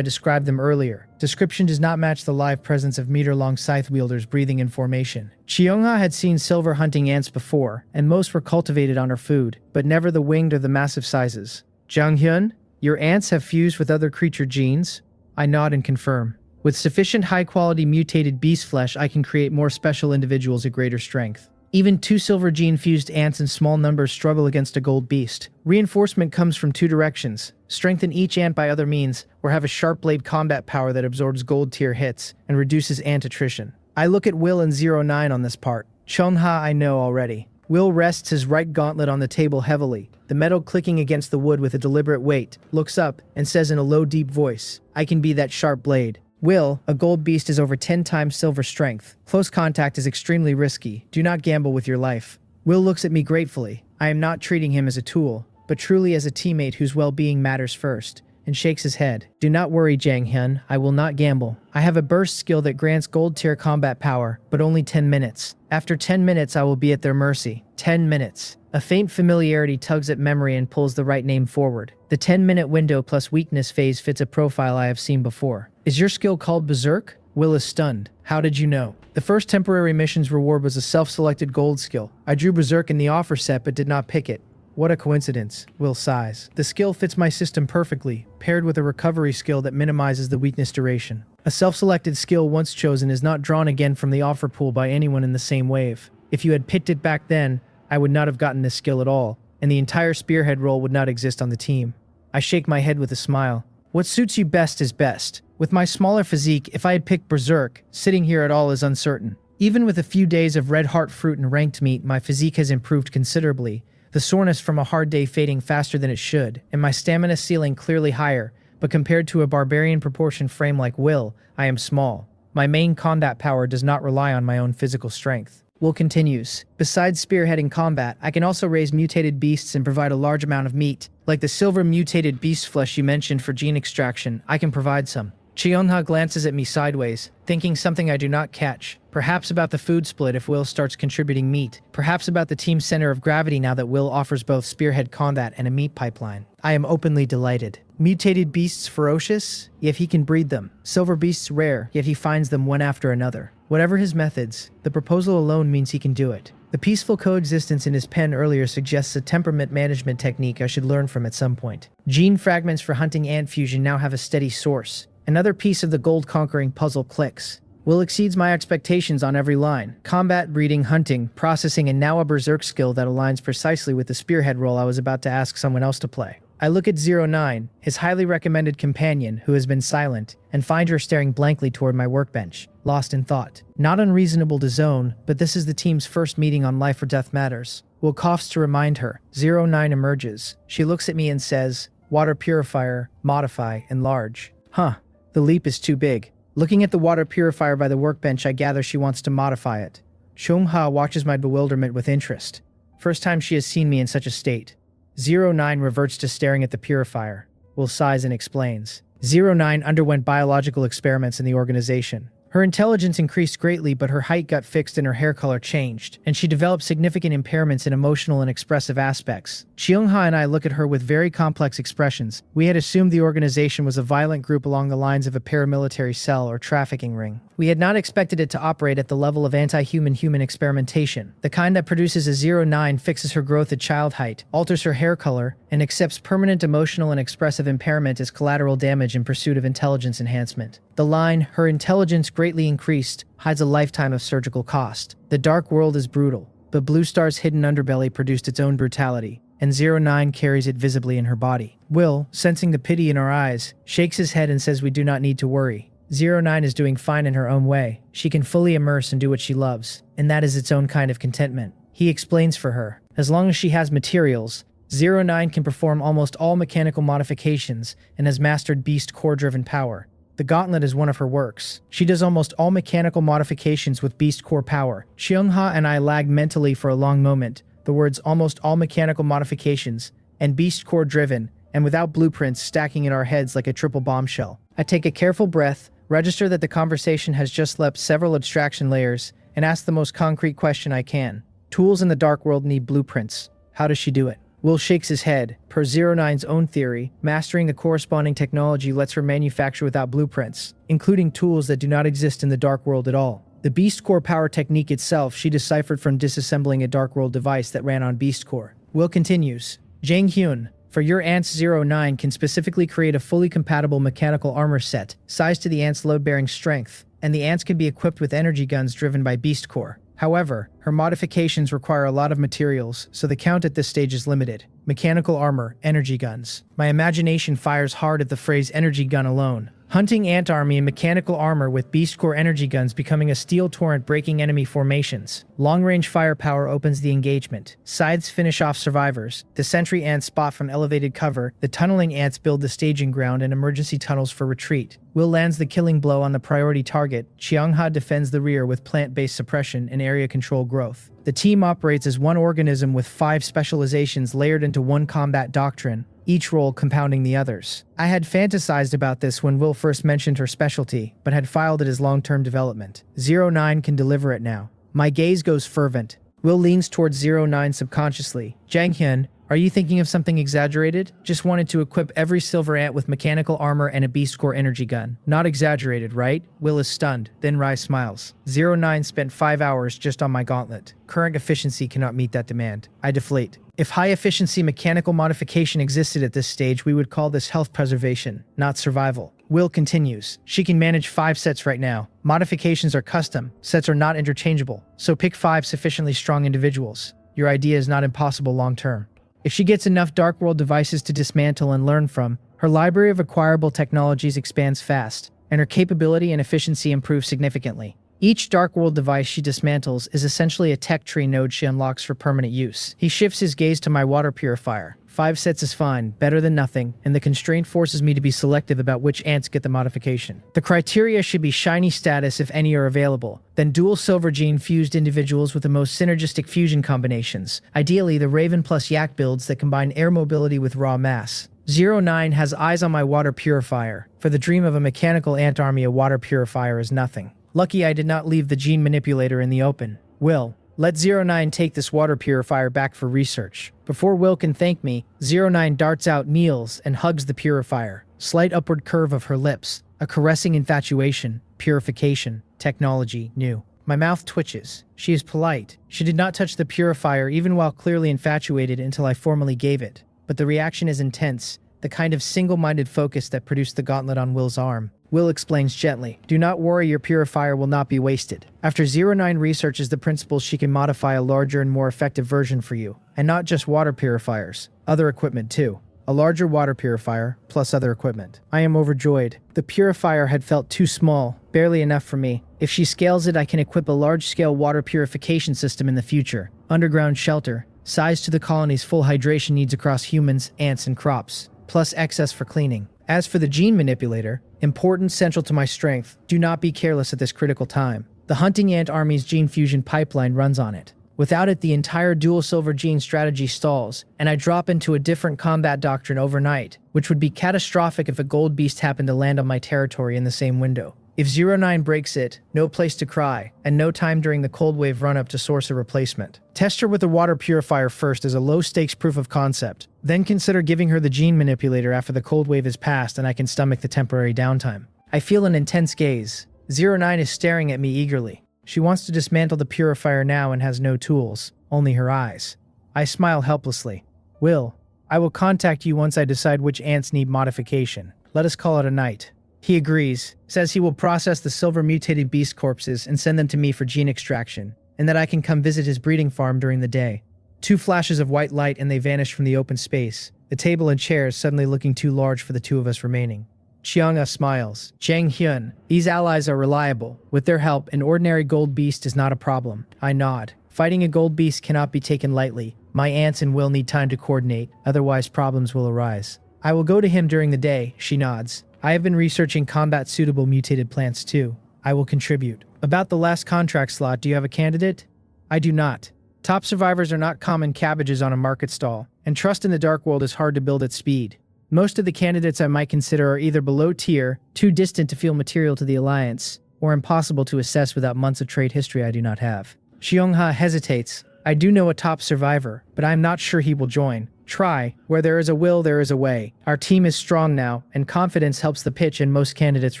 Speaker 1: described them earlier. Description does not match the live presence of meter-long scythe wielders breathing in formation. Cheongha had seen silver hunting ants before, and most were cultivated on her food, but never the winged or the massive sizes. Janghyun, your ants have fused with other creature genes? I nod and confirm. With sufficient high-quality mutated beast flesh, I can create more special individuals at greater strength. Even 2 silver gene-fused ants in small numbers struggle against a gold beast. Reinforcement comes from 2 directions. Strengthen each ant by other means, or have a sharp blade combat power that absorbs gold-tier hits and reduces ant attrition. I look at Will and 09 on this part. Chonha I know already. Will rests his right gauntlet on the table heavily, the metal clicking against the wood with a deliberate weight, looks up, and says in a low, deep voice, I can be that sharp blade. Will, a gold beast is over 10 times silver strength. Close contact is extremely risky. Do not gamble with your life. Will looks at me gratefully. I am not treating him as a tool, but truly as a teammate whose well-being matters first, and shakes his head. Do not worry, Janghyun, I will not gamble. I have a burst skill that grants gold-tier combat power, but only 10 minutes. After 10 minutes, I will be at their mercy. 10 minutes. A faint familiarity tugs at memory and pulls the right name forward. The 10-minute window plus weakness phase fits a profile I have seen before. Is your skill called Berserk? Will is stunned. How did you know? The first temporary mission's reward was a self-selected gold skill. I drew Berserk in the offer set but did not pick it. What a coincidence, Will sighs. The skill fits my system perfectly, paired with a recovery skill that minimizes the weakness duration. A self-selected skill once chosen is not drawn again from the offer pool by anyone in the same wave. If you had picked it back then, I would not have gotten this skill at all, and the entire spearhead role would not exist on the team. I shake my head with a smile. What suits you best is best. With my smaller physique, if I had picked Berserk, sitting here at all is uncertain. Even with a few days of red heart fruit and ranked meat, my physique has improved considerably. The soreness from a hard day fading faster than it should, and my stamina ceiling clearly higher, but compared to a barbarian proportion frame like Will, I am small. My main combat power does not rely on my own physical strength. Will continues. Besides spearheading combat, I can also raise mutated beasts and provide a large amount of meat. Like the silver mutated beast flesh you mentioned for gene extraction, I can provide some. Cheonha glances at me sideways, thinking something I do not catch. Perhaps about the food split if Will starts contributing meat. Perhaps about the team's center of gravity now that Will offers both spearhead combat and a meat pipeline. I am openly delighted. Mutated beasts ferocious, yet he can breed them. Silver beasts rare, yet he finds them one after another. Whatever his methods, the proposal alone means he can do it. The peaceful coexistence in his pen earlier suggests a temperament management technique I should learn from at some point. Gene fragments for hunting ant fusion now have a steady source. Another piece of the gold-conquering puzzle clicks. Will exceeds my expectations on every line. Combat, breeding, hunting, processing, and now a berserk skill that aligns precisely with the spearhead role I was about to ask someone else to play. I look at 09, his highly recommended companion, who has been silent, and find her staring blankly toward my workbench, lost in thought. Not unreasonable to zone, but this is the team's first meeting on life or death matters. Will coughs to remind her. 09 emerges. She looks at me and says, water purifier, modify, enlarge. Huh. The leap is too big. Looking at the water purifier by the workbench, I gather she wants to modify it. Shongha watches my bewilderment with interest. First time she has seen me in such a state. 09 reverts to staring at the purifier. Will sighs and explains. 09 underwent biological experiments in the organization. Her intelligence increased greatly, but her height got fixed and her hair color changed, and she developed significant impairments in emotional and expressive aspects. Cheongha and I look at her with very complex expressions. We had assumed the organization was a violent group along the lines of a paramilitary cell or trafficking ring. We had not expected it to operate at the level of anti-human human experimentation. The kind that produces a 09 fixes her growth at child height, alters her hair color, and accepts permanent emotional and expressive impairment as collateral damage in pursuit of intelligence enhancement. The line, her intelligence greatly increased, hides a lifetime of surgical cost. The dark world is brutal, but Blue Star's hidden underbelly produced its own brutality, and 09 carries it visibly in her body. Will, sensing the pity in our eyes, shakes his head and says we do not need to worry. 09 is doing fine in her own way. She can fully immerse and do what she loves, and that is its own kind of contentment. He explains for her. As long as she has materials, 09 can perform almost all mechanical modifications and has mastered beast core-driven power. The gauntlet is one of her works. She does almost all mechanical modifications with beast core power. Cheongha and I lag mentally for a long moment. The words almost all mechanical modifications and beast core driven, and without blueprints stacking in our heads like a triple bombshell. I take a careful breath, register that the conversation has just leapt several abstraction layers, and ask the most concrete question I can. Tools in the dark world need blueprints. How does she do it? Will shakes his head. Per 09's own theory, mastering the corresponding technology lets her manufacture without blueprints, including tools that do not exist in the Dark World at all. The Beast Core power technique itself she deciphered from disassembling a Dark World device that ran on Beast Core. Will continues. Jang Hyun, for your Ants 09 can specifically create a fully compatible mechanical armor set, sized to the Ant's load-bearing strength, and the Ants can be equipped with energy guns driven by Beast Core. However, her modifications require a lot of materials, so the count at this stage is limited. Mechanical armor, energy guns. My imagination fires hard at the phrase energy gun alone. Hunting ant army in mechanical armor with Beast Core energy guns becoming a steel torrent breaking enemy formations. Long-range firepower opens the engagement. Scythes finish off survivors. The sentry ants spot from elevated cover. The tunneling ants build the staging ground and emergency tunnels for retreat. Will lands the killing blow on the priority target. Cheongha defends the rear with plant-based suppression and area control growth. The team operates as one organism with 5 specializations layered into one combat doctrine, each role compounding the others. I had fantasized about this when Will first mentioned her specialty, but had filed it as long-term development. 09 can deliver it now. My gaze goes fervent. Will leans towards 09 subconsciously. Jang Hyun, are you thinking of something exaggerated? Just wanted to equip every silver ant with mechanical armor and a Beast Core energy gun. Not exaggerated, right? Will is stunned, then Rai smiles. 09 spent 5 hours just on my gauntlet. Current efficiency cannot meet that demand. I deflate. If high-efficiency mechanical modification existed at this stage, we would call this health preservation, not survival. Will continues. She can manage 5 sets right now. Modifications are custom. Sets are not interchangeable. So pick 5 sufficiently strong individuals. Your idea is not impossible long-term. If she gets enough Dark World devices to dismantle and learn from, her library of acquirable technologies expands fast, and her capability and efficiency improve significantly. Each Dark World device she dismantles is essentially a tech tree node she unlocks for permanent use. He shifts his gaze to my water purifier. 5 sets is fine, better than nothing, and the constraint forces me to be selective about which ants get the modification. The criteria should be shiny status if any are available, then dual silver gene fused individuals with the most synergistic fusion combinations, ideally the Raven plus Yak builds that combine air mobility with raw mass. 09 has eyes on my water purifier. For the dream of a mechanical ant army, a water purifier is nothing. Lucky I did not leave the gene manipulator in the open. Will, let 09 take this water purifier back for research. Before Will can thank me, 09 darts out, kneels, and hugs the purifier. Slight upward curve of her lips. A caressing infatuation. Purification. Technology. New. My mouth twitches. She is polite. She did not touch the purifier even while clearly infatuated until I formally gave it. But the reaction is intense. The kind of single-minded focus that produced the gauntlet on Will's arm. Will explains gently, do not worry, your purifier will not be wasted. After 09 researches the principles, she can modify a larger and more effective version for you. And not just water purifiers, other equipment too. A larger water purifier, plus other equipment. I am overjoyed. The purifier had felt too small, barely enough for me. If she scales it, I can equip a large-scale water purification system in the future. Underground shelter, size to the colony's full hydration needs across humans, ants, and crops. Plus excess for cleaning. As for the gene manipulator, important, central to my strength, do not be careless at this critical time. The hunting ant army's gene fusion pipeline runs on it. Without it, the entire dual silver gene strategy stalls, and I drop into a different combat doctrine overnight, which would be catastrophic if a gold beast happened to land on my territory in the same window. If 09 breaks it, no place to cry, and no time during the cold wave run-up to source a replacement. Test her with the water purifier first as a low-stakes proof of concept. Then consider giving her the gene manipulator after the cold wave is passed and I can stomach the temporary downtime. I feel an intense gaze. 09 is staring at me eagerly. She wants to dismantle the purifier now and has no tools, only her eyes. I smile helplessly. Will, I will contact you once I decide which ants need modification. Let us call it a night. He agrees, says he will process the silver mutated beast corpses and send them to me for gene extraction, and that I can come visit his breeding farm during the day. 2 flashes of white light and they vanish from the open space, the table and chairs suddenly looking too large for the 2 of us remaining. Chianga smiles. Jang Hyun, these allies are reliable. With their help, an ordinary gold beast is not a problem. I nod. Fighting a gold beast cannot be taken lightly. My ants and Will need time to coordinate, otherwise problems will arise. I will go to him during the day, she nods. I have been researching combat-suitable mutated plants too. I will contribute. About the last contract slot, do you have a candidate? I do not. Top survivors are not common cabbages on a market stall, and trust in the Dark World is hard to build at speed. Most of the candidates I might consider are either below tier, too distant to feel material to the Alliance, or impossible to assess without months of trade history I do not have. Xiongha hesitates. I do know a top survivor, but I am not sure he will join. Try. Where there is a will, there is a way. Our team is strong now, and confidence helps the pitch and most candidates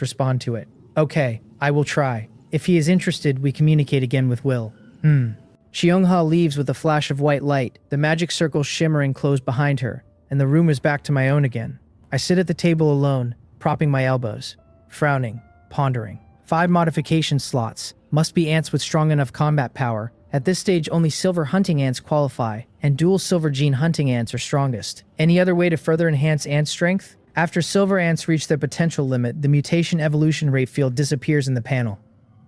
Speaker 1: respond to it. Okay, I will try. If he is interested, we communicate again with Will. Cheongha leaves with a flash of white light, the magic circle shimmering close behind her, and the room is back to my own again. I sit at the table alone, propping my elbows, frowning, pondering. 5 modification slots. Must be ants with strong enough combat power. At this stage, only silver hunting ants qualify, and dual silver gene hunting ants are strongest. Any other way to further enhance ant strength? After silver ants reach their potential limit, the mutation evolution rate field disappears in the panel.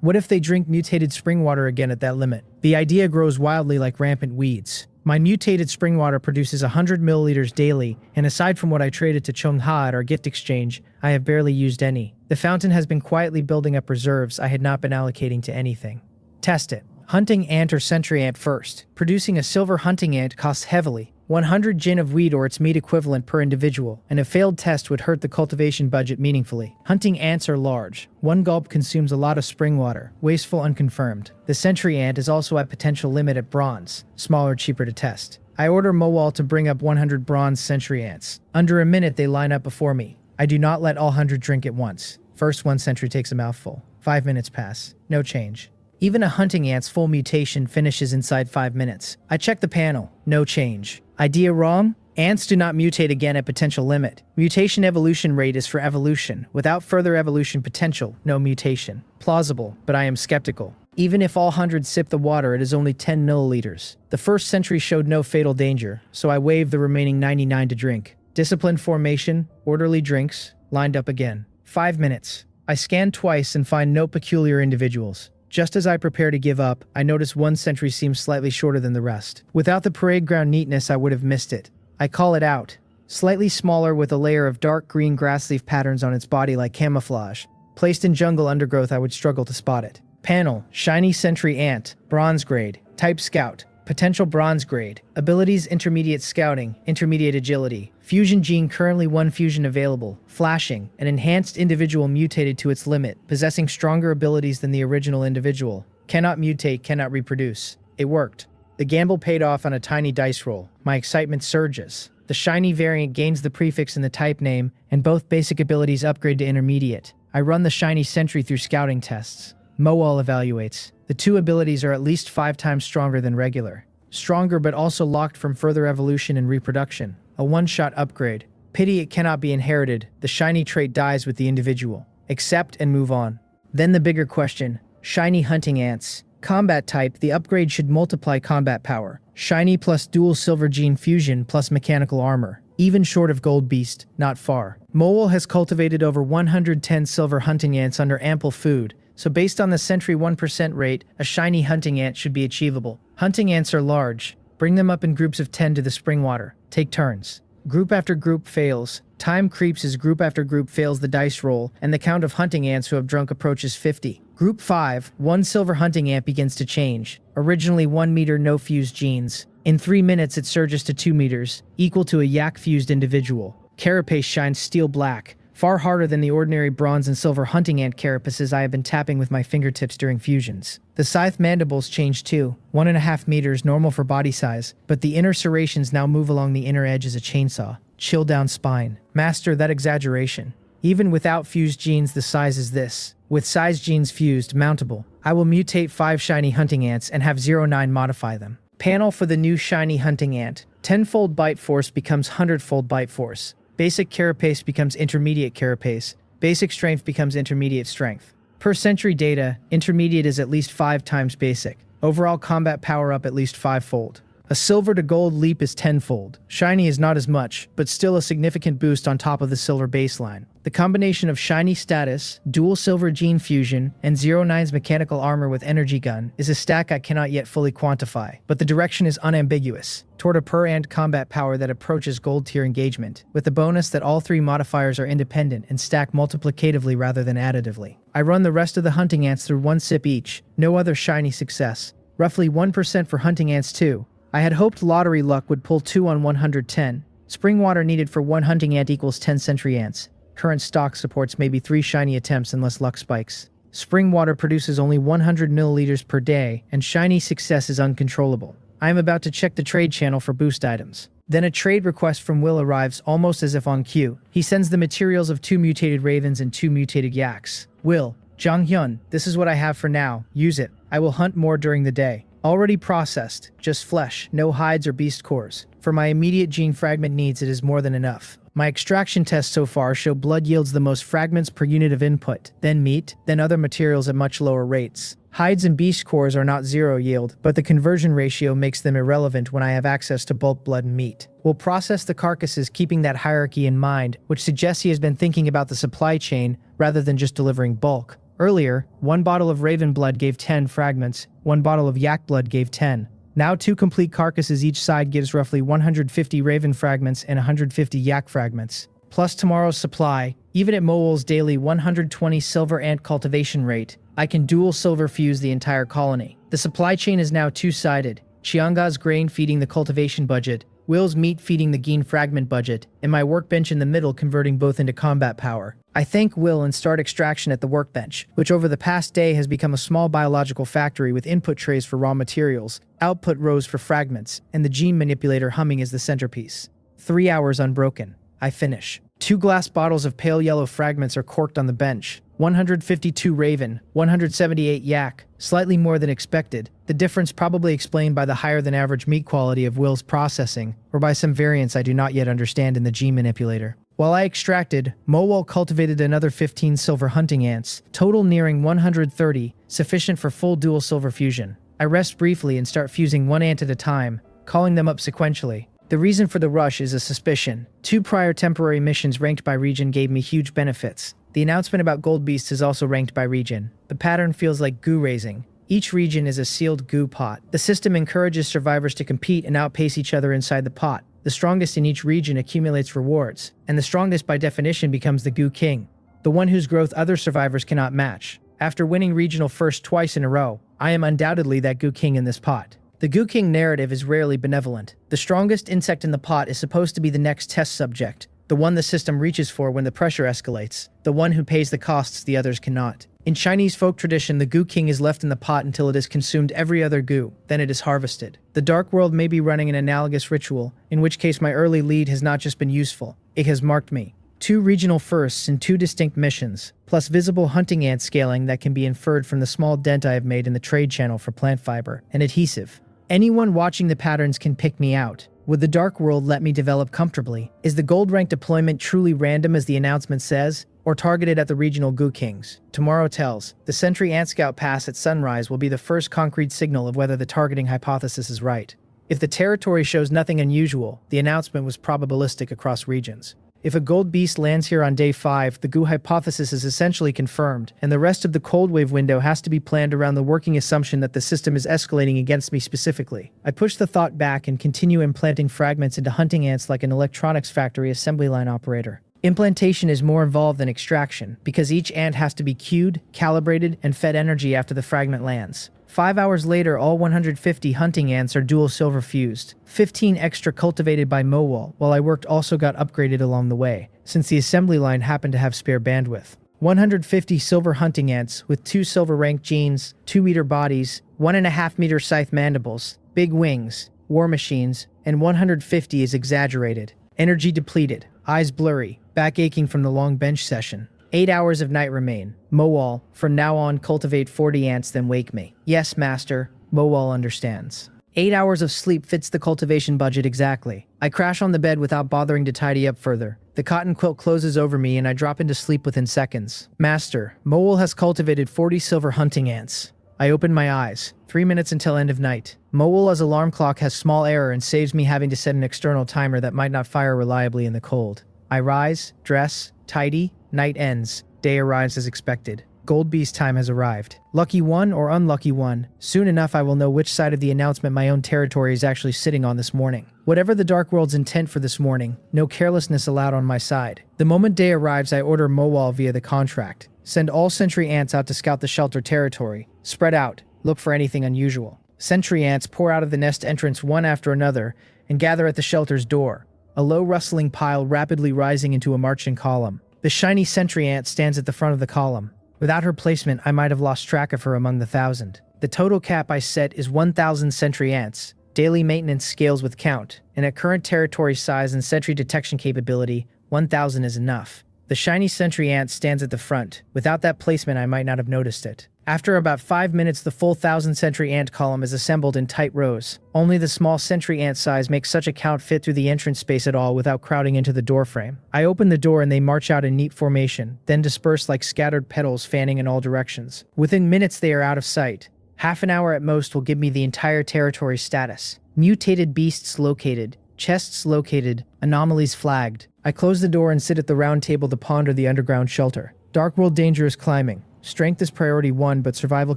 Speaker 1: What if they drink mutated spring water again at that limit? The idea grows wildly like rampant weeds. My mutated spring water produces 100 milliliters daily, and aside from what I traded to Cheongha at our gift exchange, I have barely used any. The fountain has been quietly building up reserves I had not been allocating to anything. Test it. Hunting ant or sentry ant first. Producing a silver hunting ant costs heavily, 100 jin of wheat or its meat equivalent per individual, and a failed test would hurt the cultivation budget meaningfully. Hunting ants are large. 1 gulp consumes a lot of spring water, wasteful unconfirmed. The sentry ant is also at potential limit at bronze, smaller, cheaper to test. I order Mowal to bring up 100 bronze sentry ants. Under a minute they line up before me. I do not let all 100 drink at once. First one sentry takes a mouthful. 5 minutes pass. No change. Even a hunting ant's full mutation finishes inside 5 minutes. I check the panel. No change. Idea wrong? Ants do not mutate again at potential limit. Mutation evolution rate is for evolution. Without further evolution potential, no mutation. Plausible, but I am skeptical. Even if all 100 sip the water, it is only 10 milliliters. The first sentry showed no fatal danger, so I waved the remaining 99 to drink. Disciplined formation, orderly drinks, lined up again. 5 minutes. I scan twice and find no peculiar individuals. Just as I prepare to give up, I notice one sentry seems slightly shorter than the rest. Without the parade ground neatness, I would have missed it. I call it out. Slightly smaller with a layer of dark green grass leaf patterns on its body like camouflage. Placed in jungle undergrowth, I would struggle to spot it. Panel, shiny sentry ant, bronze grade, type scout, potential bronze grade, abilities intermediate scouting, intermediate agility, fusion gene currently 1 fusion available, flashing, an enhanced individual mutated to its limit, possessing stronger abilities than the original individual, cannot mutate, cannot reproduce. It worked. The gamble paid off on a tiny dice roll. My excitement surges. The shiny variant gains the prefix in the type name, and both basic abilities upgrade to intermediate. I run the shiny sentry through scouting tests. Mowal evaluates. The 2 abilities are at least 5 times stronger than regular. Stronger but also locked from further evolution and reproduction. A one-shot upgrade. Pity it cannot be inherited. The shiny trait dies with the individual. Accept and move on. Then the bigger question. Shiny hunting ants. Combat type, the upgrade should multiply combat power. Shiny plus dual silver gene fusion plus mechanical armor. Even short of gold beast, not far. Mowal has cultivated over 110 silver hunting ants under ample food, so based on the sentry 1% rate, a shiny hunting ant should be achievable. Hunting ants are large. Bring them up in groups of 10 to the spring water. Take turns. Group after group fails. Time creeps as group after group fails the dice roll, and the count of hunting ants who have drunk approaches 50. Group 5, 1 silver hunting ant begins to change. Originally 1 meter no fused genes. In 3 minutes it surges to 2 meters, equal to a yak fused individual. Carapace shines steel black, far harder than the ordinary bronze and silver hunting ant carapaces I have been tapping with my fingertips during fusions. The scythe mandibles change too, 1.5 meters normal for body size, but the inner serrations now move along the inner edge as a chainsaw. Chill down spine. Master that exaggeration. Even without fused genes the size is this. With size genes fused, mountable. I will mutate 5 shiny hunting ants and have 09 modify them. Panel for the new shiny hunting ant. 10-fold bite force becomes 100-fold bite force. Basic carapace becomes intermediate carapace. Basic strength becomes intermediate strength. Per century data, intermediate is at least 5 times basic. Overall combat power up at least 5-fold. A silver to gold leap is 10-fold. Shiny is not as much, but still a significant boost on top of the silver baseline. The combination of shiny status, dual silver gene fusion, and 09's mechanical armor with energy gun is a stack I cannot yet fully quantify, but the direction is unambiguous, toward a per-ant combat power that approaches gold tier engagement, with the bonus that all 3 modifiers are independent and stack multiplicatively rather than additively. I run the rest of the hunting ants through 1 sip each, no other shiny success. Roughly 1% for hunting ants too. I had hoped lottery luck would pull 2 on 110. Spring water needed for 1 hunting ant equals 10 sentry ants. Current stock supports maybe 3 shiny attempts unless luck spikes. Spring water produces only 100 milliliters per day, and shiny success is uncontrollable. I am about to check the trade channel for boost items. Then a trade request from Will arrives almost as if on cue. He sends the materials of 2 mutated ravens and 2 mutated yaks. Will, Jang-hyun, this is what I have for now. Use it. I will hunt more during the day. Already processed, just flesh, no hides or beast cores. For my immediate gene fragment needs, it is more than enough. My extraction tests so far show blood yields the most fragments per unit of input, then meat, then other materials at much lower rates. Hides and beast cores are not 0 yield, but the conversion ratio makes them irrelevant when I have access to bulk blood and meat. We'll process the carcasses keeping that hierarchy in mind, which suggests he has been thinking about the supply chain rather than just delivering bulk. Earlier, 1 bottle of raven blood gave 10 fragments, 1 bottle of yak blood gave 10. Now 2 complete carcasses each side gives roughly 150 raven fragments and 150 yak fragments. Plus tomorrow's supply, even at Mowol's daily 120 silver ant cultivation rate, I can dual silver fuse the entire colony. The supply chain is now 2-sided. Chianga's grain feeding the cultivation budget, Will's meat feeding the gene fragment budget, and my workbench in the middle converting both into combat power. I thank Will and start extraction at the workbench, which over the past day has become a small biological factory with input trays for raw materials, output rows for fragments, and the gene manipulator humming as the centerpiece. 3 hours unbroken. I finish. 2 glass bottles of pale yellow fragments are corked on the bench. 152 raven, 178 yak, slightly more than expected, the difference probably explained by the higher than average meat quality of Will's processing, or by some variance I do not yet understand in the gene manipulator. While I extracted, Mowol cultivated another 15 silver hunting ants, total nearing 130, sufficient for full dual silver fusion. I rest briefly and start fusing 1 ant at a time, calling them up sequentially. The reason for the rush is a suspicion. 2 prior temporary missions ranked by region gave me huge benefits. The announcement about gold beasts is also ranked by region. The pattern feels like goo raising. Each region is a sealed goo pot. The system encourages survivors to compete and outpace each other inside the pot. The strongest in each region accumulates rewards, and the strongest by definition becomes the goo king, the one whose growth other survivors cannot match. After winning regional first twice in a row, I am undoubtedly that goo king in this pot. The goo king narrative is rarely benevolent. The strongest insect in the pot is supposed to be the next test subject, the one the system reaches for when the pressure escalates, the one who pays the costs the others cannot. In Chinese folk tradition, the goo king is left in the pot until it has consumed every other goo, then it is harvested. The Dark World may be running an analogous ritual, in which case my early lead has not just been useful, it has marked me. 2 regional firsts in 2 distinct missions, plus visible hunting ant scaling that can be inferred from the small dent I have made in the trade channel for plant fiber and adhesive. Anyone watching the patterns can pick me out. Would the Dark World let me develop comfortably? Is the gold rank deployment truly random as the announcement says, or targeted at the regional goo kings? Tomorrow tells. The Sentry Ant Scout Pass at sunrise will be the first concrete signal of whether the targeting hypothesis is right. If the territory shows nothing unusual, the announcement was probabilistic across regions. If a gold beast lands here on day 5, the goo hypothesis is essentially confirmed, and the rest of the cold wave window has to be planned around the working assumption that the system is escalating against me specifically. I push the thought back and continue implanting fragments into hunting ants like an electronics factory assembly line operator. Implantation is more involved than extraction, because each ant has to be cued, calibrated, and fed energy after the fragment lands. 5 hours later, all 150 hunting ants are dual silver fused. 15 extra cultivated by Mowol, while I worked also got upgraded along the way, since the assembly line happened to have spare bandwidth. 150 silver hunting ants with 2 silver rank genes, 2-meter bodies, 1.5-meter scythe mandibles, big wings, war machines, and 150 is exaggerated. Energy depleted, eyes blurry, back aching from the long bench session. 8 hours of night remain. Mowol, from now on cultivate 40 ants then wake me. Yes, master. Mowol understands. 8 hours of sleep fits the cultivation budget exactly. I crash on the bed without bothering to tidy up further. The cotton quilt closes over me and I drop into sleep within seconds. Master, Mowol has cultivated 40 silver hunting ants. I open my eyes. 3 minutes until end of night. Mowol's alarm clock has small error and saves me having to set an external timer that might not fire reliably in the cold. I rise, dress, tidy, night ends. Day arrives as expected. Gold Beast time has arrived. Lucky one or unlucky one, soon enough I will know which side of the announcement my own territory is actually sitting on this morning. Whatever the Dark World's intent for this morning, no carelessness allowed on my side. The moment day arrives, I order Mowol via the contract. Send all sentry ants out to scout the shelter territory. Spread out. Look for anything unusual. Sentry ants pour out of the nest entrance one after another and gather at the shelter's door, a low rustling pile rapidly rising into a marching column. The shiny sentry ant stands at the front of the column. Without her placement, I might have lost track of her among the 1,000. The total cap I set is 1,000 sentry ants. Daily maintenance scales with count, and at current territory size and sentry detection capability, 1,000 is enough. The shiny sentry ant stands at the front. Without that placement, I might not have noticed it. After about 5 minutes, the full 1,000 sentry ant column is assembled in tight rows. Only the small sentry ant size makes such a count fit through the entrance space at all without crowding into the doorframe. I open the door and they march out in neat formation, then disperse like scattered petals fanning in all directions. Within minutes, they are out of sight. Half an hour at most will give me the entire territory status. Mutated beasts located. Chests located. Anomalies flagged. I close the door and sit at the round table to ponder the underground shelter. Dark world danger is climbing. Strength is priority 1, but survival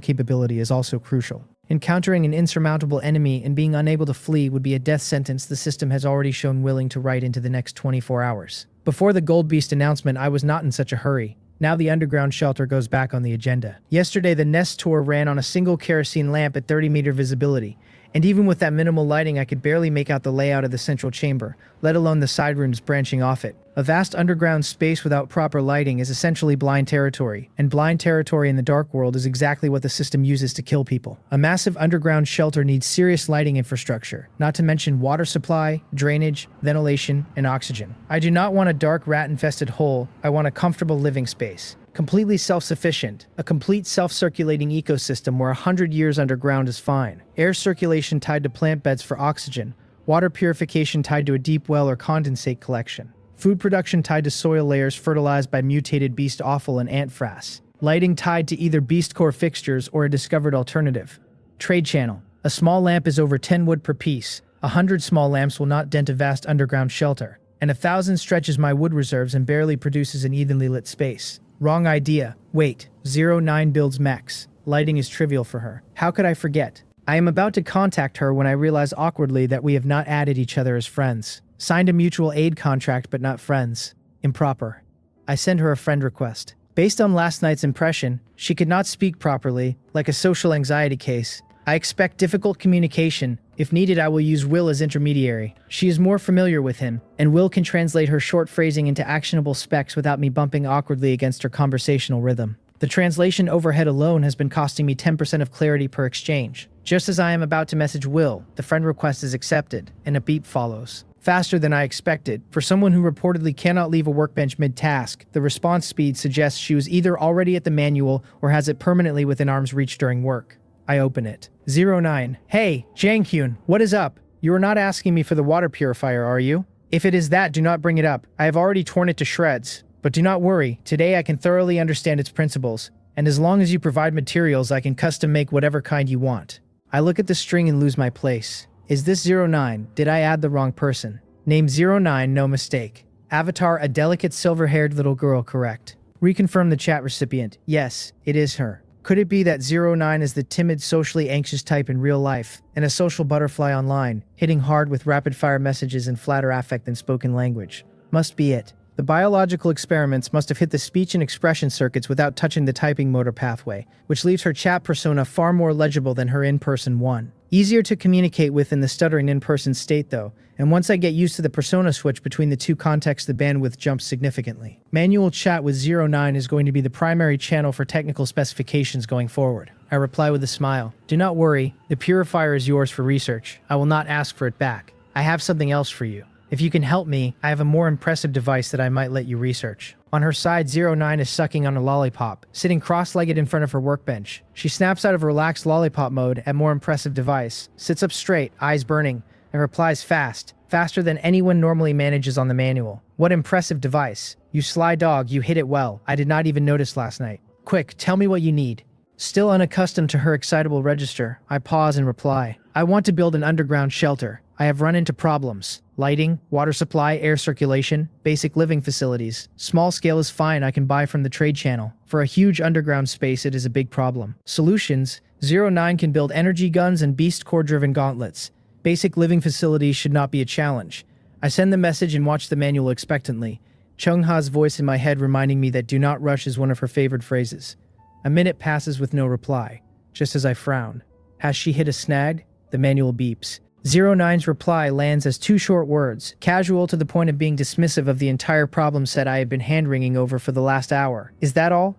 Speaker 1: capability is also crucial. Encountering an insurmountable enemy and being unable to flee would be a death sentence the system has already shown willing to write into the next 24 hours. Before the Gold Beast announcement, I was not in such a hurry. Now the underground shelter goes back on the agenda. Yesterday, the Nest tour ran on a single kerosene lamp at 30-meter visibility, and even with that minimal lighting, I could barely make out the layout of the central chamber, let alone the side rooms branching off it. A vast underground space without proper lighting is essentially blind territory, and blind territory in the dark world is exactly what the system uses to kill people. A massive underground shelter needs serious lighting infrastructure, not to mention water supply, drainage, ventilation, and oxygen. I do not want a dark rat-infested hole, I want a comfortable living space. Completely self-sufficient, a complete self-circulating ecosystem where 100 years underground is fine. Air circulation tied to plant beds for oxygen, water purification tied to a deep well or condensate collection. Food production tied to soil layers fertilized by mutated beast offal and ant frass. Lighting tied to either beast core fixtures or a discovered alternative. Trade channel. A small lamp is over 10 wood per piece. 100 small lamps will not dent a vast underground shelter. And 1,000 stretches my wood reserves and barely produces an evenly lit space. Wrong idea. Wait. 09 builds mechs. Lighting is trivial for her. How could I forget? I am about to contact her when I realize awkwardly that we have not added each other as friends. Signed a mutual aid contract but not friends. Improper. I send her a friend request. Based on last night's impression, she could not speak properly, like a social anxiety case. I expect difficult communication. If needed, I will use Will as intermediary. She is more familiar with him, and Will can translate her short phrasing into actionable specs without me bumping awkwardly against her conversational rhythm. The translation overhead alone has been costing me 10% of clarity per exchange. Just as I am about to message Will, the friend request is accepted, and a beep follows. Faster than I expected. For someone who reportedly cannot leave a workbench mid-task, the response speed suggests she was either already at the manual or has it permanently within arm's reach during work. I open it. 09. Hey, Jang-hyun, what is up? You are not asking me for the water purifier, are you? If it is that, do not bring it up. I have already torn it to shreds. But do not worry, today I can thoroughly understand its principles, and as long as you provide materials, I can custom make whatever kind you want. I look at the string and lose my place. Is this 09? Did I add the wrong person? Name 09, no mistake. Avatar, a delicate silver-haired little girl, correct. Reconfirm the chat recipient. Yes, it is her. Could it be that 09 is the timid, socially anxious type in real life, and a social butterfly online, hitting hard with rapid-fire messages in flatter affect than spoken language? Must be it. The biological experiments must have hit the speech and expression circuits without touching the typing motor pathway, which leaves her chat persona far more legible than her in-person one. Easier to communicate with in the stuttering in-person state though, and once I get used to the persona switch between the two contexts, the bandwidth jumps significantly. Manual chat with 09 is going to be the primary channel for technical specifications going forward. I reply with a smile. Do not worry, the purifier is yours for research. I will not ask for it back. I have something else for you. If you can help me, I have a more impressive device that I might let you research. On her side, 09 is sucking on a lollipop, sitting cross-legged in front of her workbench. She snaps out of relaxed lollipop mode at more impressive device, sits up straight, eyes burning, and replies fast, faster than anyone normally manages on the manual. What impressive device. You sly dog, you hit it well. I did not even notice last night. Quick, tell me what you need. Still unaccustomed to her excitable register, I pause and reply. I want to build an underground shelter. I have run into problems. Lighting, water supply, air circulation, basic living facilities. Small scale is fine, I can buy from the trade channel. For a huge underground space, it is a big problem. Solutions: 09 can build energy guns and beast core driven gauntlets. Basic living facilities should not be a challenge. I send the message and watch the manual expectantly. Chung-ha's voice in my head reminding me that do not rush is one of her favorite phrases. A minute passes with no reply, just as I frown. Has she hit a snag? The manual beeps. 09's reply lands as two short words, casual to the point of being dismissive of the entire problem set I had been hand-wringing over for the last hour. Is that all?